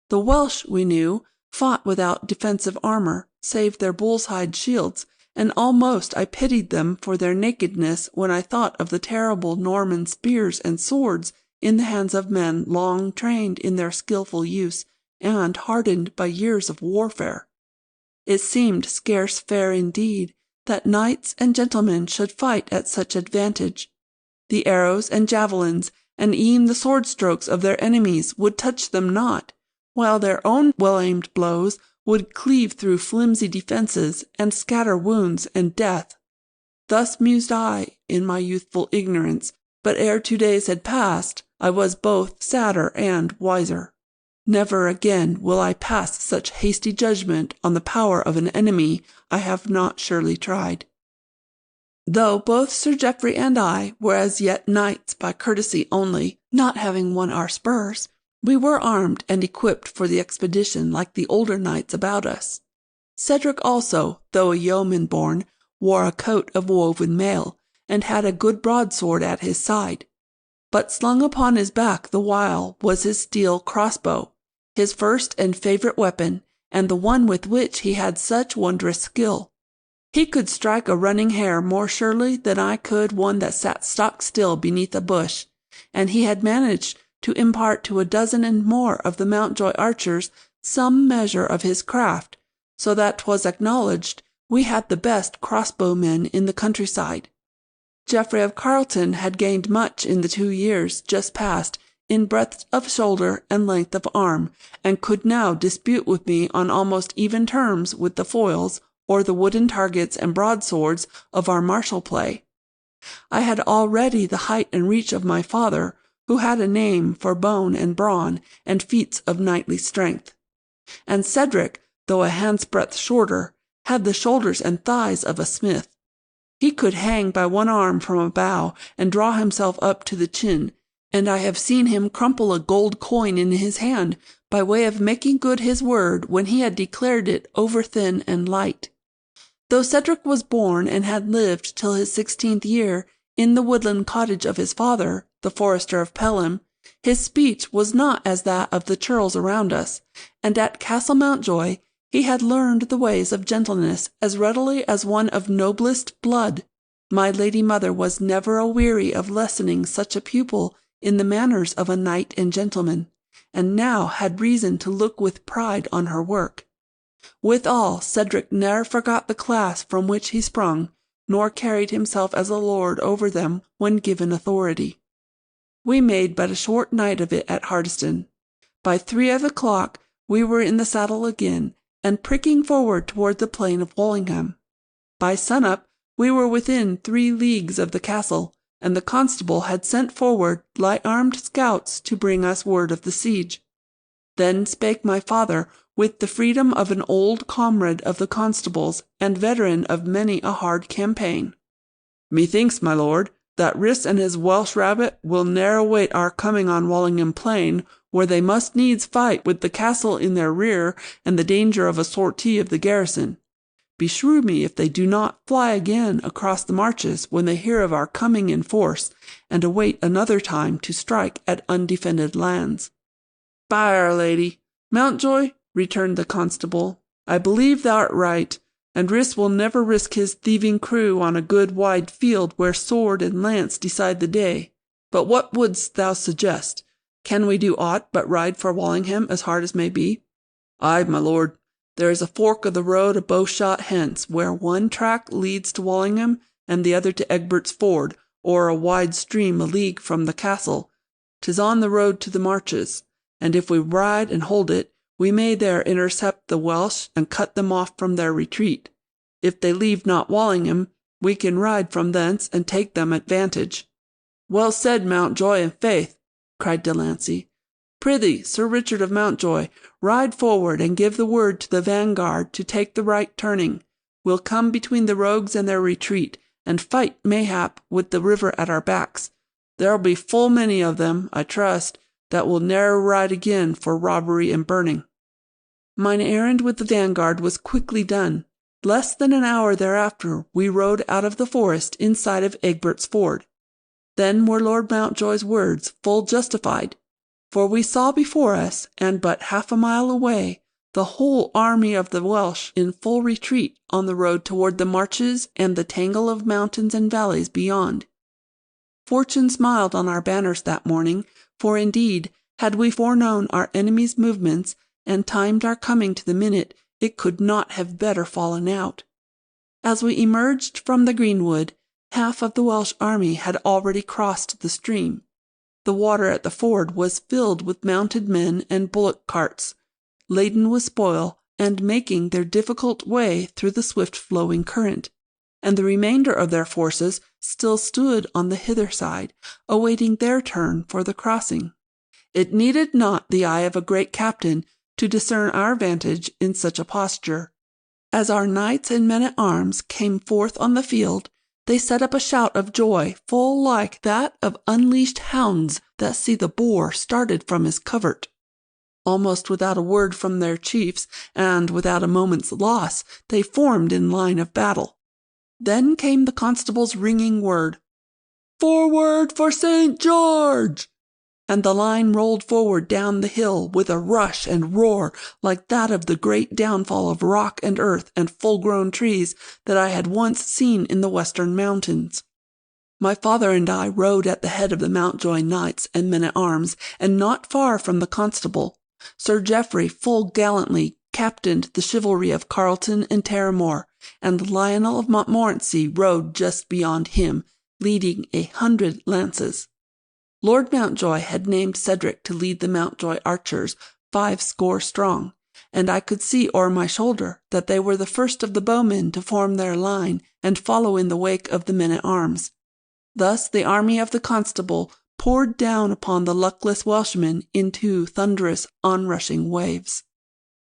The Welsh, we knew, fought without defensive armour, save their bull's-hide shields, and almost I pitied them for their nakedness when I thought of the terrible Norman spears and swords in the hands of men long trained in their skilful use, and hardened by years of warfare. It seemed scarce fair indeed that knights and gentlemen should fight at such advantage. The arrows and javelins, and e'en the sword-strokes of their enemies would touch them not, while their own well-aimed blows would cleave through flimsy defences and scatter wounds and death. Thus mused I in my youthful ignorance, but ere 2 days had passed, I was both sadder and wiser. Never again will I pass such hasty judgment on the power of an enemy I have not surely tried. Though both Sir Geoffrey and I were as yet knights by courtesy only, not having won our spurs, we were armed and equipped for the expedition like the older knights about us. Cedric also, though a yeoman born, wore a coat of woven mail, and had a good broadsword at his side. But slung upon his back the while was his steel crossbow, his first and favourite weapon, and the one with which he had such wondrous skill. He could strike a running hare more surely than I could one that sat stock still beneath a bush, and he had managed to impart to a dozen and more of the Mountjoy archers some measure of his craft, so that 'twas acknowledged we had the best crossbowmen in the countryside. Geoffrey of Carleton had gained much in the 2 years just past in breadth of shoulder and length of arm, and could now dispute with me on almost even terms with the foils or the wooden targets and broadswords of our martial play. I had already the height and reach of my father, who had a name for bone and brawn and feats of knightly strength. And Cedric, though a hand's breadth shorter, had the shoulders and thighs of a smith. He could hang by one arm from a bough and draw himself up to the chin, and I have seen him crumple a gold coin in his hand by way of making good his word when he had declared it over thin and light. Though Cedric was born and had lived till his 16th year in the woodland cottage of his father, the forester of Pelham, his speech was not as that of the churls around us, and at Castle Mountjoy he had learned the ways of gentleness as readily as one of noblest blood. My lady mother was never aweary of lessoning such a pupil in the manners of a knight and gentleman, and now had reason to look with pride on her work. Withal, Cedric ne'er forgot the class from which he sprung, nor carried himself as a lord over them when given authority. We made but a short night of it at Hardiston. By 3 o'clock we were in the saddle again, and pricking forward toward the plain of Wallingham. By sun-up We were within 3 leagues of the castle, and the constable had sent forward light-armed scouts to bring us word of the siege. Then spake my father, with the freedom of an old comrade of the constable's and veteran of many a hard campaign. "Methinks, my lord, that Rhys and his Welsh rabbit will ne'er await our coming on Wallingham Plain, where they must needs fight with the castle in their rear and the danger of a sortie of the garrison. Beshrew me if they do not fly again across the marches when they hear of our coming in force, and await another time to strike at undefended lands." "By Our Lady, Mountjoy," returned the constable, "I believe thou art right, and Rhys will never risk his thieving crew on a good wide field where sword and lance decide the day. But what wouldst thou suggest? Can we do aught but ride for Wallingham as hard as may be?" "Ay, my lord. There is a fork of the road a bowshot hence, where one track leads to Wallingham and the other to Egbert's Ford, or a wide stream a league from the castle. 'Tis on the road to the marches, and if we ride and hold it, we may there intercept the Welsh and cut them off from their retreat. If they leave not Wallingham, we can ride from thence and take them at vantage." "Well said, Mountjoy, and faith," cried Delancey. "Prithee, Sir Richard of Mountjoy, ride forward and give the word to the vanguard to take the right turning. We'll come between the rogues and their retreat, and fight, mayhap, with the river at our backs. There'll be full many of them, I trust, that will ne'er ride again for robbery and burning." Mine errand with the vanguard was quickly done. Less than an hour thereafter we rode out of the forest inside of Egbert's Ford. Then were Lord Mountjoy's words full justified, for we saw before us, and but half a mile away, the whole army of the Welsh in full retreat on the road toward the marches and the tangle of mountains and valleys beyond. Fortune smiled on our banners that morning, for indeed, had we foreknown our enemy's movements and timed our coming to the minute, it could not have better fallen out. As we emerged from the greenwood, half of the Welsh army had already crossed the stream. The water at the ford was filled with mounted men and bullock carts, laden with spoil, and making their difficult way through the swift-flowing current, and the remainder of their forces still stood on the hither side, awaiting their turn for the crossing. It needed not the eye of a great captain to discern our vantage in such a posture. As our knights and men-at-arms came forth on the field, they set up a shout of joy full like that of unleashed hounds that see the boar started from his covert. Almost without a word from their chiefs, and without a moment's loss, they formed in line of battle. Then came the constable's ringing word, "Forward for St. George!" and the line rolled forward down the hill with a rush and roar like that of the great downfall of rock and earth and full-grown trees that I had once seen in the western mountains. My father and I rode at the head of the Mountjoy knights and men-at-arms, and not far from the constable. Sir Geoffrey full gallantly captained the chivalry of Carleton and Terramore, and Lionel of Montmorency rode just beyond him, leading 100 lances. Lord Mountjoy had named Cedric to lead the Mountjoy archers, 50 strong, and I could see o'er my shoulder that they were the first of the bowmen to form their line and follow in the wake of the men-at-arms. Thus the army of the constable poured down upon the luckless Welshmen in 2 thunderous, onrushing waves.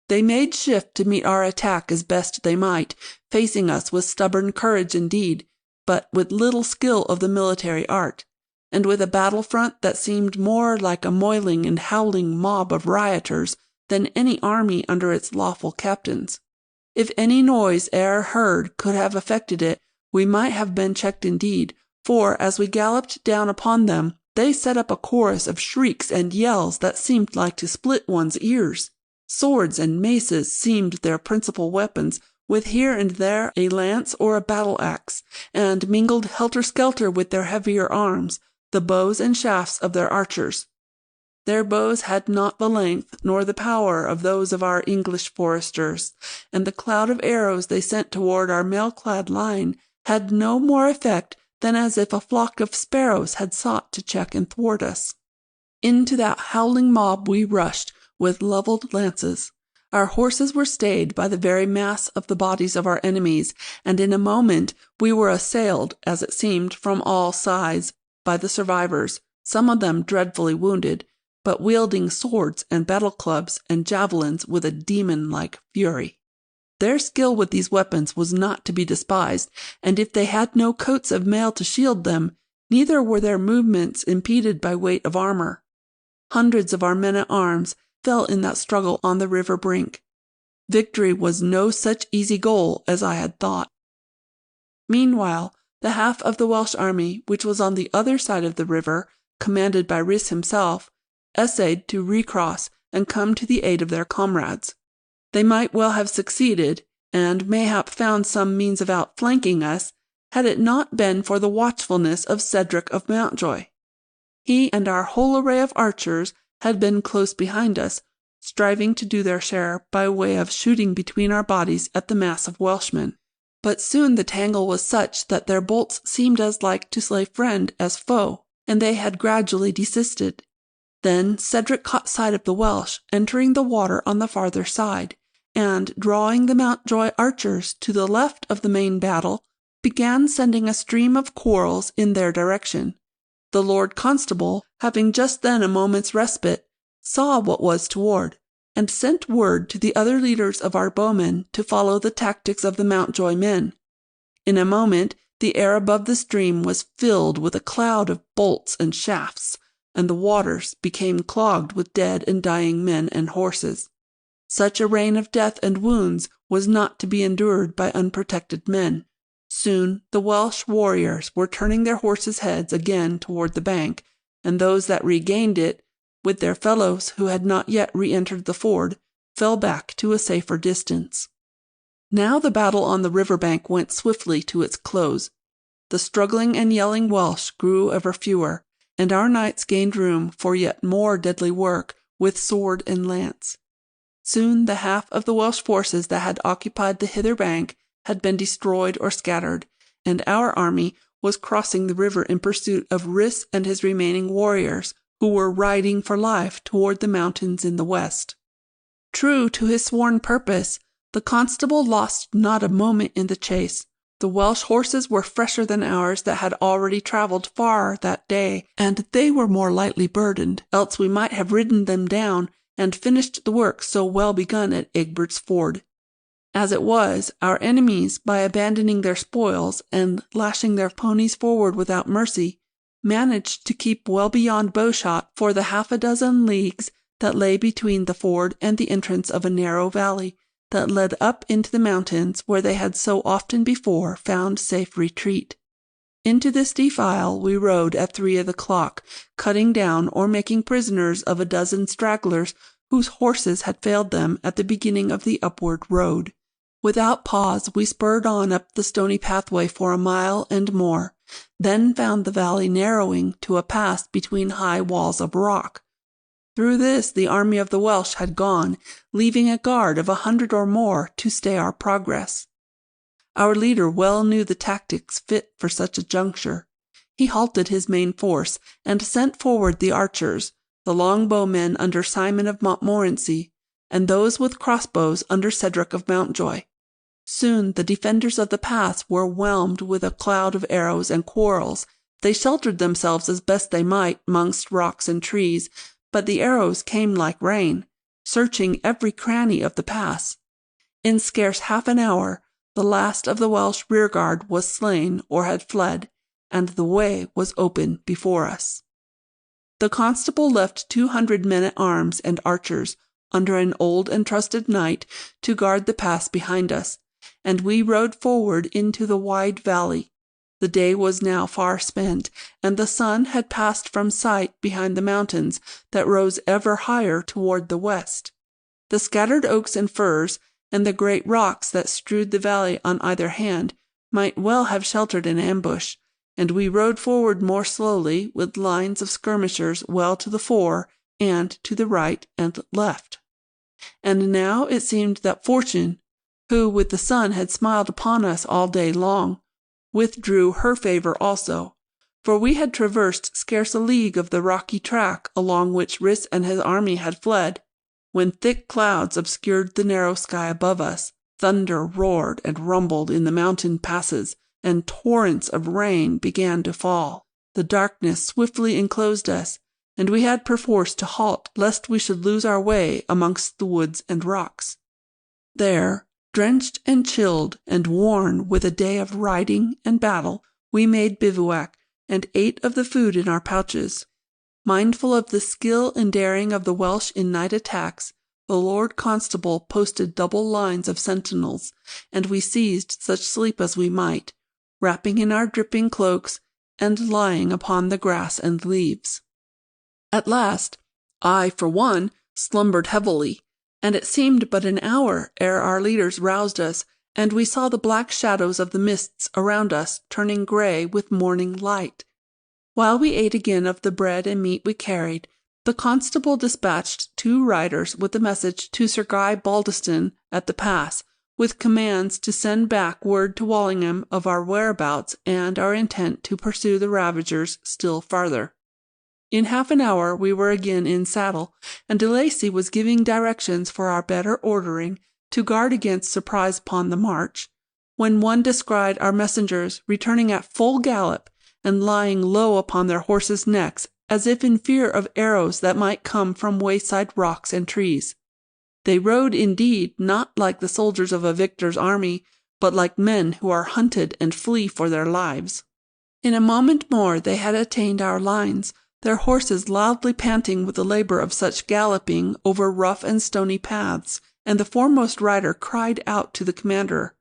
They made shift to meet our attack as best they might, facing us with stubborn courage indeed, but with little skill of the military art, and with a battle front that seemed more like a moiling and howling mob of rioters than any army under its lawful captains. If any noise e'er heard could have affected it, we might have been checked indeed, for as we galloped down upon them, they set up a chorus of shrieks and yells that seemed like to split one's ears. Swords and maces seemed their principal weapons, with here and there a lance or a battle-axe, and mingled helter-skelter with their heavier arms, the bows and shafts of their archers. Their bows had not the length nor the power of those of our English foresters, and the cloud of arrows they sent toward our mail-clad line had no more effect than as if a flock of sparrows had sought to check and thwart us. Into that howling mob we rushed, with levelled lances. Our horses were stayed by the very mass of the bodies of our enemies, and in a moment we were assailed, as it seemed, from all sides, by the survivors, some of them dreadfully wounded, but wielding swords and battle clubs and javelins with a demon-like fury. Their skill with these weapons was not to be despised, and if they had no coats of mail to shield them, neither were their movements impeded by weight of armor. Hundreds of our men-at-arms fell in that struggle on the river brink. Victory was no such easy goal as I had thought. Meanwhile, the half of the Welsh army, which was on the other side of the river, commanded by Rhys himself, essayed to recross and come to the aid of their comrades. They might well have succeeded, and mayhap found some means of outflanking us, had it not been for the watchfulness of Cedric of Mountjoy. He and our whole array of archers had been close behind us, striving to do their share by way of shooting between our bodies at the mass of Welshmen. But soon the tangle was such that their bolts seemed as like to slay friend as foe, and they had gradually desisted. Then Cedric caught sight of the Welsh entering the water on the farther side, and, drawing the Mountjoy archers to the left of the main battle, began sending a stream of quarrels in their direction. The Lord Constable, having just then a moment's respite, saw what was toward, and sent word to the other leaders of our bowmen to follow the tactics of the Mountjoy men. In a moment the air above the stream was filled with a cloud of bolts and shafts, and the waters became clogged with dead and dying men and horses. Such a rain of death and wounds was not to be endured by unprotected men. Soon the Welsh warriors were turning their horses' heads again toward the bank, and those that regained it, with their fellows who had not yet re-entered the ford, fell back to a safer distance. Now the battle on the river bank went swiftly to its close. The struggling and yelling Welsh grew ever fewer, and our knights gained room for yet more deadly work with sword and lance. Soon the half of the Welsh forces that had occupied the hither bank had been destroyed or scattered, and our army was crossing the river in pursuit of Rhys and his remaining warriors, who were riding for life toward the mountains in the west. True to his sworn purpose, the constable lost not a moment in the chase. The Welsh horses were fresher than ours that had already travelled far that day, and they were more lightly burdened, else we might have ridden them down and finished the work so well begun at Egbert's Ford. As it was, our enemies, by abandoning their spoils and lashing their ponies forward without mercy, managed to keep well beyond bowshot for the half a dozen leagues that lay between the ford and the entrance of a narrow valley that led up into the mountains where they had so often before found safe retreat. Into this defile we rode at 3 of the clock, cutting down or making prisoners of a dozen stragglers whose horses had failed them at the beginning of the upward road. Without pause we spurred on up the stony pathway for a mile and more, then found the valley narrowing to a pass between high walls of rock. Through this the army of the Welsh had gone, leaving a guard of 100 or more to stay our progress. Our leader well knew the tactics fit for such a juncture. He halted his main force, and sent forward the archers, the longbowmen under Simon of Montmorency, and those with crossbows under Cedric of Mountjoy. Soon the defenders of the pass were whelmed with a cloud of arrows and quarrels. They sheltered themselves as best they might amongst rocks and trees, but the arrows came like rain, searching every cranny of the pass. In scarce half an hour the last of the Welsh rearguard was slain or had fled, and the way was open before us. The constable left 200 men-at-arms and archers under an old and trusted knight to guard the pass behind us, and we rode forward into the wide valley. The day was now far spent, and the sun had passed from sight behind the mountains that rose ever higher toward the west. The scattered oaks and firs, and the great rocks that strewed the valley on either hand, might well have sheltered an ambush, and we rode forward more slowly, with lines of skirmishers well to the fore and to the right and left. And now it seemed that Fortune, who with the sun had smiled upon us all day long, withdrew her favour also, for we had traversed scarce a league of the rocky track along which Rhys and his army had fled. when thick clouds obscured the narrow sky above us, thunder roared and rumbled in the mountain passes, and torrents of rain began to fall. The darkness swiftly enclosed us, and we had perforce to halt lest we should lose our way amongst the woods and rocks. There, drenched and chilled and worn with a day of riding and battle, we made bivouac and ate of the food in our pouches. Mindful of the skill and daring of the Welsh in night attacks, the Lord Constable posted double lines of sentinels, and we seized such sleep as we might, wrapping in our dripping cloaks and lying upon the grass and leaves. At last, I, for one, slumbered heavily, and it seemed but an hour ere our leaders roused us, and we saw the black shadows of the mists around us turning grey with morning light. While we ate again of the bread and meat we carried, the constable dispatched 2 riders with a message to Sir Guy Baldiston at the pass, with commands to send back word to Walsingham of our whereabouts and our intent to pursue the ravagers still farther. In half an hour we were again in saddle, and De Lacy was giving directions for our better ordering to guard against surprise upon the march, when one descried our messengers returning at full gallop and lying low upon their horses' necks, as if in fear of arrows that might come from wayside rocks and trees. They rode indeed not like the soldiers of a victor's army, but like men who are hunted and flee for their lives. In a moment more they had attained our lines, their horses loudly panting with the labour of such galloping over rough and stony paths, and the foremost rider cried out to the commander,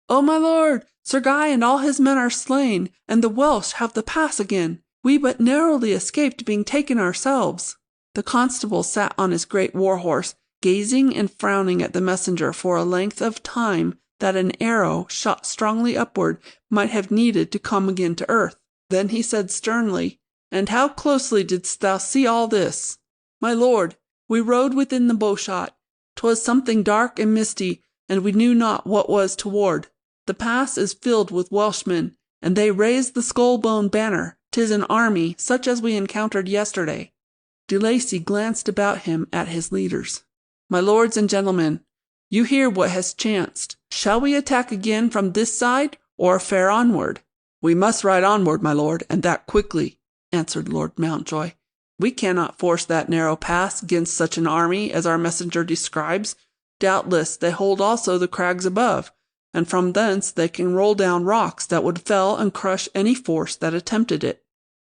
"Oh, my lord, Sir Guy and all his men are slain, and the Welsh have the pass again. We but narrowly escaped being taken ourselves." The constable sat on his great war-horse, gazing and frowning at the messenger for a length of time that an arrow shot strongly upward might have needed to come again to earth. Then he said sternly, "And how closely didst thou see all this?" "My lord, we rode within the bowshot. 'Twas something dark and misty, and we knew not what was toward. The pass is filled with Welshmen, and they raise the skull-bone banner. 'Tis an army such as we encountered yesterday." De Lacy glanced about him at his leaders. "My lords and gentlemen, you hear what has chanced. Shall we attack again from this side, or fare onward?" "We must ride onward, my lord, and that quickly," answered Lord Mountjoy. "We cannot force that narrow pass against such an army as our messenger describes. Doubtless they hold also the crags above, and from thence they can roll down rocks that would fell and crush any force that attempted it."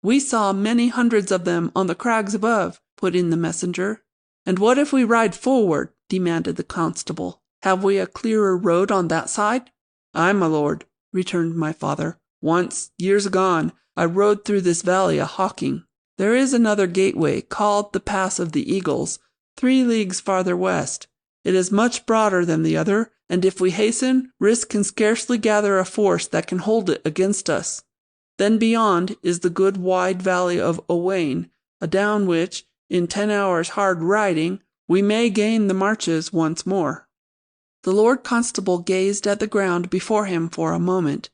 "We saw many hundreds of them on the crags above," put in the messenger. "And what if we ride forward?" demanded the constable. "Have we a clearer road on that side?" "Ay, my lord," returned my father. "Once, years agone, I rode through this valley a hawking. There is another gateway, called the Pass of the Eagles, 3 leagues farther west. It is much broader than the other, and if we hasten, risk can scarcely gather a force that can hold it against us. Then beyond is the good wide valley of Owain, adown which, in 10 hours' hard riding, we may gain the marches once more." The Lord Constable gazed at the ground before him for a moment.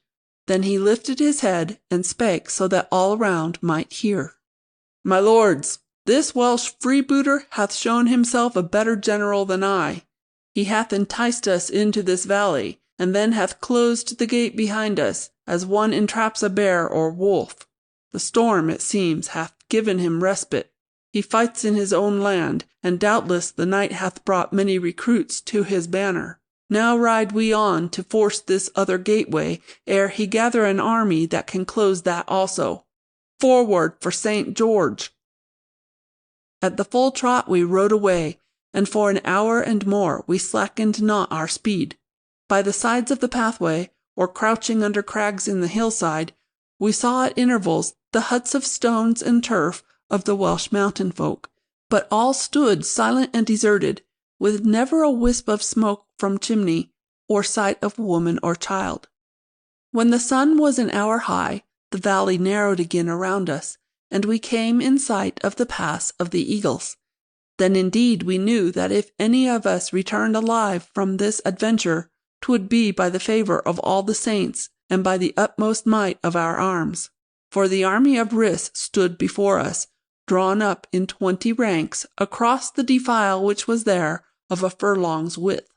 Then he lifted his head and spake so that all around might hear. "My lords, this Welsh freebooter hath shown himself a better general than I. He hath enticed us into this valley, and then hath closed the gate behind us, as one entraps a bear or wolf. The storm, it seems, hath given him respite. He fights in his own land, and doubtless the knight hath brought many recruits to his banner. Now ride we on to force this other gateway, ere he gather an army that can close that also. Forward for St. George!" At the full trot we rode away, and for an hour and more we slackened not our speed. By the sides of the pathway, or crouching under crags in the hillside, we saw at intervals the huts of stones and turf of the Welsh mountain folk, but all stood silent and deserted, with never a wisp of smoke from chimney, or sight of woman or child. When the sun was an hour high, the valley narrowed again around us, and we came in sight of the Pass of the Eagles. Then indeed we knew that if any of us returned alive from this adventure, 'twould be by the favour of all the saints, and by the utmost might of our arms. For the army of Rhys stood before us, drawn up in 20 ranks across the defile which was there of a furlong's width.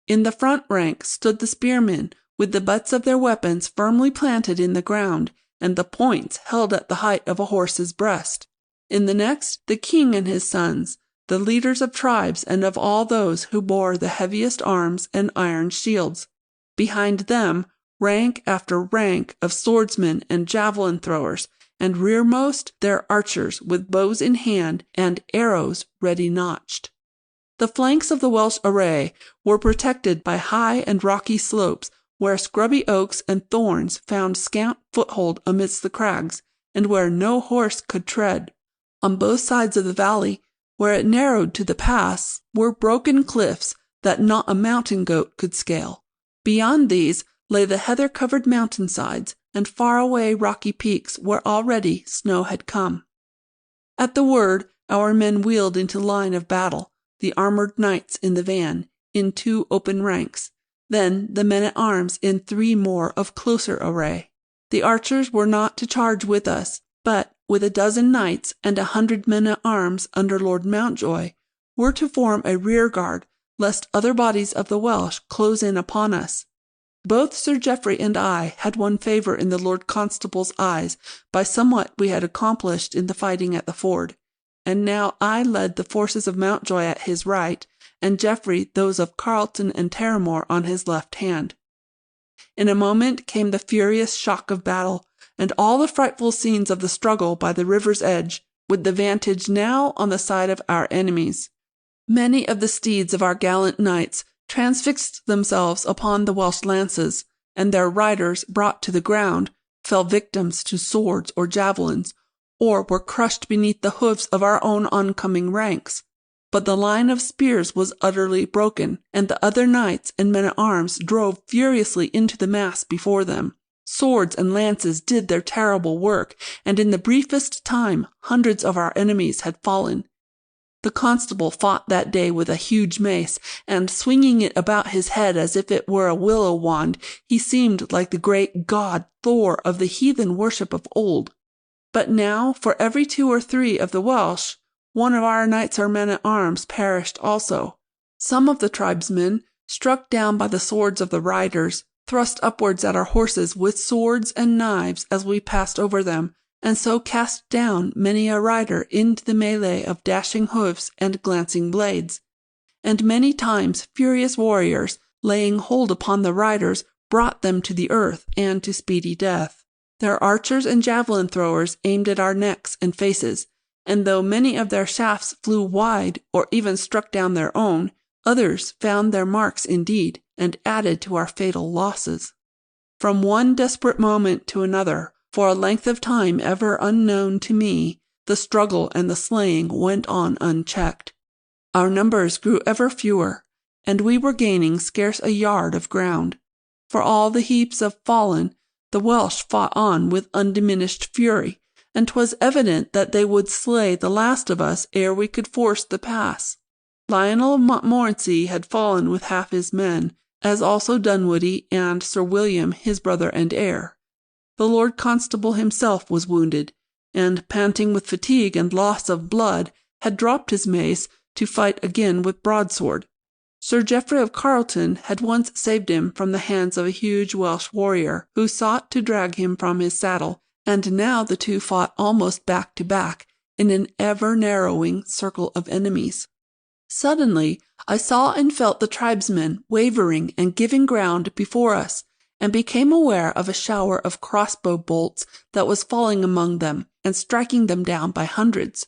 In the front rank stood the spearmen, with the butts of their weapons firmly planted in the ground, and the points held at the height of a horse's breast. In the next, the king and his sons, the leaders of tribes and of all those who bore the heaviest arms and iron shields. Behind them, rank after rank of swordsmen and javelin throwers, and rearmost their archers with bows in hand and arrows ready notched. The flanks of the Welsh array were protected by high and rocky slopes, where scrubby oaks and thorns found scant foothold amidst the crags, and where no horse could tread. On both sides of the valley, where it narrowed to the pass, were broken cliffs that not a mountain goat could scale. Beyond these lay the heather-covered mountainsides and far-away rocky peaks where already snow had come. At the word, our men wheeled into line of battle, the armored knights in the van, in 2 open ranks, then the men-at-arms in 3 more of closer array. The archers were not to charge with us, but, with a dozen knights and 100 men-at-arms under Lord Mountjoy, were to form a rear-guard, lest other bodies of the Welsh close in upon us. Both Sir Geoffrey and I had won favour in the Lord Constable's eyes by somewhat we had accomplished in the fighting at the ford, and now I led the forces of Mountjoy at his right, and Geoffrey those of Carleton and Terramore on his left hand. In a moment came the furious shock of battle, and all the frightful scenes of the struggle by the river's edge, with the vantage now on the side of our enemies. Many of the steeds of our gallant knights transfixed themselves upon the Welsh lances, and their riders, brought to the ground, fell victims to swords or javelins, or were crushed beneath the hoofs of our own oncoming ranks. But the line of spears was utterly broken, and the other knights and men-at-arms drove furiously into the mass before them. Swords and lances did their terrible work, and in the briefest time hundreds of our enemies had fallen. The constable fought that day with a huge mace, and swinging it about his head as if it were a willow wand, he seemed like the great god Thor of the heathen worship of old. But now, for every 2 or 3 of the Welsh, one of our knights or men-at-arms perished also. Some of the tribesmen, struck down by the swords of the riders, thrust upwards at our horses with swords and knives as we passed over them, and so cast down many a rider into the melee of dashing hoofs and glancing blades. And many times furious warriors, laying hold upon the riders, brought them to the earth and to speedy death. Their archers and javelin throwers aimed at our necks and faces, and though many of their shafts flew wide or even struck down their own, others found their marks indeed, and added to our fatal losses. From one desperate moment to another, for a length of time ever unknown to me, the struggle and the slaying went on unchecked. Our numbers grew ever fewer, and we were gaining scarce a yard of ground. For all the heaps of fallen, the Welsh fought on with undiminished fury, and 'twas evident that they would slay the last of us ere we could force the pass. Lionel of Montmorency had fallen with half his men, as also Dunwoodie and Sir William his brother and heir. The Lord Constable himself was wounded, and, panting with fatigue and loss of blood, had dropped his mace to fight again with broadsword. Sir Geoffrey of Carleton had once saved him from the hands of a huge Welsh warrior, who sought to drag him from his saddle, and now the two fought almost back to back, in an ever-narrowing circle of enemies. Suddenly I saw and felt the tribesmen wavering and giving ground before us, and became aware of a shower of crossbow bolts that was falling among them, and striking them down by hundreds.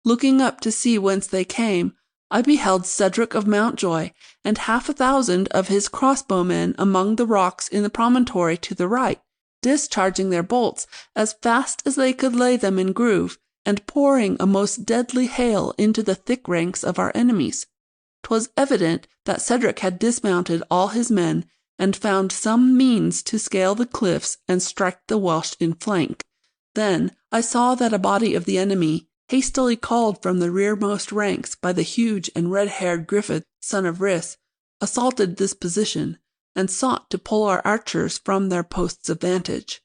Looking up to see whence they came, I beheld Cedric of Mountjoy and 1,000 of his crossbowmen among the rocks in the promontory to the right, discharging their bolts as fast as they could lay them in groove, and pouring a most deadly hail into the thick ranks of our enemies. 'Twas evident that Cedric had dismounted all his men, and found some means to scale the cliffs and strike the Welsh in flank. Then I saw that a body of the enemy, hastily called from the rearmost ranks by the huge and red-haired Griffith, son of Rhys, assaulted this position, and sought to pull our archers from their posts of vantage.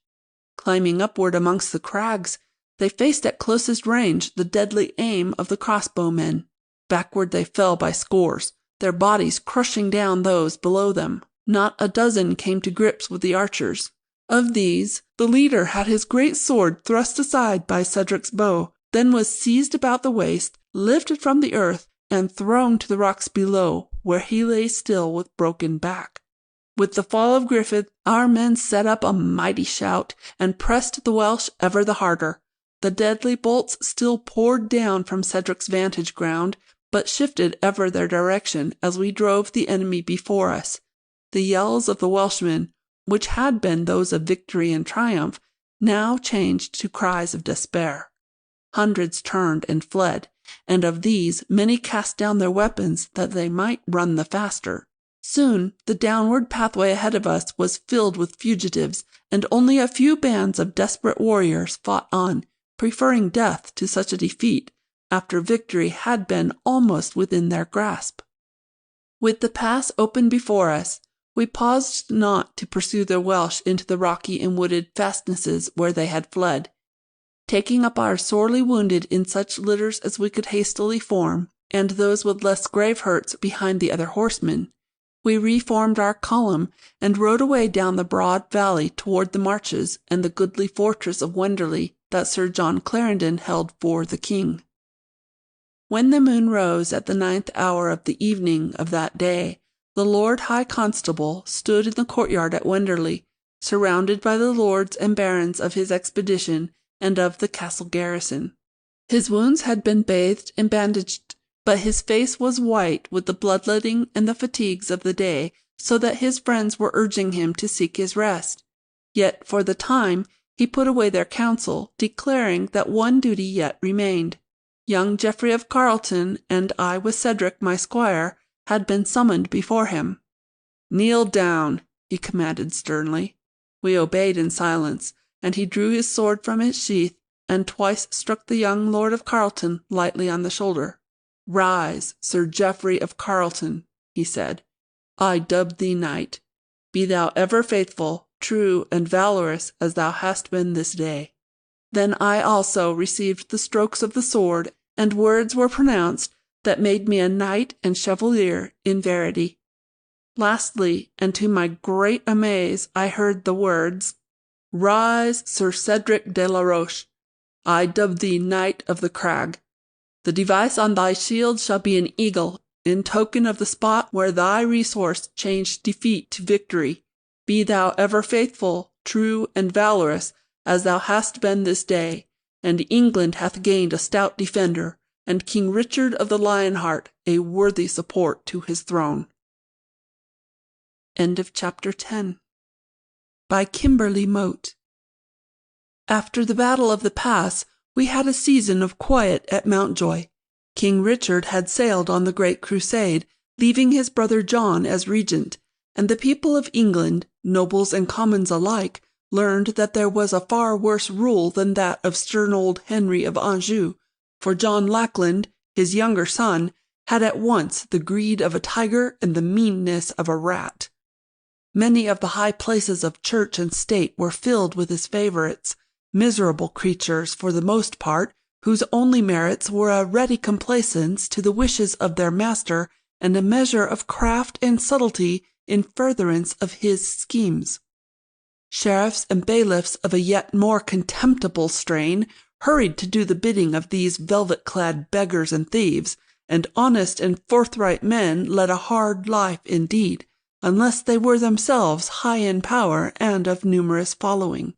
Climbing upward amongst the crags, They faced at closest range the deadly aim of the crossbowmen. Backward they fell by scores, their bodies crushing down those below them. Not a dozen came to grips with the archers. Of these, the leader had his great sword thrust aside by Cedric's bow, then was seized about the waist, lifted from the earth, and thrown to the rocks below, where he lay still with broken back. With the fall of Griffith, our men set up a mighty shout, and pressed the Welsh ever the harder. The deadly bolts still poured down from Cedric's vantage ground, but shifted ever their direction as we drove the enemy before us. The yells of the Welshmen, which had been those of victory and triumph, now changed to cries of despair. Hundreds turned and fled, and of these many cast down their weapons that they might run the faster. Soon the downward pathway ahead of us was filled with fugitives, and only a few bands of desperate warriors fought on, preferring death to such a defeat, after victory had been almost within their grasp. With the pass open before us, we paused not to pursue the Welsh into the rocky and wooded fastnesses where they had fled. Taking up our sorely wounded in such litters as we could hastily form, and those with less grave hurts behind the other horsemen, we reformed our column and rode away down the broad valley toward the marches and the goodly fortress of Wenderley that Sir John Clarendon held for the king. When the moon rose at the 9th hour of the evening of that day, the Lord High Constable stood in the courtyard at Wenderley, surrounded by the lords and barons of his expedition and of the castle garrison. His wounds had been bathed and bandaged, but his face was white with the bloodletting and the fatigues of the day, so that his friends were urging him to seek his rest. Yet for the time he put away their counsel, declaring that one duty yet remained. Young Geoffrey of Carleton, and I with Cedric my squire, had been summoned before him. "Kneel down," he commanded sternly. We obeyed in silence, and he drew his sword from its sheath, and twice struck the young Lord of Carleton lightly on the shoulder. "Rise, Sir Geoffrey of Carleton," he said. "I dub thee knight. Be thou ever faithful, true, and valorous as thou hast been this day." Then I also received the strokes of the sword, and words were pronounced that made me a knight and chevalier in verity. Lastly, and to my great amaze, I heard the words, "Rise, Sir Cedric de la Roche. I dub thee Knight of the Crag. The device on thy shield shall be an eagle, in token of the spot where thy resource changed defeat to victory. Be thou ever faithful, true, and valorous as thou hast been this day, and England hath gained a stout defender, and King Richard of the Lionheart a worthy support to his throne." End of Chapter 10. By Kimberly Mote. After the Battle of the Pass, we had a season of quiet at Mountjoy. King Richard had sailed on the Great Crusade, leaving his brother John as regent, and the people of England, nobles and commons alike, learned that there was a far worse rule than that of stern old Henry of Anjou, for John Lackland, his younger son, had at once the greed of a tiger and the meanness of a rat. Many of the high places of church and state were filled with his favourites, miserable creatures for the most part, whose only merits were a ready complaisance to the wishes of their master and a measure of craft and subtlety in furtherance of his schemes. Sheriffs and bailiffs of a yet more contemptible strain hurried to do the bidding of these velvet-clad beggars and thieves, and honest and forthright men led a hard life indeed, unless they were themselves high in power and of numerous following.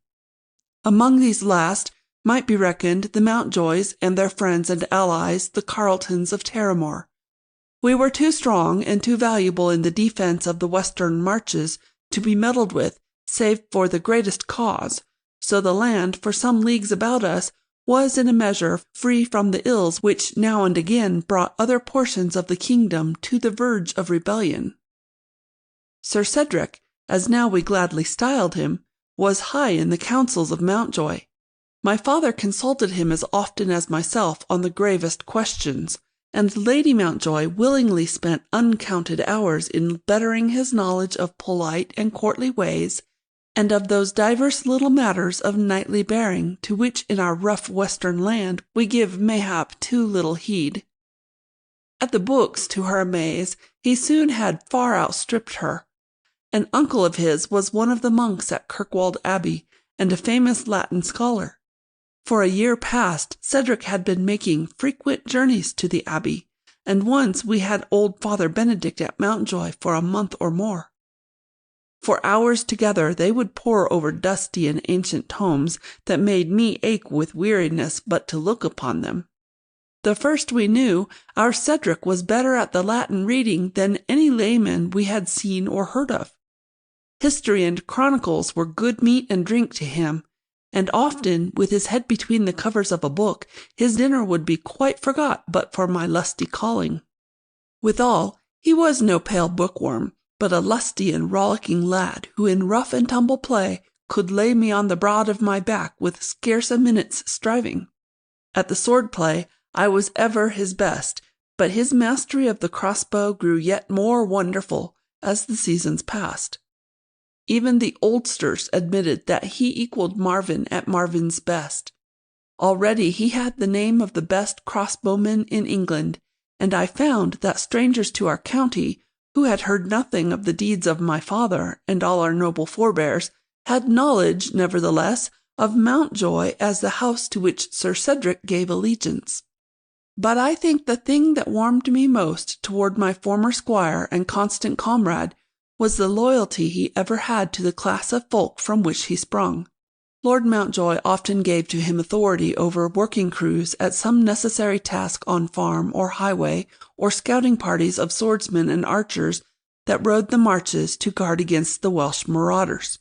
Among these last might be reckoned the Mountjoys and their friends and allies, the Carletons of Terramore. We were too strong and too valuable in the defence of the western marches to be meddled with, save for the greatest cause, so the land for some leagues about us was in a measure free from the ills which now and again brought other portions of the kingdom to the verge of rebellion. Sir Cedric, as now we gladly styled him, was high in the councils of Mountjoy. My father consulted him as often as myself on the gravest questions, and Lady Mountjoy willingly spent uncounted hours in bettering his knowledge of polite and courtly ways, and of those divers little matters of knightly bearing, to which in our rough western land we give mayhap too little heed. At the books, to her amaze, he soon had far outstripped her. An uncle of his was one of the monks at Kirkwall Abbey, and a famous Latin scholar. For a year past, Cedric had been making frequent journeys to the abbey, and once we had old Father Benedict at Mountjoy for a month or more. For hours together they would pore over dusty and ancient tomes that made me ache with weariness but to look upon them. The first we knew, our Cedric was better at the Latin reading than any layman we had seen or heard of. History and chronicles were good meat and drink to him, and often, with his head between the covers of a book, his dinner would be quite forgot but for my lusty calling. Withal, he was no pale bookworm, but a lusty and rollicking lad, who in rough and tumble play could lay me on the broad of my back with scarce a minute's striving. At the sword play I was ever his best, but his mastery of the crossbow grew yet more wonderful as the seasons passed. Even the oldsters admitted that he equalled Marvin at Marvin's best. Already he had the name of the best crossbowman in England, and I found that strangers to our county, who had heard nothing of the deeds of my father and all our noble forebears, had knowledge, nevertheless, of Mountjoy as the house to which Sir Cedric gave allegiance. But I think the thing that warmed me most toward my former squire and constant comrade was the loyalty he ever had to the class of folk from which he sprung. Lord Mountjoy often gave to him authority over working crews at some necessary task on farm or highway, or scouting parties of swordsmen and archers that rode the marches to guard against the Welsh marauders.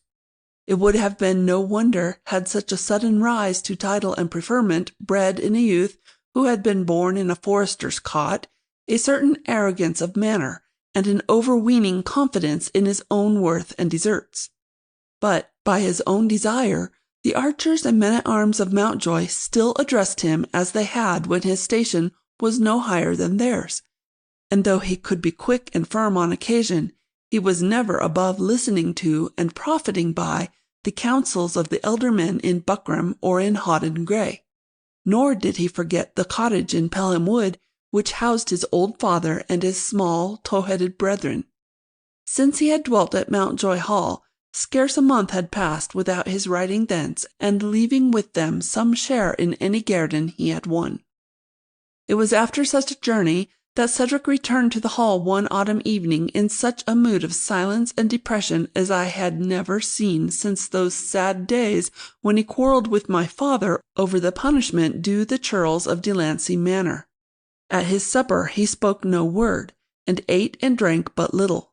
It would have been no wonder had such a sudden rise to title and preferment bred in a youth who had been born in a forester's cot a certain arrogance of manner, and an overweening confidence in his own worth and deserts. But, by his own desire, the archers and men-at-arms of Mountjoy still addressed him as they had when his station was no higher than theirs, and though he could be quick and firm on occasion, he was never above listening to and profiting by the counsels of the elder men in Buckram or in Hodden Gray. Nor did he forget the cottage in Pelham Wood which housed his old father and his small, tow-headed brethren. Since he had dwelt at Mountjoy Hall, scarce a month had passed without his riding thence and leaving with them some share in any guerdon he had won. It was after such a journey that Cedric returned to the hall one autumn evening in such a mood of silence and depression as I had never seen since those sad days when he quarrelled with my father over the punishment due the churls of Delancey Manor. At his supper he spoke no word, and ate and drank but little.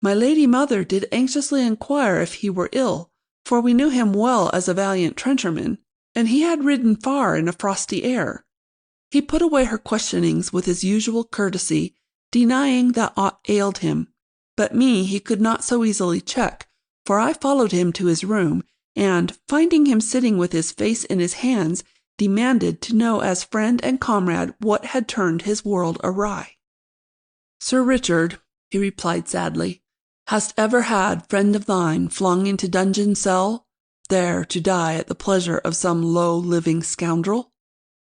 My lady mother did anxiously inquire if he were ill, for we knew him well as a valiant trencherman, and he had ridden far in a frosty air. He put away her questionings with his usual courtesy, denying that aught ailed him, but me he could not so easily check, for I followed him to his room, and, finding him sitting with his face in his hands, demanded to know as friend and comrade what had turned his world awry. "Sir Richard," he replied sadly, "hast ever had friend of thine flung into dungeon cell, there to die at the pleasure of some low living scoundrel?"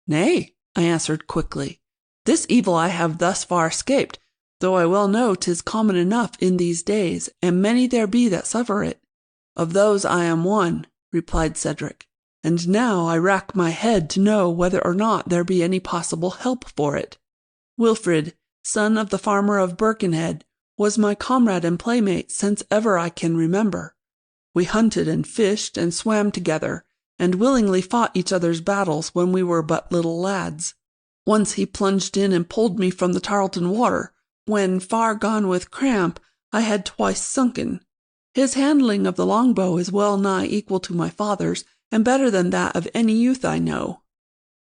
"Nay," I answered quickly, "this evil I have thus far escaped, though I well know 'tis common enough in these days, and many there be that suffer it." "Of those I am one," replied Cedric, "and now I rack my head to know whether or not there be any possible help for it. Wilfrid, son of the farmer of Birkenhead, was my comrade and playmate since ever I can remember. We hunted and fished and swam together, and willingly fought each other's battles when we were but little lads. Once he plunged in and pulled me from the Tarleton water, when, far gone with cramp, I had twice sunken. His handling of the longbow is well nigh equal to my father's, and better than that of any youth I know.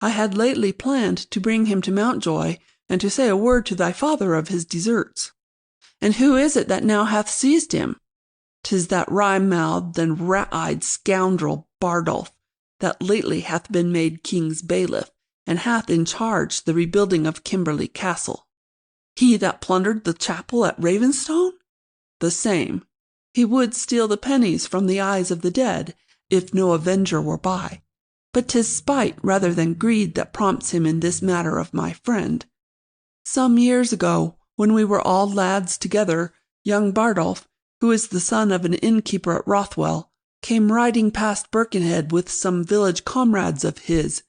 I had lately planned to bring him to Mountjoy, and to say a word to thy father of his deserts. And who is it that now hath seized him? 'Tis that wry-mouthed and rat-eyed scoundrel Bardolph, that lately hath been made king's bailiff, and hath in charge the rebuilding of Kimberley Castle. He that plundered the chapel at Ravenstone? The same. He would steal the pennies from the eyes of the dead, if no avenger were by. But 'tis spite rather than greed that prompts him in this matter of my friend. Some years ago, when we were all lads together, young Bardolph, who is the son of an innkeeper at Rothwell, came riding past Birkenhead with some village comrades of his.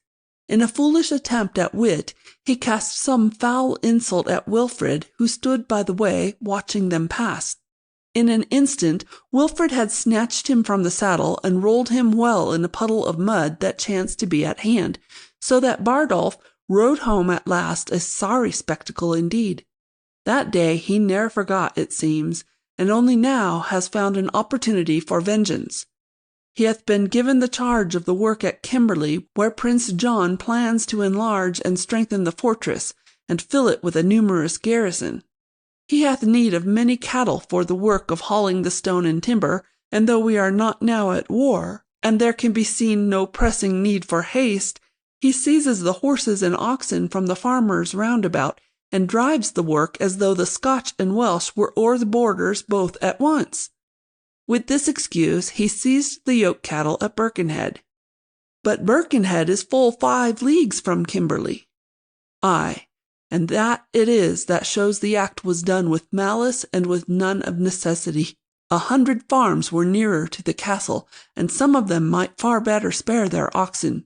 In a foolish attempt at wit, he cast some foul insult at Wilfrid, who stood by the way, watching them pass. In an instant, Wilfrid had snatched him from the saddle and rolled him well in a puddle of mud that chanced to be at hand, so that Bardolph rode home at last a sorry spectacle indeed. That day he ne'er forgot, it seems, and only now has found an opportunity for vengeance. He hath been given the charge of the work at Kimberley, where Prince John plans to enlarge and strengthen the fortress, and fill it with a numerous garrison. He hath need of many cattle for the work of hauling the stone and timber, and though we are not now at war, and there can be seen no pressing need for haste, he seizes the horses and oxen from the farmers round about, and drives the work as though the Scotch and Welsh were o'er the borders both at once. With this excuse he seized the yoke cattle at Birkenhead. But Birkenhead is full 5 leagues from Kimberley. Ay, and that it is that shows the act was done with malice and with none of necessity. 100 farms were nearer to the castle, and some of them might far better spare their oxen.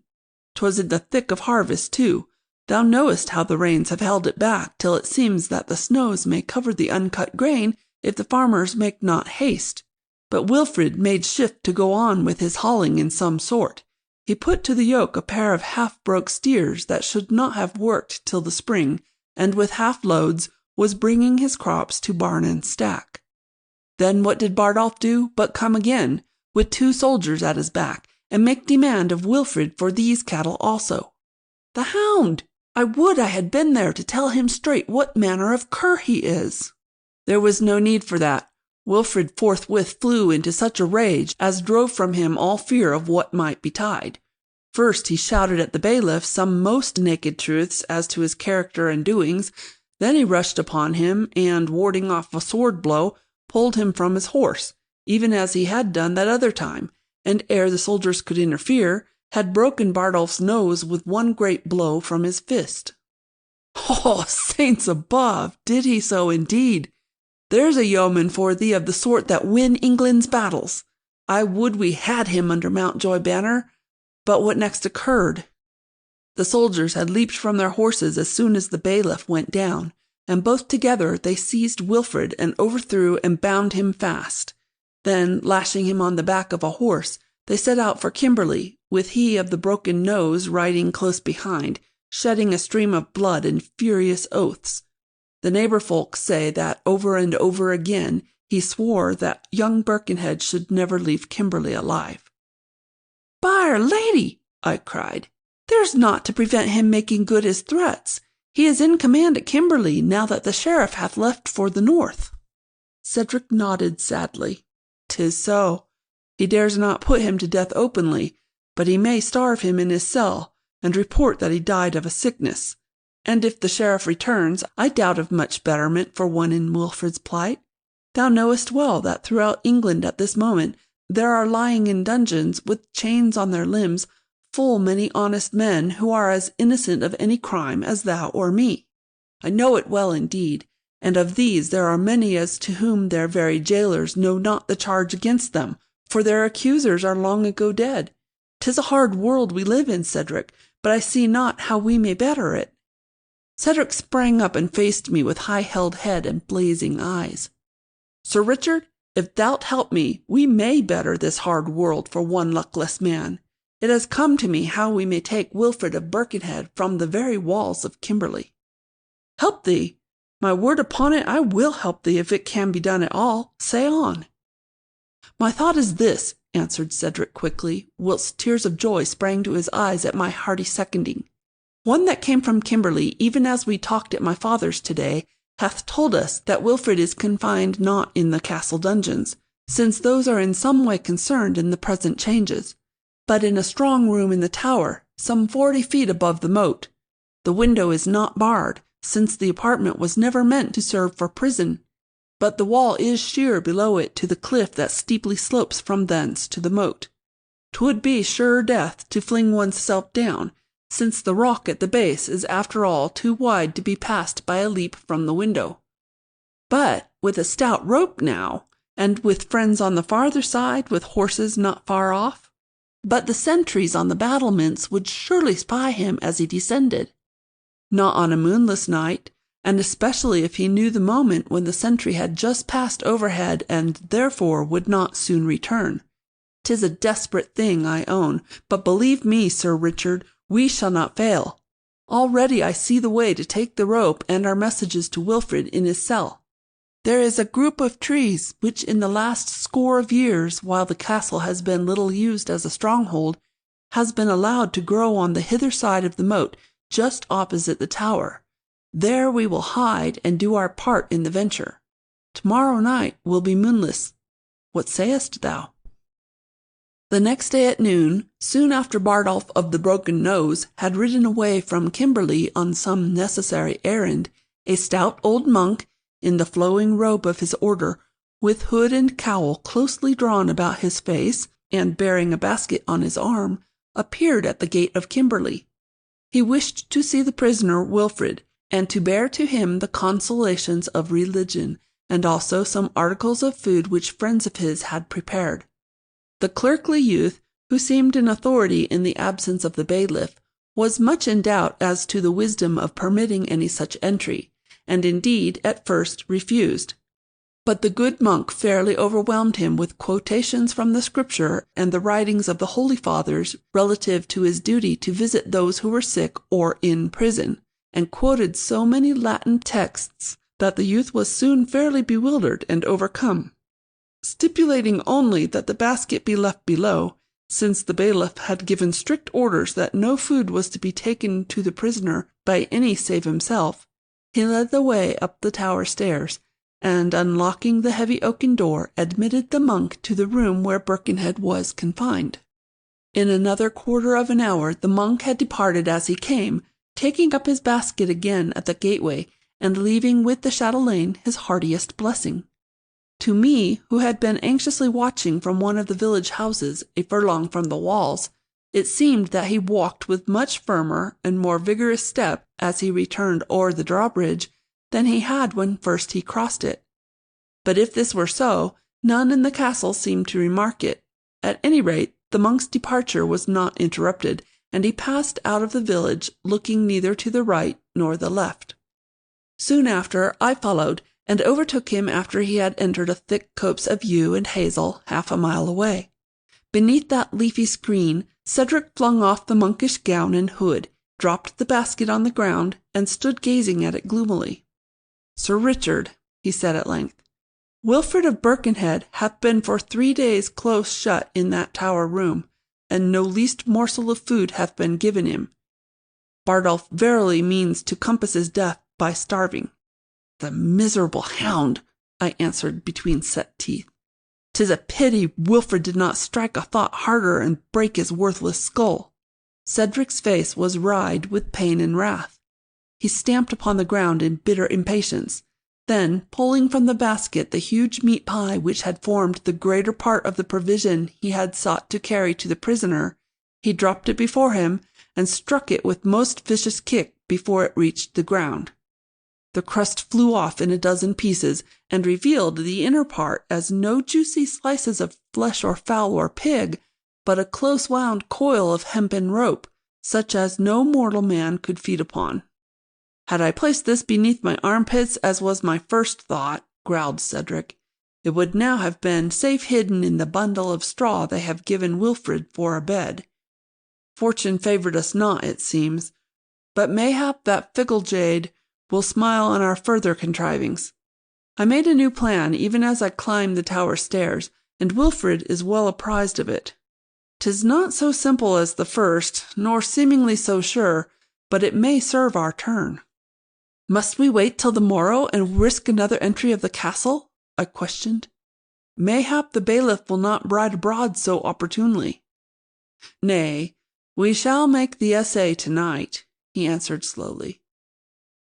'Twas in the thick of harvest, too. Thou knowest how the rains have held it back, till it seems that the snows may cover the uncut grain if the farmers make not haste. But Wilfrid made shift to go on with his hauling in some sort. He put to the yoke a pair of half-broke steers that should not have worked till the spring, and with half-loads was bringing his crops to barn and stack. Then what did Bardolph do but come again, with 2 soldiers at his back, and make demand of Wilfrid for these cattle also. The hound! I would I had been there to tell him straight what manner of cur he is. There was no need for that. Wilfrid forthwith flew into such a rage as drove from him all fear of what might betide. First he shouted at the bailiff some most naked truths as to his character and doings, then he rushed upon him, and, warding off a sword blow, pulled him from his horse, even as he had done that other time, and ere the soldiers could interfere, had broken Bardolph's nose with one great blow from his fist. Oh, saints above! Did he so indeed? There's a yeoman for thee of the sort that win England's battles. I would we had him under Mountjoy banner. But what next occurred? The soldiers had leaped from their horses as soon as the bailiff went down, and both together they seized Wilfrid and overthrew and bound him fast. Then, lashing him on the back of a horse, they set out for Kimberley, with he of the broken nose riding close behind, shedding a stream of blood and furious oaths. The neighbour folks say that over and over again he swore that young Birkenhead should never leave Kimberley alive. "By'r Lady!" I cried. "There's naught to prevent him making good his threats. He is in command at Kimberley now that the sheriff hath left for the north." Cedric nodded sadly. "'Tis so. He dares not put him to death openly, but he may starve him in his cell, and report that he died of a sickness. And if the sheriff returns, I doubt of much betterment for one in Wilfrid's plight. Thou knowest well that throughout England at this moment there are lying in dungeons, with chains on their limbs, full many honest men who are as innocent of any crime as thou or me. I know it well indeed, and of these there are many as to whom their very jailers know not the charge against them, for their accusers are long ago dead. 'Tis a hard world we live in, Cedric, but I see not how we may better it." Cedric sprang up and faced me with high-held head and blazing eyes. "Sir Richard, if thou'lt help me, we may better this hard world for one luckless man. It has come to me how we may take Wilfrid of Birkenhead from the very walls of Kimberley." "Help thee? My word upon it, I will help thee if it can be done at all. Say on." "My thought is this," answered Cedric quickly, whilst tears of joy sprang to his eyes at my hearty seconding. "One that came from Kimberley, even as we talked at my father's today, hath told us that Wilfrid is confined not in the castle dungeons, since those are in some way concerned in the present changes, but in a strong room in the tower, some 40 feet above the moat. The window is not barred, since the apartment was never meant to serve for prison. but the wall is sheer below it to the cliff that steeply slopes from thence to the moat. 'Twould be sure death to fling oneself down, since the rock at the base is after all too wide to be passed by a leap from the window. But with a stout rope now, and with friends on the farther side with horses not far off. But the sentries on the battlements would surely spy him as he descended. Not on a moonless night, and especially if he knew the moment when the sentry had just passed overhead and therefore would not soon return. 'Tis a desperate thing, I own, but believe me, Sir Richard, we shall not fail. Already I see the way to take the rope and our messages to Wilfrid in his cell. There is a group of trees which in the last score of years, while the castle has been little used as a stronghold, has been allowed to grow on the hither side of the moat, just opposite the tower. There we will hide and do our part in the venture. Tomorrow night will be moonless. What sayest thou?" The next day at noon, soon after Bardolph of the Broken Nose had ridden away from Kimberley on some necessary errand, a stout old monk, in the flowing robe of his order, with hood and cowl closely drawn about his face, and bearing a basket on his arm, appeared at the gate of Kimberley. He wished to see the prisoner Wilfrid, and to bear to him the consolations of religion, and also some articles of food which friends of his had prepared. The clerkly youth, who seemed in authority in the absence of the bailiff, was much in doubt as to the wisdom of permitting any such entry, and indeed at first refused. But the good monk fairly overwhelmed him with quotations from the Scripture and the writings of the Holy Fathers relative to his duty to visit those who were sick or in prison, and quoted so many Latin texts that the youth was soon fairly bewildered and overcome. Stipulating only that the basket be left below, since the bailiff had given strict orders that no food was to be taken to the prisoner by any save himself, he led the way up the tower stairs, and unlocking the heavy oaken door, admitted the monk to the room where Birkenhead was confined. In another quarter of an hour the monk had departed as he came, taking up his basket again at the gateway, and leaving with the chatelaine his heartiest blessing. To me, who had been anxiously watching from one of the village houses, a furlong from the walls, it seemed that he walked with much firmer and more vigorous step as he returned o'er the drawbridge than he had when first he crossed it. But if this were so, none in the castle seemed to remark it. At any rate, the monk's departure was not interrupted, and he passed out of the village, looking neither to the right nor the left. Soon after I followed, and overtook him after he had entered a thick copse of yew and hazel half a mile away. Beneath that leafy screen, Cedric flung off the monkish gown and hood, dropped the basket on the ground, and stood gazing at it gloomily. "Sir Richard," he said at length, "Wilfrid of Birkenhead hath been for 3 days close shut in that tower room, and no least morsel of food hath been given him. Bardolph verily means to compass his death by starving." "The miserable hound!" I answered between set teeth. "'Tis a pity Wilfrid did not strike a thought harder and break his worthless skull." Cedric's face was wryed with pain and wrath. He stamped upon the ground in bitter impatience. Then, pulling from the basket the huge meat pie which had formed the greater part of the provision he had sought to carry to the prisoner, he dropped it before him, and struck it with most vicious kick before it reached the ground. The crust flew off in a dozen pieces, and revealed the inner part as no juicy slices of flesh or fowl or pig, but a close-wound coil of hempen rope, such as no mortal man could feed upon. "Had I placed this beneath my armpits, as was my first thought," growled Cedric, "it would now have been safe hidden in the bundle of straw they have given Wilfrid for a bed. Fortune favoured us not, it seems, but mayhap that fickle jade will smile on our further contrivings. I made a new plan even as I climbed the tower stairs, and Wilfrid is well apprised of it. 'Tis not so simple as the first, nor seemingly so sure, but it may serve our turn." "Must we wait till the morrow and risk another entry of the castle?" I questioned. "Mayhap the bailiff will not ride abroad so opportunely." "Nay, we shall make the essay to-night," he answered slowly.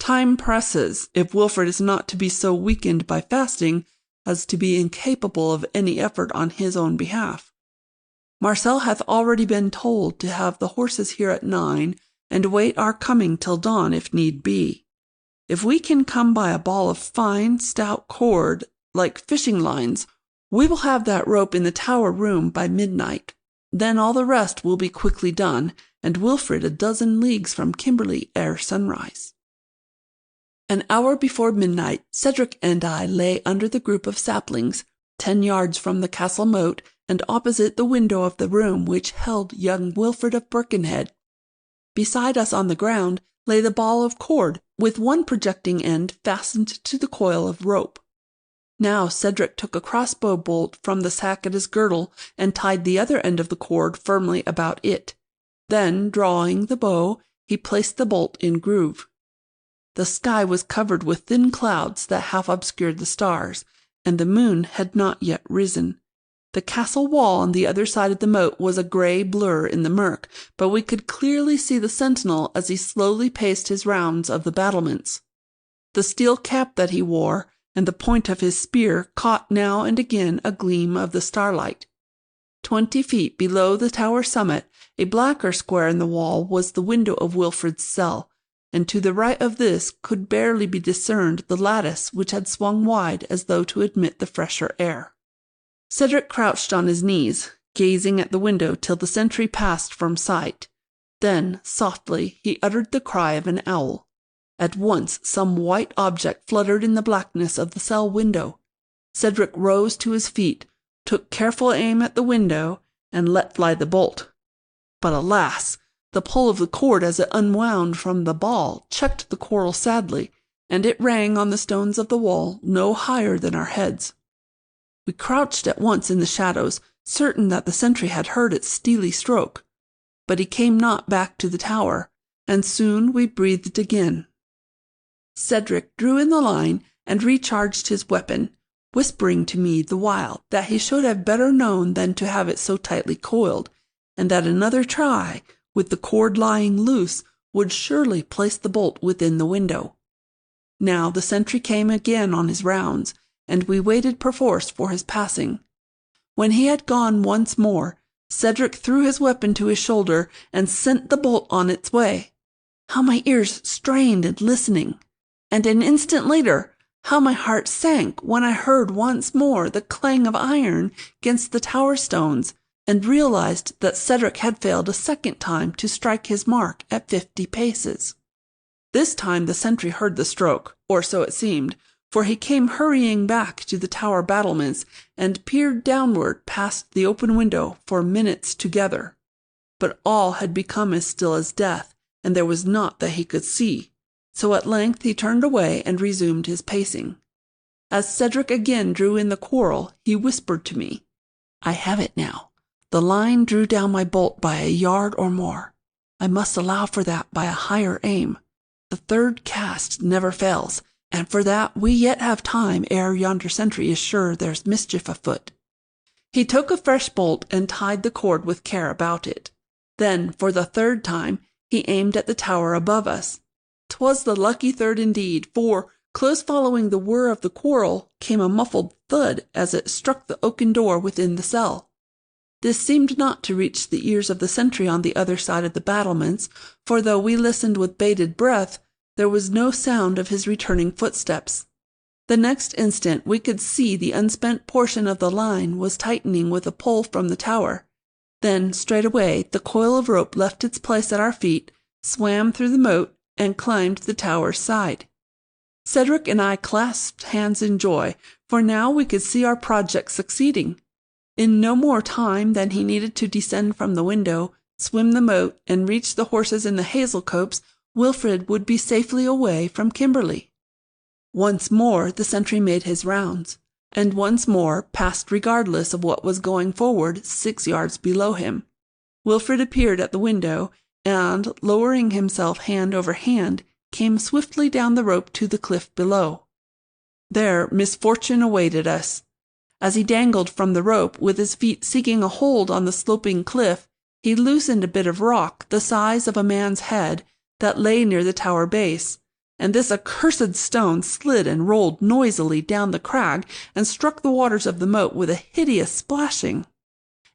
Time presses, if Wilfred is not to be so weakened by fasting as to be incapable of any effort on his own behalf. Marcel hath already been told to have the horses here at 9, and wait our coming till dawn if need be. If we can come by a ball of fine, stout cord, like fishing lines, we will have that rope in the tower room by midnight. Then all the rest will be quickly done, and Wilfred a dozen leagues from Kimberley ere sunrise. An hour before midnight, Cedric and I lay under the group of saplings, 10 yards from the castle moat, and opposite the window of the room which held young Wilfred of Birkenhead. Beside us on the ground lay the ball of cord, with one projecting end fastened to the coil of rope. Now Cedric took a crossbow bolt from the sack at his girdle, and tied the other end of the cord firmly about it. Then, drawing the bow, he placed the bolt in groove. The sky was covered with thin clouds that half obscured the stars, and the moon had not yet risen. The castle wall on the other side of the moat was a grey blur in the murk, but we could clearly see the sentinel as he slowly paced his rounds of the battlements. The steel cap that he wore, and the point of his spear, caught now and again a gleam of the starlight. 20 feet below the tower summit, a blacker square in the wall was the window of Wilfred's cell, and to the right of this could barely be discerned the lattice which had swung wide as though to admit the fresher air. Cedric crouched on his knees, gazing at the window till the sentry passed from sight. Then, softly, he uttered the cry of an owl. At once some white object fluttered in the blackness of the cell window. Cedric rose to his feet, took careful aim at the window, and let fly the bolt. But alas! The pull of the cord as it unwound from the ball checked the quarrel sadly, and it rang on the stones of the wall no higher than our heads. We crouched at once in the shadows, certain that the sentry had heard its steely stroke. But he came not back to the tower, and soon we breathed again. Cedric drew in the line and recharged his weapon, whispering to me the while that he should have better known than to have it so tightly coiled, and that another try, with the cord lying loose, would surely place the bolt within the window. Now the sentry came again on his rounds, and we waited perforce for his passing. When he had gone once more, Cedric threw his weapon to his shoulder and sent the bolt on its way. How my ears strained in listening! And an instant later, how my heart sank when I heard once more the clang of iron against the tower stones, and realized that Cedric had failed a second time to strike his mark at 50 paces. This time the sentry heard the stroke, or so it seemed, for he came hurrying back to the tower battlements and peered downward past the open window for minutes together. But all had become as still as death, and there was naught that he could see. So at length he turned away and resumed his pacing. As Cedric again drew in the quarrel, he whispered to me, "I have it now. The line drew down my bolt by a yard or more. I must allow for that by a higher aim. The third cast never fails, and for that we yet have time ere yonder sentry is sure there's mischief afoot." He took a fresh bolt and tied the cord with care about it. Then, for the third time, he aimed at the tower above us. 'Twas the lucky third indeed, for, close following the whir of the quarrel, came a muffled thud as it struck the oaken door within the cell. This seemed not to reach the ears of the sentry on the other side of the battlements, for though we listened with bated breath, there was no sound of his returning footsteps. The next instant we could see the unspent portion of the line was tightening with a pull from the tower. Then, straightway, the coil of rope left its place at our feet, swam through the moat, and climbed the tower's side. Cedric and I clasped hands in joy, for now we could see our project succeeding. In no more time than he needed to descend from the window, swim the moat, and reach the horses in the hazel copse, Wilfred would be safely away from Kimberley. Once more the sentry made his rounds, and once more passed regardless of what was going forward 6 yards below him. Wilfred appeared at the window, and, lowering himself hand over hand, came swiftly down the rope to the cliff below. There misfortune awaited us. As he dangled from the rope, with his feet seeking a hold on the sloping cliff, he loosened a bit of rock the size of a man's head that lay near the tower base, and this accursed stone slid and rolled noisily down the crag and struck the waters of the moat with a hideous splashing.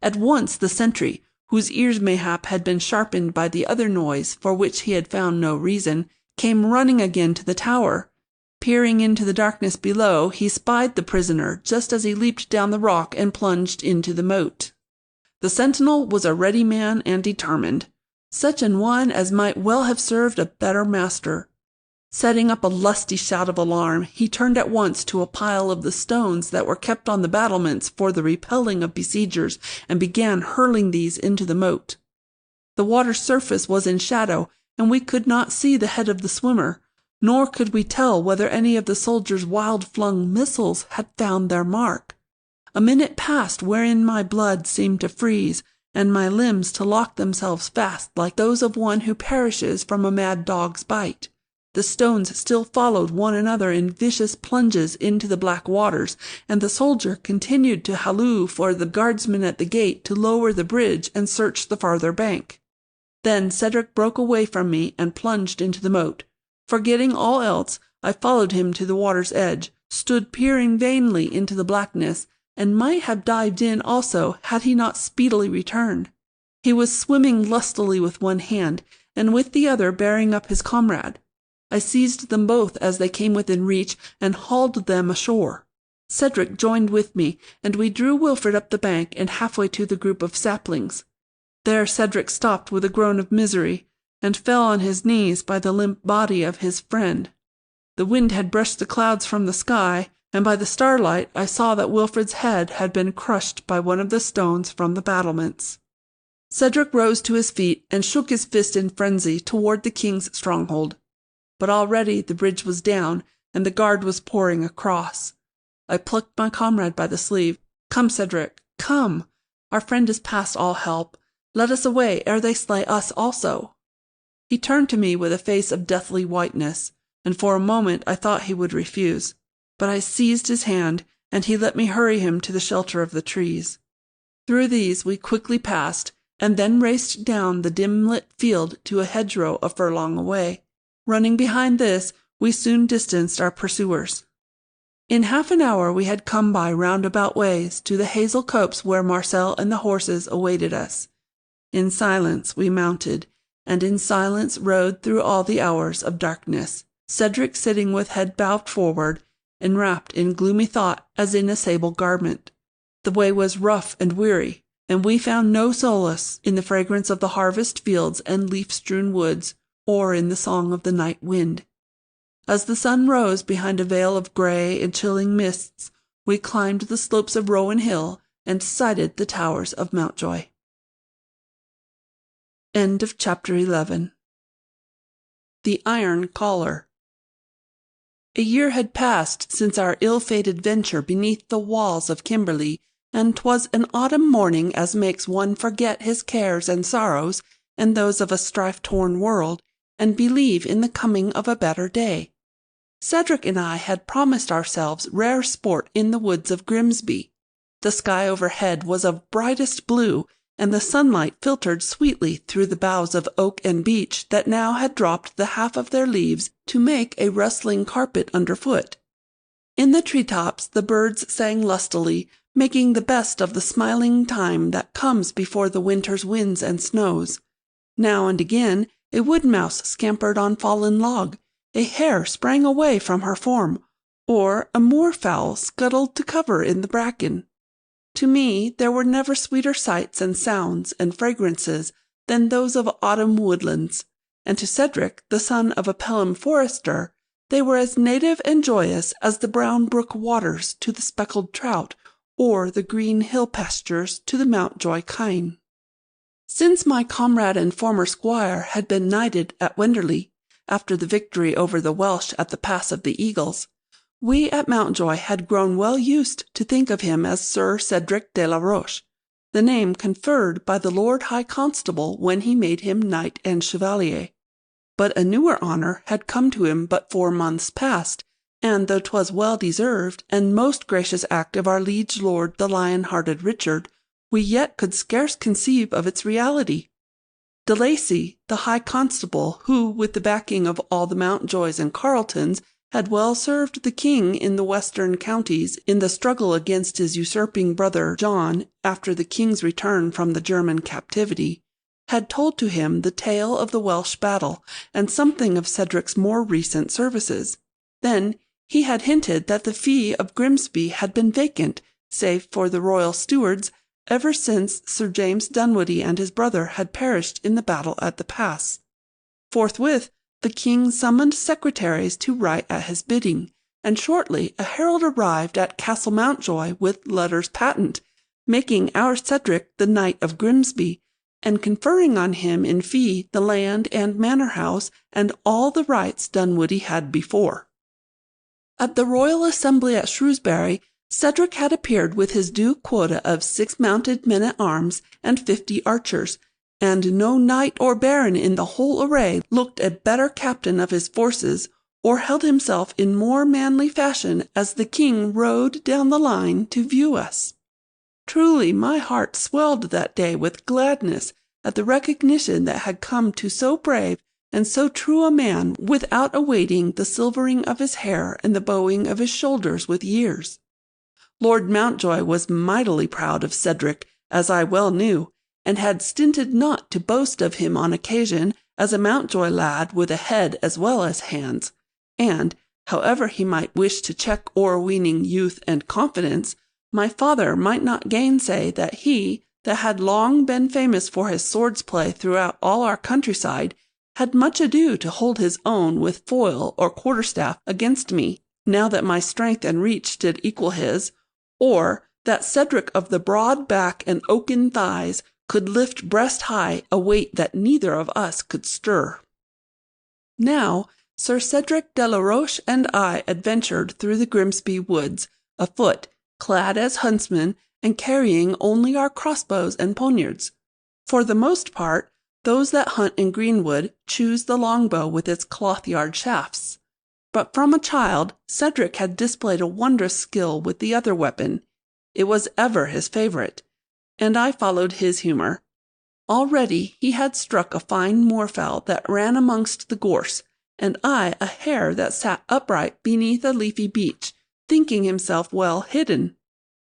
At once the sentry, whose ears mayhap had been sharpened by the other noise for which he had found no reason, came running again to the tower. Peering into the darkness below, he spied the prisoner just as he leaped down the rock and plunged into the moat. The sentinel was a ready man and determined, such an one as might well have served a better master. Setting up a lusty shout of alarm, he turned at once to a pile of the stones that were kept on the battlements for the repelling of besiegers, and began hurling these into the moat. The water's surface was in shadow, and we could not see the head of the swimmer, nor could we tell whether any of the soldiers' wild-flung missiles had found their mark. A minute passed wherein my blood seemed to freeze, and my limbs to lock themselves fast like those of one who perishes from a mad dog's bite. The stones still followed one another in vicious plunges into the black waters, and the soldier continued to halloo for the guardsmen at the gate to lower the bridge and search the farther bank. Then Cedric broke away from me and plunged into the moat. Forgetting all else, I followed him to the water's edge, stood peering vainly into the blackness, and might have dived in also had he not speedily returned. He was swimming lustily with one hand, and with the other bearing up his comrade. I seized them both as they came within reach, and hauled them ashore. Cedric joined with me, and we drew Wilfred up the bank and halfway to the group of saplings. There Cedric stopped with a groan of misery, and fell on his knees by the limp body of his friend. The wind had brushed the clouds from the sky, and by the starlight I saw that Wilfred's head had been crushed by one of the stones from the battlements. Cedric rose to his feet and shook his fist in frenzy toward the king's stronghold. But already the bridge was down, and the guard was pouring across. I plucked my comrade by the sleeve. "Come, Cedric, come! Our friend is past all help. Let us away ere they slay us also." He turned to me with a face of deathly whiteness, and for a moment I thought he would refuse. But I seized his hand, and he let me hurry him to the shelter of the trees. Through these we quickly passed, and then raced down the dim-lit field to a hedgerow a furlong away. Running behind this, we soon distanced our pursuers. In half an hour we had come by roundabout ways to the hazel copse where Marcel and the horses awaited us. In silence we mounted, and in silence rode through all the hours of darkness, Cedric sitting with head bowed forward, enwrapped in gloomy thought as in a sable garment. The way was rough and weary, and we found no solace in the fragrance of the harvest fields and leaf-strewn woods, or in the song of the night wind. As the sun rose behind a veil of grey and chilling mists, we climbed the slopes of Rowan Hill and sighted the towers of Mountjoy. End of Chapter 11. The Iron Collar. A year had passed since our ill-fated venture beneath the walls of Kimberley, and 'twas an autumn morning as makes one forget his cares and sorrows and those of a strife-torn world, and believe in the coming of a better day. Cedric and I had promised ourselves rare sport in the woods of Grimsby. The sky overhead was of brightest blue, and the sunlight filtered sweetly through the boughs of oak and beech that now had dropped the half of their leaves to make a rustling carpet underfoot. In the tree-tops the birds sang lustily, making the best of the smiling time that comes before the winter's winds and snows. Now and again a wood-mouse scampered on fallen log, a hare sprang away from her form, or a moor-fowl scuttled to cover in the bracken. To me there were never sweeter sights and sounds and fragrances than those of autumn woodlands, and to Cedric, the son of a Pelham forester, they were as native and joyous as the brown brook waters to the speckled trout, or the green hill pastures to the Mountjoy kine. Since my comrade and former squire had been knighted at Wenderley, after the victory over the Welsh at the Pass of the Eagles, we at Mountjoy had grown well used to think of him as Sir Cedric de la Roche, the name conferred by the Lord High Constable when he made him knight and chevalier. But a newer honour had come to him but 4 months past, and though 'twas well deserved, and most gracious act of our liege lord the lion-hearted Richard, we yet could scarce conceive of its reality. De Lacy, the High Constable, who, with the backing of all the Mountjoys and Carletons, had well served the king in the western counties in the struggle against his usurping brother John after the king's return from the German captivity, had told to him the tale of the Welsh battle and something of Cedric's more recent services. Then he had hinted that the fee of Grimsby had been vacant, save for the royal stewards, ever since Sir James Dunwoodie and his brother had perished in the battle at the pass. Forthwith the king summoned secretaries to write at his bidding, and shortly a herald arrived at Castle Mountjoy with letters patent, making our Cedric the Knight of Grimsby, and conferring on him in fee the land and manor house and all the rights Dunwoodie had before. At the royal assembly at Shrewsbury, Cedric had appeared with his due quota of 6 mounted men-at-arms and 50 archers, and no knight or baron in the whole array looked a better captain of his forces, or held himself in more manly fashion as the king rode down the line to view us. Truly my heart swelled that day with gladness at the recognition that had come to so brave and so true a man without awaiting the silvering of his hair and the bowing of his shoulders with years. Lord Mountjoy was mightily proud of Cedric, as I well knew, and had stinted not to boast of him on occasion as a Mountjoy lad with a head as well as hands, and, however he might wish to check o'erweening youth and confidence, my father might not gainsay that he, that had long been famous for his swords-play throughout all our countryside, had much ado to hold his own with foil or quarterstaff against me, now that my strength and reach did equal his, or that Cedric of the broad back and oaken thighs could lift breast-high a weight that neither of us could stir. Now Sir Cedric de la Roche and I adventured through the Grimsby woods, afoot, clad as huntsmen, and carrying only our crossbows and poniards. For the most part, those that hunt in greenwood choose the longbow with its cloth-yard shafts. But from a child Cedric had displayed a wondrous skill with the other weapon. It was ever his favourite, and I followed his humour. Already he had struck a fine moorfowl that ran amongst the gorse, and I a hare that sat upright beneath a leafy beech, thinking himself well hidden.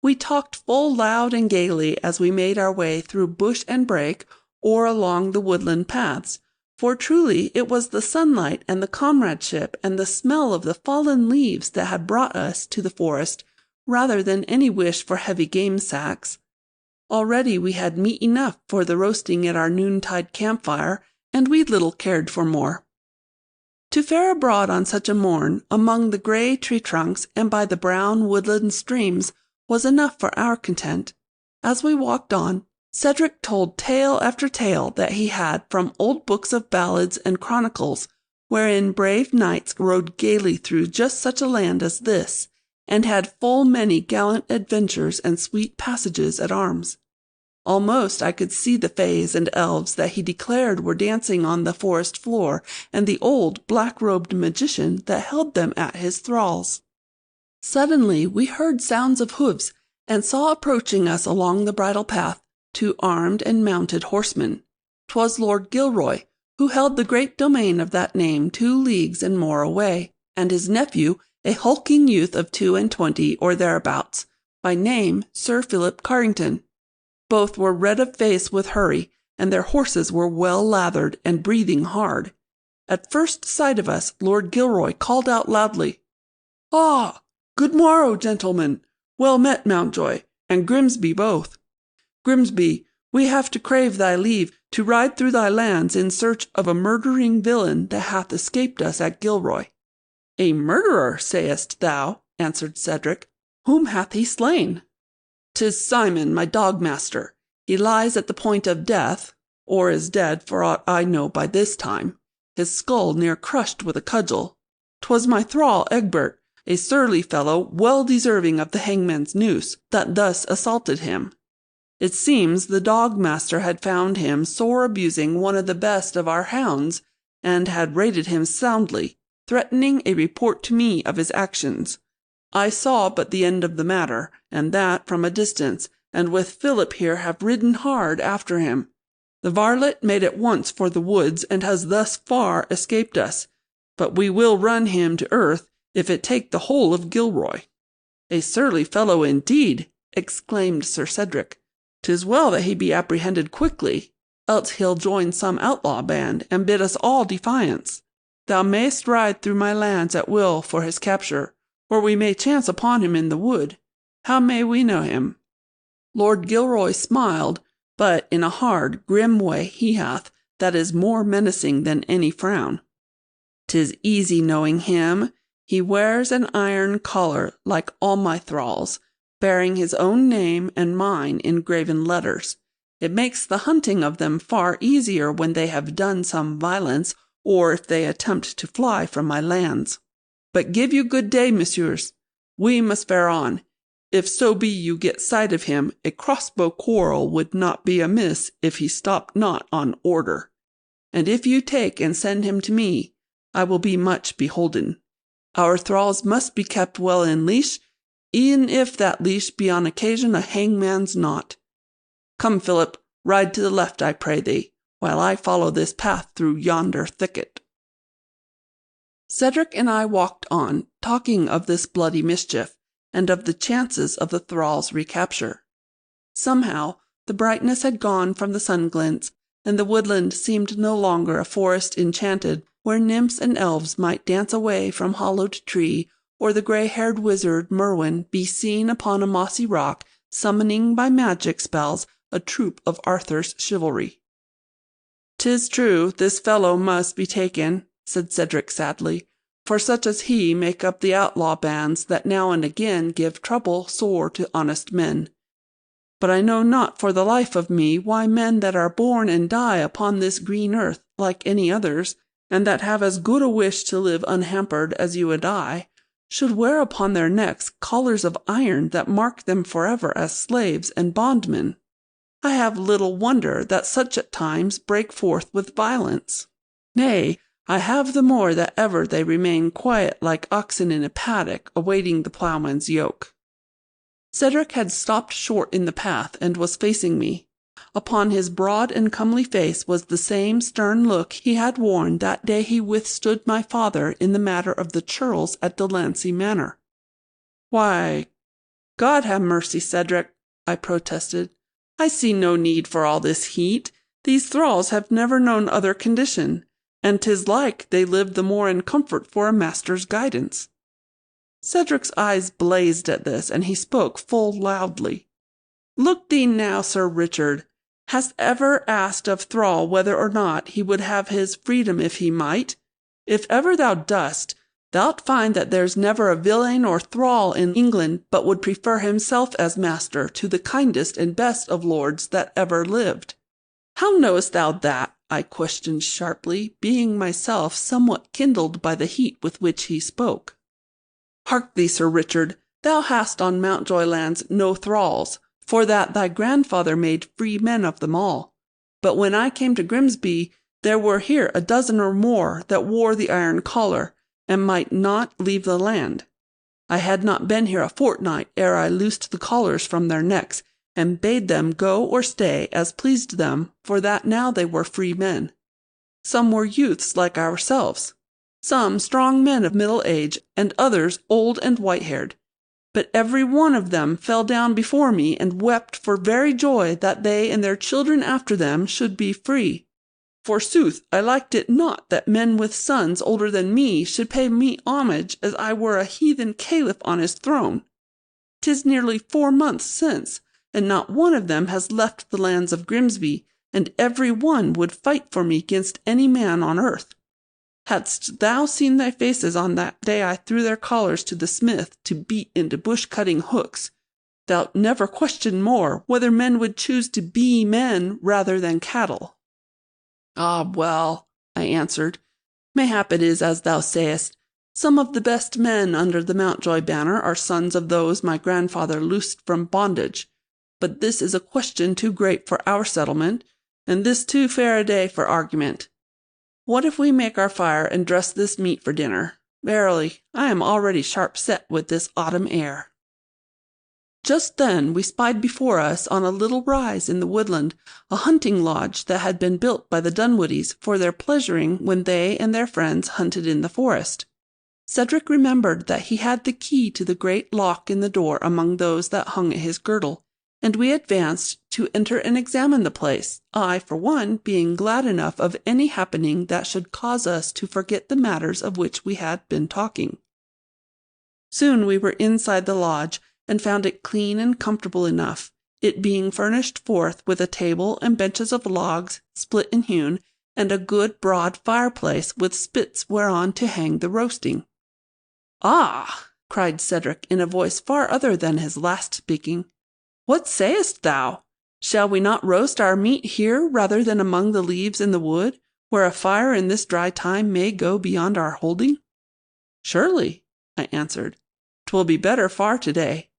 We talked full loud and gaily as we made our way through bush and brake, or along the woodland paths, for truly it was the sunlight and the comradeship and the smell of the fallen leaves that had brought us to the forest, rather than any wish for heavy game sacks. Already we had meat enough for the roasting at our noontide campfire, and we little cared for more. To fare abroad on such a morn, among the grey tree-trunks and by the brown woodland streams, was enough for our content. As we walked on, Cedric told tale after tale that he had from old books of ballads and chronicles, wherein brave knights rode gaily through just such a land as this, and had full many gallant adventures and sweet passages at arms. Almost I could see the fays and elves that he declared were dancing on the forest floor, and the old black-robed magician that held them at his thralls. Suddenly we heard sounds of hoofs, and saw approaching us along the bridle path 2 armed and mounted horsemen. 'Twas Lord Gilroy, who held the great domain of that name 2 leagues and more away, and his nephew, a hulking youth of 22 or thereabouts, by name Sir Philip Carrington. Both were red of face with hurry, and their horses were well lathered and breathing hard. At first sight of us, Lord Gilroy called out loudly, "Ah, good morrow, gentlemen! Well met, Mountjoy, and Grimsby both. Grimsby, we have to crave thy leave to ride through thy lands in search of a murdering villain that hath escaped us at Gilroy." "A murderer, sayest thou?" answered Cedric. "Whom hath he slain?" "'Tis Simon, my dog-master. He lies at the point of death, or is dead for aught I know by this time, his skull near crushed with a cudgel. 'Twas my thrall Egbert, a surly fellow well deserving of the hangman's noose, that thus assaulted him. It seems the dog-master had found him sore abusing one of the best of our hounds, and had rated him soundly, threatening a report to me of his actions. I saw but the end of the matter, and that from a distance, and with Philip here have ridden hard after him. The varlet made at once for the woods and has thus far escaped us, but we will run him to earth if it take the whole of Gilroy." "A surly fellow indeed!" exclaimed Sir Cedric. "'Tis well that he be apprehended quickly, else he'll join some outlaw band, and bid us all defiance. Thou mayst ride through my lands at will for his capture, or we may chance upon him in the wood. How may we know him?" Lord Gilroy smiled, but in a hard, grim way he hath, that is more menacing than any frown. "'Tis easy knowing him. He wears an iron collar, like all my thralls, bearing his own name and mine in graven letters. It makes the hunting of them far easier when they have done some violence, or if they attempt to fly from my lands. But give you good day, messieurs. We must fare on. If so be you get sight of him, a crossbow quarrel would not be amiss if he stopped not on order. And if you take and send him to me, I will be much beholden. Our thralls must be kept well in leash, e'en if that leash be on occasion a hangman's knot. Come, Philip, ride to the left, I pray thee, while I follow this path through yonder thicket." Cedric and I walked on, talking of this bloody mischief, and of the chances of the thralls' recapture. Somehow the brightness had gone from the sun-glints, and the woodland seemed no longer a forest enchanted, where nymphs and elves might dance away from hollowed tree, or the grey-haired wizard Merwin be seen upon a mossy rock, summoning by magic spells a troop of Arthur's chivalry. "'Tis true, this fellow must be taken," said Cedric sadly, "for such as he make up the outlaw bands that now and again give trouble sore to honest men. But I know not for the life of me why men that are born and die upon this green earth like any others, and that have as good a wish to live unhampered as you and I, should wear upon their necks collars of iron that mark them forever as slaves and bondmen. I have little wonder that such at times break forth with violence. Nay, I have the more that ever they remain quiet like oxen in a paddock, awaiting the ploughman's yoke." Cedric had stopped short in the path, and was facing me. Upon his broad and comely face was the same stern look he had worn that day he withstood my father in the matter of the churls at Delancey Manor. "Why, God have mercy, Cedric," I protested. "I see no need for all this heat. These thralls have never known other condition, and 'tis like they live the more in comfort for a master's guidance." Cedric's eyes blazed at this, and he spoke full loudly. "Look thee now, Sir Richard, hast ever asked of thrall whether or not he would have his freedom if he might? If ever thou dost, thou'lt find that there's never a villain or thrall in England but would prefer himself as master to the kindest and best of lords that ever lived." "How knowest thou that?" I questioned sharply, being myself somewhat kindled by the heat with which he spoke. "Hark thee, Sir Richard, thou hast on Mountjoy lands no thralls, for that thy grandfather made free men of them all. But when I came to Grimsby, there were here a dozen or more that wore the iron collar, and might not leave the land. I had not been here a fortnight ere I loosed the collars from their necks, and bade them go or stay as pleased them, for that now they were free men. Some were youths like ourselves, some strong men of middle age, and others old and white-haired. But every one of them fell down before me and wept for very joy that they and their children after them should be free. Forsooth, I liked it not that men with sons older than me should pay me homage as I were a heathen caliph on his throne. 'Tis nearly 4 months since, and not one of them has left the lands of Grimsby, and every one would fight for me against any man on earth. Hadst thou seen their faces on that day I threw their collars to the smith to beat into bush-cutting hooks, thou'lt never question more whether men would choose to be men rather than cattle." "Ah, well," I answered, "mayhap it is as thou sayest. Some of the best men under the Mountjoy banner are sons of those my grandfather loosed from bondage. But this is a question too great for our settlement, and this too fair a day for argument. What if we make our fire and dress this meat for dinner? Verily, I am already sharp set with this autumn air." Just then we spied before us on a little rise in the woodland a hunting lodge that had been built by the Dunwoodies for their pleasuring when they and their friends hunted in the forest. Cedric remembered that he had the key to the great lock in the door among those that hung at his girdle, and we advanced to enter and examine the place, I, for one, being glad enough of any happening that should cause us to forget the matters of which we had been talking. Soon we were inside the lodge, and found it clean and comfortable enough, it being furnished forth with a table and benches of logs, split and hewn, and a good broad fireplace with spits whereon to hang the roasting. "Ah!" cried Cedric in a voice far other than his last speaking. "What sayest thou? Shall we not roast our meat here rather than among the leaves in the wood, where a fire in this dry time may go beyond our holding?" "Surely," I answered. "'Twill be better far to-day.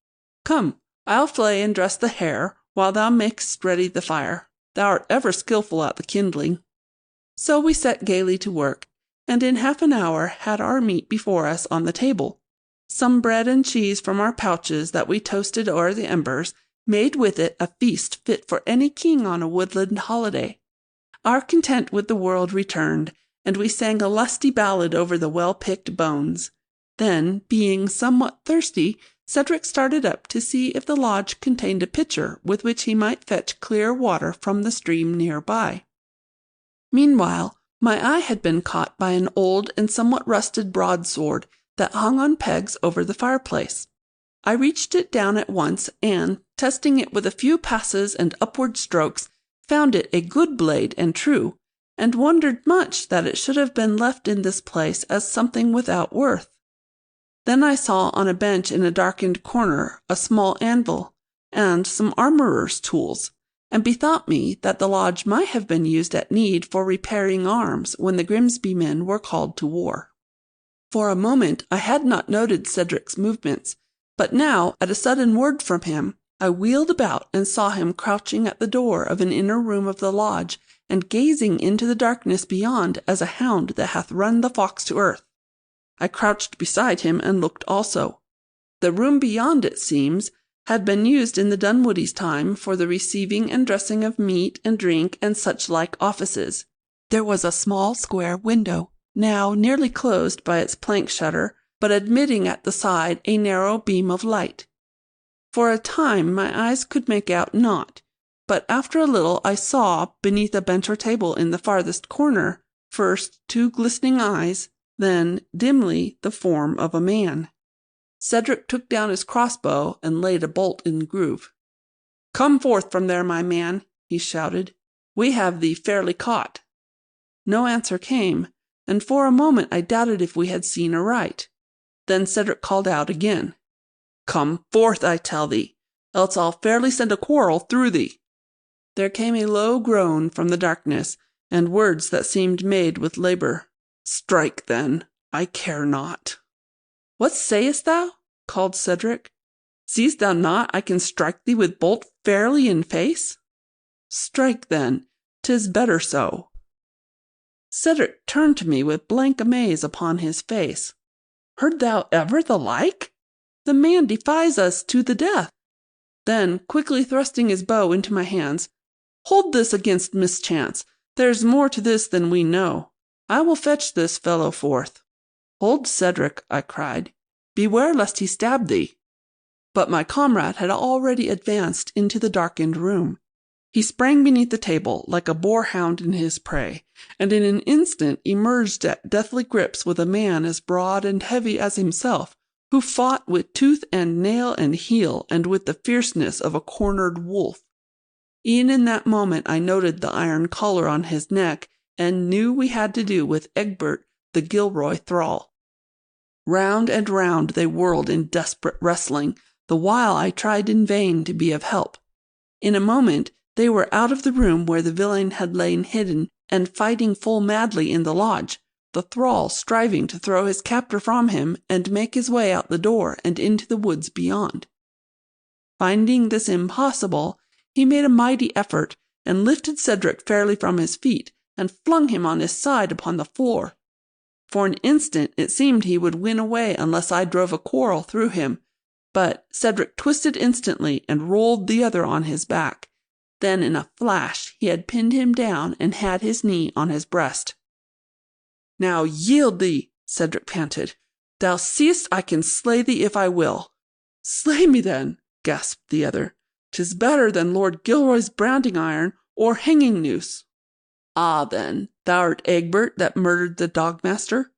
Come, I'll flay and dress the hare, while thou makest ready the fire. Thou art ever skilful at the kindling." So we set gaily to work, and in half an hour had our meat before us on the table. Some bread and cheese from our pouches that we toasted o'er the embers made with it a feast fit for any king on a woodland holiday. Our content with the world returned, and we sang a lusty ballad over the well-picked bones. Then, being somewhat thirsty, Cedric started up to see if the lodge contained a pitcher with which he might fetch clear water from the stream near by. Meanwhile, my eye had been caught by an old and somewhat rusted broadsword that hung on pegs over the fireplace. I reached it down at once, and, testing it with a few passes and upward strokes, found it a good blade and true, and wondered much that it should have been left in this place as something without worth. Then I saw on a bench in a darkened corner a small anvil, and some armourer's tools, and bethought me that the lodge might have been used at need for repairing arms when the Grimsby men were called to war. For a moment I had not noted Cedric's movements, but now, at a sudden word from him, I wheeled about and saw him crouching at the door of an inner room of the lodge, and gazing into the darkness beyond as a hound that hath run the fox to earth. I crouched beside him and looked also. The room beyond, it seems, had been used in the Dunwoodies' time for the receiving and dressing of meat and drink and such like offices. There was a small square window, now nearly closed by its plank shutter, but admitting at the side a narrow beam of light. For a time my eyes could make out naught, but after a little I saw, beneath a bench or table in the farthest corner, first 2 glistening eyes, then, dimly, the form of a man. Cedric took down his crossbow and laid a bolt in groove. "Come forth from there, my man," he shouted. "We have thee fairly caught." No answer came, and for a moment I doubted if we had seen aright. Then Cedric called out again. "Come forth, I tell thee, else I'll fairly send a quarrel through thee." There came a low groan from the darkness, and words that seemed made with labour. "Strike, then, I care not." "What sayest thou?" called Cedric. "Seest thou not I can strike thee with bolt fairly in face?" "Strike, then, 'tis better so." Cedric turned to me with blank amaze upon his face. "Heard thou ever the like? The man defies us to the death." Then, quickly thrusting his bow into my hands, "Hold this against mischance. There's more to this than we know. I will fetch this fellow forth." "Hold, Cedric," I cried. "Beware lest he stab thee." But my comrade had already advanced into the darkened room. He sprang beneath the table like a boar-hound in his prey, and in an instant emerged at deathly grips with a man as broad and heavy as himself, who fought with tooth and nail and heel, and with the fierceness of a cornered wolf. E'en in that moment I noted the iron collar on his neck, and knew we had to do with Egbert, the Gilroy thrall. Round and round they whirled in desperate wrestling, the while I tried in vain to be of help. In a moment they were out of the room where the villain had lain hidden, and fighting full madly in the lodge, the thrall striving to throw his captor from him and make his way out the door and into the woods beyond. Finding this impossible, he made a mighty effort, and lifted Cedric fairly from his feet, and flung him on his side upon the floor. For an instant it seemed he would win away unless I drove a quarrel through him, but Cedric twisted instantly and rolled the other on his back. Then in a flash he had pinned him down and had his knee on his breast. "Now yield thee," Cedric panted. "Thou seest I can slay thee if I will." "Slay me then," gasped the other. "'Tis better than Lord Gilroy's branding iron or hanging noose." "Ah, then, thou'rt Egbert that murdered the dogmaster?"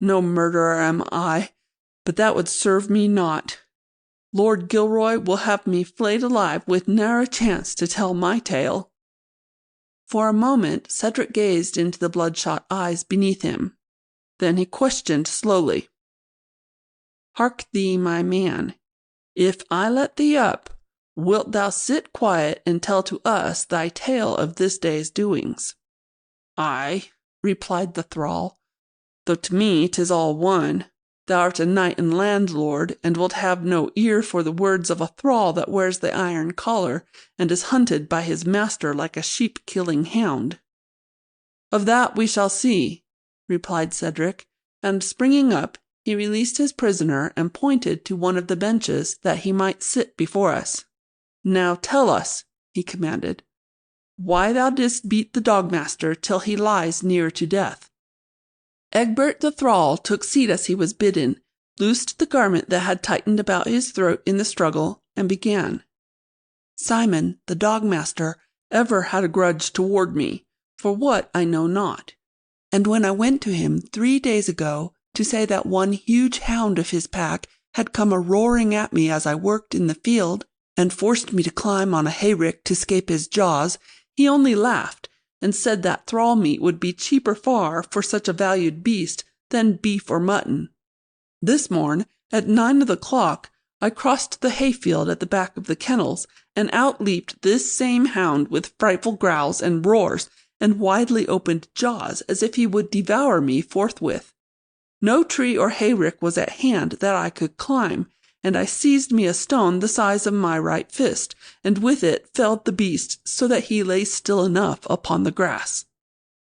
"No murderer am I, but that would serve me not. Lord Gilroy will have me flayed alive with ne'er a chance to tell my tale." For a moment Cedric gazed into the bloodshot eyes beneath him. Then he questioned slowly. "Hark thee, my man. If I let thee up, wilt thou sit quiet and tell to us thy tale of this day's doings?" "Ay," replied the thrall, "though to me 'tis all one. Thou'rt a knight and landlord, and wilt have no ear for the words of a thrall that wears the iron collar and is hunted by his master like a sheep-killing hound." "Of that we shall see," replied Cedric, and springing up, he released his prisoner and pointed to one of the benches that he might sit before us. "Now tell us," he commanded, "why thou didst beat the dogmaster till he lies near to death." Egbert the thrall took seat as he was bidden, loosed the garment that had tightened about his throat in the struggle, and began. "Simon, the dogmaster, ever had a grudge toward me, for what I know not. And when I went to him 3 days ago to say that one huge hound of his pack had come a-roaring at me as I worked in the field, and forced me to climb on a hayrick to 'scape his jaws, he only laughed, and said that thrall meat would be cheaper far for such a valued beast than beef or mutton. This morn, at 9 of the clock, I crossed the hayfield at the back of the kennels, and out-leaped this same hound with frightful growls and roars, and widely opened jaws, as if he would devour me forthwith. No tree or hayrick was at hand that I could climb, and I seized me a stone the size of my right fist, and with it felled the beast so that he lay still enough upon the grass.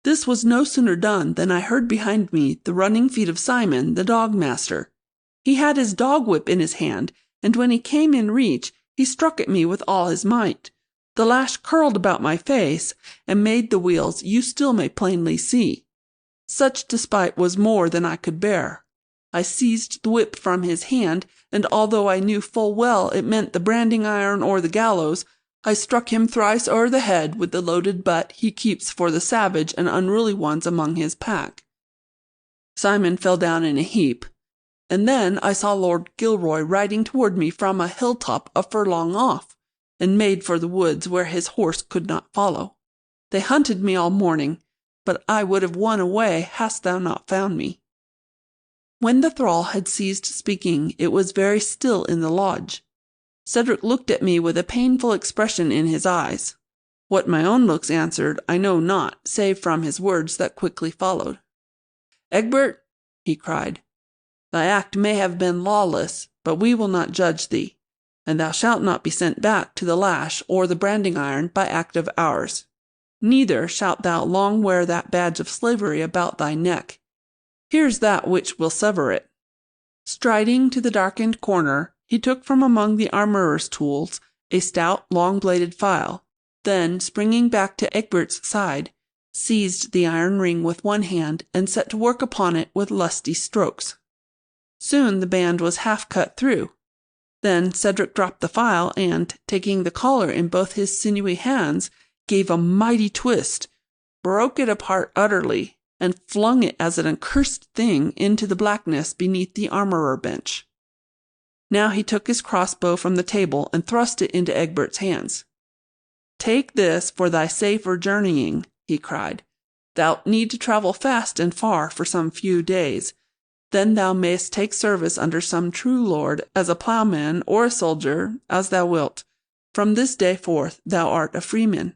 This was no sooner done than I heard behind me the running feet of Simon, the dogmaster. He had his dog whip in his hand, and when he came in reach, he struck at me with all his might. The lash curled about my face, and made the weals you still may plainly see. Such despite was more than I could bear. I seized the whip from his hand, and although I knew full well it meant the branding iron or the gallows, I struck him thrice o'er the head with the loaded butt he keeps for the savage and unruly ones among his pack. Simon fell down in a heap, and then I saw Lord Gilroy riding toward me from a hilltop a furlong off, and made for the woods where his horse could not follow. They hunted me all morning, but I would have won away hadst thou not found me." When the thrall had ceased speaking, it was very still in the lodge. Cedric looked at me with a painful expression in his eyes. What my own looks answered I know not, save from his words that quickly followed. "Egbert," he cried, "thy act may have been lawless, but we will not judge thee, and thou shalt not be sent back to the lash or the branding iron by act of ours. Neither shalt thou long wear that badge of slavery about thy neck. Here's that which will sever it." Striding to the darkened corner, he took from among the armourer's tools a stout, long-bladed file, then, springing back to Egbert's side, seized the iron ring with one hand and set to work upon it with lusty strokes. Soon the band was half cut through. Then Cedric dropped the file and, taking the collar in both his sinewy hands, gave a mighty twist, broke it apart utterly, and flung it as an accursed thing into the blackness beneath the armourer bench. Now he took his crossbow from the table and thrust it into Egbert's hands. "Take this for thy safer journeying," he cried. "Thou'lt need to travel fast and far for some few days. Then thou mayst take service under some true lord, as a ploughman or a soldier, as thou wilt. From this day forth thou art a freeman."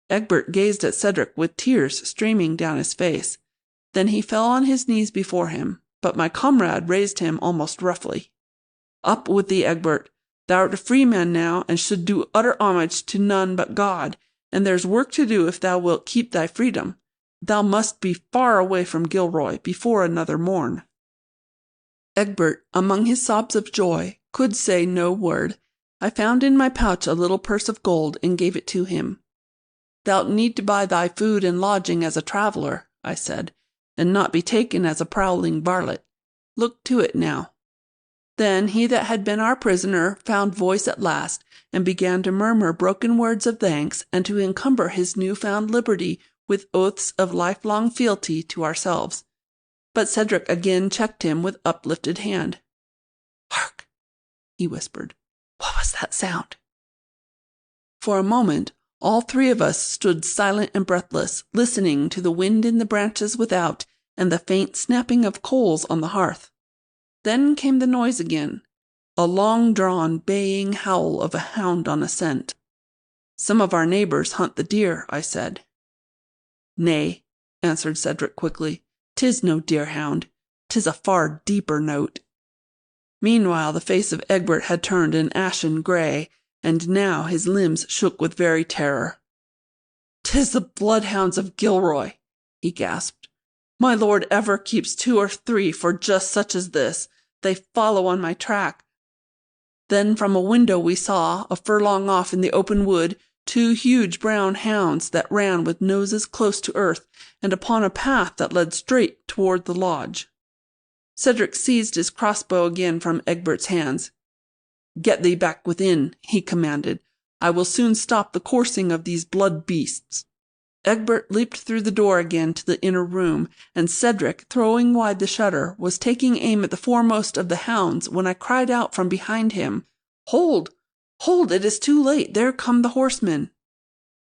Egbert gazed at Cedric with tears streaming down his face. Then he fell on his knees before him, but my comrade raised him almost roughly. "Up with thee, Egbert. Thou'rt a free man now, and should do utter homage to none but God, and there's work to do if thou wilt keep thy freedom. Thou must be far away from Gilroy before another morn." Egbert, among his sobs of joy, could say no word. I found in my pouch a little purse of gold and gave it to him. "Thou'lt need to buy thy food and lodging as a traveller," I said, "and not be taken as a prowling varlet. Look to it now." Then he that had been our prisoner found voice at last, and began to murmur broken words of thanks and to encumber his new-found liberty with oaths of lifelong fealty to ourselves. But Cedric again checked him with uplifted hand. "Hark!" he whispered. "What was that sound?" For a moment all three of us stood silent and breathless, listening to the wind in the branches without and the faint snapping of coals on the hearth. Then came the noise again, a long-drawn, baying howl of a hound on a scent. "Some of our neighbours hunt the deer," I said. "Nay," answered Cedric quickly, "'tis no deer-hound. 'Tis a far deeper note." Meanwhile the face of Egbert had turned an ashen grey, and now his limbs shook with very terror. "'Tis the bloodhounds of Gilroy," he gasped. "My lord ever keeps 2 or 3 for just such as this. They follow on my track." Then from a window we saw, a furlong off in the open wood, 2 huge brown hounds that ran with noses close to earth, and upon a path that led straight toward the lodge. Cedric seized his crossbow again from Egbert's hands. "Get thee back within," he commanded. "I will soon stop the coursing of these blood beasts." Egbert leaped through the door again to the inner room, and Cedric, throwing wide the shutter, was taking aim at the foremost of the hounds when I cried out from behind him, "Hold! Hold! It is too late! There come the horsemen!"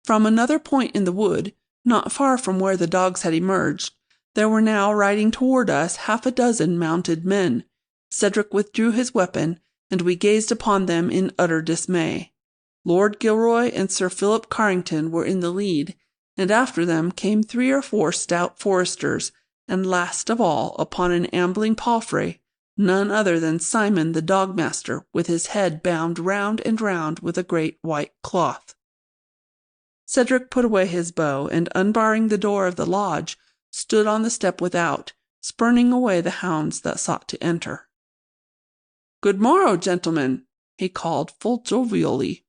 From another point in the wood, not far from where the dogs had emerged, there were now riding toward us 6 mounted men. Cedric withdrew his weapon, and we gazed upon them in utter dismay. Lord Gilroy and Sir Philip Carrington were in the lead, and after them came 3 or 4 stout foresters, and last of all, upon an ambling palfrey, none other than Simon the dog-master, with his head bound round and round with a great white cloth. Cedric put away his bow, and unbarring the door of the lodge, stood on the step without, spurning away the hounds that sought to enter. "Good morrow, gentlemen," he called full jovially.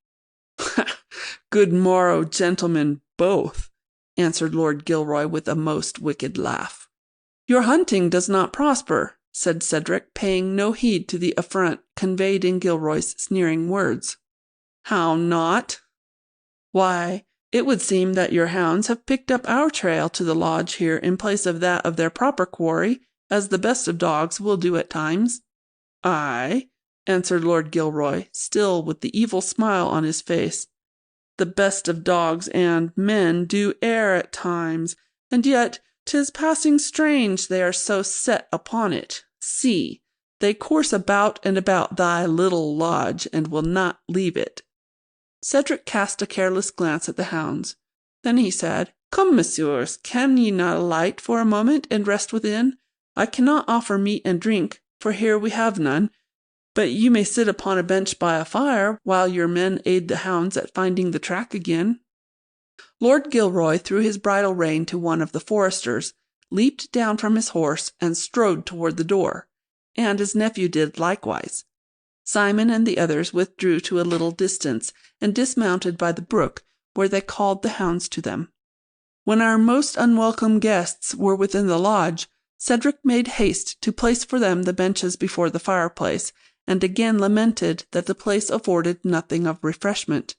"Good morrow, gentlemen both," answered Lord Gilroy with a most wicked laugh. "Your hunting does not prosper," said Cedric, paying no heed to the affront conveyed in Gilroy's sneering words. "How not?" "Why, it would seem that your hounds have picked up our trail to the lodge here in place of that of their proper quarry, as the best of dogs will do at times." "Aye," answered Lord Gilroy, still with the evil smile on his face. "The best of dogs and men do err at times, and yet 'tis passing strange they are so set upon it. See, they course about and about thy little lodge, and will not leave it." Cedric cast a careless glance at the hounds. Then he said, "Come, messieurs, can ye not alight for a moment and rest within? I cannot offer meat and drink, for here we have none, but you may sit upon a bench by a fire while your men aid the hounds at finding the track again." Lord Gilroy threw his bridle rein to one of the foresters, leaped down from his horse, and strode toward the door, and his nephew did likewise. Simon and the others withdrew to a little distance, and dismounted by the brook, where they called the hounds to them. When our most unwelcome guests were within the lodge, Cedric made haste to place for them the benches before the fireplace, and again lamented that the place afforded nothing of refreshment.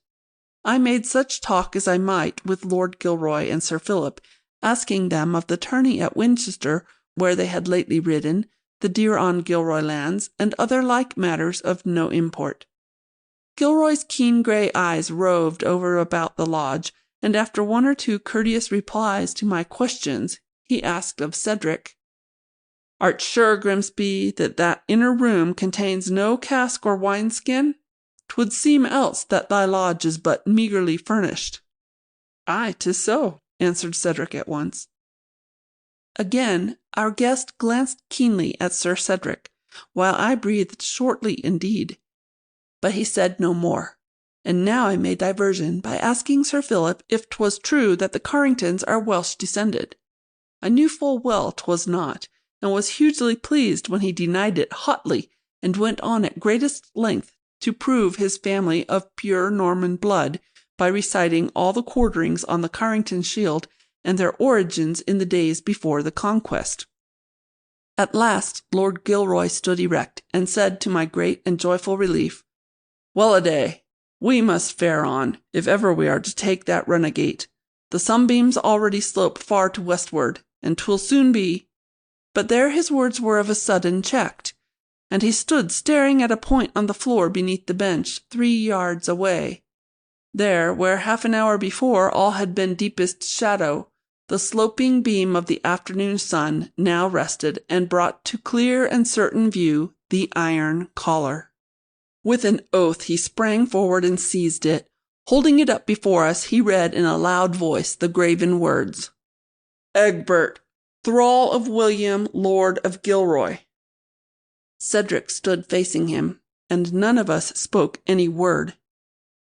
I made such talk as I might with Lord Gilroy and Sir Philip, asking them of the tourney at Winchester, where they had lately ridden, the deer on Gilroy lands, and other like matters of no import. Gilroy's keen grey eyes roved over about the lodge, and after 1 or 2 courteous replies to my questions, he asked of Cedric, "Art sure, Grimsby, that that inner room contains no cask or wineskin? 'Twould seem else that thy lodge is but meagrely furnished." "Aye, 'tis so," answered Cedric at once. Again our guest glanced keenly at Sir Cedric, while I breathed shortly indeed. But he said no more, and now I made diversion by asking Sir Philip if 'twas true that the Carringtons are Welsh descended. I knew full well 'twas not, and was hugely pleased when he denied it hotly, and went on at greatest length to prove his family of pure Norman blood by reciting all the quarterings on the Carrington shield and their origins in the days before the Conquest. At last Lord Gilroy stood erect, and said to my great and joyful relief, "Well-a-day, we must fare on, if ever we are to take that runagate. The sunbeams already slope far to westward, and 'twill soon be—" But there his words were of a sudden checked, and he stood staring at a point on the floor beneath the bench, 3 yards away. There, where half an hour before all had been deepest shadow, the sloping beam of the afternoon sun now rested and brought to clear and certain view the iron collar. With an oath he sprang forward and seized it. Holding it up before us, he read in a loud voice the graven words, "Egbert, thrall of William, Lord of Gilroy." Cedric stood facing him, and none of us spoke any word.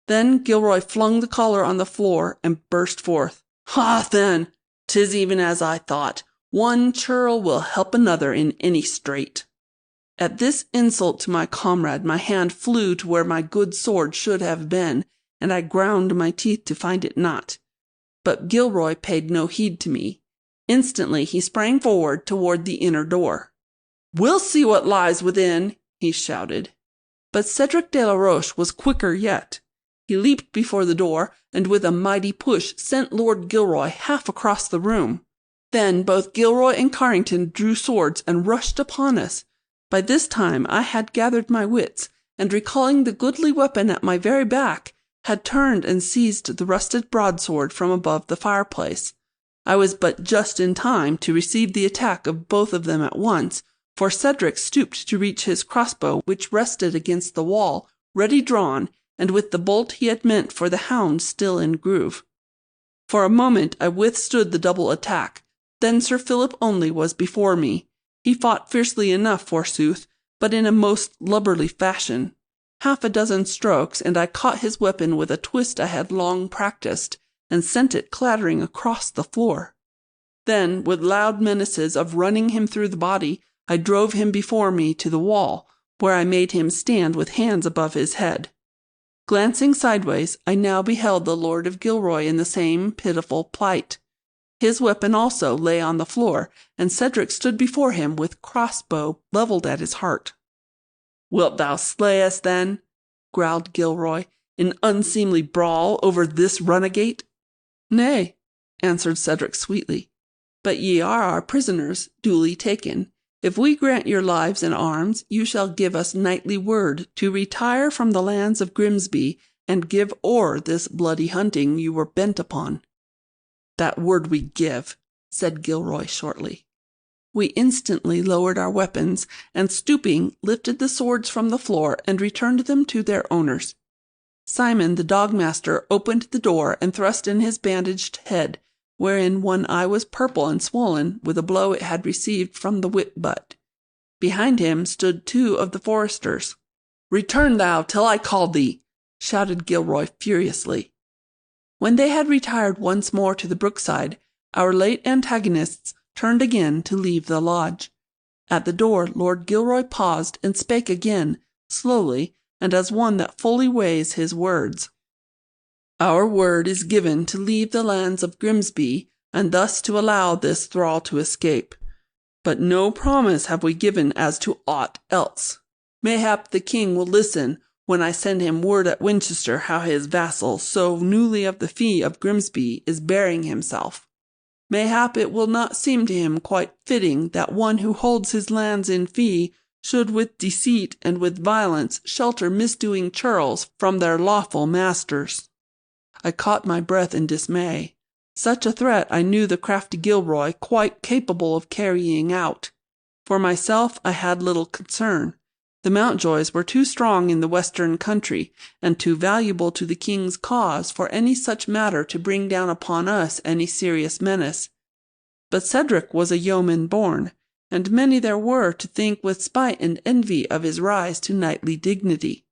Then Gilroy flung the collar on the floor and burst forth, "Ha, then! 'Tis even as I thought. One churl will help another in any strait." At this insult to my comrade, my hand flew to where my good sword should have been, and I ground my teeth to find it not. But Gilroy paid no heed to me. Instantly he sprang forward toward the inner door. "We'll see what lies within," he shouted. But Cedric de la Roche was quicker yet. He leaped before the door, and with a mighty push sent Lord Gilroy half across the room. Then both Gilroy and Carrington drew swords and rushed upon us. By this time I had gathered my wits, and recalling the goodly weapon at my very back, had turned and seized the rusted broadsword from above the fireplace. I was but just in time to receive the attack of both of them at once, for Cedric stooped to reach his crossbow, which rested against the wall, ready drawn, and with the bolt he had meant for the hound still in groove. For a moment I withstood the double attack. Then Sir Philip only was before me. He fought fiercely enough, forsooth, but in a most lubberly fashion. Half a dozen strokes, and I caught his weapon with a twist I had long practised, and sent it clattering across the floor. Then, with loud menaces of running him through the body, I drove him before me to the wall, where I made him stand with hands above his head. Glancing sideways, I now beheld the Lord of Gilroy in the same pitiful plight. His weapon also lay on the floor, and Cedric stood before him with crossbow levelled at his heart. "Wilt thou slay us, then?" growled Gilroy, "in unseemly brawl over this runagate?" "Nay," answered Cedric sweetly, "but ye are our prisoners, duly taken. If we grant your lives and arms, you shall give us knightly word to retire from the lands of Grimsby, and give o'er this bloody hunting you were bent upon." "That word we give," said Gilroy shortly. We instantly lowered our weapons, and stooping, lifted the swords from the floor and returned them to their owners. Simon the dogmaster opened the door and thrust in his bandaged head, wherein one eye was purple and swollen with a blow it had received from the whip butt. Behind him stood 2 of the foresters. "Return thou till I call thee!" shouted Gilroy furiously. When they had retired once more to the brookside, our late antagonists turned again to leave the lodge. At the door Lord Gilroy paused and spake again, slowly, and as one that fully weighs his words. "Our word is given to leave the lands of Grimsby, and thus to allow this thrall to escape. But no promise have we given as to aught else. Mayhap the king will listen when I send him word at Winchester how his vassal, so newly of the fee of Grimsby, is bearing himself. Mayhap it will not seem to him quite fitting that one who holds his lands in fee should with deceit and with violence shelter misdoing churls from their lawful masters." I caught my breath in dismay. Such a threat I knew the crafty Gilroy quite capable of carrying out. For myself I had little concern. The Mountjoys were too strong in the western country, and too valuable to the king's cause for any such matter to bring down upon us any serious menace. But Cedric was a yeoman born, and many there were to think with spite and envy of his rise to knightly dignity.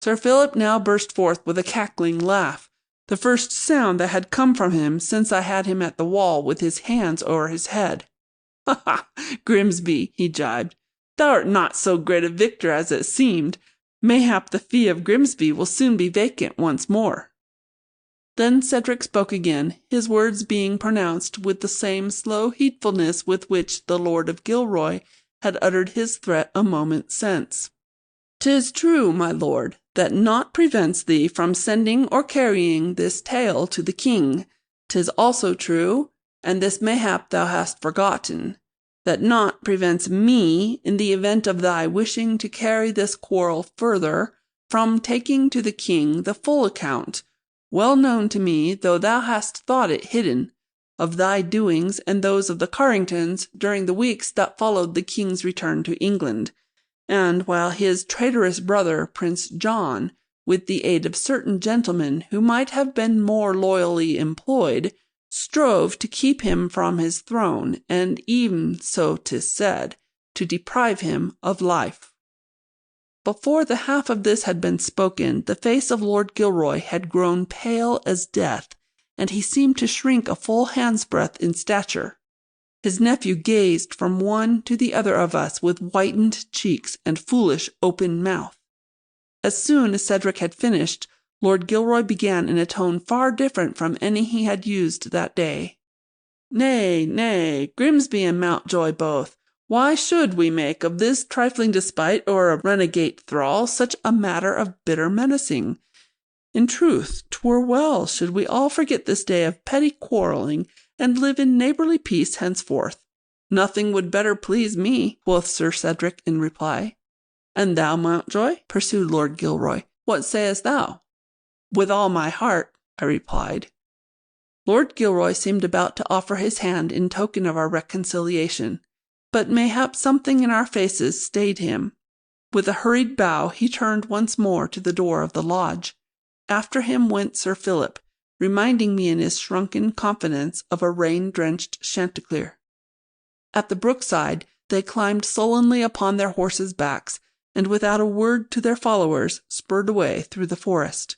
Sir Philip now burst forth with a cackling laugh, the first sound that had come from him since I had him at the wall with his hands o'er his head. "Ha, ha! Grimsby," he gibed. thou art not so great a victor as it seemed. Mayhap the fee of Grimsby will soon be vacant once more." Then Cedric spoke again, his words being pronounced with the same slow heedfulness with which the Lord of Gilroy had uttered his threat a moment since. "'Tis true, my lord, that naught prevents thee from sending or carrying this tale to the king. 'Tis also true, and this mayhap thou hast forgotten, that naught prevents me, in the event of thy wishing to carry this quarrel further, from taking to the king the full account, well known to me, though thou hast thought it hidden, of thy doings and those of the Carringtons during the weeks that followed the king's return to England, and while his traitorous brother, Prince John, with the aid of certain gentlemen who might have been more loyally employed, strove to keep him from his throne, and even, so 'tis said, to deprive him of life." Before the half of this had been spoken, the face of Lord Gilroy had grown pale as death, and he seemed to shrink a full hand's breadth in stature. His nephew gazed from one to the other of us with whitened cheeks and foolish open mouth. As soon as Cedric had finished, Lord Gilroy began in a tone far different from any he had used that day. "Nay, nay, Grimsby and Mountjoy both, why should we make of this trifling despite or a renegade thrall such a matter of bitter menacing? In truth, 'twere well should we all forget this day of petty quarrelling, and live in neighbourly peace henceforth." "Nothing would better please me," quoth Sir Cedric in reply. "And thou, Mountjoy?" pursued Lord Gilroy, "what sayest thou?" "With all my heart," I replied. Lord Gilroy seemed about to offer his hand in token of our reconciliation, but mayhap something in our faces stayed him. With a hurried bow he turned once more to the door of the lodge. After him went Sir Philip, reminding me in his shrunken confidence of a rain-drenched chanticleer. At the brookside they climbed sullenly upon their horses' backs, and without a word to their followers spurred away through the forest.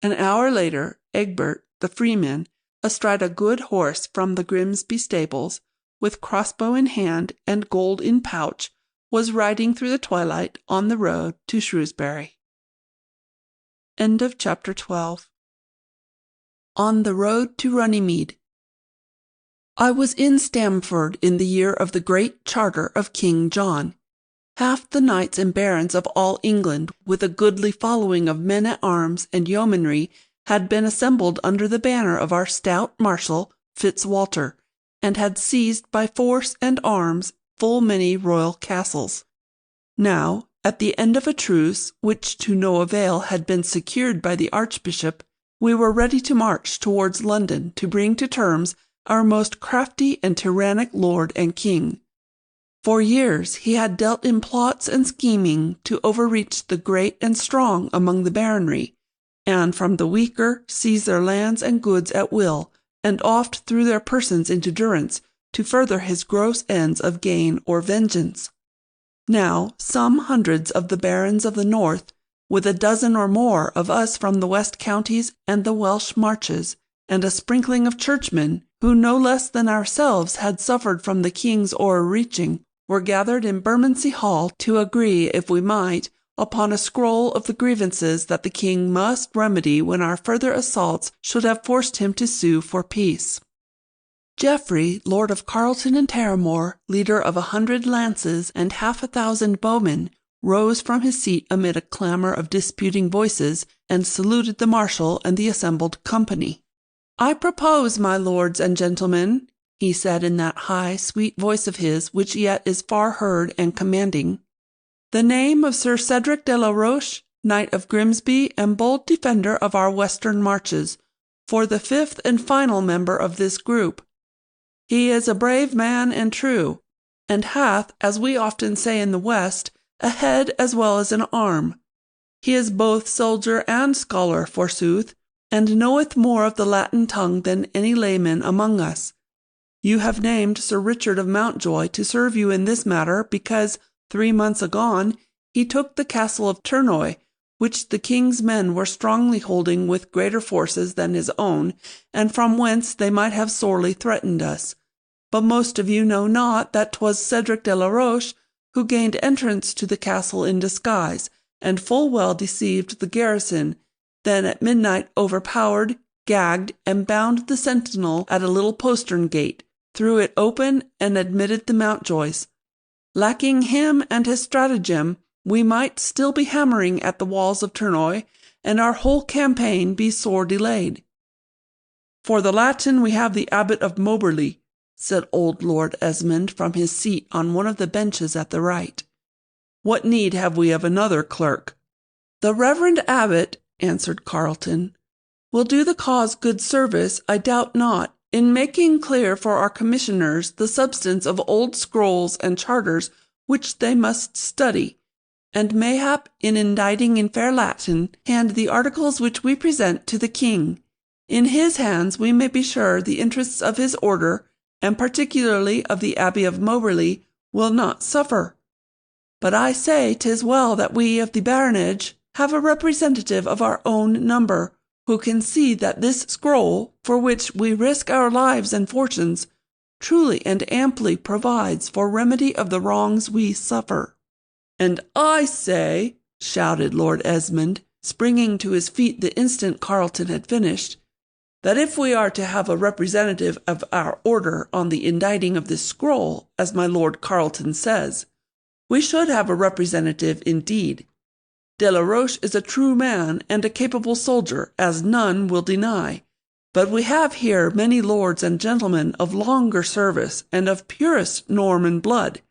An hour later, Egbert, the freeman, astride a good horse from the Grimsby stables, with crossbow in hand and gold in pouch, was riding through the twilight on the road to Shrewsbury. End of chapter 12. On the road to Runnymede. I was in Stamford in the year of the great charter of King John. Half the knights and barons of all England, with a goodly following of men-at-arms and yeomanry, had been assembled under the banner of our stout marshal, Fitzwalter, and had seized by force and arms full many royal castles. Now, at the end of a truce, which to no avail had been secured by the archbishop, we were ready to march towards London to bring to terms our most crafty and tyrannic lord and king. For years he had dealt in plots and scheming to overreach the great and strong among the baronry, and from the weaker seize their lands and goods at will, and oft threw their persons into durance to further his gross ends of gain or vengeance. Now some hundreds of the barons of the north, with a dozen or more of us from the west counties and the Welsh marches, and a sprinkling of churchmen, who no less than ourselves had suffered from the king's o'erreaching, were gathered in Bermondsey Hall to agree, if we might, upon a scroll of the grievances that the king must remedy when our further assaults should have forced him to sue for peace. Geoffrey, Lord of Carleton and Terramore, leader of 100 lances and 50,000 bowmen, rose from his seat amid a clamour of disputing voices, and saluted the marshal and the assembled company. "I propose, my lords and gentlemen," he said in that high, sweet voice of his which yet is far heard and commanding, "the name of Sir Cedric de la Roche, Knight of Grimsby and bold defender of our western marches, for the 5th and final member of this group. He is a brave man and true, and hath, as we often say in the West, a head as well as an arm. He is both soldier and scholar, forsooth, and knoweth more of the Latin tongue than any layman among us. You have named Sir Richard of Mountjoy to serve you in this matter, because, 3 months agone, he took the castle of Turnoy, which the king's men were strongly holding with greater forces than his own, and from whence they might have sorely threatened us. But most of you know not that 'twas Cedric de la Roche who gained entrance to the castle in disguise, and full well deceived the garrison, then at midnight overpowered, gagged, and bound the sentinel at a little postern gate, threw it open, and admitted the Mountjoys. Lacking him and his stratagem, we might still be hammering at the walls of Tournoi, and our whole campaign be sore delayed. For the Latin we have the Abbot of Moberly, said old Lord Esmond from his seat on one of the benches at the right. What need have we of another clerk? The Reverend Abbot, answered Carleton, will do the cause good service, I doubt not, in making clear for our commissioners the substance of old scrolls and charters which they must study, and mayhap in inditing in fair Latin hand the articles which we present to the king. In his hands we may be sure the interests of his order, and particularly of the Abbey of Moberly, will not suffer. But I say 'tis well that we of the baronage have a representative of our own number, who can see that this scroll, for which we risk our lives and fortunes, truly and amply provides for remedy of the wrongs we suffer. And I say, shouted Lord Esmond, springing to his feet the instant Carleton had finished, that if we are to have a representative of our order on the inditing of this scroll, as my Lord Carleton says, we should have a representative indeed. De la Roche is a true man and a capable soldier, as none will deny. But we have here many lords and gentlemen of longer service and of purest Norman blood.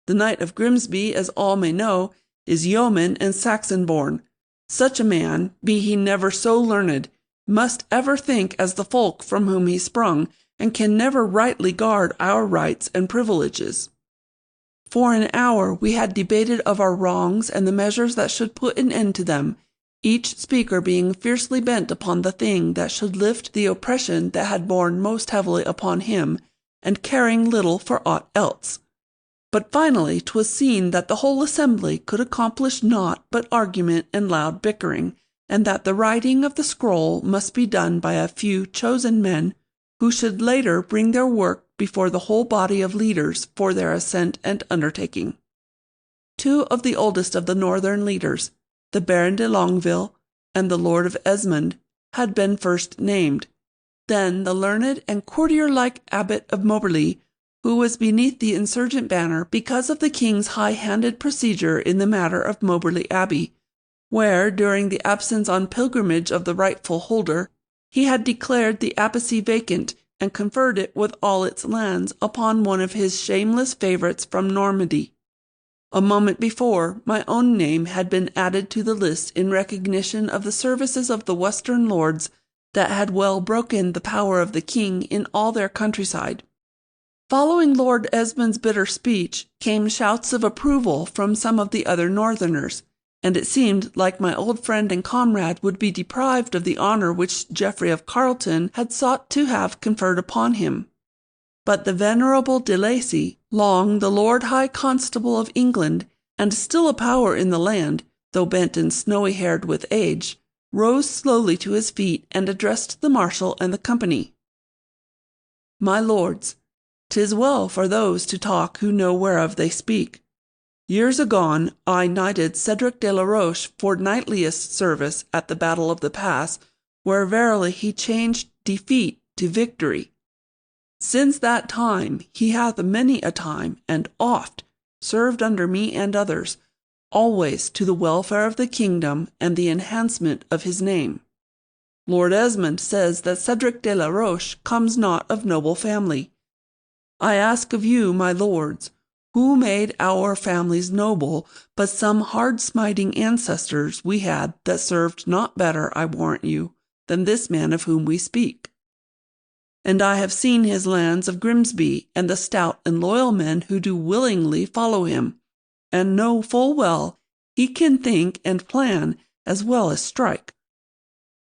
The Knight of Grimsby, as all may know, is yeoman and Saxon born. Such a man, be he never so learned, must ever think as the folk from whom he sprung, and can never rightly guard our rights and privileges. For an hour we had debated of our wrongs and the measures that should put an end to them, each speaker being fiercely bent upon the thing that should lift the oppression that had borne most heavily upon him, and caring little for aught else. But finally 'twas seen that the whole assembly could accomplish naught but argument and loud bickering, and that the writing of the scroll must be done by a few chosen men, who should later bring their work before the whole body of leaders for their assent and undertaking. Two of the oldest of the northern leaders, the Baron de Longueville and the Lord of Esmond, had been first named. Then the learned and courtier-like Abbot of Moberly, who was beneath the insurgent banner because of the king's high-handed procedure in the matter of Moberly Abbey, where, during the absence on pilgrimage of the rightful holder, he had declared the abbacy vacant and conferred it with all its lands upon one of his shameless favourites from Normandy. A moment before, my own name had been added to the list in recognition of the services of the western lords that had well broken the power of the king in all their countryside. Following Lord Esmond's bitter speech came shouts of approval from some of the other northerners, and it seemed like my old friend and comrade would be deprived of the honour which Geoffrey of Carleton had sought to have conferred upon him. But the venerable de Lacy, long the Lord High Constable of England, and still a power in the land, though bent and snowy-haired with age, rose slowly to his feet and addressed the marshal and the company. My lords, 'tis well for those to talk who know whereof they speak. Years agone I knighted Cedric de la Roche for knightliest service at the Battle of the Pass, where verily he changed defeat to victory. Since that time he hath many a time, and oft, served under me and others, always to the welfare of the kingdom and the enhancement of his name. Lord Esmond says that Cedric de la Roche comes not of noble family. I ask of you, my lords, who made our families noble, but some hard-smiting ancestors we had that served not better, I warrant you, than this man of whom we speak? And I have seen his lands of Grimsby, and the stout and loyal men who do willingly follow him, and know full well he can think and plan as well as strike.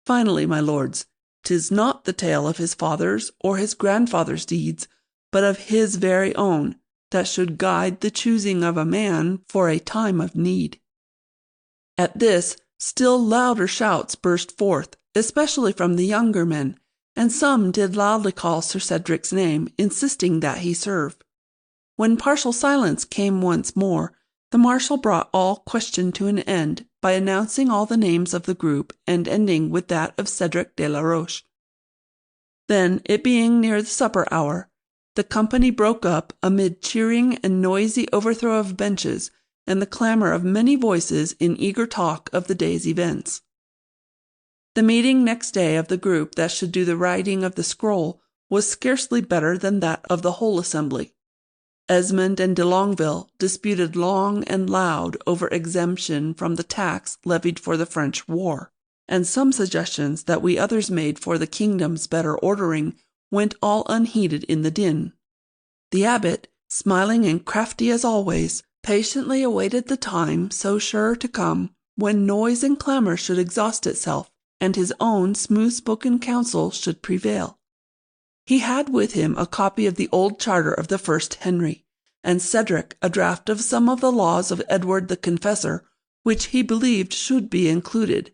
Finally, my lords, 'tis not the tale of his father's or his grandfather's deeds, but of his very own, that should guide the choosing of a man for a time of need. At this, still louder shouts burst forth, especially from the younger men, and some did loudly call Sir Cedric's name, insisting that he serve. When partial silence came once more, The marshal brought all question to an end by announcing all the names of the group and ending with that of Cedric de la Roche. Then, it being near the supper hour, the company broke up amid cheering and noisy overthrow of benches and the clamour of many voices in eager talk of the day's events. The meeting next day of the group that should do the writing of the scroll was scarcely better than that of the whole assembly. Esmond and de Longueville disputed long and loud over exemption from the tax levied for the French war, and some suggestions that we others made for the kingdom's better ordering went all unheeded in the din. The abbot, smiling and crafty as always, patiently awaited the time so sure to come when noise and clamour should exhaust itself, and his own smooth-spoken counsel should prevail. He had with him a copy of the old charter of the first Henry, and Cedric a draft of some of the laws of Edward the Confessor, which he believed should be included.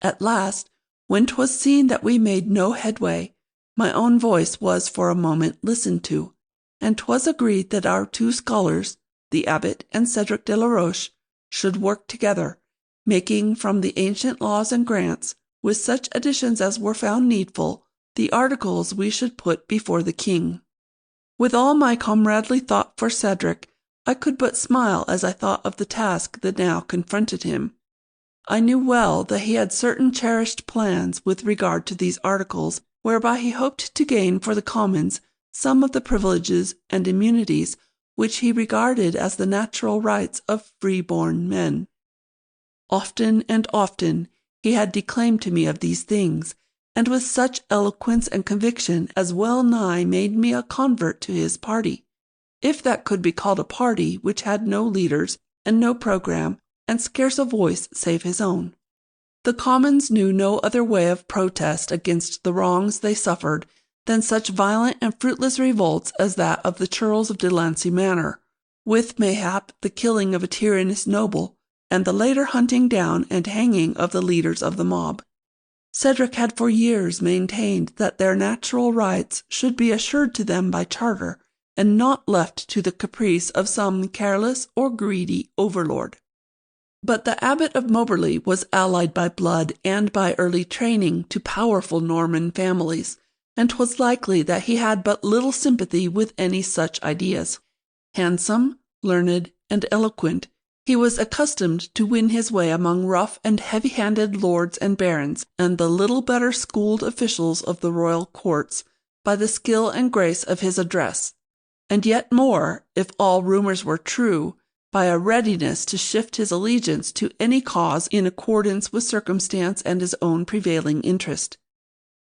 At last, when 'twas seen that we made no headway, my own voice was for a moment listened to, and 'twas agreed that our two scholars, the abbot and Cedric de la Roche, should work together, making from the ancient laws and grants, with such additions as were found needful, the articles we should put before the king. With all my comradely thought for Cedric, I could but smile as I thought of the task that now confronted him. I knew well that he had certain cherished plans with regard to these articles, whereby he hoped to gain for the commons some of the privileges and immunities which he regarded as the natural rights of free-born men. Often and often he had declaimed to me of these things, and with such eloquence and conviction as well nigh made me a convert to his party, if that could be called a party which had no leaders and no programme, and scarce a voice save his own. The commons knew no other way of protest against the wrongs they suffered than such violent and fruitless revolts as that of the churls of Delancey Manor, with mayhap the killing of a tyrannous noble, and the later hunting down and hanging of the leaders of the mob. Cedric had for years maintained that their natural rights should be assured to them by charter, and not left to the caprice of some careless or greedy overlord. But the abbot of Moberly was allied by blood and by early training to powerful Norman families, and 'twas likely that he had but little sympathy with any such ideas. Handsome, learned, and eloquent, he was accustomed to win his way among rough and heavy-handed lords and barons, and the little better schooled officials of the royal courts, by the skill and grace of his address, and yet more, if all rumours were true, by a readiness to shift his allegiance to any cause in accordance with circumstance and his own prevailing interest.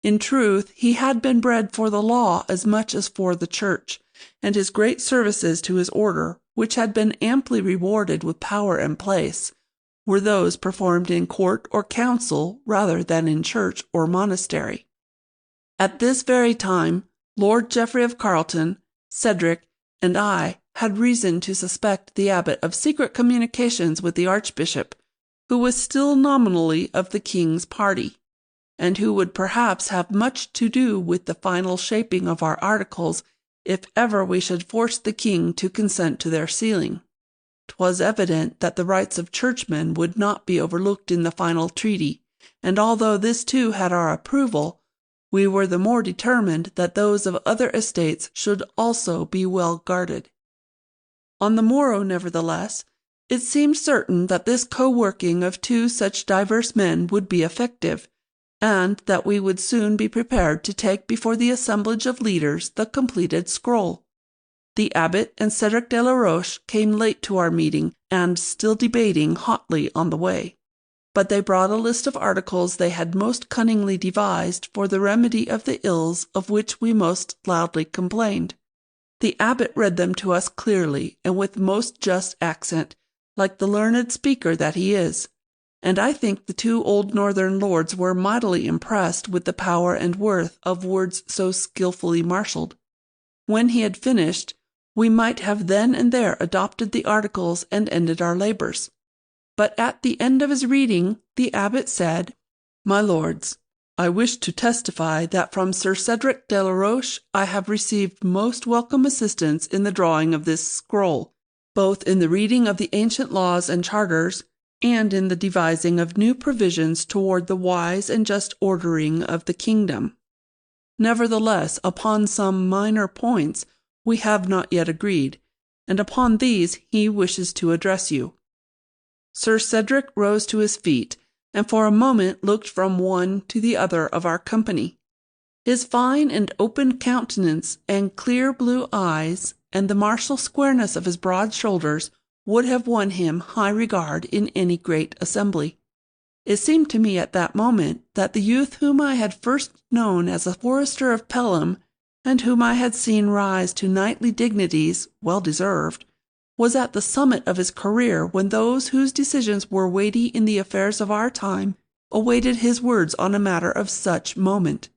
In truth, he had been bred for the law as much as for the church, and his great services to his order, which had been amply rewarded with power and place, were those performed in court or council rather than in church or monastery. At this very time, Lord Geoffrey of Carleton, Cedric, and I had reason to suspect the abbot of secret communications with the archbishop, who was still nominally of the king's party, and who would perhaps have much to do with the final shaping of our articles if ever we should force the king to consent to their sealing. 'Twas evident that the rights of churchmen would not be overlooked in the final treaty, and although this too had our approval, we were the more determined that those of other estates should also be well guarded. On the morrow, nevertheless, it seemed certain that this co-working of two such diverse men would be effective, and that we would soon be prepared to take before the assemblage of leaders the completed scroll. The abbot and Cedric de la Roche came late to our meeting, and still debating hotly on the way. But they brought a list of articles they had most cunningly devised for the remedy of the ills of which we most loudly complained. The abbot read them to us clearly and with most just accent, like the learned speaker that he is, and I think the two old northern lords were mightily impressed with the power and worth of words so skilfully marshalled. When he had finished, we might have then and there adopted the articles and ended our labours. But at the end of his reading, the abbot said, "My lords, I wish to testify that from Sir Cedric de la Roche I have received most welcome assistance in the drawing of this scroll, both in the reading of the ancient laws and charters, and in the devising of new provisions toward the wise and just ordering of the kingdom. Nevertheless, upon some minor points we have not yet agreed, and upon these he wishes to address you." Sir Cedric rose to his feet, and for a moment looked from one to the other of our company. His fine and open countenance and clear blue eyes, and the martial squareness of his broad shoulders, would have won him high regard in any great assembly. It seemed to me at that moment that the youth whom I had first known as a forester of Pelham, and whom I had seen rise to knightly dignities, well deserved, was at the summit of his career when those whose decisions were weighty in the affairs of our time awaited his words on a matter of such moment.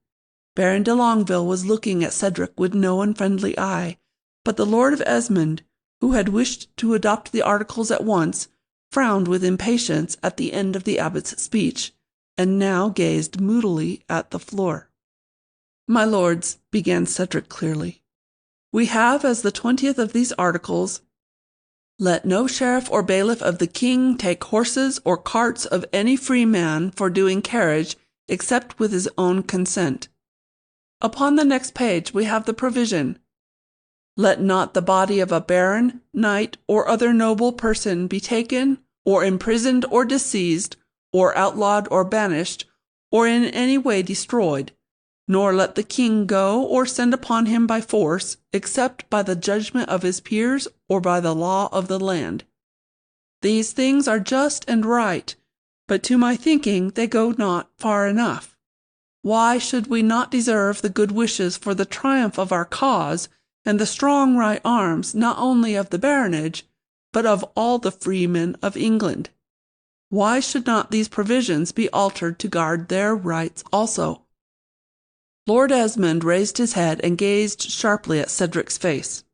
Baron de Longueville was looking at Cedric with no unfriendly eye, but the Lord of Esmond, who had wished to adopt the articles at once, frowned with impatience at the end of the abbot's speech, and now gazed moodily at the floor. "My lords," began Cedric clearly, "we have as the 20th of these articles, 'Let no sheriff or bailiff of the king take horses or carts of any free man for doing carriage except with his own consent.' Upon the next page we have the provision, 'Let not the body of a baron, knight, or other noble person be taken, or imprisoned, or disseized, or outlawed, or banished, or in any way destroyed, nor let the king go or send upon him by force, except by the judgment of his peers or by the law of the land.' These things are just and right, but to my thinking they go not far enough. Why should we not deserve the good wishes for the triumph of our cause, and the strong right arms not only of the baronage, but of all the freemen of England? Why should not these provisions be altered to guard their rights also?" Lord Esmond raised his head and gazed sharply at Cedric's face.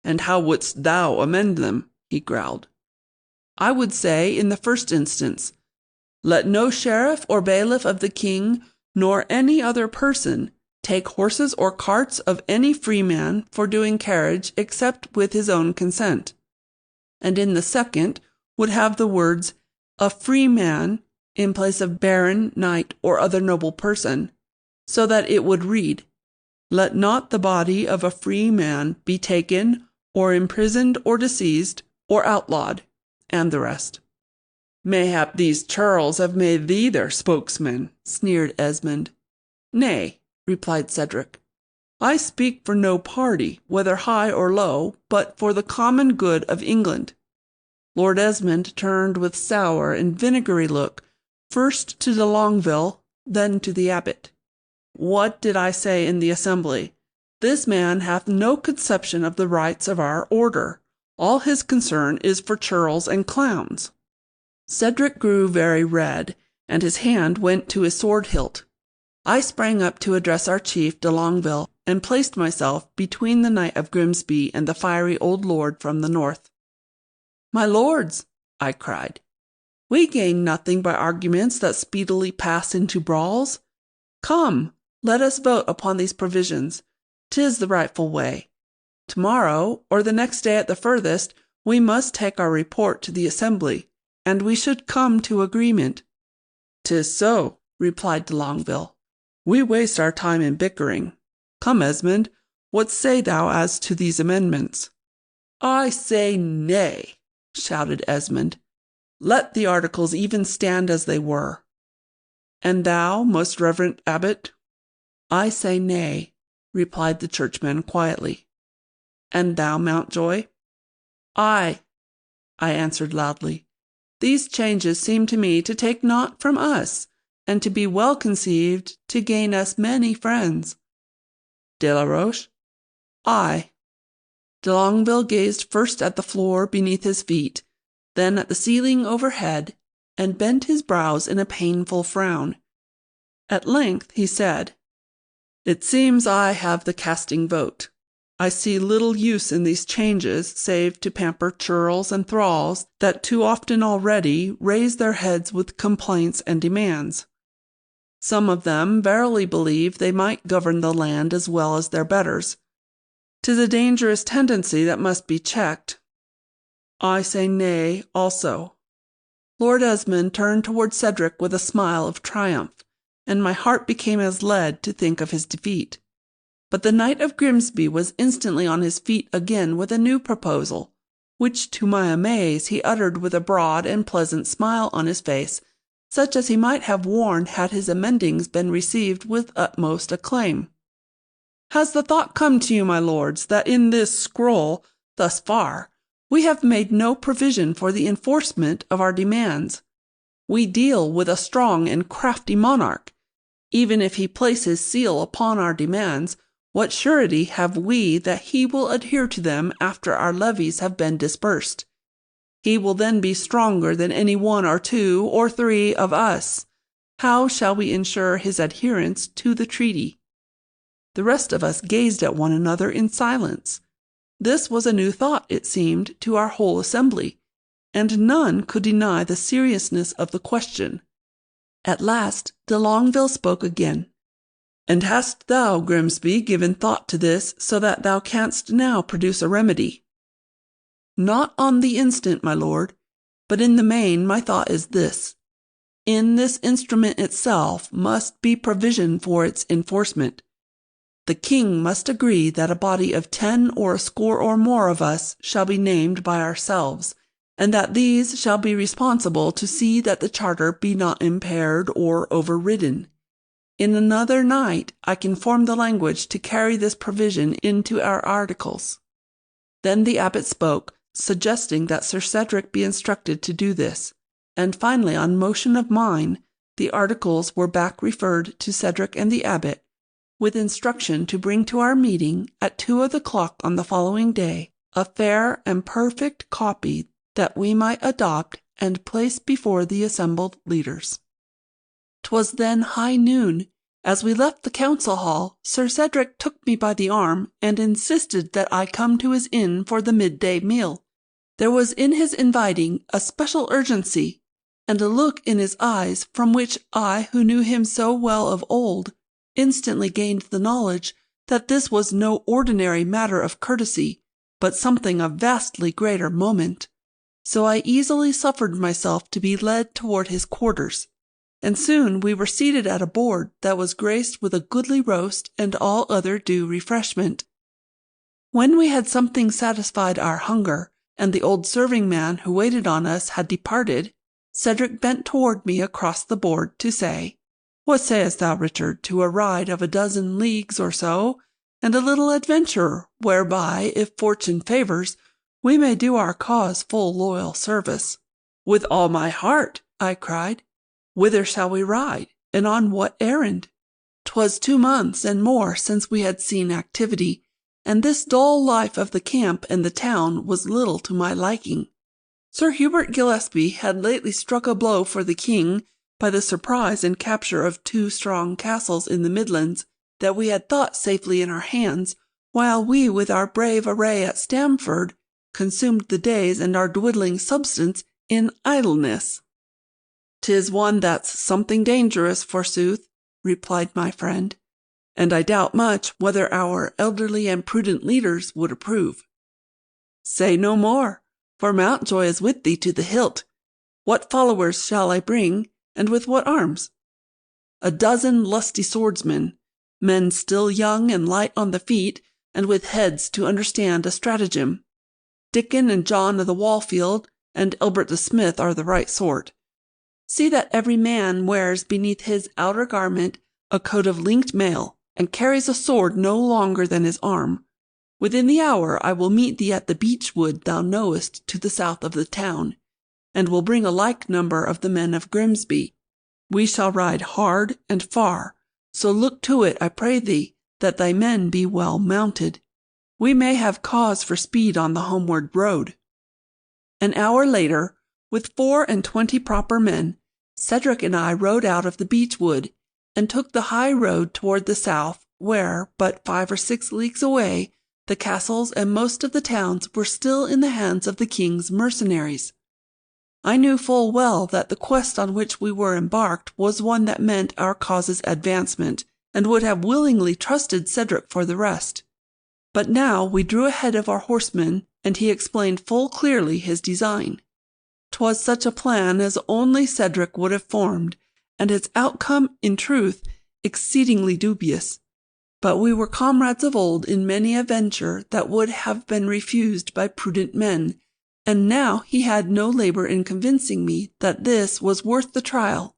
"And how wouldst thou amend them?" he growled. "I would say, in the first instance, 'Let no sheriff or bailiff of the king, nor any other person, take horses or carts of any free man for doing carriage except with his own consent.' And in the second would have the words 'a free man' in place of baron, knight, or other noble person, so that it would read, 'Let not the body of a free man be taken, or imprisoned, or disseized, or outlawed,' and the rest." "Mayhap these churls have made thee their spokesman," sneered Esmond. "Nay," replied Cedric, "I speak for no party, whether high or low, but for the common good of England." Lord Esmond turned with sour and vinegary look, first to de Longueville, then to the abbot. "What did I say in the assembly? This man hath no conception of the rights of our order. All his concern is for churls and clowns." Cedric grew very red, and his hand went to his sword hilt. I sprang up to address our chief, de Longueville, and placed myself between the Knight of Grimsby and the fiery old lord from the north. "My lords," I cried, "we gain nothing by arguments that speedily pass into brawls. Come, let us vote upon these provisions. 'Tis the rightful way. Tomorrow, or the next day at the furthest, we must take our report to the assembly, and we should come to agreement." "'Tis so," replied de Longueville. "We waste our time in bickering. Come, Esmond, what say thou as to these amendments?" "I say nay," shouted Esmond. "Let the articles even stand as they were." "And thou, most reverend abbot?" "I say nay," replied the churchman quietly. "And thou, Mountjoy?" "Aye," I answered loudly. "These changes seem to me to take naught from us, and to be well conceived to gain us many friends." "De la Roche?" "Aye." De Longueville gazed first at the floor beneath his feet, then at the ceiling overhead, and bent his brows in a painful frown. At length he said, "It seems I have the casting vote. I see little use in these changes, save to pamper churls and thralls that too often already raise their heads with complaints and demands. Some of them verily believe they might govern the land as well as their betters. 'Tis a dangerous tendency that must be checked. I say nay also." Lord Esmond turned toward Cedric with a smile of triumph, and my heart became as lead to think of his defeat. But the Knight of Grimsby was instantly on his feet again with a new proposal, which to my amaze he uttered with a broad and pleasant smile on his face, such as he might have worn had his amendings been received with utmost acclaim. "Has the thought come to you, my lords, that in this scroll, thus far, we have made no provision for the enforcement of our demands? We deal with a strong and crafty monarch. Even if he place his seal upon our demands, what surety have we that he will adhere to them after our levies have been dispersed? He will then be stronger than any one or two or three of us. How shall we ensure his adherence to the treaty?" The rest of us gazed at one another in silence. This was a new thought, it seemed, to our whole assembly, and none could deny the seriousness of the question. At last de Longueville spoke again. "And hast thou, Grimsby, given thought to this, so that thou canst now produce a remedy?" "Not on the instant, my lord, but in the main my thought is this. In this instrument itself must be provision for its enforcement. The king must agree that a body of 10 or a score or more of us shall be named by ourselves, and that these shall be responsible to see that the charter be not impaired or overridden. In another night I can form the language to carry this provision into our articles." Then the abbot spoke, suggesting that Sir Cedric be instructed to do this, and finally, on motion of mine, the articles were back referred to Cedric and the abbot, with instruction to bring to our meeting at 2 of the clock on the following day a fair and perfect copy that we might adopt and place before the assembled leaders. 'Twas then high noon. As we left the council hall, Sir Cedric took me by the arm and insisted that I come to his inn for the midday meal. There was in his inviting a special urgency, and a look in his eyes from which I, who knew him so well of old, instantly gained the knowledge that this was no ordinary matter of courtesy, but something of vastly greater moment. So I easily suffered myself to be led toward his quarters, and soon we were seated at a board that was graced with a goodly roast and all other due refreshment. When we had something satisfied our hunger, and the old serving-man who waited on us had departed, Cedric bent toward me across the board to say, "What sayest thou, Richard, to a ride of a dozen leagues or so, and a little adventure, whereby, if fortune favours, we may do our cause full loyal service?" "With all my heart," I cried. "Whither shall we ride, and on what errand?" 'Twas 2 months and more since we had seen activity, and this dull life of the camp and the town was little to my liking. Sir Hubert Gillespie had lately struck a blow for the king by the surprise and capture of 2 strong castles in the Midlands that we had thought safely in our hands, while we with our brave array at Stamford consumed the days and our dwindling substance in idleness. "'Tis one that's something dangerous, forsooth," replied my friend, "and I doubt much whether our elderly and prudent leaders would approve." "Say no more, for Mountjoy is with thee to the hilt. What followers shall I bring, and with what arms?" "A dozen lusty swordsmen, men still young and light on the feet, and with heads to understand a stratagem. Dickon and John of the Wallfield and Elbert the Smith are the right sort. See that every man wears beneath his outer garment a coat of linked mail, and carries a sword no longer than his arm. Within the hour I will meet thee at the beech wood thou knowest to the south of the town, and will bring a like number of the men of Grimsby. We shall ride hard and far, so look to it, I pray thee, that thy men be well mounted. We may have cause for speed on the homeward road." An hour later, with 24 proper men, Cedric and I rode out of the beech wood, and took the high road toward the south, where, but 5 or 6 leagues away, the castles and most of the towns were still in the hands of the king's mercenaries. I knew full well that the quest on which we were embarked was one that meant our cause's advancement, and would have willingly trusted Cedric for the rest. But now we drew ahead of our horsemen, and he explained full clearly his design. 'Twas such a plan as only Cedric would have formed, and its outcome, in truth, exceedingly dubious. But we were comrades of old in many a venture that would have been refused by prudent men, and now he had no labour in convincing me that this was worth the trial.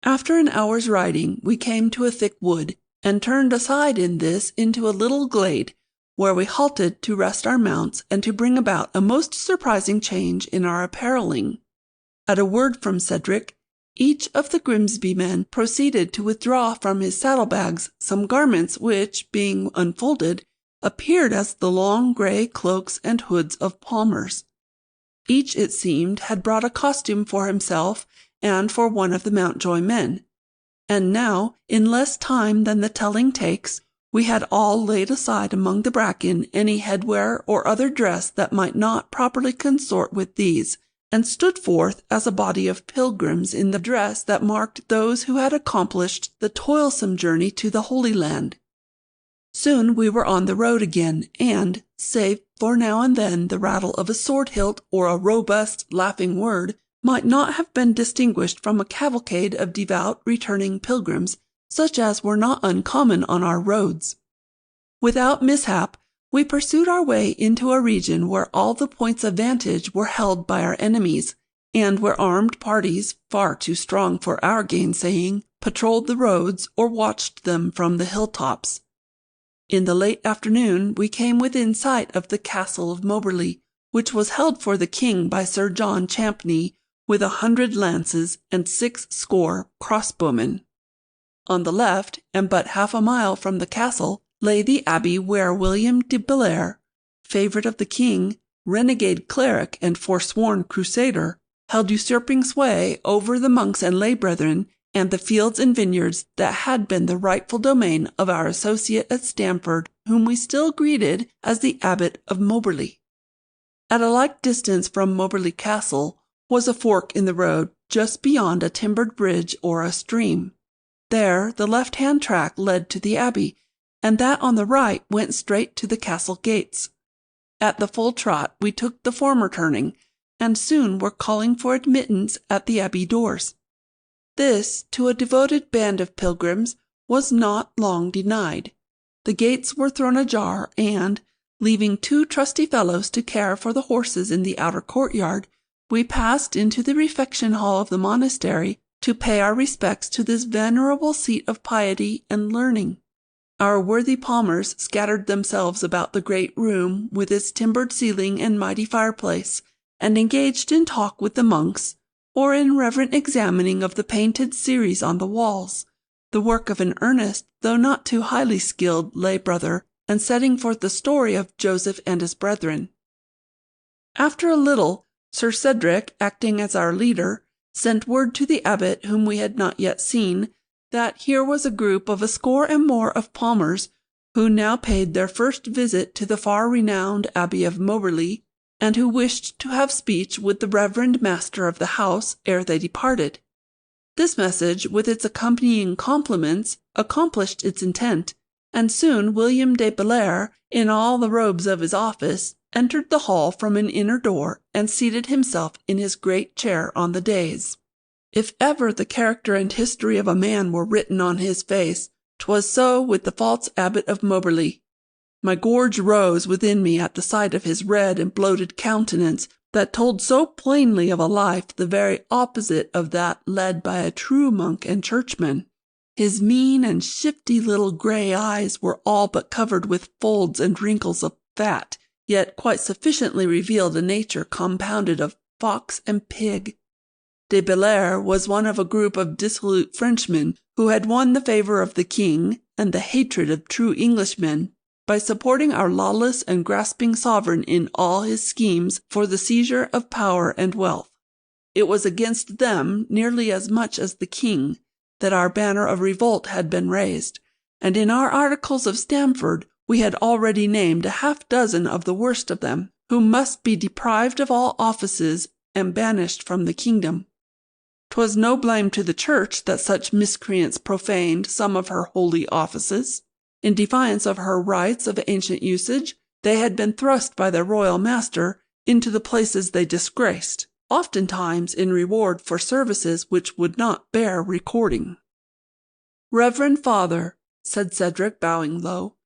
After an hour's riding, we came to a thick wood, and turned aside in this into a little glade, where we halted to rest our mounts and to bring about a most surprising change in our apparelling. At a word from Cedric, each of the Grimsby men proceeded to withdraw from his saddlebags some garments which, being unfolded, appeared as the long grey cloaks and hoods of palmers. Each, it seemed, had brought a costume for himself and for one of the Mountjoy men. And now, in less time than the telling takes, we had all laid aside among the bracken any headwear or other dress that might not properly consort with these, and stood forth as a body of pilgrims in the dress that marked those who had accomplished the toilsome journey to the Holy Land. Soon we were on the road again, and, save for now and then the rattle of a sword hilt or a robust, laughing word, might not have been distinguished from a cavalcade of devout returning pilgrims, such as were not uncommon on our roads. Without mishap, we pursued our way into a region where all the points of vantage were held by our enemies, and where armed parties, far too strong for our gainsaying, patrolled the roads or watched them from the hilltops. In the late afternoon we came within sight of the castle of Moberly, which was held for the king by Sir John Champney, with 100 lances and 60 crossbowmen. On the left, and but half a mile from the castle, lay the abbey where William de Bellairs, favourite of the king, renegade cleric and forsworn crusader, held usurping sway over the monks and lay brethren, and the fields and vineyards that had been the rightful domain of our associate at Stamford, whom we still greeted as the Abbot of Moberly. At a like distance from Moberly Castle was a fork in the road, just beyond a timbered bridge or a stream. There the left-hand track led to the abbey, and that on the right went straight to the castle gates. At the full trot we took the former turning, and soon were calling for admittance at the abbey doors. This, to a devoted band of pilgrims, was not long denied. The gates were thrown ajar, and, leaving 2 trusty fellows to care for the horses in the outer courtyard, we passed into the refection hall of the monastery to pay our respects to this venerable seat of piety and learning. Our worthy palmers scattered themselves about the great room with its timbered ceiling and mighty fireplace, and engaged in talk with the monks, or in reverent examining of the painted series on the walls, the work of an earnest, though not too highly skilled, lay brother, and setting forth the story of Joseph and his brethren. After a little, Sir Cedric, acting as our leader, sent word to the abbot, whom we had not yet seen, that here was a group of 80 and more of palmers, who now paid their first visit to the far-renowned Abbey of Moberly, and who wished to have speech with the reverend master of the house ere they departed. This message, with its accompanying compliments, accomplished its intent, and soon William de Bellairs, in all the robes of his office, entered the hall from an inner door, and seated himself in his great chair on the dais. If ever the character and history of a man were written on his face, 'twas so with the false Abbot of Moberly. My gorge rose within me at the sight of his red and bloated countenance, that told so plainly of a life the very opposite of that led by a true monk and churchman. His mean and shifty little grey eyes were all but covered with folds and wrinkles of fat, yet quite sufficiently revealed a nature compounded of fox and pig. De Bellairs was one of a group of dissolute Frenchmen who had won the favour of the king and the hatred of true Englishmen by supporting our lawless and grasping sovereign in all his schemes for the seizure of power and wealth. It was against them, nearly as much as the king, that our banner of revolt had been raised, and in our articles of Stamford we had already named 6 of the worst of them, who must be deprived of all offices and banished from the kingdom. 'Twas no blame to the church that such miscreants profaned some of her holy offices. In defiance of her rites of ancient usage, They had been thrust by their royal master into the places they disgraced, oftentimes in reward for services which would not bear recording. "Reverend Father," said Cedric, bowing low,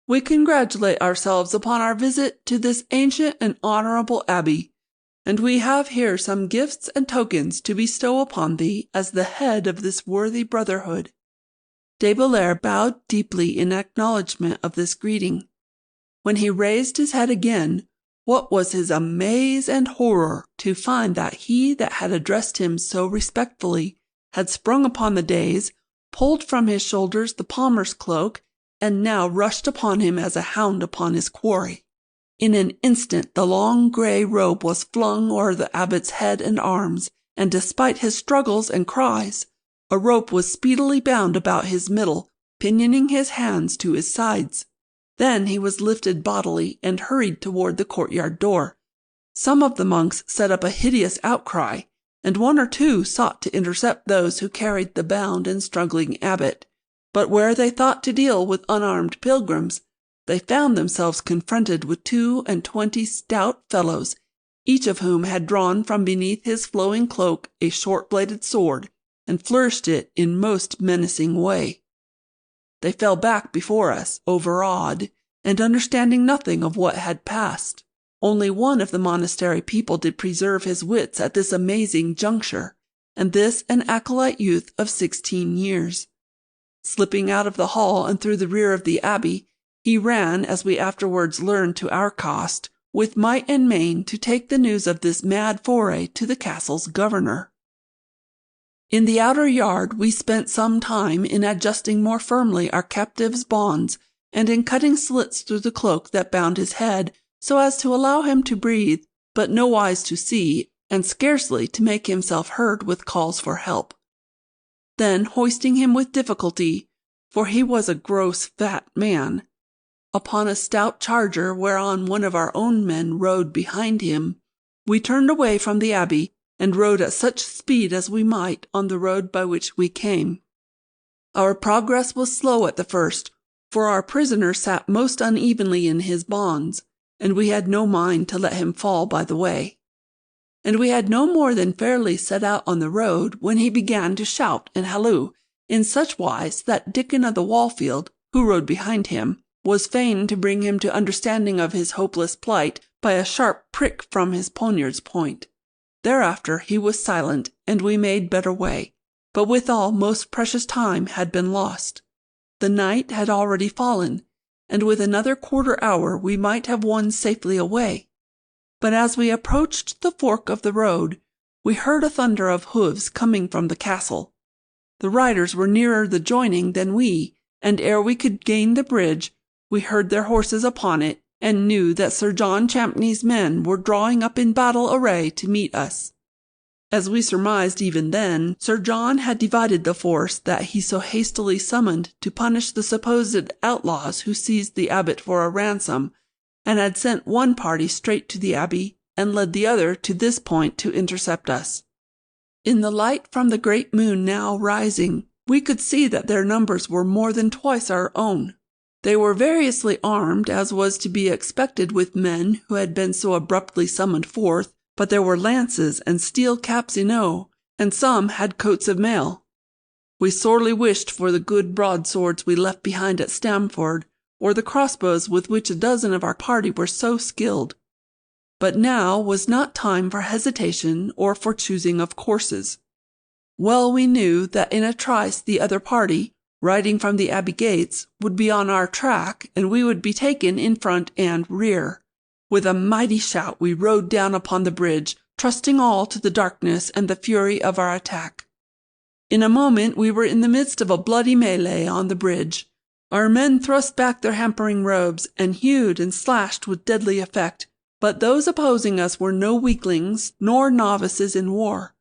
"we congratulate ourselves upon our visit to this ancient and honourable abbey, and we have here some gifts and tokens to bestow upon thee as the head of this worthy brotherhood." De Bellairs bowed deeply in acknowledgment of this greeting. When he raised his head again, what was his amaze and horror to find that he that had addressed him so respectfully had sprung upon the dais, pulled from his shoulders the palmer's cloak, and now rushed upon him as a hound upon his quarry. In an instant the long grey robe was flung o'er the abbot's head and arms, and despite his struggles and cries, a rope was speedily bound about his middle, pinioning his hands to his sides. Then he was lifted bodily and hurried toward the courtyard door. Some of the monks set up a hideous outcry, and one or two sought to intercept those who carried the bound and struggling abbot, but where they thought to deal with unarmed pilgrims, they found themselves confronted with 22 stout fellows, each of whom had drawn from beneath his flowing cloak a short-bladed sword, and flourished it in most menacing way. They fell back before us, overawed, and understanding nothing of what had passed. Only one of the monastery people did preserve his wits at this amazing juncture, and this an acolyte youth of 16 years. Slipping out of the hall and through the rear of the abbey, he ran, as we afterwards learned to our cost, with might and main to take the news of this mad foray to the castle's governor. In the outer yard we spent some time in adjusting more firmly our captive's bonds, and in cutting slits through the cloak that bound his head, so as to allow him to breathe, but nowise to see, and scarcely to make himself heard with calls for help. Then, hoisting him with difficulty, for he was a gross fat man, upon a stout charger whereon one of our own men rode behind him, we turned away from the abbey, and rode at such speed as we might on the road by which we came. Our progress was slow at the first, for our prisoner sat most unevenly in his bonds, and we had no mind to let him fall by the way. And we had no more than fairly set out on the road when he began to shout and halloo, in such wise that Dickon of the Wallfield, who rode behind him, was fain to bring him to understanding of his hopeless plight by a sharp prick from his poniard's point. Thereafter he was silent, and we made better way, but withal most precious time had been lost. The night had already fallen, and with another quarter hour we might have won safely away. But as we approached the fork of the road, we heard a thunder of hoofs coming from the castle. The riders were nearer the joining than we, and ere we could gain the bridge, we heard their horses upon it, and knew that Sir John Champney's men were drawing up in battle array to meet us. As we surmised even then, Sir John had divided the force that he so hastily summoned to punish the supposed outlaws who seized the abbot for a ransom, and had sent one party straight to the abbey, and led the other to this point to intercept us. In the light from the great moon now rising, we could see that their numbers were more than twice our own. They were variously armed, as was to be expected with men who had been so abruptly summoned forth, but there were lances and steel caps enow, and some had coats of mail. We sorely wished for the good broadswords we left behind at Stamford, or the crossbows with which a dozen of our party were so skilled. But now was not time for hesitation or for choosing of courses. Well we knew that in a trice the other party, riding from the abbey gates, would be on our track, and we would be taken in front and rear. With a mighty shout we rode down upon the bridge, trusting all to the darkness and the fury of our attack. In a moment we were in the midst of a bloody melee on the bridge. Our men thrust back their hampering robes, and hewed and slashed with deadly effect, but those opposing us were no weaklings nor novices in war.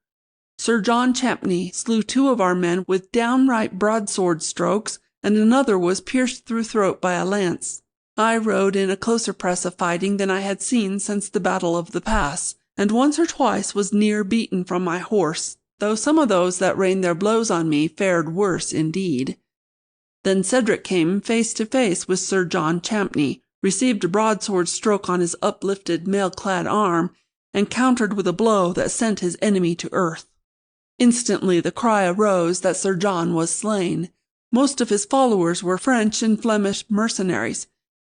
Sir John Champney slew 2 of our men with downright broadsword strokes, and another was pierced through throat by a lance. I rode in a closer press of fighting than I had seen since the Battle of the Pass, and once or twice was near beaten from my horse, though some of those that rained their blows on me fared worse indeed. Then Cedric came face to face with Sir John Champney, received a broadsword stroke on his uplifted, mail-clad arm, and countered with a blow that sent his enemy to earth. Instantly the cry arose that Sir John was slain. Most of his followers were French and Flemish mercenaries,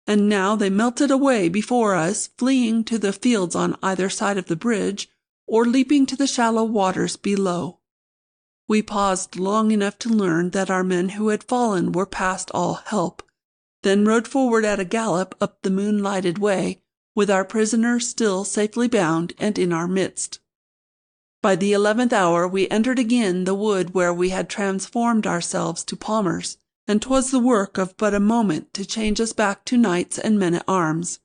and now they melted away before us, fleeing to the fields on either side of the bridge, or leaping to the shallow waters below. We paused long enough to learn that our men who had fallen were past all help, then rode forward at a gallop up the moon-lighted way, with our prisoner still safely bound and in our midst. By the 11th hour we entered again the wood where we had transformed ourselves to palmers, and 'twas the work of but a moment to change us back to knights and men-at-arms.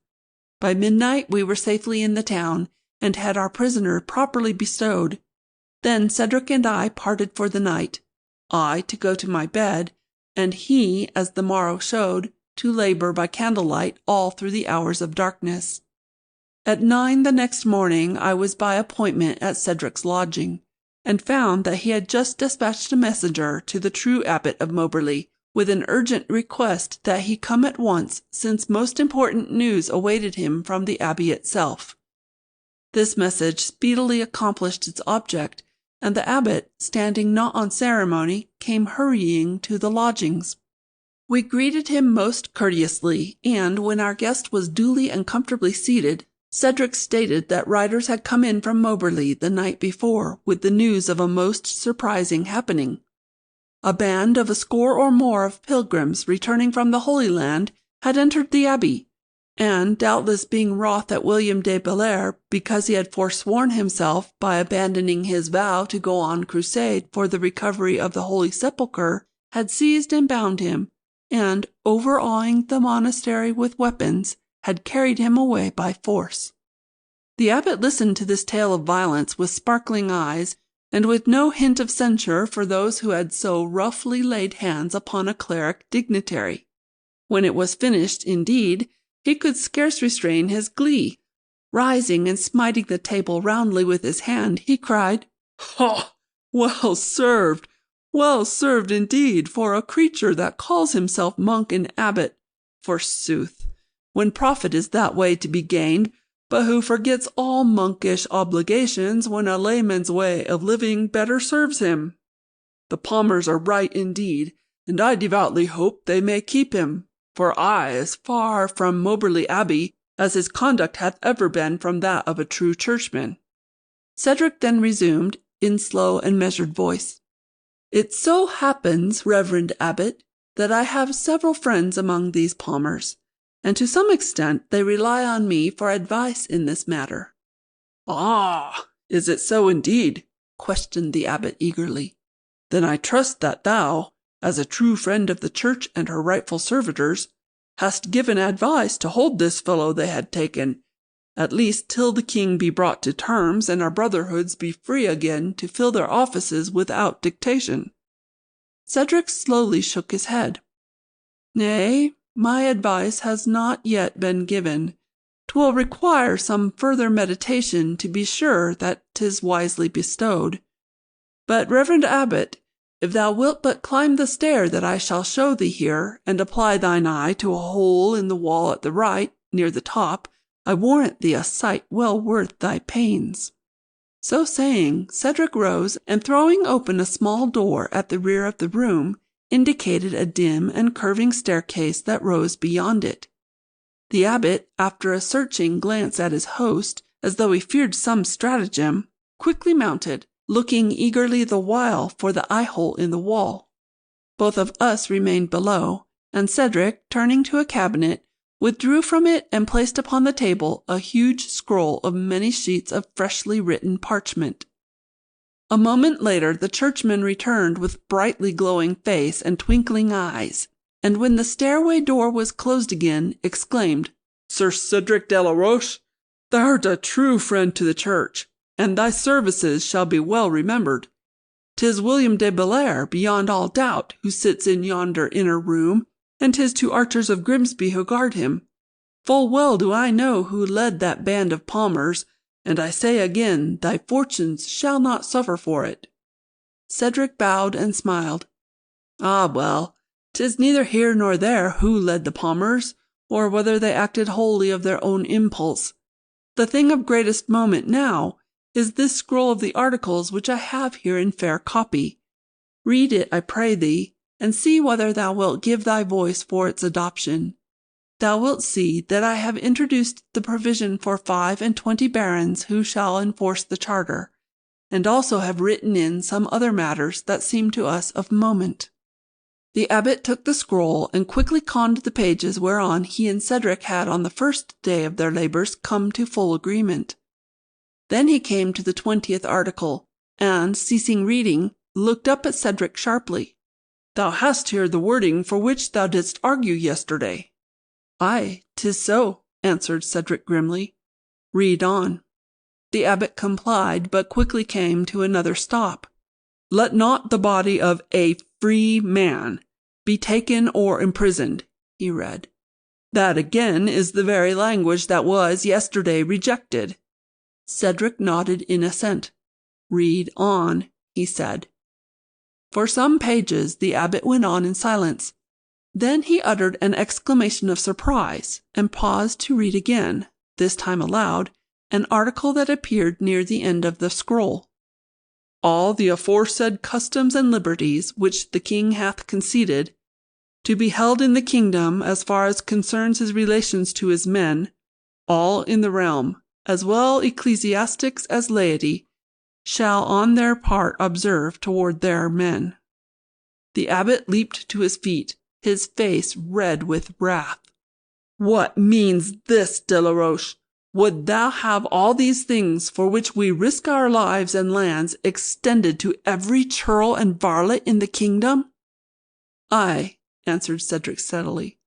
By midnight we were safely in the town, and had our prisoner properly bestowed. Then Cedric and I parted for the night, I to go to my bed, and he, as the morrow showed, to labour by candlelight all through the hours of darkness. At 9 the next morning I was by appointment at Cedric's lodging, and found that he had just despatched a messenger to the true abbot of Moberly, with an urgent request that he come at once, since most important news awaited him from the abbey itself. This message speedily accomplished its object, and the abbot, standing not on ceremony, came hurrying to the lodgings. We greeted him most courteously, and when our guest was duly and comfortably seated, Cedric stated that riders had come in from Moberly the night before with the news of a most surprising happening. A band of a score or more of pilgrims returning from the Holy Land had entered the abbey, and, doubtless being wroth at William de Bellairs because he had forsworn himself by abandoning his vow to go on crusade for the recovery of the Holy Sepulchre, had seized and bound him, and, overawing the monastery with weapons, had carried him away by force. The abbot listened to this tale of violence with sparkling eyes, and with no hint of censure for those who had so roughly laid hands upon a cleric dignitary. When it was finished, indeed, he could scarce restrain his glee. Rising and smiting the table roundly with his hand, he cried, "Ha! Well served! Well served indeed for a creature that calls himself monk and abbot, forsooth, when profit is that way to be gained, but who forgets all monkish obligations when a layman's way of living better serves him. The palmers are right indeed, and I devoutly hope they may keep him, for I as far from Moberly Abbey as his conduct hath ever been from that of a true churchman." Cedric then resumed, in slow and measured voice, "It so happens, reverend abbot, that I have several friends among these palmers, and to some extent they rely on me for advice in this matter." "Ah, is it so indeed?" questioned the abbot eagerly. "Then I trust that thou, as a true friend of the church and her rightful servitors, hast given advice to hold this fellow they had taken, at least till the king be brought to terms and our brotherhoods be free again to fill their offices without dictation." Cedric slowly shook his head. "Nay, my advice has not yet been given. 'Twill require some further meditation to be sure that 'tis wisely bestowed. But, reverend abbot, if thou wilt but climb the stair that I shall show thee here, and apply thine eye to a hole in the wall at the right, near the top, I warrant thee a sight well worth thy pains." So saying, Cedric rose, and throwing open a small door at the rear of the room, indicated a dim and curving staircase that rose beyond it. The abbot, after a searching glance at his host, as though he feared some stratagem, quickly mounted, looking eagerly the while for the eye-hole in the wall. Both of us remained below, and Cedric, turning to a cabinet, withdrew from it and placed upon the table a huge scroll of many sheets of freshly written parchment. A moment later the churchman returned with brightly glowing face and twinkling eyes, and when the stairway door was closed again, exclaimed, "Sir Cedric de la Roche, thou art a true friend to the church, and thy services shall be well remembered. 'Tis William de Bellairs, beyond all doubt, who sits in yonder inner room, and 'tis 2 archers of Grimsby who guard him. Full well do I know who led that band of palmers, and I say again, thy fortunes shall not suffer for it." Cedric bowed and smiled. "Ah, well, 'tis neither here nor there who led the palmers, or whether they acted wholly of their own impulse. The thing of greatest moment now is this scroll of the articles which I have here in fair copy. Read it, I pray thee, and see whether thou wilt give thy voice for its adoption. Thou wilt see that I have introduced the provision for 25 barons who shall enforce the charter, and also have written in some other matters that seem to us of moment." The abbot took the scroll and quickly conned the pages whereon he and Cedric had on the first day of their labours come to full agreement. Then he came to the 20th article, and, ceasing reading, looked up at Cedric sharply. "Thou hast here the wording for which thou didst argue yesterday." "Aye, 'tis so," answered Cedric grimly. "Read on." The abbot complied, but quickly came to another stop. "Let not the body of a free man be taken or imprisoned," he read. "That again is the very language that was yesterday rejected." Cedric nodded in assent. "Read on," he said. For some pages the abbot went on in silence. Then he uttered an exclamation of surprise, and paused to read again, this time aloud, an article that appeared near the end of the scroll. "All the aforesaid customs and liberties which the king hath conceded, to be held in the kingdom as far as concerns his relations to his men, all in the realm, as well ecclesiastics as laity, shall on their part observe toward their men." The abbot leaped to his feet, his face red with wrath. "What means this, Delaroche? Would thou have all these things for which we risk our lives and lands extended to every churl and varlet in the kingdom?" "Aye," answered Cedric steadily,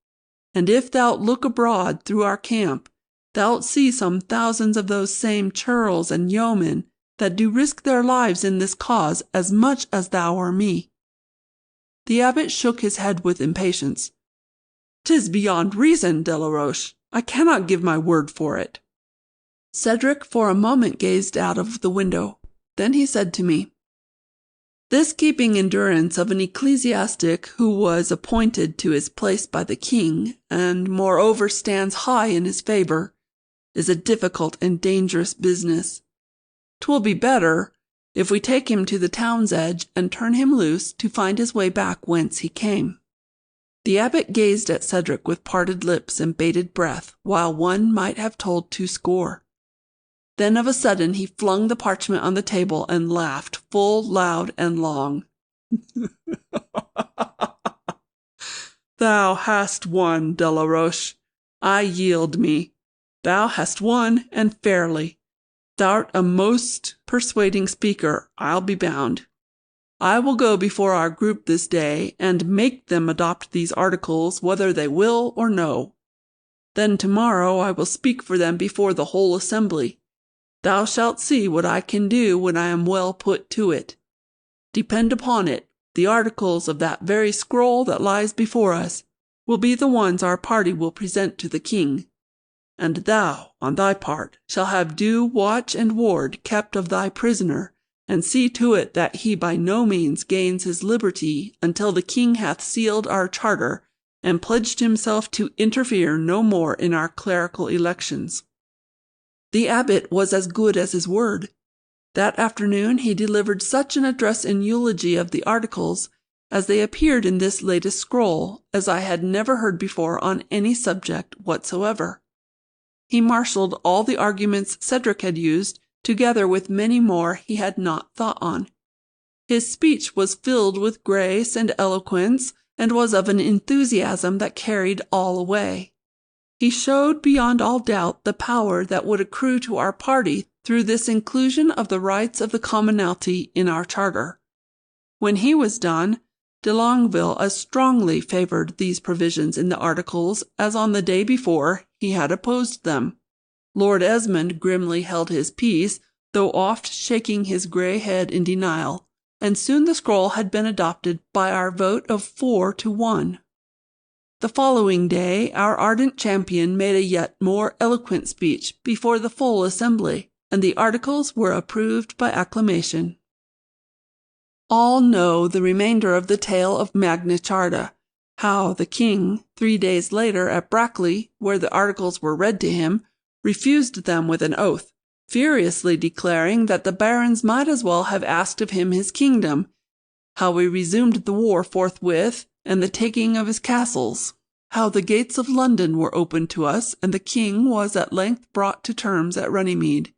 "and if thou'lt look abroad through our camp, thou'lt see some thousands of those same churls and yeomen that do risk their lives in this cause as much as thou or me." The abbot shook his head with impatience. "'Tis beyond reason, Delaroche. I cannot give my word for it." Cedric for a moment gazed out of the window. Then he said to me, "This keeping endurance of an ecclesiastic who was appointed to his place by the king, and moreover stands high in his favour, is a difficult and dangerous business. 'Twill be better if we take him to the town's edge and turn him loose to find his way back whence he came." The abbot gazed at Cedric with parted lips and bated breath, while one might have told 20. Then of a sudden he flung the parchment on the table and laughed full loud and long. "Thou hast won, Delaroche. I yield me. Thou hast won, and fairly. Thou'rt a most persuading speaker, I'll be bound. I will go before our group this day, and make them adopt these articles whether they will or no. Then tomorrow I will speak for them before the whole assembly. Thou shalt see what I can do when I am well put to it. Depend upon it, the articles of that very scroll that lies before us will be the ones our party will present to the king. And thou, on thy part, shall have due watch and ward kept of thy prisoner, and see to it that he by no means gains his liberty until the king hath sealed our charter and pledged himself to interfere no more in our clerical elections." The abbot was as good as his word. That afternoon he delivered such an address in eulogy of the articles, as they appeared in this latest scroll, as I had never heard before on any subject whatsoever. He marshalled all the arguments Cedric had used, together with many more he had not thought on. His speech was filled with grace and eloquence, and was of an enthusiasm that carried all away. He showed beyond all doubt the power that would accrue to our party through this inclusion of the rights of the commonalty in our charter. When he was done, de Longueville as strongly favoured these provisions in the articles as on the day before he had opposed them. Lord Esmond grimly held his peace, though oft shaking his grey head in denial, and soon the scroll had been adopted by our vote of 4-1. The following day our ardent champion made a yet more eloquent speech before the full assembly, and the articles were approved by acclamation. All know the remainder of the tale of Magna Carta, How the king, 3 days later at Brackley, where the articles were read to him, refused them with an oath, furiously declaring that the barons might as well have asked of him his kingdom. How we resumed the war forthwith, and the taking of his castles. How the gates of London were opened to us, and the king was at length brought to terms at Runnymede.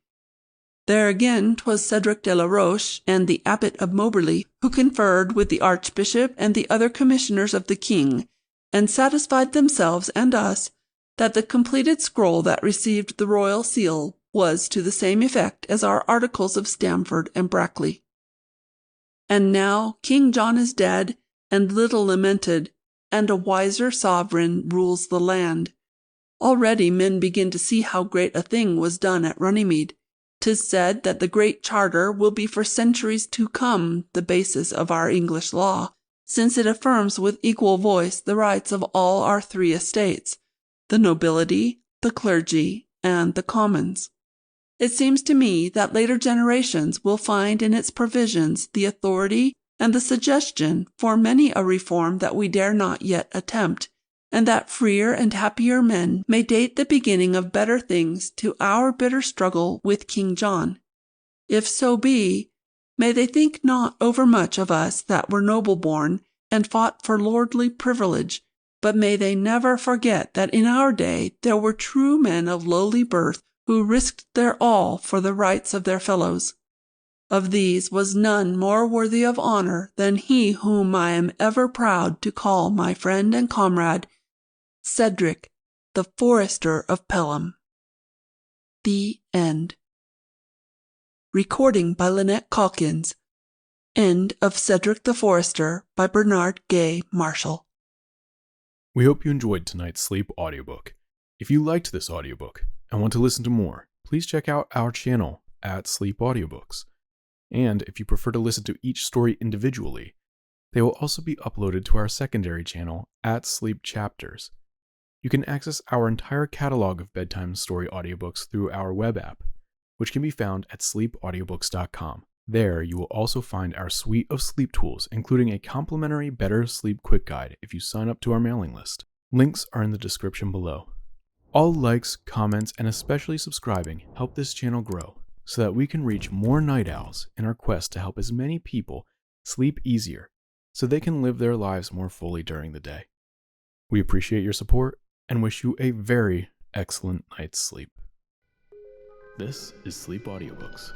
There again 'twas Cedric de la Roche and the Abbot of Moberly who conferred with the archbishop and the other commissioners of the king, and satisfied themselves and us that the completed scroll that received the royal seal was to the same effect as our articles of Stamford and Brackley. And now King John is dead, and little lamented, and a wiser sovereign rules the land. Already men begin to see how great a thing was done at Runnymede. 'Tis said that the Great Charter will be for centuries to come the basis of our English law, since it affirms with equal voice the rights of all our 3 estates, the nobility, the clergy, and the commons. It seems to me that later generations will find in its provisions the authority and the suggestion for many a reform that we dare not yet attempt, and that freer and happier men may date the beginning of better things to our bitter struggle with King John. If so be, may they think not overmuch of us that were noble born and fought for lordly privilege, but may they never forget that in our day there were true men of lowly birth who risked their all for the rights of their fellows. Of these was none more worthy of honor than he whom I am ever proud to call my friend and comrade, Cedric, the Forester of Pelham. The End. Recording by Lynette Caulkins. End of Cedric the Forester by Bernard Gay Marshall. We hope you enjoyed tonight's Sleep audiobook. If you liked this audiobook and want to listen to more, please check out our channel at Sleep Audiobooks. And if you prefer to listen to each story individually, they will also be uploaded to our secondary channel at Sleep Chapters. You can access our entire catalog of bedtime story audiobooks through our web app, which can be found at sleepaudiobooks.com. There, you will also find our suite of sleep tools, including a complimentary Better Sleep Quick Guide if you sign up to our mailing list. Links are in the description below. All likes, comments, and especially subscribing help this channel grow so that we can reach more night owls in our quest to help as many people sleep easier so they can live their lives more fully during the day. We appreciate your support and wish you a very excellent night's sleep. This is Sleep Audiobooks.